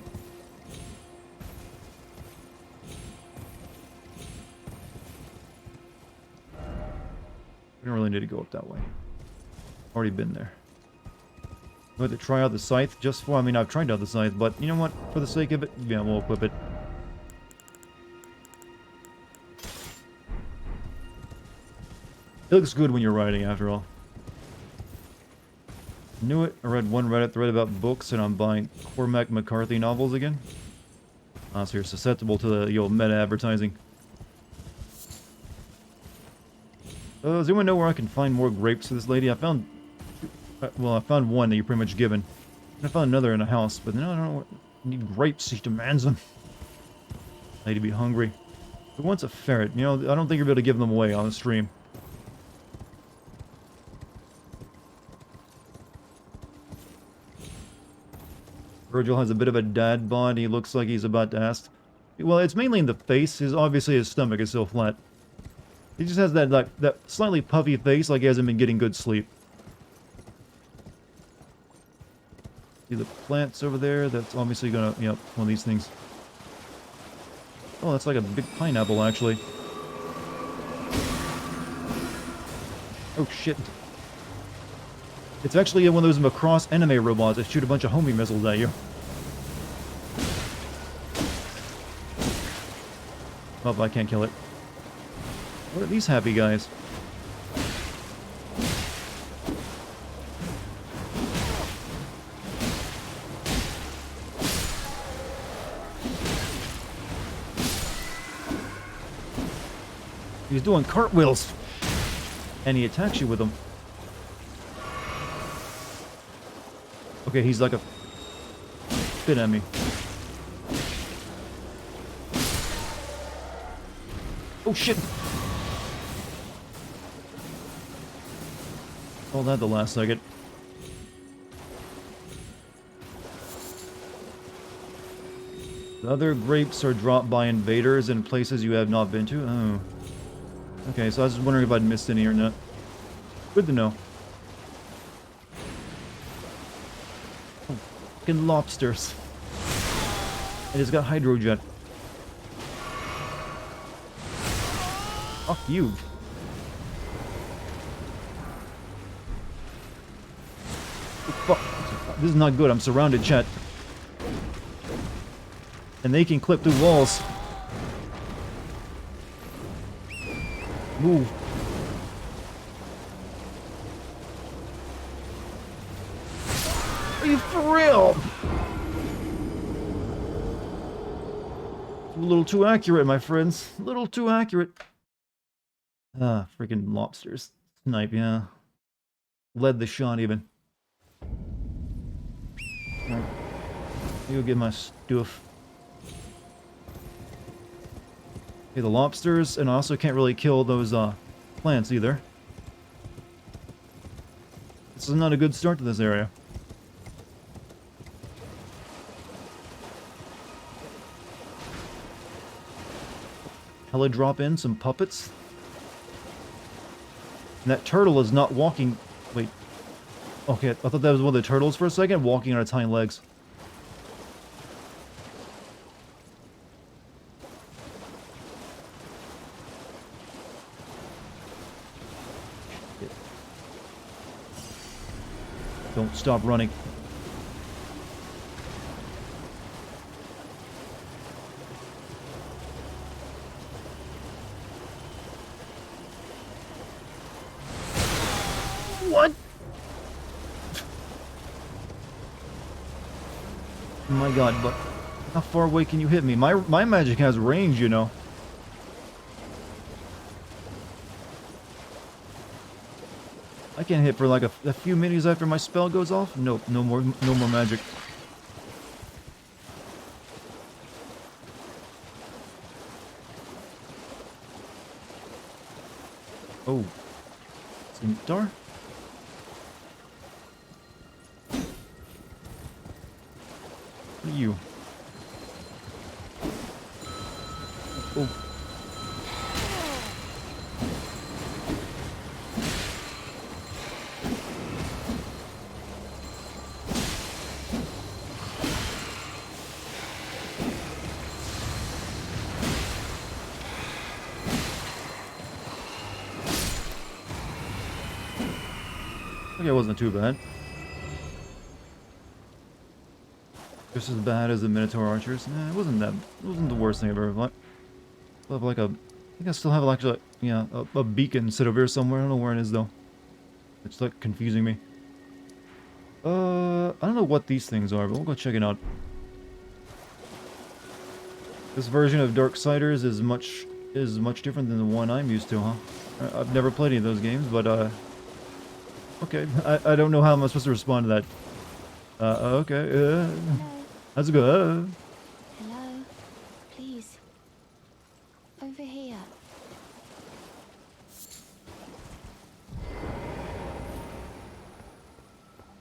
We don't really need to go up that way. Already been there. I'm going to try out the scythe just for... I mean, I've tried out the scythe, but you know what? For the sake of it, yeah, we'll equip it. It looks good when you're riding, after all. Knew it. I read one Reddit thread about books, and I'm buying Cormac McCarthy novels again. So you're susceptible to the old meta advertising. Does anyone know where I can find more grapes for this lady? I found... well, I found one that you're pretty much given. And I found another in a house, but no, I don't know what... I need grapes. She demands them. I need to be hungry. Who wants a ferret? You know, I don't think you're able to give them away on the stream. Virgil has a bit of a dad bod. He looks like he's about to ask. Well, it's mainly in the face. Obviously his stomach is still flat. He just has that, like, that slightly puffy face, like he hasn't been getting good sleep. See the plants over there? That's obviously gonna, yep, one of these things. Oh, that's like a big pineapple, actually. Oh, shit. It's actually one of those Macross anime robots that shoot a bunch of homing missiles at you. Oh, I can't kill it. What are these happy guys? He's doing cartwheels. And he attacks you with them. Okay, he's like a... spit at me. Oh, shit! All that the last second. The other grapes are dropped by invaders in places you have not been to. Oh. Okay, so I was just wondering if I'd missed any or not. Good to know. Oh, fucking lobsters. And it's got hydrojet. Fuck you. Fuck. This is not good. I'm surrounded, chat. And they can clip through walls. Move. Are you for real? A little too accurate, my friends. A little too accurate. Ah, freaking lobsters. Snipe, yeah. Led the shot, even. Alright. Go get my stuff. Okay, the lobsters, and I also can't really kill those, plants either. This is not a good start to this area. Hella drop in some puppets. And that turtle is not walking... Wait. Okay, I thought that was one of the turtles for a second, walking on its hind legs. Don't stop running. What? Oh my god, but how far away can you hit me? My magic has range, you know. I can't hit for like a few minutes after my spell goes off. Nope, no more magic. Oh, Scimitar? What are you? Oh. Okay, it wasn't too bad. Just as bad as the Minotaur archers. It wasn't that. It wasn't the worst thing I've ever fought. I have like a. I think I still have like yeah, a beacon set over here somewhere. I don't know where it is though. It's like confusing me. I don't know what these things are, but we'll go check it out. This version of Darksiders is much different than the one I'm used to, huh? I've never played any of those games, but okay. I don't know how I'm supposed to respond to that. Okay. Hello. How's it go? Hello. Please. Over here.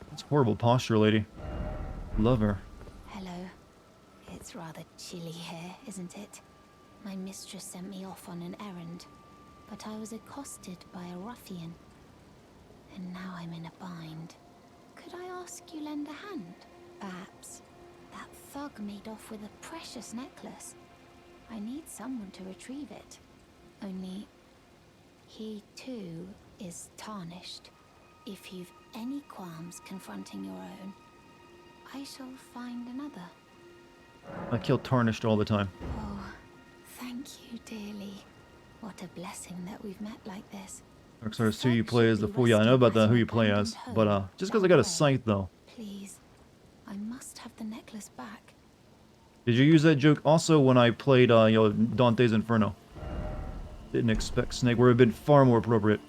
That's horrible posture, lady. Love her. Hello. It's rather chilly here, isn't it? My mistress sent me off on an errand, but I was accosted by a ruffian. And now I'm in a bind. Could I ask you lend a hand? Perhaps. That thug made off with a precious necklace. I need someone to retrieve it. Only, he too is tarnished. If you've any qualms confronting your own, I shall find another. I kill Tarnished all the time. Oh, thank you dearly. What a blessing that we've met like this. Darksiders 2 you play as the fool. Yeah, I know about the who you play as. But just because I got a scythe though. Please, I must have the necklace back. Did you use that joke also when I played Dante's Inferno? Didn't expect Snake, would have been far more appropriate.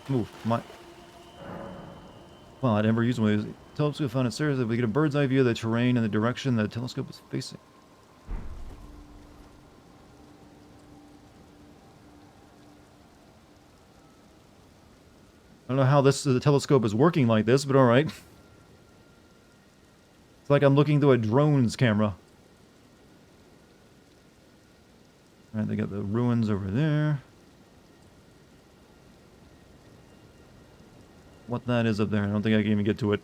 Move, my... Well, I'd never used one of these. Telescope found it serious that we get a bird's eye view of the terrain and the direction the telescope is facing. I don't know how the telescope is working like this, but alright. It's like I'm looking through a drone's camera. Alright, they got the ruins over there. What that is up there, I don't think I can even get to it.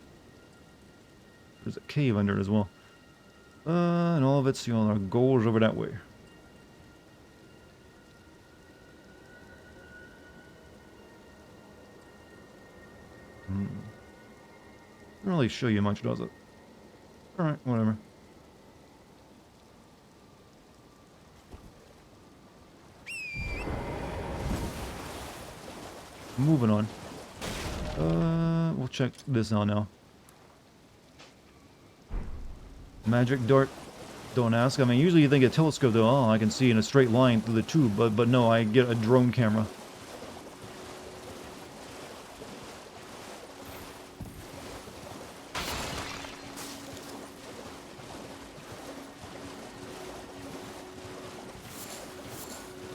There's a cave under it as well. And all of it's, you know, our goals over that way. Doesn't really show you much, does it? Alright, whatever. Moving on. We'll check this out now. Magic dart. Don't ask. I mean, usually you think a telescope, though. Oh, I can see in a straight line through the tube, but no, I get a drone camera.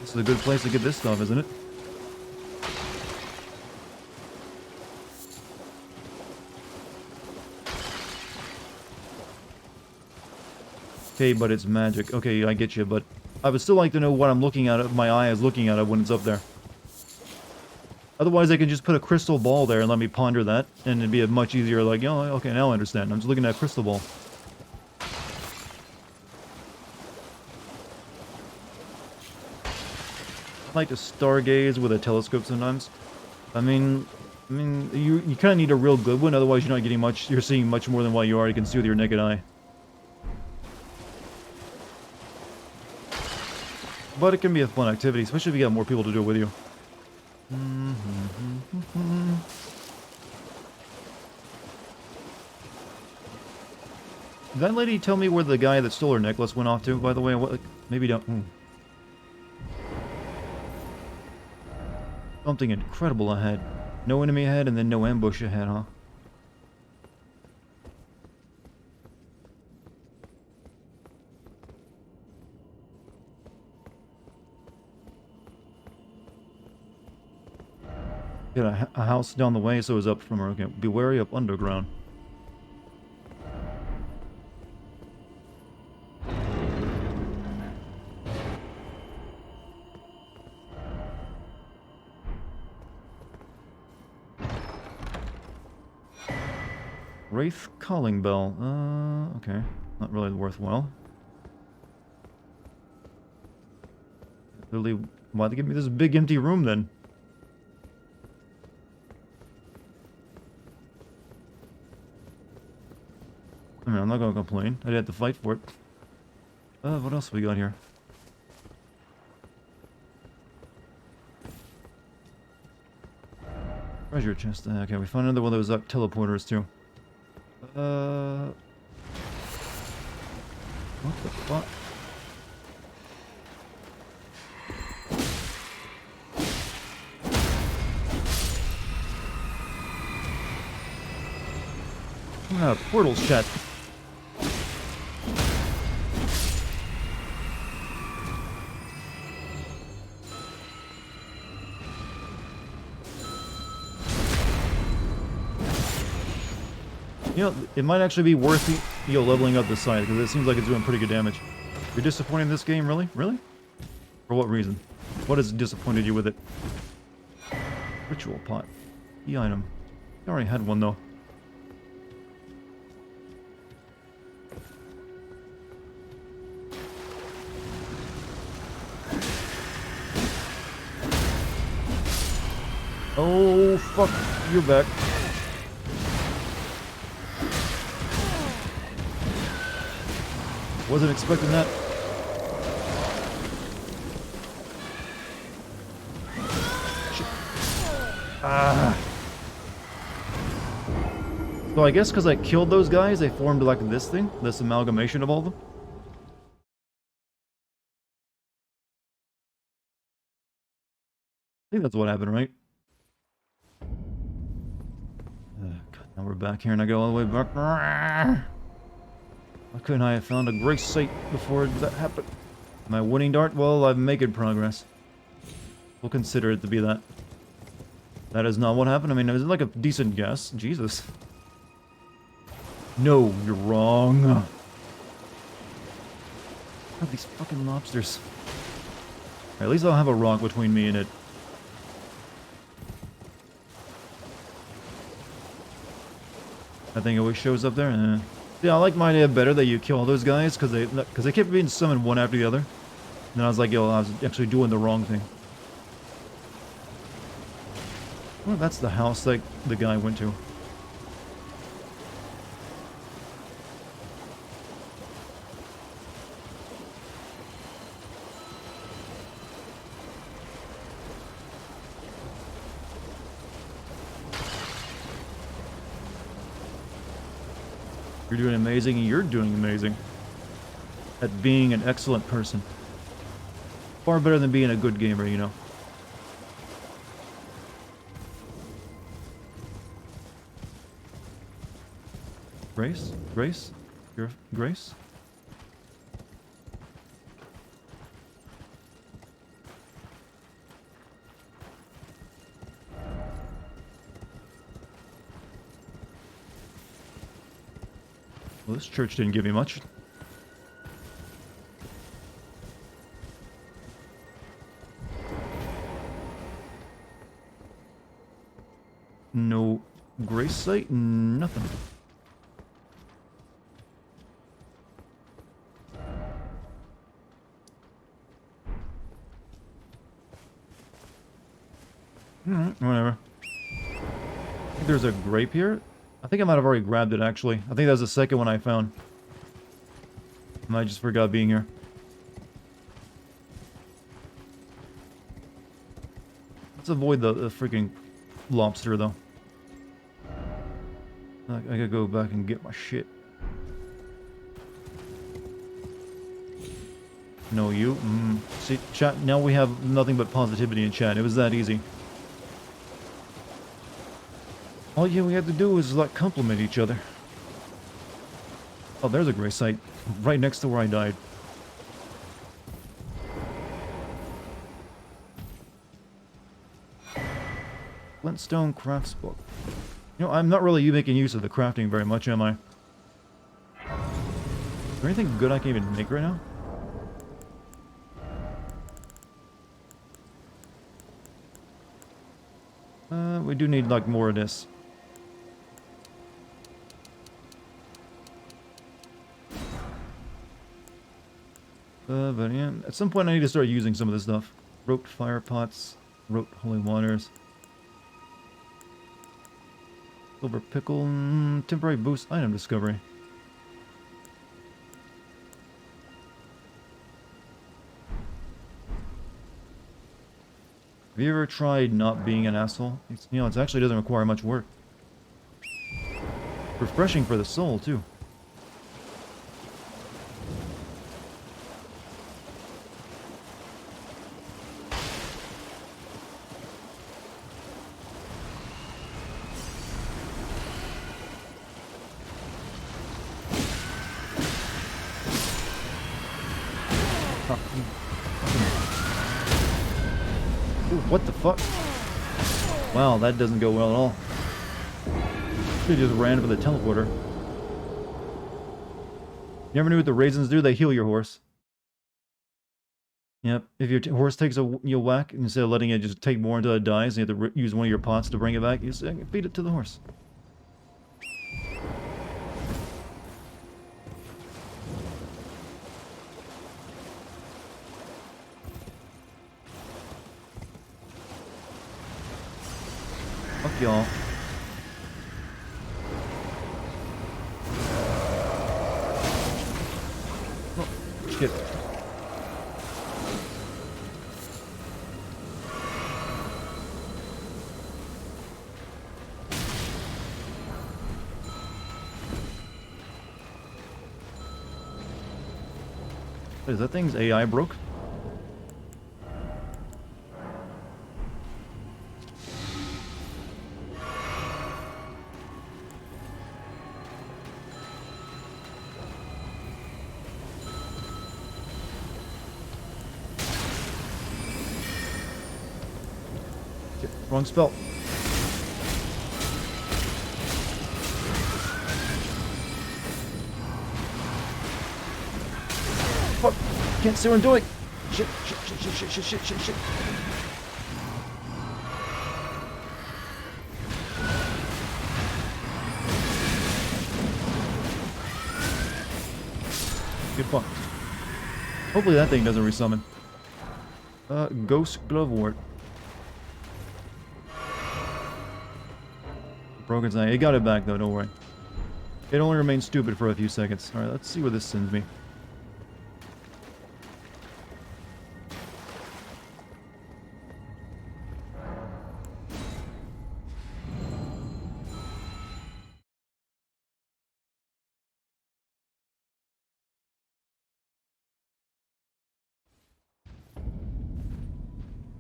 This is a good place to get this stuff, isn't it? Okay, but it's magic. Okay, I get you, but I would still like to know what I'm looking at, my eye is looking at it when it's up there. Otherwise, I can just put a crystal ball there and let me ponder that, and it'd be a much easier, like, oh, okay, now I understand. I'm just looking at a crystal ball. I like to stargaze with a telescope sometimes. I mean, you kind of need a real good one, otherwise you're not getting much, you're seeing much more than what you already can see with your naked eye. But it can be a fun activity, especially if you got more people to do it with you. Did that lady tell me where the guy that stole her necklace went off to, by the way? What, maybe don't... Something incredible ahead. No enemy ahead, and then no ambush ahead, huh? Got a house down the way, so it's up from her. Okay, be wary up underground. Wraith calling bell. Okay. Not really worthwhile. Really, why'd they give me this big empty room then? I mean, I'm not gonna complain. I had to fight for it. What else we got here? Treasure chest. Okay, we found another one of those teleporters too. What the fuck? Ah, portal shut. You know, it might actually be worth leveling up the side, because it seems like it's doing pretty good damage. You're disappointed in this game, really? Really? For what reason? What has disappointed you with it? Ritual pot. Key item. I already had one, though. Oh, fuck. You're back. Wasn't expecting that. Shit. Ah. So I guess because I killed those guys, they formed like this thing? This amalgamation of all of them? I think that's what happened, right? God, now we're back here and I go all the way back. Why couldn't I have found a great sight before that happened? Am I winning Dart? Well, I'm making progress. We'll consider it to be that. That is not what happened. I mean, it was like a decent guess. Jesus. No, you're wrong. Oh, these fucking lobsters. At least I'll have a rock between me and it. I think it always shows up there. Yeah, I like my idea better that you kill all those guys because they kept being summoned one after the other. And then I was like, yo, I was actually doing the wrong thing. Well, that's the house that the guy went to. You're doing amazing, and you're doing amazing at being an excellent person. Far better than being a good gamer, you know. Grace? Grace? Your Grace? Well, this church didn't give me much. No grace site? Nothing. Alright, whatever. I think there's a grape here. I think I might have already grabbed it, actually. I think that was the second one I found. I just forgot being here. Let's avoid the freaking lobster, though. I gotta go back and get my shit. No, you. See, chat, now we have nothing but positivity in chat. It was that easy. All we had to do was, like, compliment each other. Oh, there's a gray site. Right next to where I died. Flintstone crafts book. You know, I'm not really making use of the crafting very much, am I? Is there anything good I can even make right now? We do need, like, more of this. But yeah, at some point I need to start using some of this stuff. Roped fire pots, roped holy waters. Silver pickle, temporary boost item discovery. Have you ever tried not being an asshole? It's, you know, it actually doesn't require much work. Refreshing for the soul, too. Ooh, what the fuck? Wow, that doesn't go well at all. He just ran for the teleporter. You ever knew what the raisins do? They heal your horse. Yep. If your horse takes a whack, instead of letting it just take more until it dies, you have to use one of your pots to bring it back. You say, feed it to the horse. Fuck y'all. Oh, shit. What is that thing's AI broke? Shit, wrong spell. Fuck! Can't see what I'm doing! Shit, shit, shit, shit, shit, shit, shit, shit, shit. Get fucked. Hopefully that thing doesn't resummon. Ghost Glovewort. Broken sign. It got it back though, don't worry. It only remained stupid for a few seconds. Alright, let's see where this sends me.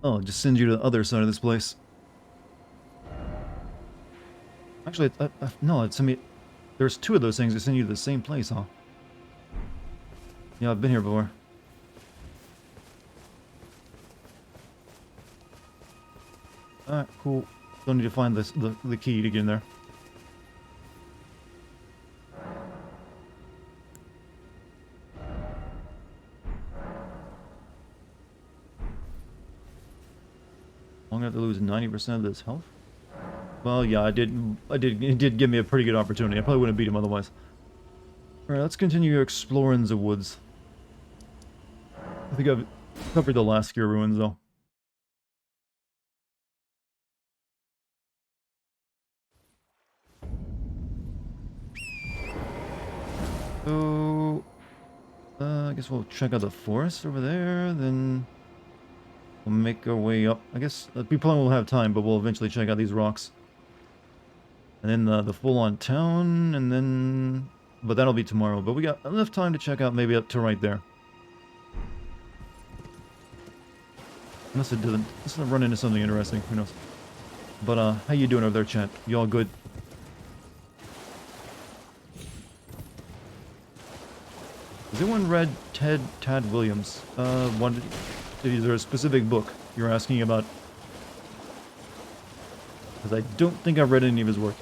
Oh, it just sends you to the other side of this place. Actually, no, it sent me... There's two of those things that send you to the same place, huh? Yeah, I've been here before. Alright, cool. Don't need to find this, the key to get in there. I'm gonna have to lose 90% of this health? Well, yeah, it did give me a pretty good opportunity. I probably wouldn't beat him otherwise. Alright, let's continue exploring the woods. I think I've covered the last Gear ruins, though. So... I guess we'll check out the forest over there, then... We'll make our way up. I guess we probably won't have time, but we'll eventually check out these rocks. And then the full-on town, and then... But that'll be tomorrow. But we got enough time to check out maybe up to right there. Unless it doesn't... Let's not run into something interesting. Who knows? But, how you doing over there, chat? You all good? Has anyone read Tad Williams? Is there a specific book you're asking about? Because I don't think I've read any of his work.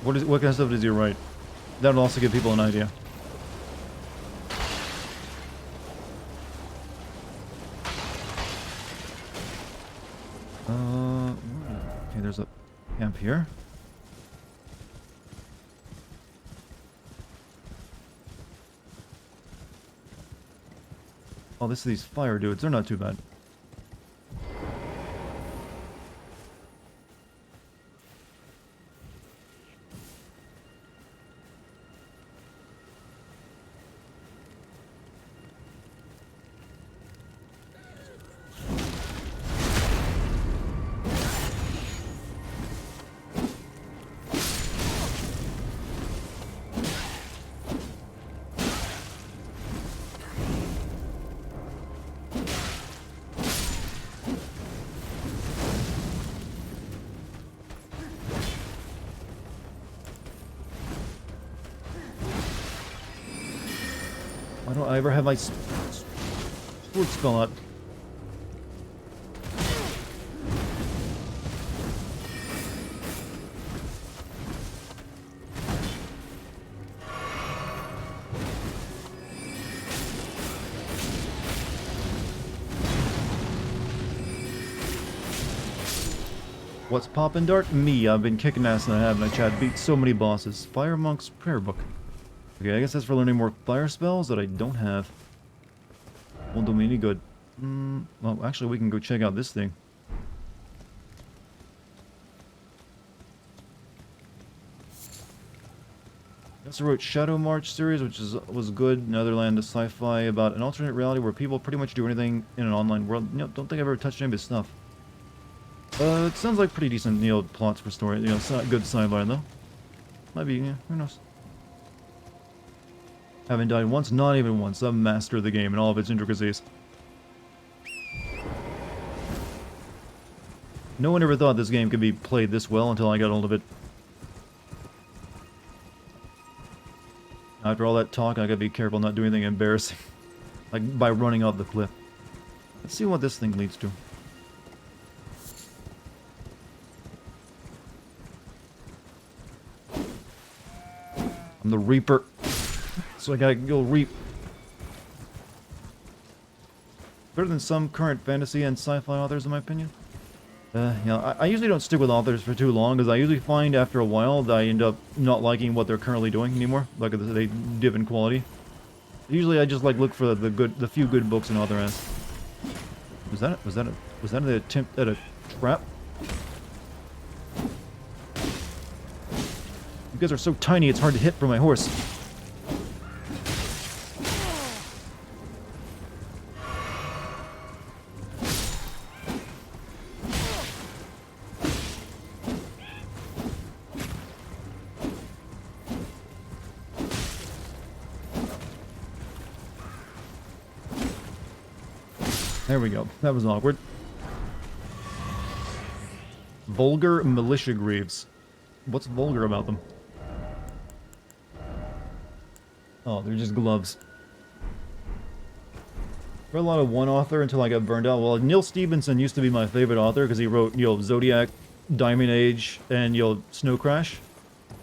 What kind of stuff does he write? That'll also give people an idea. Okay, there's a camp here. Oh, this is these fire dudes. They're not too bad. Why don't I ever have my sword spell out? What's poppin', Dart? Me. I've been kicking ass and I haven't. Chat beat so many bosses. Fire Monk's Prayer Book. Okay, I guess that's for learning more fire spells that I don't have. Won't do me any good. Well, actually, we can go check out this thing. I also wrote Shadow March series, which was good. Netherland, a sci-fi about an alternate reality where people pretty much do anything in an online world. You know, don't think I've ever touched any of his stuff. It sounds like pretty decent, you know, plots for story. You know, it's not good sci-fi though. Might be, yeah, who knows. Haven't died once, not even once. I'm master of the game and all of its intricacies. No one ever thought this game could be played this well until I got hold of it. After all that talk, I gotta be careful not doing anything embarrassing. Like by running off the cliff. Let's see what this thing leads to. I'm the Reaper. So I gotta go reap. Better than some current fantasy and sci-fi authors, in my opinion. Yeah, I usually don't stick with authors for too long, because I usually find after a while that I end up not liking what they're currently doing anymore. Like, they dip in quality. Usually I just, like, look for the few good books an author has. Was that an attempt at a trap? You guys are so tiny, it's hard to hit for my horse. There we go. That was awkward. Vulgar militia greaves. What's vulgar about them? Oh, they're just gloves. Read a lot of one author until I got burned out. Well, Neil Stephenson used to be my favorite author because he wrote, you know, Zodiac, Diamond Age, and, you know, Snow Crash.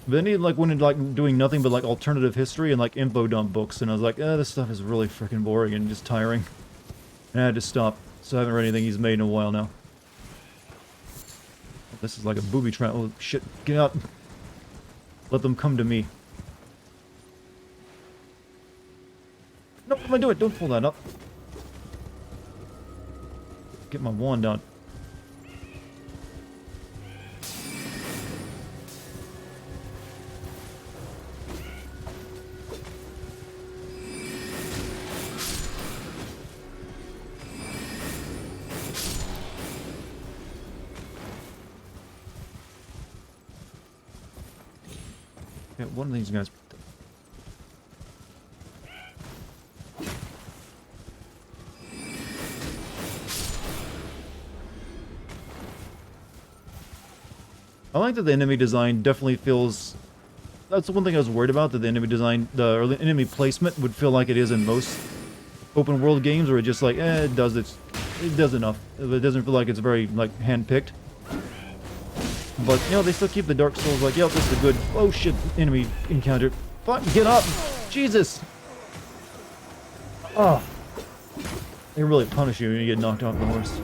But then he, like, went into, like, doing nothing but, like, alternative history and, like, info dump books. And I was like, this stuff is really freaking boring and just tiring. And I had to stop. So I haven't read anything he's made in a while now. This is like a booby trap. Oh, shit. Get out. Let them come to me. No, what am I doing? Don't pull that up. Get my wand out. Okay, one of these guys. I like that the enemy design definitely feels... That's the one thing I was worried about, that the enemy design, or the enemy placement would feel like it is in most open world games, where it's just like, it does enough. It doesn't feel like it's very, like, hand-picked. But, you know, they still keep the Dark Souls like, yep, this is a good... Oh, shit, enemy encounter. Fuck, get up! Jesus! Oh. They really punish you when you get knocked off the horse.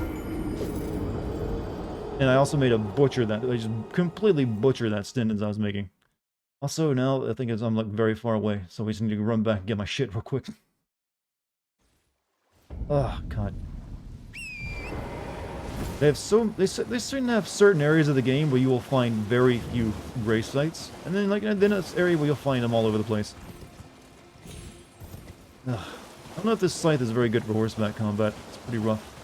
And I also made a butcher that. I just completely butchered that stint I was making. Also, now I think I'm like very far away, so we just need to run back and get my shit real quick. Oh God. They have they seem to have certain areas of the game where you will find very few grave sites, and then like then it's area where you'll find them all over the place. Ugh. I don't know if this scythe is very good for horseback combat. It's pretty rough.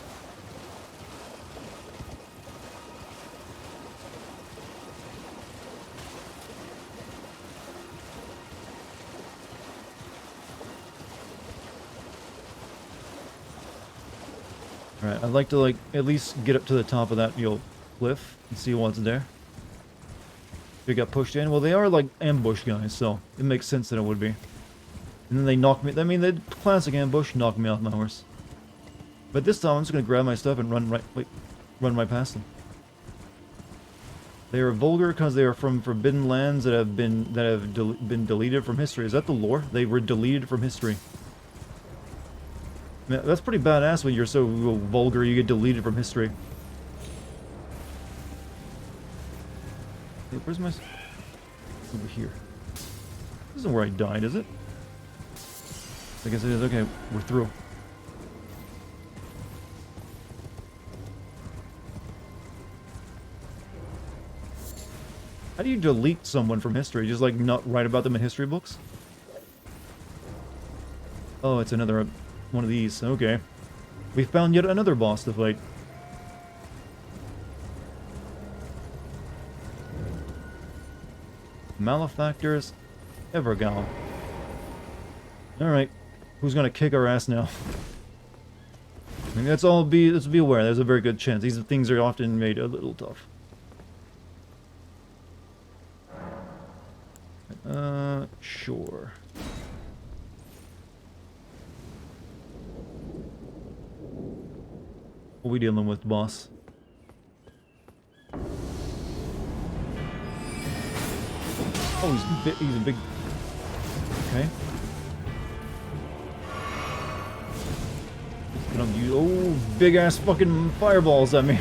Alright, I'd like to, like, at least get up to the top of that, you know, cliff and see what's there. If we got pushed in. Well, they are, like, ambush guys, so it makes sense that it would be. And then they knock me. I mean, the classic ambush knocked me off my horse. But this time I'm just gonna grab my stuff and run right past them. They are vulgar because they are from forbidden lands that have been deleted from history. Is that the lore? They were deleted from history. Man, that's pretty badass when you're so vulgar you get deleted from history. Hey, where's my... Over here. This isn't where I died, is it? I guess it is. Okay, we're through. How do you delete someone from history? Just, like, not write about them in history books? Oh, it's another one of these. Okay. We found yet another boss to fight. Malefactors Evergal. Alright. Who's gonna kick our ass now? I mean, let's be aware, there's a very good chance. These things are often made a little tough. Sure. What are we dealing with, boss? Oh, he's a big... Okay. Oh, big ass fucking fireballs at me.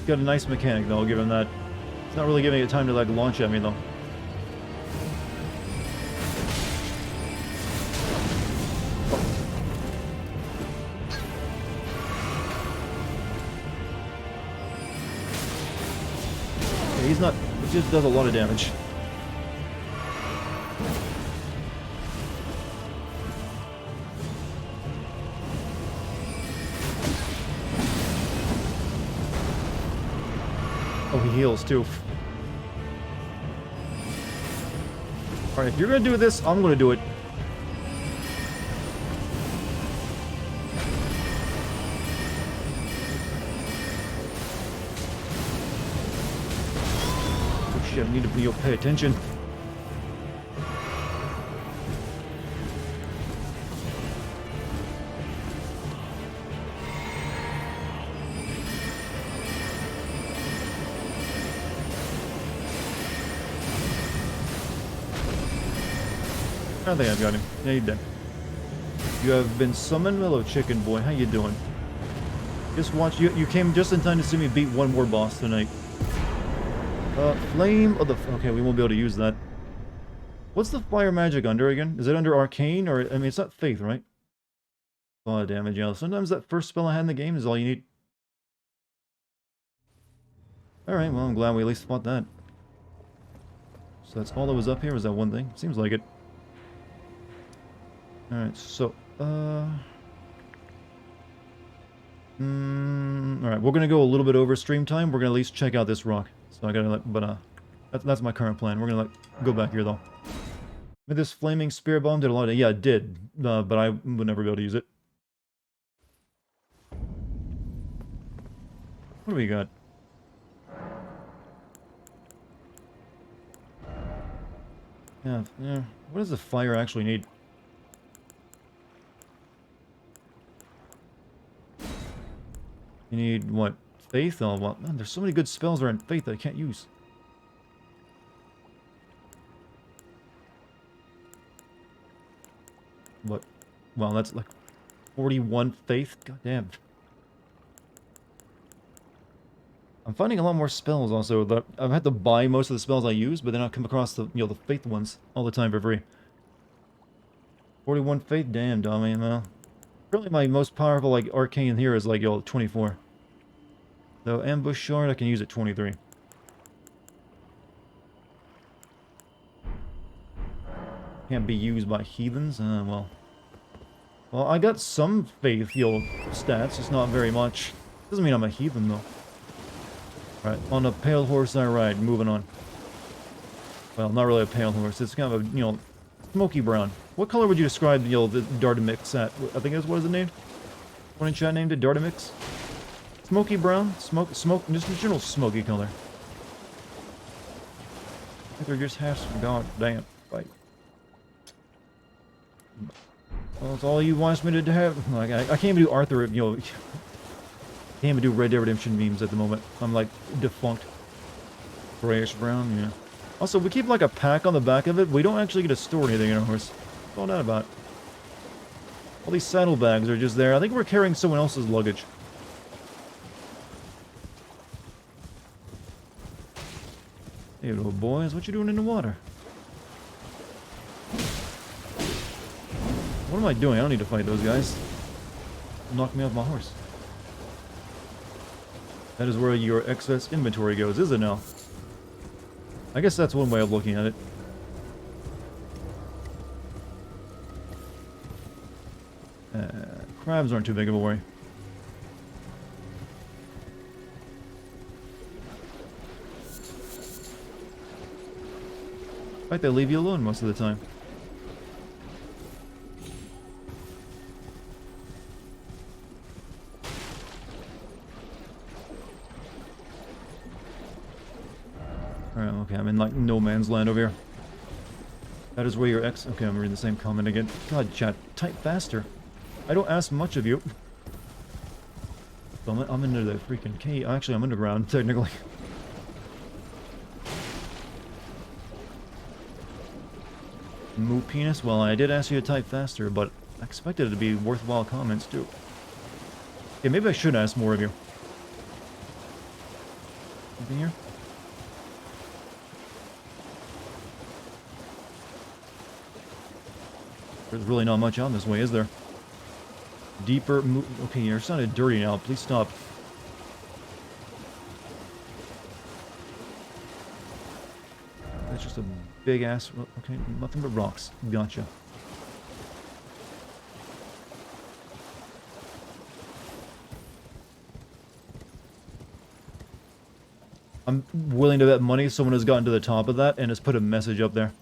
Got a nice mechanic though, I'll give him that. It's not really giving it time to like launch at me though. Okay, he's not... It just does a lot of damage. Oh, he heals too. Alright, if you're gonna do this, I'm gonna do it. Oh shit, I need to pay attention. I think I've got him. Yeah, you're dead. You have been summoned, hello chicken boy. How you doing? Just watch. You came just in time to see me beat one more boss tonight. Flame of the... Okay, we won't be able to use that. What's the fire magic under again? Is it under arcane or... I mean, it's not faith, right? A lot of damage, yeah. Sometimes that first spell I had in the game is all you need. Alright, well, I'm glad we at least fought that. So that's all that was up here, was that one thing? Seems like it. Alright, so, alright, we're gonna go a little bit over stream time. We're gonna at least check out this rock. So I gotta that's my current plan. We're gonna go back here though. But this flaming spear bomb did a lot of... Yeah, it did. But I would never be able to use it. What do we got? Yeah. What does the fire actually need? You need, what? Faith? Oh, well, man, there's so many good spells around faith that I can't use. What? Well, that's like 41 faith? God damn. I'm finding a lot more spells also. That I've had to buy most of the spells I use, but then I'll come across the, the faith ones all the time for free. 41 faith? Damn, dummy, well. Really my most powerful, like, arcane here is, like, 24. So, ambush shard, I can use at 23. Can't be used by heathens? Well. Well, I got some faith, stats, just not very much. Doesn't mean I'm a heathen, though. Alright, on a pale horse I ride, moving on. Well, not really a pale horse, it's kind of a, smoky brown. What color would you describe, the Dartigan at? I think that's what is it named? One in chat named it, Dartigan? Smoky brown? Smoke, just a general smoky color. I think they're just half god damn. Right. Well, that's all you want me to have. Like, I can't even do Arthur, you know. Can't even do Red Dead Redemption memes at the moment. I'm like defunct. Grayish brown, yeah. Also, we keep like a pack on the back of it. We don't actually get to store anything in our horse. What's all that about? All these saddlebags are just there. I think we're carrying someone else's luggage. Hey, little boys, what you doing in the water? What am I doing? I don't need to fight those guys. Knock me off my horse. That is where your excess inventory goes, is it now? I guess that's one way of looking at it. Crabs aren't too big of a worry. In fact, they leave you alone most of the time. Alright, okay, I'm in like no man's land over here. That is where your ex... Okay, I'm reading the same comment again. God, chat, type faster. I don't ask much of you. So I'm into the freaking cave. Actually, I'm underground, technically. Moo penis? Well, I did ask you to type faster, but I expected it to be worthwhile comments, too. Okay, maybe I should ask more of you. Anything here? There's really not much on this way, is there? Deeper... Okay, you're sounding dirty now. Please stop. That's just a big-ass... Okay, nothing but rocks. Gotcha. I'm willing to bet money someone has gotten to the top of that and has put a message up there.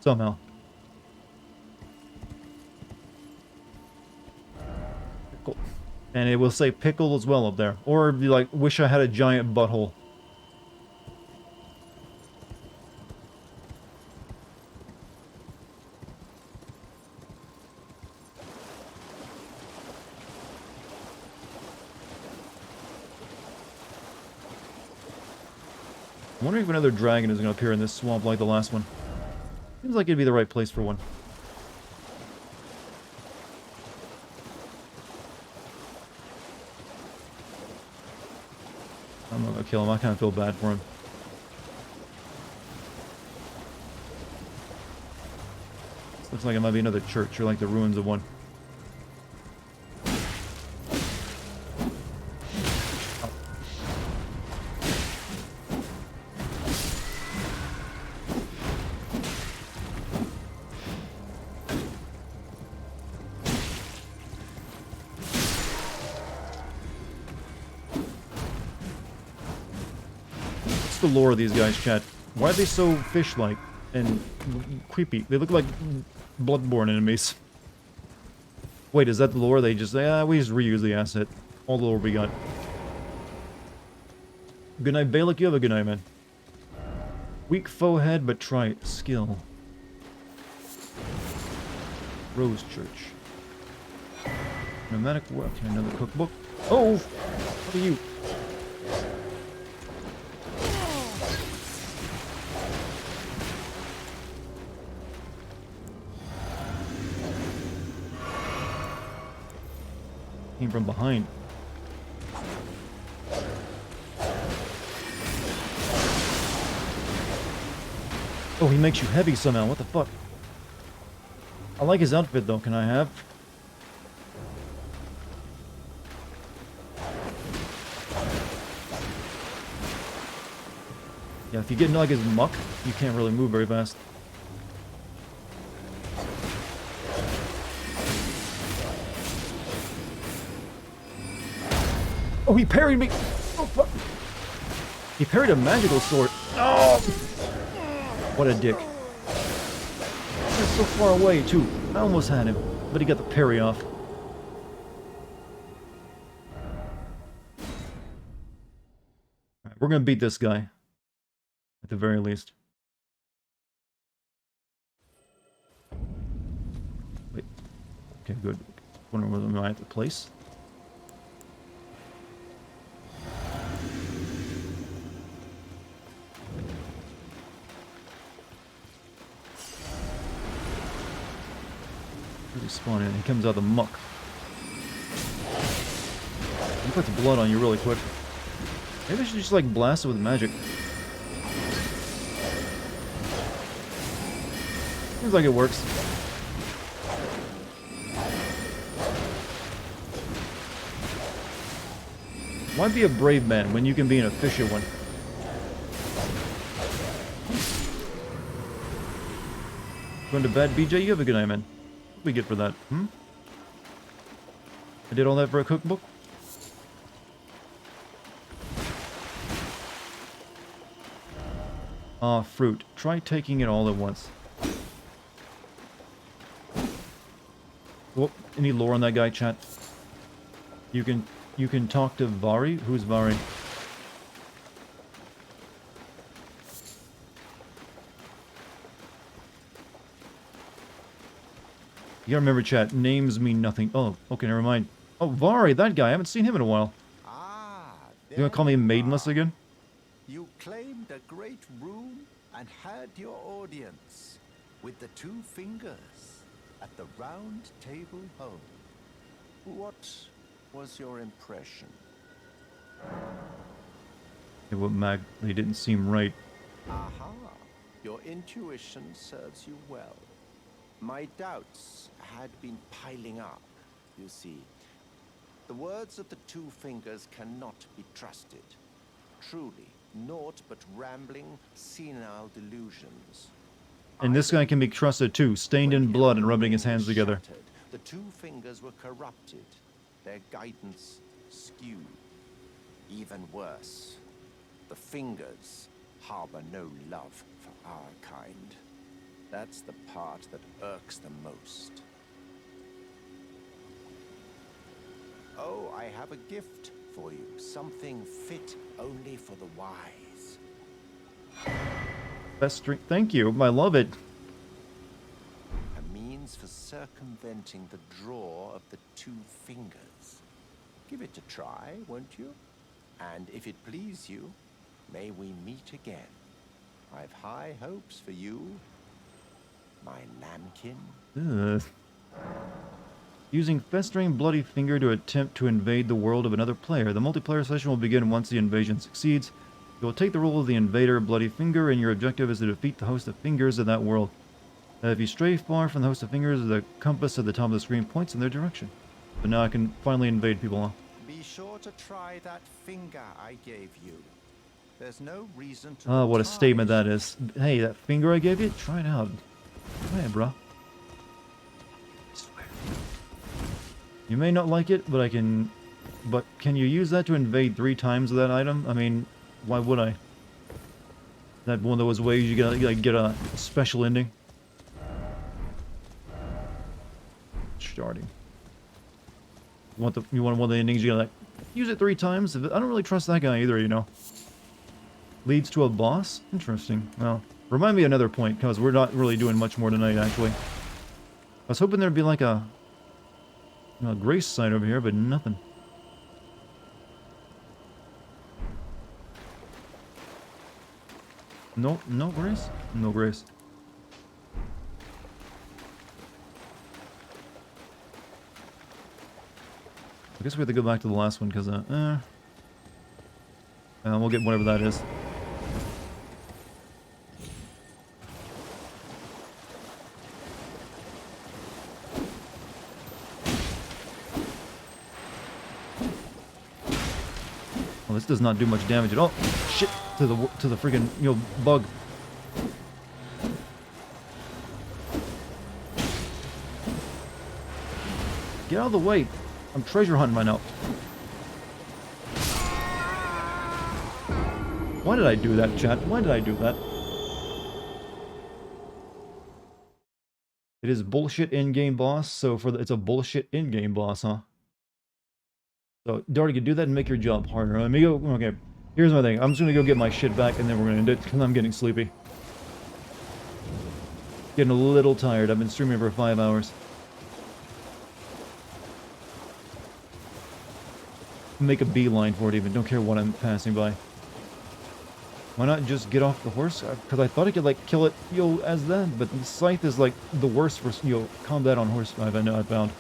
Somehow. Pickle. And it will say pickle as well up there. Or be like, wish I had a giant butthole. I'm wondering if another dragon is going to appear in this swamp like the last one. Seems like it'd be the right place for one. I'm not going to kill him. I kind of feel bad for him. This looks like it might be another church or like the ruins of one. The lore of these guys, chat. Why are they so fish-like and creepy? They look like Bloodborne enemies. Wait, is that the lore? They just say, we just reuse the asset. All the lore we got. Good night, Balak. You have a good night, man. Weak foe head, but try skill. Rose Church. Nomadic work. Another cookbook. Oh! What are you? Came from behind. Oh, he makes you heavy somehow. What the fuck? I like his outfit though. Can I have? Yeah, if you get into like his muck, you can't really move very fast. Oh, he parried me! Oh, fuck! He parried a magical sword. Oh! What a dick. He's so far away, too. I almost had him, but he got the parry off. We're gonna beat this guy. At the very least. Wait. Okay, good. Wonder whether I'm at the place. Really spawn in. He comes out of the muck. He puts blood on you really quick. Maybe I should just like blast it with magic. Seems like it works. Why be a brave man when you can be an efficient one? Going to bed, BJ? You have a good night, man. What do we get for that? I did all that for a cookbook? Fruit. Try taking it all at once. Whoop. Any lore on that guy, chat? You can talk to Vari? Who's Vari? You gotta remember, chat, names mean nothing. Oh, okay, never mind. Oh, Vari, that guy. I haven't seen him in a while. You gonna call me maidenless again? You claimed a great room and had your audience with the two fingers at the round table home. What was your impression? Yeah, what Mag? They didn't seem right. Aha! Your intuition serves you well. My doubts had been piling up, you see. The words of the two fingers cannot be trusted. Truly, naught but rambling, senile delusions. And this guy can be trusted too, stained in blood and rubbing his hands together. Shattered, the two fingers were corrupted, their guidance skewed. Even worse, the fingers harbor no love for our kind. That's the part that irks them most. Oh, I have a gift for you. Something fit only for the wise. Best drink. Thank you. I love it. A means for circumventing the draw of the two fingers. Give it a try, won't you? And if it please you, may we meet again. I've high hopes for you, my lambkin. Ugh. Using Festering Bloody Finger to attempt to invade the world of another player. The multiplayer session will begin once the invasion succeeds. You will take the role of the invader, Bloody Finger, and your objective is to defeat the host of fingers of that world. If you stray far from the host of fingers, the compass at the top of the screen points in their direction. So now I can finally invade people, huh? Be sure to try that finger I gave you. There's no reason to... Ah, what a statement that is. Hey, that finger I gave you? Try it out. Try it, bro. You may not like it, but I can... But can you use that to invade 3 times with that item? I mean, why would I? That one of those ways you gotta like, get a special ending? Starting. You want one of the endings, you gotta like, use it 3 times? I don't really trust that guy either, you know. Leads to a boss? Interesting. Well, remind me another point, because we're not really doing much more tonight, actually. I was hoping there'd be like a grace site over here, but nothing. No grace? No grace. I guess we have to go back to the last one, because, we'll get whatever that is. Well, this does not do much damage at all. Shit! To the freaking, bug. Get out of the way. I'm treasure hunting right now. Why did I do that, chat? Why did I do that? It is bullshit in-game boss, so it's a bullshit in-game boss, huh? So, Dartigan, do that and make your job harder. Amigo, okay. Here's my thing. I'm just gonna go get my shit back, and then we're gonna end it, because I'm getting sleepy. Getting a little tired. I've been streaming for 5 hours. Make a beeline for it even. Don't care what I'm passing by. Why not just get off the horse? Because I thought I could, like, kill it, as that. But the scythe is, like, the worst for, combat on horse. I found.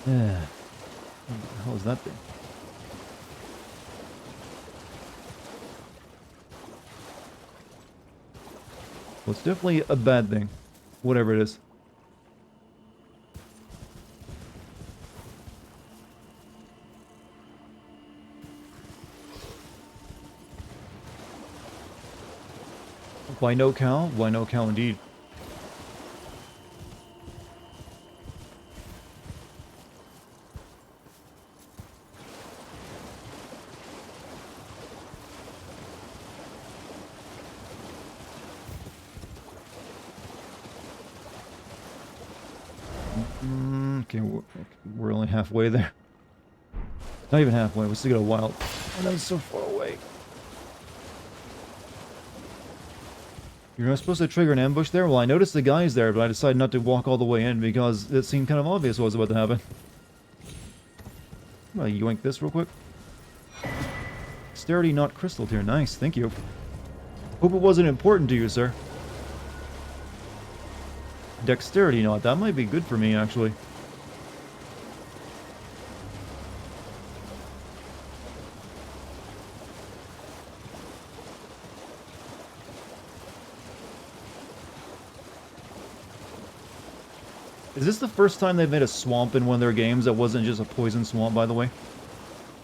Yeah. What the hell is that thing? Well, it's definitely a bad thing. Whatever it is. Why no cow? Why no cow indeed. Okay, we're only halfway there. Not even halfway, we still got a while. Oh, that was so far away. You're not supposed to trigger an ambush there? Well, I noticed the guys there, but I decided not to walk all the way in because it seemed kind of obvious what was about to happen. Well, yoink this real quick. Dexterity, not crystal tier. Nice, thank you. Hope it wasn't important to you, sir. Dexterity, not. That might be good for me, actually. Is this the first time they've made a swamp in one of their games that wasn't just a poison swamp, by the way?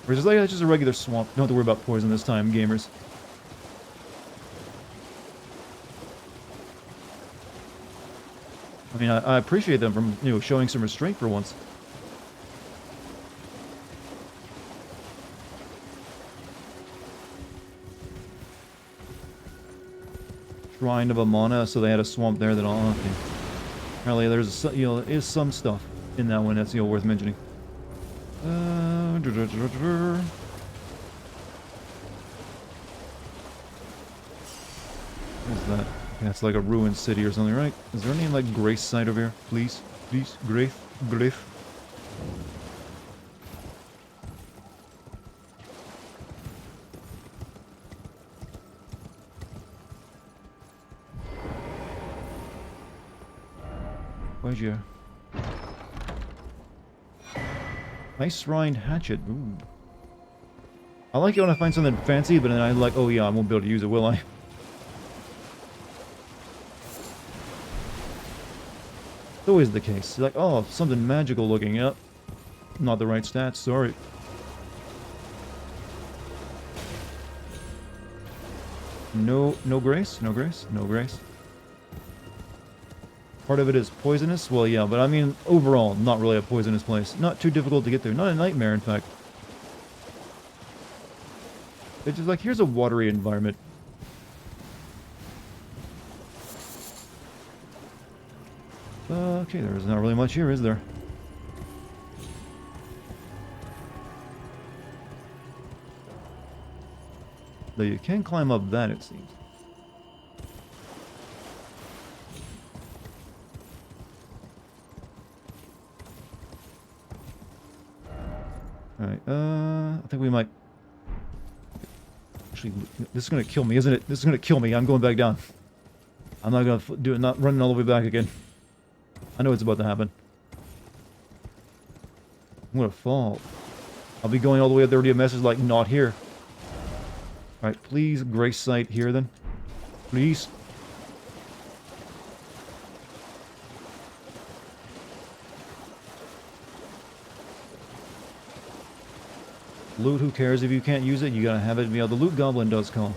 Or is it like just a regular swamp? Don't have to worry about poison this time, gamers. I mean, I appreciate them from, showing some restraint for once. Shrine of Amana, so they had a swamp there that I'll... Okay. Apparently there's, is some stuff in that one that's, worth mentioning. What is that? Yeah, it's like a ruined city or something, right? Is there any, like, grace site over here? Please? Please? Grace? Grace? Where'd you... Ice Rind Hatchet. Ooh. I like it when I find something fancy, but then I'm like, oh yeah, I won't be able to use it, will I? It's always the case. You're like, oh, something magical looking. Yep. Not the right stats, sorry. No grace? No grace? No grace. Part of it is poisonous? Well, yeah, but I mean, overall, not really a poisonous place. Not too difficult to get through. Not a nightmare, in fact. It's just like, here's a watery environment. Okay, there's not really much here, is there? Though you can climb up that, it seems. Alright, I think we might... Actually, this is gonna kill me, isn't it? This is gonna kill me. I'm going back down. I'm not gonna do it, not running all the way back again. I know it's about to happen. I'm gonna fall. I'll be going all the way up there to a message like, not here. Alright, please, grace site here then. Please. Loot, who cares if you can't use it? You gotta have it. The loot goblin does come.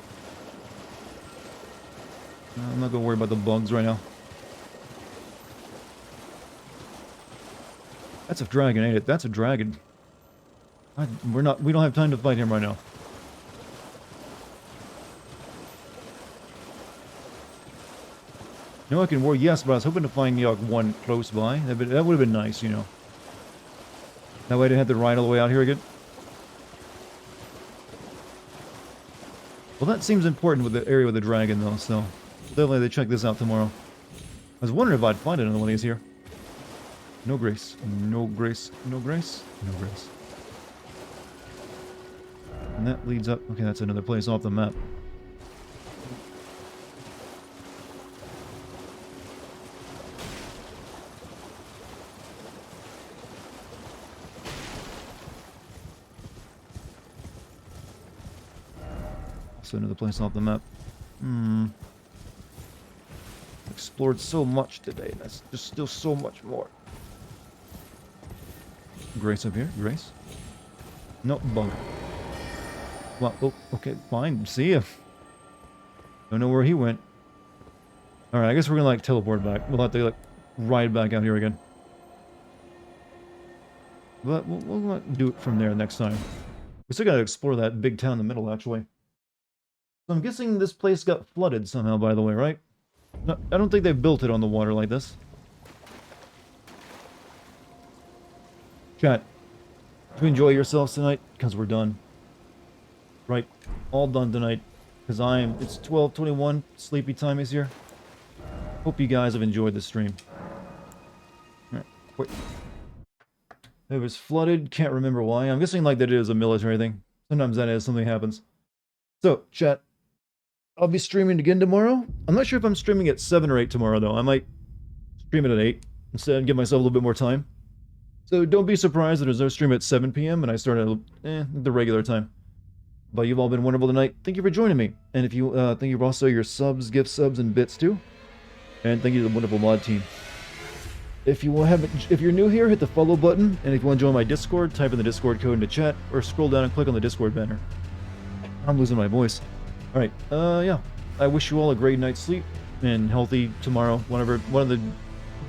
I'm not gonna worry about the bugs right now. That's a dragon, ain't it? That's a dragon. We don't have time to fight him right now. I can war, yes, but I was hoping to find one close by. That would have been nice, That way I didn't have to ride all the way out here again. Well, that seems important with the area with the dragon, though, so definitely they check this out tomorrow. I was wondering if I'd find another one of these here. No grace. No grace. No grace. No grace. And that leads up... Okay, that's another place off the map. Also another place off the map. Explored so much today. That's just still so much more. Grace up here. Grace. No, bug. Well, oh, okay, fine. See ya. Don't know where he went. Alright, I guess we're gonna, like, teleport back. We'll have to, like, ride back out here again. But we'll do it from there next time. We still gotta explore that big town in the middle, actually. So I'm guessing this place got flooded somehow, by the way, right? No, I don't think they built it on the water like this. Chat, do you enjoy yourselves tonight? Because we're done. Right, all done tonight. Because it's 12:21, sleepy time is here. Hope you guys have enjoyed the stream. Alright, wait. It was flooded, can't remember why. I'm guessing like that it is a military thing. Sometimes that is, something happens. So, chat, I'll be streaming again tomorrow. I'm not sure if I'm streaming at 7 or 8 tomorrow, though. I might stream it at 8 instead and give myself a little bit more time. So don't be surprised that there's no stream at 7 p.m. and I start at the regular time. But you've all been wonderful tonight. Thank you for joining me. And if you thank you for also your subs, gift subs, and bits too. And thank you to the wonderful mod team. If you're new here, hit the follow button. And if you want to join my Discord, type in the Discord code into chat or scroll down and click on the Discord banner. I'm losing my voice. Alright, yeah. I wish you all a great night's sleep and healthy tomorrow. One of the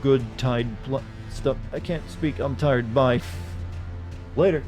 good tide stuff. I can't speak. I'm tired. Bye. Later.